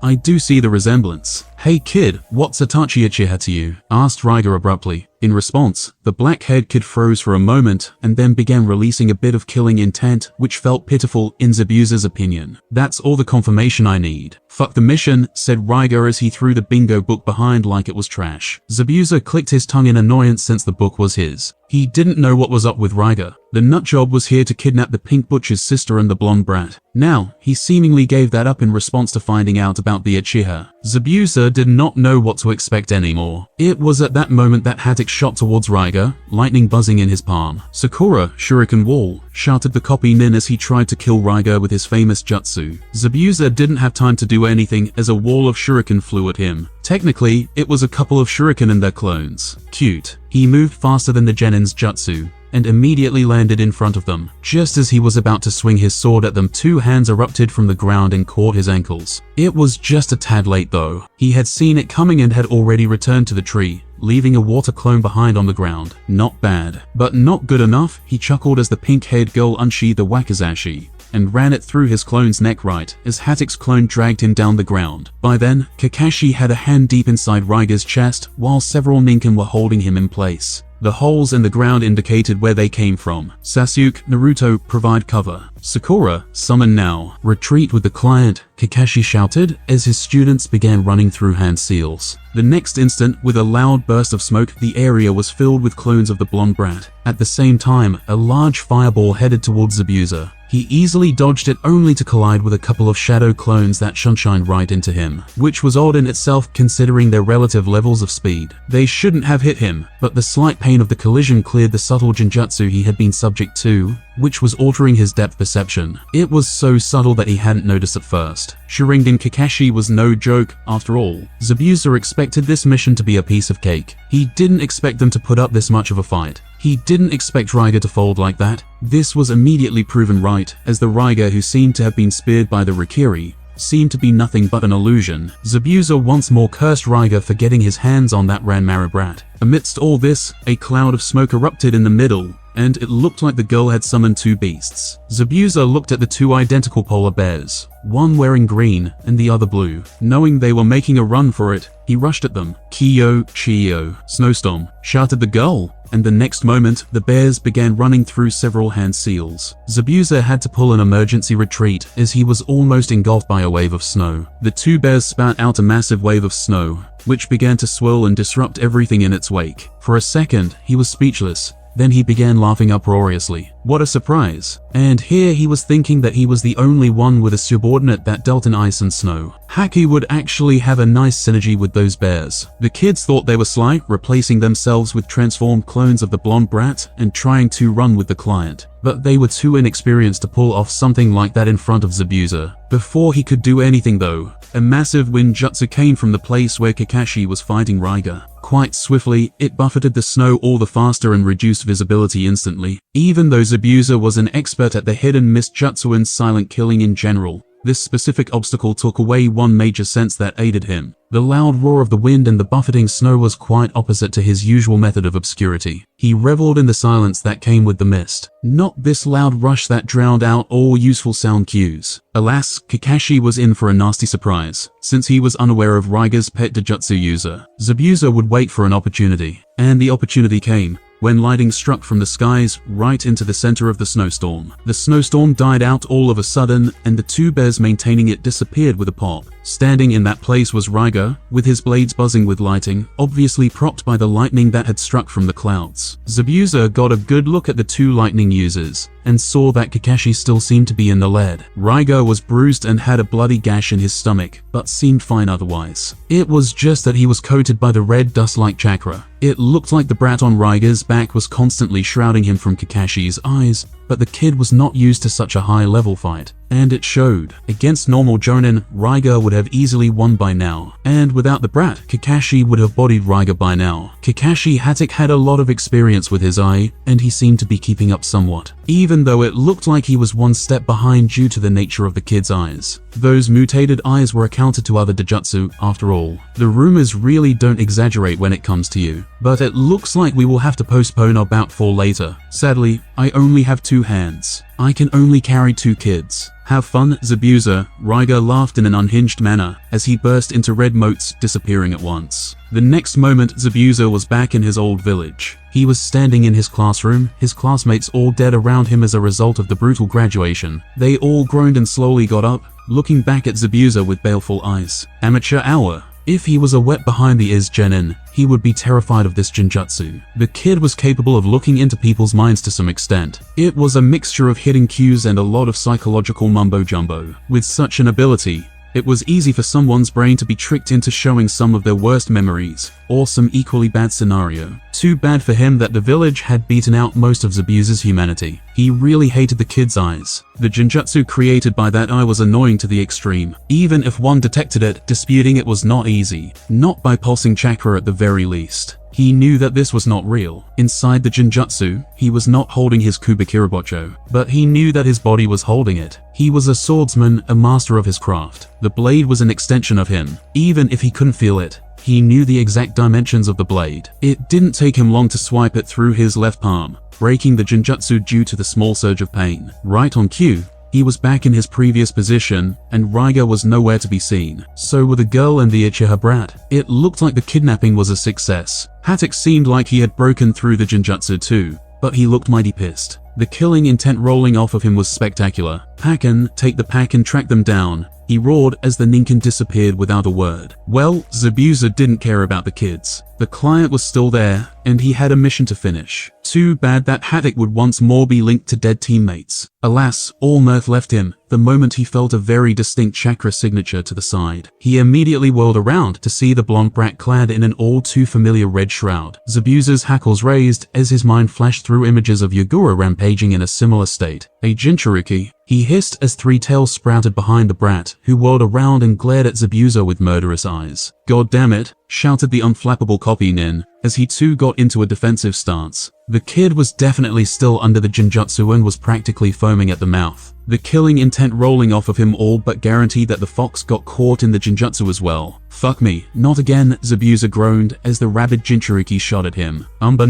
I do see the resemblance. Hey kid, what's Itachi Uchiha to you? Asked Raiga abruptly. In response, the black-haired kid froze for a moment and then began releasing a bit of killing intent, which felt pitiful in Zabuza's opinion. That's all the confirmation I need. Fuck the mission, said Raiga as he threw the bingo book behind like it was trash. Zabuza clicked his tongue in annoyance since the book was his. He didn't know what was up with Raiga. The nutjob was here to kidnap the pink butcher's sister and the blonde brat. Now, he seemingly gave that up in response to finding out about the Uchiha. Zabuza did not know what to expect anymore. It was at that moment that Hatake shot towards Raiga, lightning buzzing in his palm. Sakura, Shuriken Wall, shouted the copy nin as he tried to kill Raiga with his famous jutsu. Zabuza didn't have time to do anything as a wall of shuriken flew at him. Technically, it was a couple of shuriken and their clones. Cute. He moved faster than the Genin's jutsu, and immediately landed in front of them. Just as he was about to swing his sword at them, two hands erupted from the ground and caught his ankles. It was just a tad late though. He had seen it coming and had already returned to the tree, leaving a water clone behind on the ground. Not bad, but not good enough, he chuckled as the pink-haired girl unsheathed the wakizashi and ran it through his clone's neck right as Hatak's clone dragged him down the ground. By then, Kakashi had a hand deep inside Raiga's chest, while several ninken were holding him in place. The holes in the ground indicated where they came from. Sasuke, Naruto, provide cover. Sakura, summon now. Retreat with the client, Kakashi shouted as his students began running through hand seals. The next instant, with a loud burst of smoke, the area was filled with clones of the blonde brat. At the same time, a large fireball headed towards Zabuza. He easily dodged it only to collide with a couple of shadow clones that sunshined right into him, which was odd in itself considering their relative levels of speed. They shouldn't have hit him, but the slight pain of the collision cleared the subtle genjutsu he had been subject to, which was altering his depth perception. It was so subtle that he hadn't noticed at first. Sharingan Kakashi was no joke, after all. Zabuza expected this mission to be a piece of cake. He didn't expect them to put up this much of a fight. He didn't expect Raiga to fold like that. This was immediately proven right, as the Raiga who seemed to have been speared by the Rikiri seemed to be nothing but an illusion. Zabuza once more cursed Raiga for getting his hands on that Ranmaru brat. Amidst all this, a cloud of smoke erupted in the middle, and it looked like the girl had summoned two beasts. Zabuza looked at the two identical polar bears, one wearing green and the other blue. Knowing they were making a run for it, he rushed at them. "Kiyo, Chiyo, Snowstorm," shouted the girl, and the next moment, the bears began running through several hand seals. Zabuza had to pull an emergency retreat as he was almost engulfed by a wave of snow. The two bears spat out a massive wave of snow, which began to swirl and disrupt everything in its wake. For a second, he was speechless. Then he began laughing uproariously. What a surprise. And here he was thinking that he was the only one with a subordinate that dealt in ice and snow. Haki would actually have a nice synergy with those bears. The kids thought they were sly, replacing themselves with transformed clones of the blonde brat and trying to run with the client. But they were too inexperienced to pull off something like that in front of Zabuza. Before he could do anything though, a massive wind jutsu came from the place where Kakashi was fighting Raiga. Quite swiftly, it buffeted the snow all the faster and reduced visibility instantly. Even though Zabuza was an expert at the hidden mist jutsu and silent killing in general, this specific obstacle took away one major sense that aided him. The loud roar of the wind and the buffeting snow was quite opposite to his usual method of obscurity. He reveled in the silence that came with the mist, not this loud rush that drowned out all useful sound cues. Alas, Kakashi was in for a nasty surprise, since he was unaware of Raiga's pet Dojutsu user. Zabuza would wait for an opportunity, and the opportunity came when lightning struck from the skies right into the center of the snowstorm. The snowstorm died out all of a sudden, and the two bears maintaining it disappeared with a pop. Standing in that place was Raiga, with his blades buzzing with lighting, obviously propped by the lightning that had struck from the clouds. Zabuza got a good look at the two lightning users, and saw that Kakashi still seemed to be in the lead. Raiga was bruised and had a bloody gash in his stomach, but seemed fine otherwise. It was just that he was coated by the red dust-like chakra. It looked like the brat on Raiga's back was constantly shrouding him from Kakashi's eyes, but the kid was not used to such a high-level fight, and it showed. Against normal Jonin, Raiga would have easily won by now, and without the brat, Kakashi would have bodied Raiga by now. Kakashi Hatak had a lot of experience with his eye, and he seemed to be keeping up somewhat, even though it looked like he was one step behind due to the nature of the kid's eyes. Those mutated eyes were accounted to other Dojutsu, after all. The rumors really don't exaggerate when it comes to you, but it looks like we will have to postpone our bout for later. Sadly, I only have two hands. I can only carry two kids. Have fun, Zabuza. Raiga laughed in an unhinged manner as he burst into red motes, disappearing at once. The next moment, Zabuza was back in his old village. He was standing in his classroom, his classmates all dead around him as a result of the brutal graduation. They all groaned and slowly got up, looking back at Zabuza with baleful eyes. Amateur hour. If he was a wet behind the ears genin, he would be terrified of this genjutsu. The kid was capable of looking into people's minds to some extent. It was a mixture of hidden cues and a lot of psychological mumbo-jumbo. With such an ability, it was easy for someone's brain to be tricked into showing some of their worst memories, or some equally bad scenario. Too bad for him that the village had beaten out most of Zabuza's humanity. He really hated the kid's eyes. The genjutsu created by that eye was annoying to the extreme. Even if one detected it, disputing it was not easy. Not by pulsing chakra at the very least. He knew that this was not real. Inside the Genjutsu, he was not holding his Kubikirabocho, but he knew that his body was holding it. He was a swordsman, a master of his craft. The blade was an extension of him. Even if he couldn't feel it, he knew the exact dimensions of the blade. It didn't take him long to swipe it through his left palm, breaking the Genjutsu due to the small surge of pain. Right on cue, he was back in his previous position, and Raiga was nowhere to be seen. So were the girl and the Uchiha brat. It looked like the kidnapping was a success. Hatake seemed like he had broken through the Genjutsu too, but he looked mighty pissed. The killing intent rolling off of him was spectacular. "Pakken, take the pack and track them down," he roared as the Ninken disappeared without a word. Well, Zabuza didn't care about the kids. The client was still there, and he had a mission to finish. Too bad that Hatake would once more be linked to dead teammates. Alas, all mirth left him the moment he felt a very distinct chakra signature to the side. He immediately whirled around to see the blonde brat clad in an all too familiar red shroud. Zabuza's hackles raised as his mind flashed through images of Yagura rampaging in a similar state. "A Jinchuriki," he hissed as three tails sprouted behind the brat, who whirled around and glared at Zabuza with murderous eyes. "God damn it," shouted the unflappable copy Nin, as he too got into a defensive stance. The kid was definitely still under the Genjutsu and was practically foaming at the mouth. The killing intent rolling off of him all but guaranteed that the fox got caught in the Genjutsu as well. "Fuck me, not again," Zabuza groaned as the rabid Jinchuriki shot at him. Number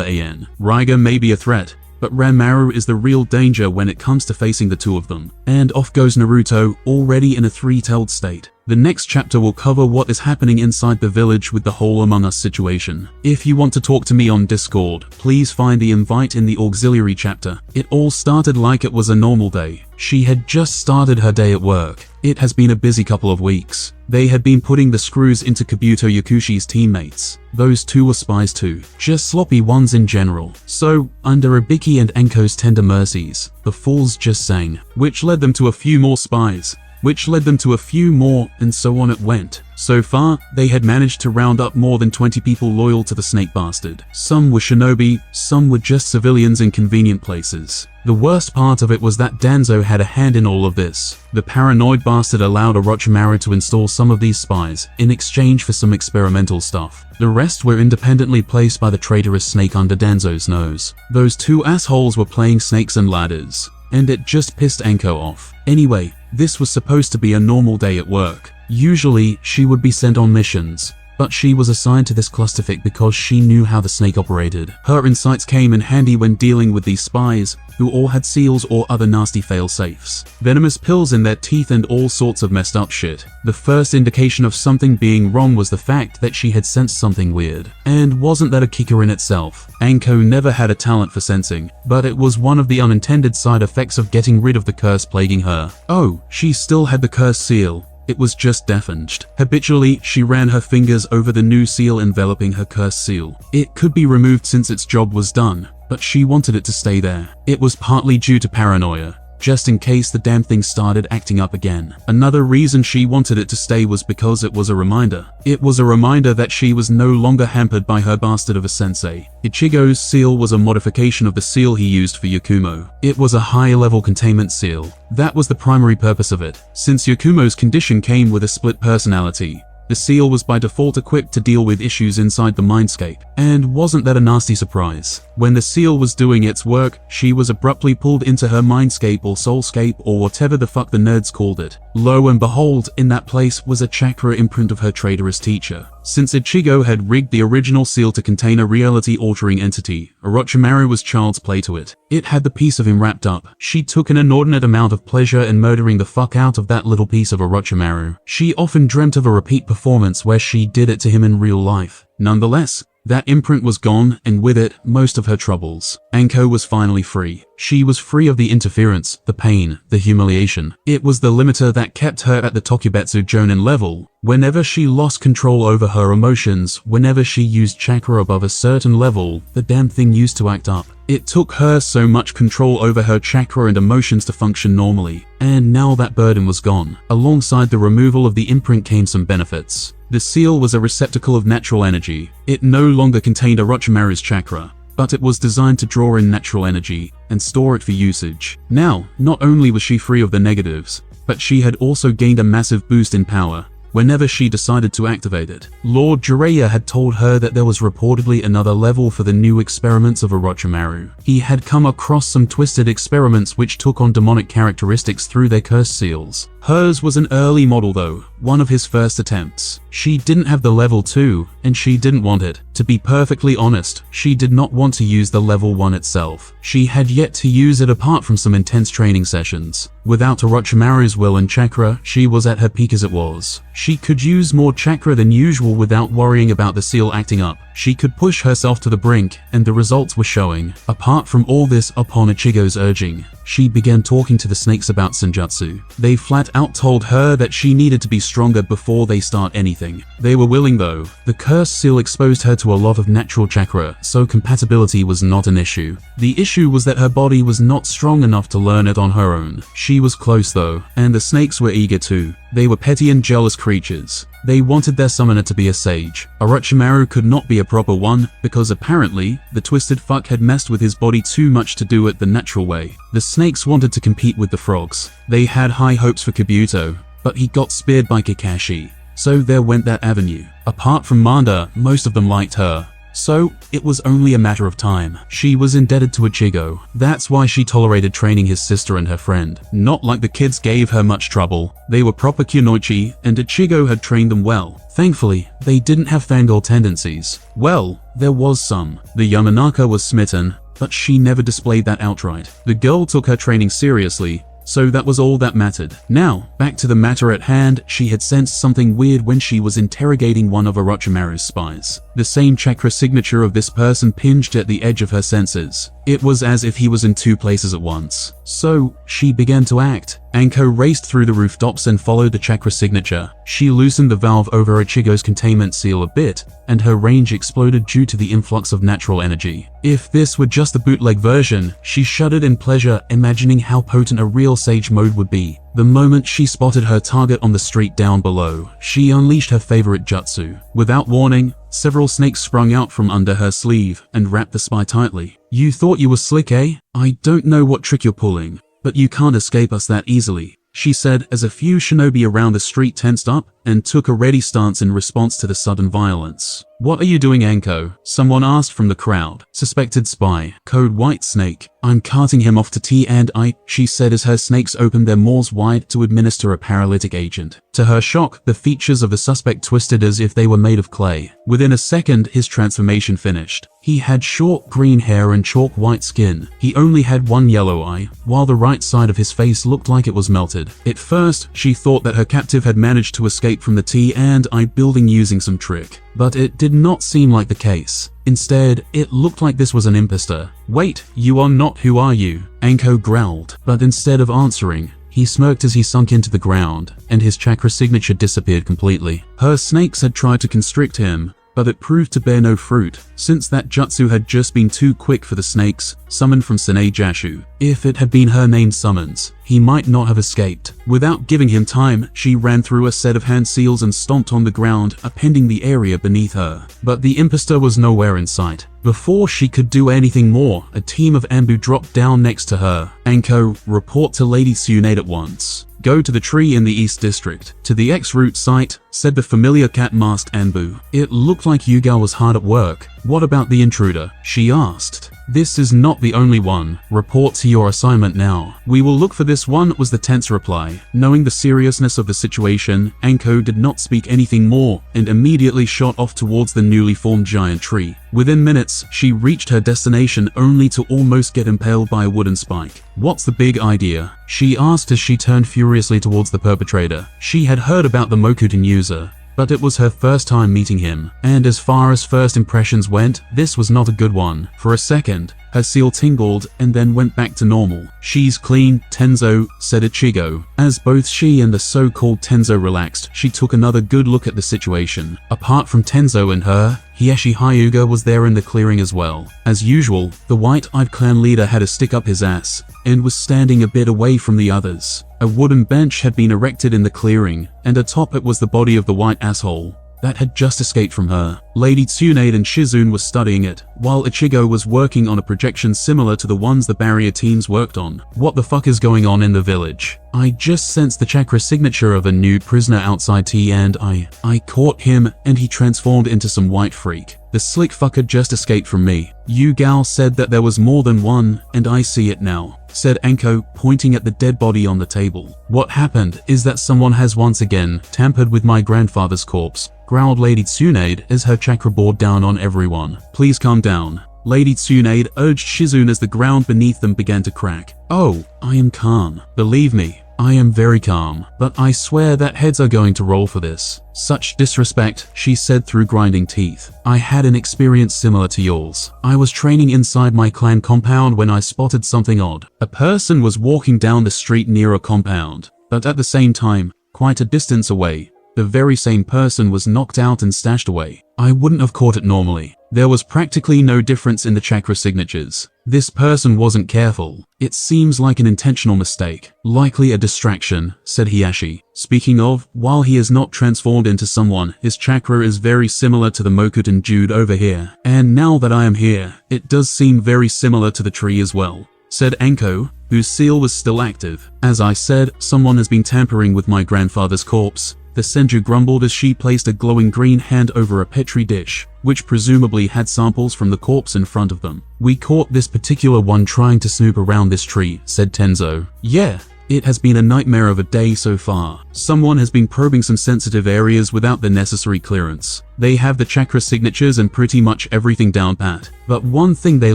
AN. Raiga may be a threat, but Ranmaru is the real danger when it comes to facing the two of them. And off goes Naruto, already in a three-tailed state. The next chapter will cover what is happening inside the village with the whole Among Us situation. If you want to talk to me on Discord, please find the invite in the auxiliary chapter. It all started like it was a normal day. She had just started her day at work. It has been a busy couple of weeks. They had been putting the screws into Kabuto Yakushi's teammates. Those two were spies too, just sloppy ones in general. So, under Ibiki and Enko's tender mercies, the fools just sang, which led them to a few more spies, which led them to a few more, and so on it went. So far, they had managed to round up more than 20 people loyal to the snake bastard. Some were shinobi, some were just civilians in convenient places. The worst part of it was that Danzo had a hand in all of this. The paranoid bastard allowed Orochimaru to install some of these spies, in exchange for some experimental stuff. The rest were independently placed by the traitorous snake under Danzo's nose. Those two assholes were playing snakes and ladders, and it just pissed Enko off. Anyway, this was supposed to be a normal day at work. Usually, she would be sent on missions, but she was assigned to this clusterfuck because she knew how the snake operated. Her insights came in handy when dealing with these spies, who all had seals or other nasty fail-safes, venomous pills in their teeth and all sorts of messed up shit. The first indication of something being wrong was the fact that she had sensed something weird. And wasn't that a kicker in itself? Anko never had a talent for sensing, but it was one of the unintended side effects of getting rid of the curse plaguing her. Oh, she still had the curse seal. It was just deafened. Habitually, she ran her fingers over the new seal enveloping her cursed seal. It could be removed since its job was done, but she wanted it to stay there. It was partly due to paranoia, just in case the damn thing started acting up again. Another reason she wanted it to stay was because it was a reminder. It was a reminder that she was no longer hampered by her bastard of a sensei. Ichigo's seal was a modification of the seal he used for Yakumo. It was a higher level containment seal. That was the primary purpose of it. Since Yakumo's condition came with a split personality, the seal was by default equipped to deal with issues inside the mindscape. And wasn't that a nasty surprise? When the seal was doing its work, she was abruptly pulled into her mindscape or soulscape or whatever the fuck the nerds called it. Lo and behold, in that place was a chakra imprint of her traitorous teacher. Since Ichigo had rigged the original seal to contain a reality-altering entity, Orochimaru was child's play to it. It had the piece of him wrapped up. She took an inordinate amount of pleasure in murdering the fuck out of that little piece of Orochimaru. She often dreamt of a repeat performance where she did it to him in real life. Nonetheless, that imprint was gone, and with it, most of her troubles. Anko was finally free. She was free of the interference, the pain, the humiliation. It was the limiter that kept her at the Tokubetsu Jonin level. Whenever she lost control over her emotions, whenever she used chakra above a certain level, the damn thing used to act up. It took her so much control over her chakra and emotions to function normally. And now that burden was gone. Alongside the removal of the imprint came some benefits. The seal was a receptacle of natural energy. It no longer contained Orochimaru's chakra, but it was designed to draw in natural energy and store it for usage. Now, not only was she free of the negatives, but she had also gained a massive boost in power whenever she decided to activate it. Lord Jiraiya had told her that there was reportedly another level for the new experiments of Orochimaru. He had come across some twisted experiments which took on demonic characteristics through their curse seals. Hers was an early model though, one of his first attempts. She didn't have the level 2, and she didn't want it. To be perfectly honest, she did not want to use the level 1 itself. She had yet to use it apart from some intense training sessions. Without Orochimaru's will and chakra, she was at her peak as it was. She could use more chakra than usual without worrying about the seal acting up. She could push herself to the brink, and the results were showing. Apart from all this, upon Ichigo's urging, she began talking to the snakes about Senjutsu. They flat out told her that she needed to be stronger before they start anything. They were willing though. The curse seal exposed her to a lot of natural chakra, so compatibility was not an issue. The issue was that her body was not strong enough to learn it on her own. She was close though, and the snakes were eager too. They were petty and jealous creatures. They wanted their summoner to be a sage. Orochimaru could not be a proper one, because apparently, the twisted fuck had messed with his body too much to do it the natural way. The snakes wanted to compete with the frogs. They had high hopes for Kabuto, but he got speared by Kakashi. So there went that avenue. Apart from Manda, most of them liked her. So, it was only a matter of time. She was indebted to Ichigo. That's why she tolerated training his sister and her friend. Not like the kids gave her much trouble. They were proper kunoichi, and Ichigo had trained them well. Thankfully, they didn't have fangirl tendencies. Well, there was some. The Yamanaka was smitten, but she never displayed that outright. The girl took her training seriously, so that was all that mattered. Now, back to the matter at hand. She had sensed something weird when she was interrogating one of Orochimaru's spies. The same chakra signature of this person pinged at the edge of her senses. It was as if he was in two places at once. So, she began to act. Anko raced through the rooftops and followed the chakra signature. She loosened the valve over Ichigo's containment seal a bit, and her range exploded due to the influx of natural energy. If this were just the bootleg version, she shuddered in pleasure, imagining how potent a real sage mode would be. The moment she spotted her target on the street down below, she unleashed her favorite jutsu. Without warning, several snakes sprung out from under her sleeve and wrapped the spy tightly. "You thought you were slick, eh? I don't know what trick you're pulling, but you can't escape us that easily," she said as a few shinobi around the street tensed up and took a ready stance in response to the sudden violence. "What are you doing, Anko?" someone asked from the crowd. "Suspected spy, code White Snake. I'm carting him off to T&I," she said as her snakes opened their maws wide to administer a paralytic agent. To her shock, the features of the suspect twisted as if they were made of clay. Within a second, his transformation finished. He had short green hair and chalk white skin. He only had one yellow eye, while the right side of his face looked like it was melted. At first, she thought that her captive had managed to escape from the T&I building using some trick. But it did not seem like the case. Instead, it looked like this was an imposter. "Wait, you are not, who are you?" Anko growled, but instead of answering, he smirked as he sunk into the ground, and his chakra signature disappeared completely. Her snakes had tried to constrict him, but it proved to bear no fruit, since that jutsu had just been too quick for the snakes, summoned from Sine Jashu. If it had been her named summons, he might not have escaped. Without giving him time, she ran through a set of hand seals and stomped on the ground, appending the area beneath her. But the imposter was nowhere in sight. Before she could do anything more, a team of Anbu dropped down next to her. "Anko, report to Lady Tsunade at once. Go to the tree in the East District. To the X-Route site," said the familiar cat-masked Anbu. It looked like Yuga was hard at work. "What about the intruder?" she asked. "This is not the only one. Report to your assignment now." "We will look for this one," was the tense reply. Knowing the seriousness of the situation, Anko did not speak anything more and immediately shot off towards the newly formed giant tree. Within minutes, she reached her destination only to almost get impaled by a wooden spike. "What's the big idea?" she asked as she turned furiously towards the perpetrator. She had heard about the Mokuton user, but it was her first time meeting him, and as far as first impressions went, this was not a good one. For a second, her seal tingled and then went back to normal. "She's clean, Tenzo," said Ichigo. As both she and the so-called Tenzo relaxed, she took another good look at the situation. Apart from Tenzo and her, Hieishi Hyuga was there in the clearing as well. As usual, the white-eyed clan leader had a stick up his ass and was standing a bit away from the others. A wooden bench had been erected in the clearing, and atop it was the body of the white asshole that had just escaped from her. Lady Tsunade and Shizune were studying it, while Ichigo was working on a projection similar to the ones the barrier teams worked on. What the fuck is going on in the village? I just sensed the chakra signature of a new prisoner outside T and I caught him and he transformed into some white freak. The slick fucker just escaped from me. You gal said that there was more than one, and I see it now, said Anko, pointing at the dead body on the table. What happened is that someone has once again tampered with my grandfather's corpse, growled Lady Tsunade as her chakra bore down on everyone. Please calm down. Lady Tsunade urged Shizune as the ground beneath them began to crack. Oh, I am calm. Believe me, I am very calm, but I swear that heads are going to roll for this. Such disrespect, she said through grinding teeth. I had an experience similar to yours. I was training inside my clan compound when I spotted something odd. A person was walking down the street near a compound, but at the same time, quite a distance away, the very same person was knocked out and stashed away. I wouldn't have caught it normally. There was practically no difference in the chakra signatures. This person wasn't careful. It seems like an intentional mistake. Likely a distraction, said Hiyashi. Speaking of, while he is not transformed into someone, his chakra is very similar to the Mokuten Jude over here. And now that I am here, it does seem very similar to the tree as well, said Anko, whose seal was still active. As I said, someone has been tampering with my grandfather's corpse. The Senju grumbled as she placed a glowing green hand over a petri dish, which presumably had samples from the corpse in front of them. We caught this particular one trying to snoop around this tree, said Tenzo. Yeah, it has been a nightmare of a day so far. Someone has been probing some sensitive areas without the necessary clearance. They have the chakra signatures and pretty much everything down pat. But one thing they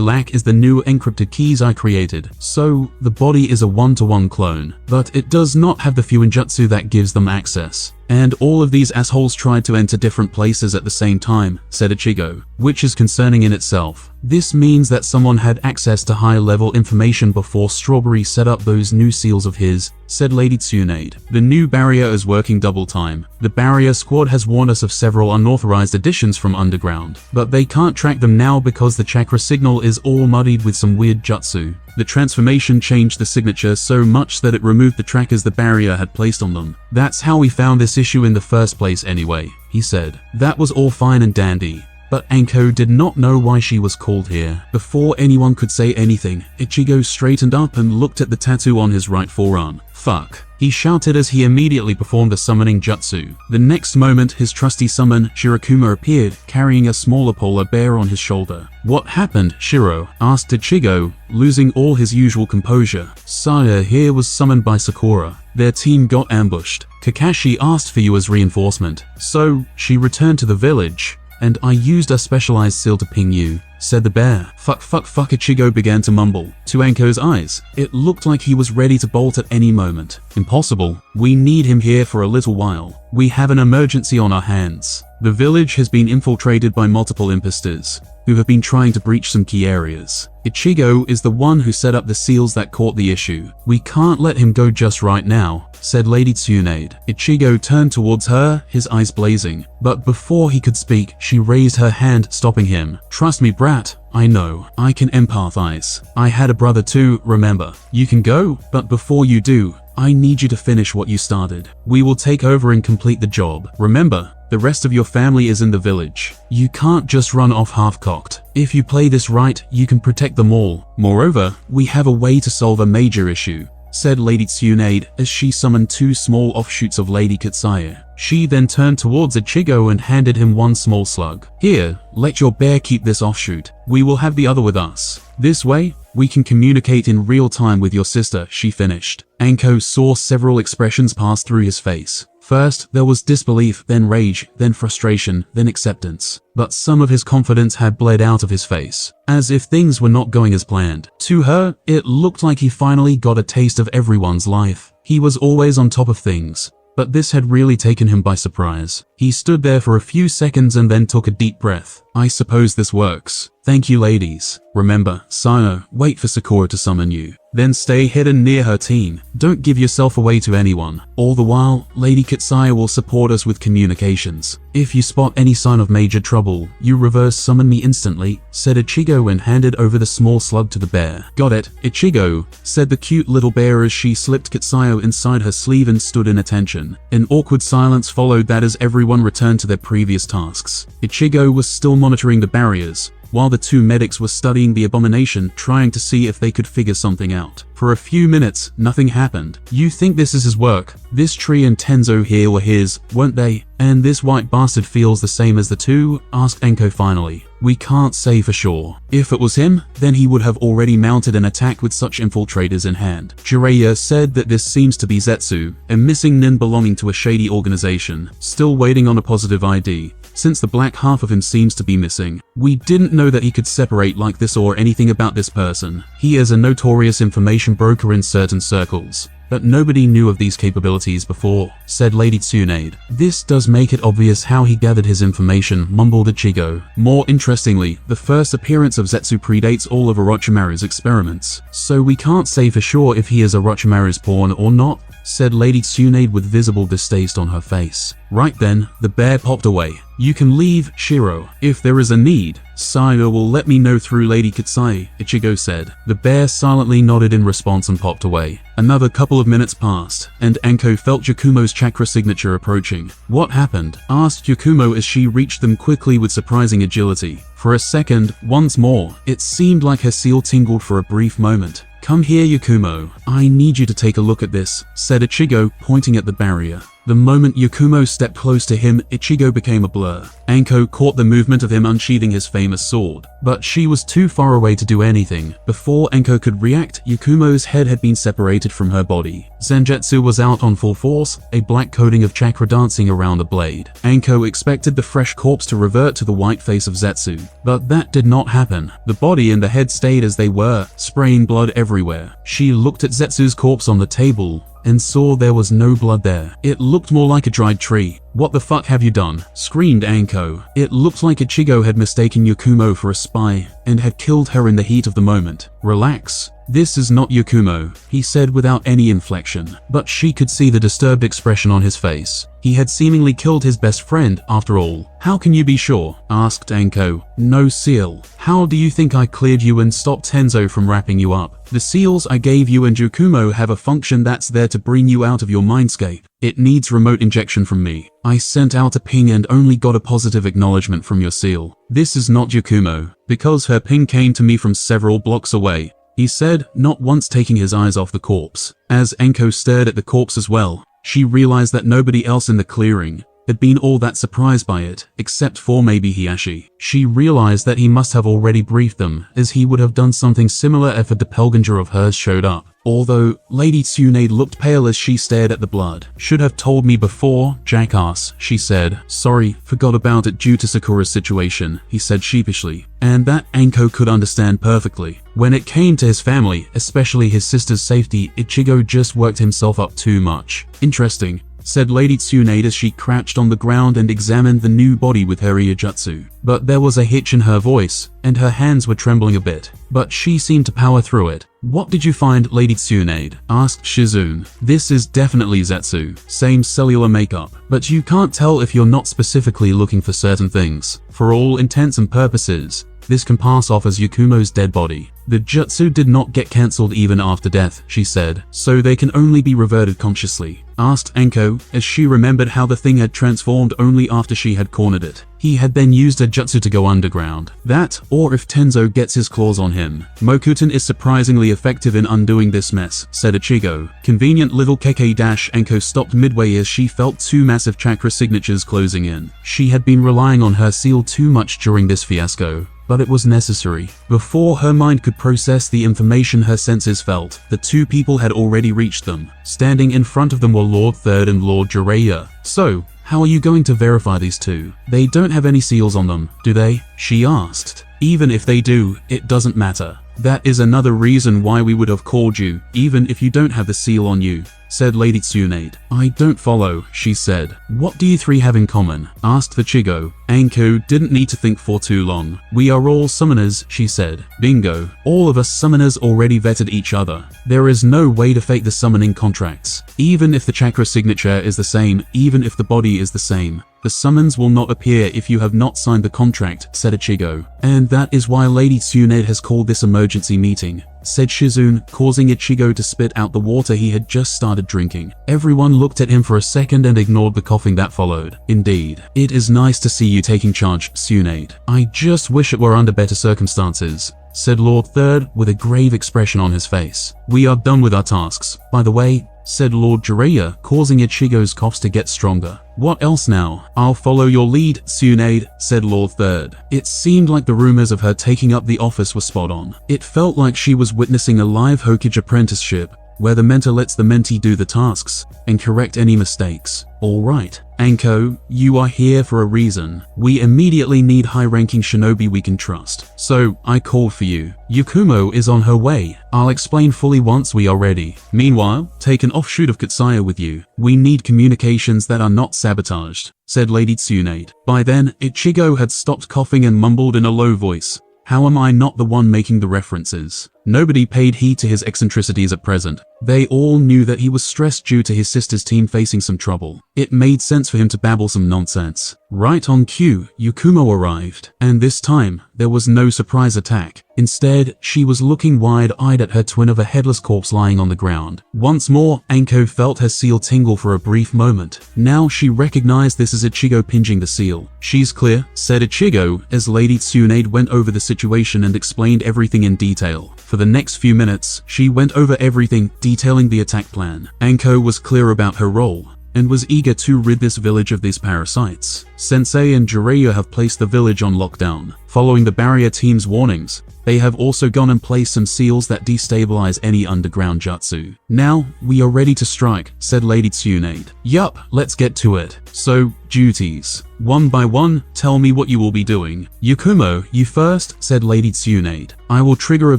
lack is the new encrypted keys I created. So, the body is a one-to-one clone, but it does not have the Fuinjutsu that gives them access. And all of these assholes tried to enter different places at the same time, said Ichigo, which is concerning in itself. This means that someone had access to high-level information before Strawberry set up those new seals of his, said Lady Tsunade. The new barrier is working double time. The barrier squad has warned us of several unauthorized additions from underground, but they can't track them now because the chakra signal is all muddied with some weird jutsu. The transformation changed the signature so much that it removed the trackers the barrier had placed on them. That's how we found this issue in the first place anyway, he said. That was all fine and dandy, but Anko did not know why she was called here. Before anyone could say anything, Ichigo straightened up and looked at the tattoo on his right forearm. Fuck, he shouted as he immediately performed a summoning jutsu. The next moment, his trusty summon, Shirokuma, appeared, carrying a smaller polar bear on his shoulder. What happened, Shiro? Asked Ichigo, losing all his usual composure. Saya here was summoned by Sakura. Their team got ambushed. Kakashi asked for you as reinforcement, so she returned to the village, and I used a specialized seal to ping you, said the bear. Fuck, Ichigo began to mumble. To Anko's eyes, it looked like he was ready to bolt at any moment. Impossible. We need him here for a little while. We have an emergency on our hands. The village has been infiltrated by multiple imposters, who have been trying to breach some key areas. Ichigo is the one who set up the seals that caught the issue. We can't let him go just right now, said Lady Tsunade. Ichigo turned towards her, his eyes blazing. But before he could speak, she raised her hand, stopping him. Trust me, brat. I know. I can empathize. I had a brother too, remember. You can go, but before you do, I need you to finish what you started. We will take over and complete the job. Remember, the rest of your family is in the village. You can't just run off half-cocked. If you play this right, you can protect them all. Moreover, we have a way to solve a major issue, said Lady Tsunade as she summoned two small offshoots of Lady Katsaya. She then turned towards Ichigo and handed him one small slug. Here, let your bear keep this offshoot. We will have the other with us. This way, we can communicate in real time with your sister, she finished. Anko saw several expressions pass through his face. First, there was disbelief, then rage, then frustration, then acceptance. But some of his confidence had bled out of his face, as if things were not going as planned. To her, it looked like he finally got a taste of everyone's life. He was always on top of things, but this had really taken him by surprise. He stood there for a few seconds and then took a deep breath. I suppose this works. Thank you, ladies. Remember, Sino, wait for Sakura to summon you. Then stay hidden near her team. Don't give yourself away to anyone. All the while, Lady Kitsaya will support us with communications. If you spot any sign of major trouble, you reverse summon me instantly, said Ichigo and handed over the small slug to the bear. Got it, Ichigo, said the cute little bear as she slipped Kitsuyo inside her sleeve and stood in attention. An awkward silence followed that as everyone returned to their previous tasks. Ichigo was still monitoring the barriers, while the two medics were studying the abomination, trying to see if they could figure something out. For a few minutes, nothing happened. You think this is his work? This tree and Tenzo here were his, weren't they? And this white bastard feels the same as the two? Asked Enko finally. We can't say for sure. If it was him, then he would have already mounted an attack with such infiltrators in hand. Jiraiya said that this seems to be Zetsu, a missing nin belonging to a shady organization, still waiting on a positive ID. Since the black half of him seems to be missing. We didn't know that he could separate like this or anything about this person. He is a notorious information broker in certain circles, but nobody knew of these capabilities before, said Lady Tsunade. This does make it obvious how he gathered his information, mumbled Ichigo. More interestingly, the first appearance of Zetsu predates all of Orochimaru's experiments, so we can't say for sure if he is Orochimaru's pawn or not, said Lady Tsunade with visible distaste on her face. Right then, the bear popped away. You can leave, Shiro. If there is a need, Sayo will let me know through Lady Kitsai, Ichigo said. The bear silently nodded in response and popped away. Another couple of minutes passed, and Anko felt Yakumo's chakra signature approaching. What happened? Asked Yakumo as she reached them quickly with surprising agility. For a second, once more, it seemed like her seal tingled for a brief moment. Come here, Yakumo. I need you to take a look at this, said Ichigo, pointing at the barrier. The moment Yakumo stepped close to him, Ichigo became a blur. Anko caught the movement of him unsheathing his famous sword, but she was too far away to do anything. Before Anko could react, Yakumo's head had been separated from her body. Zenjutsu was out on full force, a black coating of chakra dancing around the blade. Anko expected the fresh corpse to revert to the white face of Zetsu, but that did not happen. The body and the head stayed as they were, spraying blood everywhere. She looked at Zetsu's corpse on the table and saw there was no blood there. It looked more like a dried tree. What the fuck have you done? Screamed Anko. It looked like Ichigo had mistaken Yakumo for a spy and had killed her in the heat of the moment. Relax. This is not Yakumo, he said without any inflection, but she could see the disturbed expression on his face. He had seemingly killed his best friend, after all. How can you be sure? Asked Anko. No seal. How do you think I cleared you and stopped Tenzo from wrapping you up? The seals I gave you and Yakumo have a function that's there to bring you out of your mindscape. It needs remote injection from me. I sent out a ping and only got a positive acknowledgement from your seal. This is not Yakumo, because her ping came to me from several blocks away, he said, not once taking his eyes off the corpse. As Anko stared at the corpse as well, she realized that nobody else in the clearing had been all that surprised by it, except for maybe Hiyashi. She realized that he must have already briefed them, as he would have done something similar if a doppelganger of hers showed up. Although, Lady Tsunade looked pale as she stared at the blood. Should have told me before, jackass, she said. Sorry, forgot about it due to Sakura's situation, he said sheepishly. And that Anko could understand perfectly. When it came to his family, especially his sister's safety, Ichigo just worked himself up too much. Interesting, said Lady Tsunade as she crouched on the ground and examined the new body with her Iyajutsu. But there was a hitch in her voice, and her hands were trembling a bit. But she seemed to power through it. What did you find, Lady Tsunade? Asked Shizune. This is definitely Zetsu. Same cellular makeup. But you can't tell if you're not specifically looking for certain things. For all intents and purposes, this can pass off as Yakumo's dead body. The jutsu did not get cancelled even after death, she said, so they can only be reverted consciously. Asked Anko, as she remembered how the thing had transformed only after she had cornered it. He had then used a jutsu to go underground. That, or if Tenzo gets his claws on him. Mokuton is surprisingly effective in undoing this mess, said Ichigo. Convenient little keke dash. Anko stopped midway as she felt two massive chakra signatures closing in. She had been relying on her seal too much during this fiasco, but it was necessary. Before her mind could process the information her senses felt, the two people had already reached them. Standing in front of them were Lord Third and Lord Jiraiya. So, how are you going to verify these two? They don't have any seals on them, do they? She asked. Even if they do, it doesn't matter. That is another reason why we would have called you, even if you don't have the seal on you. said Lady Tsunade. I don't follow, she said. What do you three have in common? Asked the Chigo. Anko didn't need to think for too long. We are all summoners, she said. Bingo. All of us summoners already vetted each other. There is no way to fake the summoning contracts. Even if the chakra signature is the same, even if the body is the same, the summons will not appear if you have not signed the contract, said Ichigo. And that is why Lady Tsunade has called this emergency meeting, said Shizune, causing Ichigo to spit out the water he had just started drinking. Everyone looked at him for a second and ignored the coughing that followed. Indeed. It is nice to see you taking charge, Tsunade. I just wish it were under better circumstances, said Lord Third with a grave expression on his face. We are done with our tasks. By the way, said Lord Jiraiya, causing Ichigo's coughs to get stronger. What else now? I'll follow your lead, Tsunade, said Lord Third. It seemed like the rumors of her taking up the office were spot on. It felt like she was witnessing a live Hokage apprenticeship, where the mentor lets the mentee do the tasks and correct any mistakes. Alright, Anko, you are here for a reason. We immediately need high-ranking shinobi we can trust. So, I called for you. Yakumo is on her way. I'll explain fully once we are ready. Meanwhile, take an offshoot of Katsaya with you. We need communications that are not sabotaged, said Lady Tsunade. By then, Ichigo had stopped coughing and mumbled in a low voice. How am I not the one making the references? Nobody paid heed to his eccentricities at present. They all knew that he was stressed due to his sister's team facing some trouble. It made sense for him to babble some nonsense. Right on cue, Yakumo arrived, and this time, there was no surprise attack. Instead, she was looking wide-eyed at her twin of a headless corpse lying on the ground. Once more, Anko felt her seal tingle for a brief moment. Now she recognized this as Ichigo pinching the seal. She's clear, said Ichigo, as Lady Tsunade went over the situation and explained everything in detail. For the next few minutes, she went over everything, detailing the attack plan. Anko was clear about her role, and was eager to rid this village of these parasites. Sensei and Jiraiya have placed the village on lockdown. Following the barrier team's warnings, they have also gone and placed some seals that destabilize any underground jutsu. Now, we are ready to strike, said Lady Tsunade. Yup, let's get to it. So, duties. One by one, tell me what you will be doing. Yakumo, you first, said Lady Tsunade. I will trigger a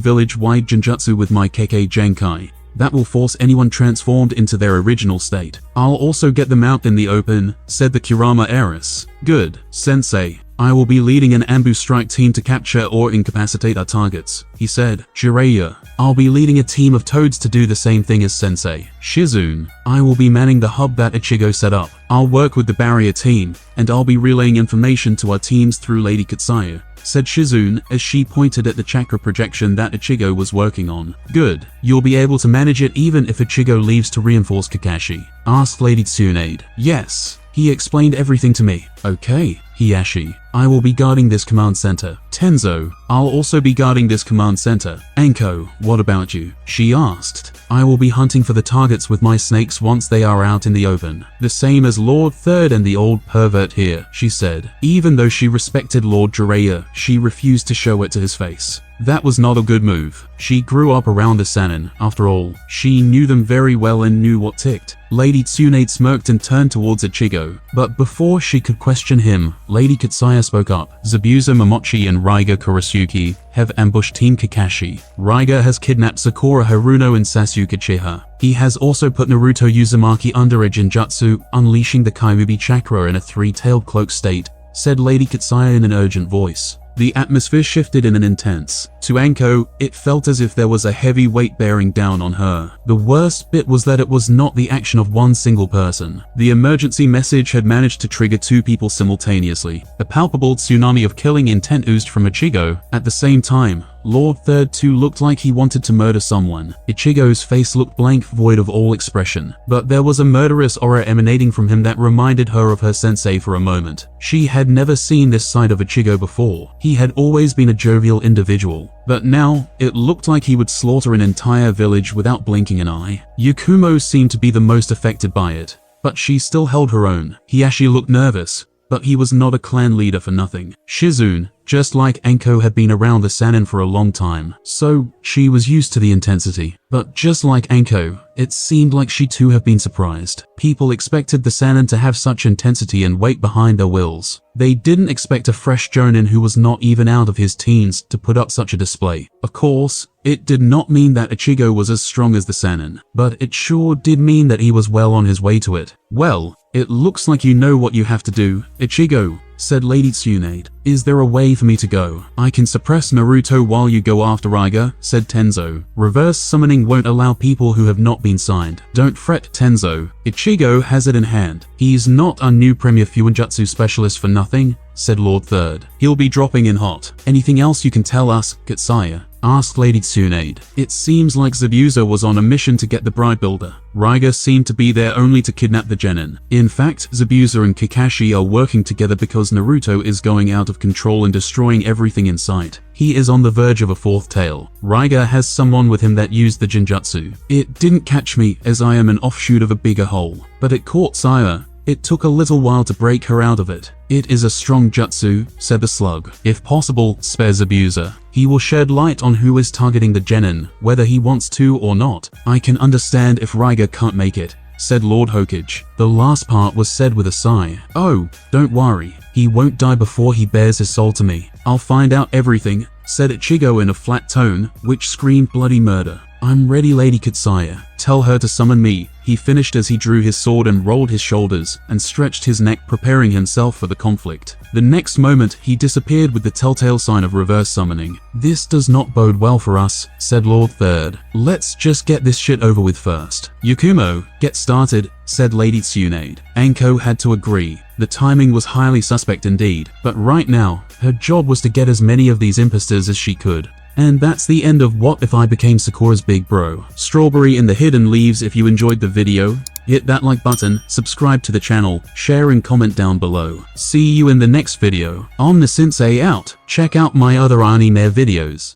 village-wide genjutsu with my Kekkei Genkai. That will force anyone transformed into their original state. I'll also get them out in the open, said the Kurama heiress. Good, Sensei. I will be leading an ambush strike team to capture or incapacitate our targets, he said. Jiraiya, I'll be leading a team of toads to do the same thing as Sensei. Shizune, I will be manning the hub that Ichigo set up. I'll work with the barrier team, and I'll be relaying information to our teams through Lady Katsaya, said Shizune as she pointed at the chakra projection that Ichigo was working on. Good, you'll be able to manage it even if Ichigo leaves to reinforce Kakashi, asked Lady Tsunade. Yes. He explained everything to me. Okay, Hiyashi. I will be guarding this command center. Tenzo, I'll also be guarding this command center. Anko, what about you? She asked. I will be hunting for the targets with my snakes once they are out in the open. The same as Lord Third and the old pervert here, she said. Even though she respected Lord Jiraiya, she refused to show it to his face. That was not a good move. She grew up around the Sannin. After all, she knew them very well and knew what ticked. Lady Tsunade smirked and turned towards Ichigo. But before she could question him, Lady Katsaya spoke up. Zabuza Momochi and Raiga Kurasuki have ambushed Team Kakashi. Raiga has kidnapped Sakura Haruno and Sasuke Uchiha. He has also put Naruto Uzumaki under a genjutsu, unleashing the Kaimubi chakra in a three-tailed cloak state, said Lady Katsaya in an urgent voice. The atmosphere shifted in an intense. To Anko, it felt as if there was a heavy weight bearing down on her. The worst bit was that it was not the action of one single person. The emergency message had managed to trigger two people simultaneously. A palpable tsunami of killing intent oozed from Ichigo. At the same time, Lord Third too looked like he wanted to murder someone. Ichigo's face looked blank, void of all expression. But there was a murderous aura emanating from him that reminded her of her sensei for a moment. She had never seen this side of Ichigo before. He had always been a jovial individual. But now, it looked like he would slaughter an entire village without blinking an eye. Yakumo seemed to be the most affected by it. But she still held her own. Hiyashi looked nervous, but he was not a clan leader for nothing. Shizune, just like Anko had been around the Sannin for a long time, so she was used to the intensity. But just like Anko, it seemed like she too had been surprised. People expected the Sannin to have such intensity and weight behind their wills. They didn't expect a fresh Jonin who was not even out of his teens to put up such a display. Of course, it did not mean that Ichigo was as strong as the Sannin, but it sure did mean that he was well on his way to it. Well, it looks like you know what you have to do, Ichigo, said Lady Tsunade. Is there a way for me to go? I can suppress Naruto while you go after Iga, said Tenzo. Reverse summoning won't allow people who have not been signed. Don't fret, Tenzo. Ichigo has it in hand. He's not a new Premier Fuinjutsu specialist for nothing, said Lord Third. He'll be dropping in hot. Anything else you can tell us, Katsaya? Asked Lady Tsunade. It seems like Zabuza was on a mission to get the bride builder. Raiga seemed to be there only to kidnap the genin. In fact, Zabuza and Kakashi are working together because Naruto is going out of control and destroying everything in sight. He is on the verge of a fourth tail. Raiga has someone with him that used the Genjutsu. It didn't catch me as I am an offshoot of a bigger hole, but it caught Saya. It took a little while to break her out of it. It is a strong jutsu, said the slug. If possible, spare Zabuza. He will shed light on who is targeting the genin, whether he wants to or not. I can understand if Raiga can't make it, said Lord Hokage. The last part was said with a sigh. Oh, don't worry. He won't die before he bears his soul to me. I'll find out everything, said Ichigo in a flat tone, which screamed bloody murder. I'm ready, Lady Katsaya. Tell her to summon me, he finished as he drew his sword and rolled his shoulders and stretched his neck, preparing himself for the conflict. The next moment, he disappeared with the telltale sign of reverse summoning. This does not bode well for us, said Lord Third. Let's just get this shit over with first. Yakumo, get started, said Lady Tsunade. Anko had to agree. The timing was highly suspect indeed, but right now, her job was to get as many of these imposters as she could. And that's the end of What If I Became Sakura's Big Bro. Strawberry in the hidden leaves. If you enjoyed the video, hit that like button, subscribe to the channel, share and comment down below. See you in the next video. Omnisensei out. Check out my other anime videos.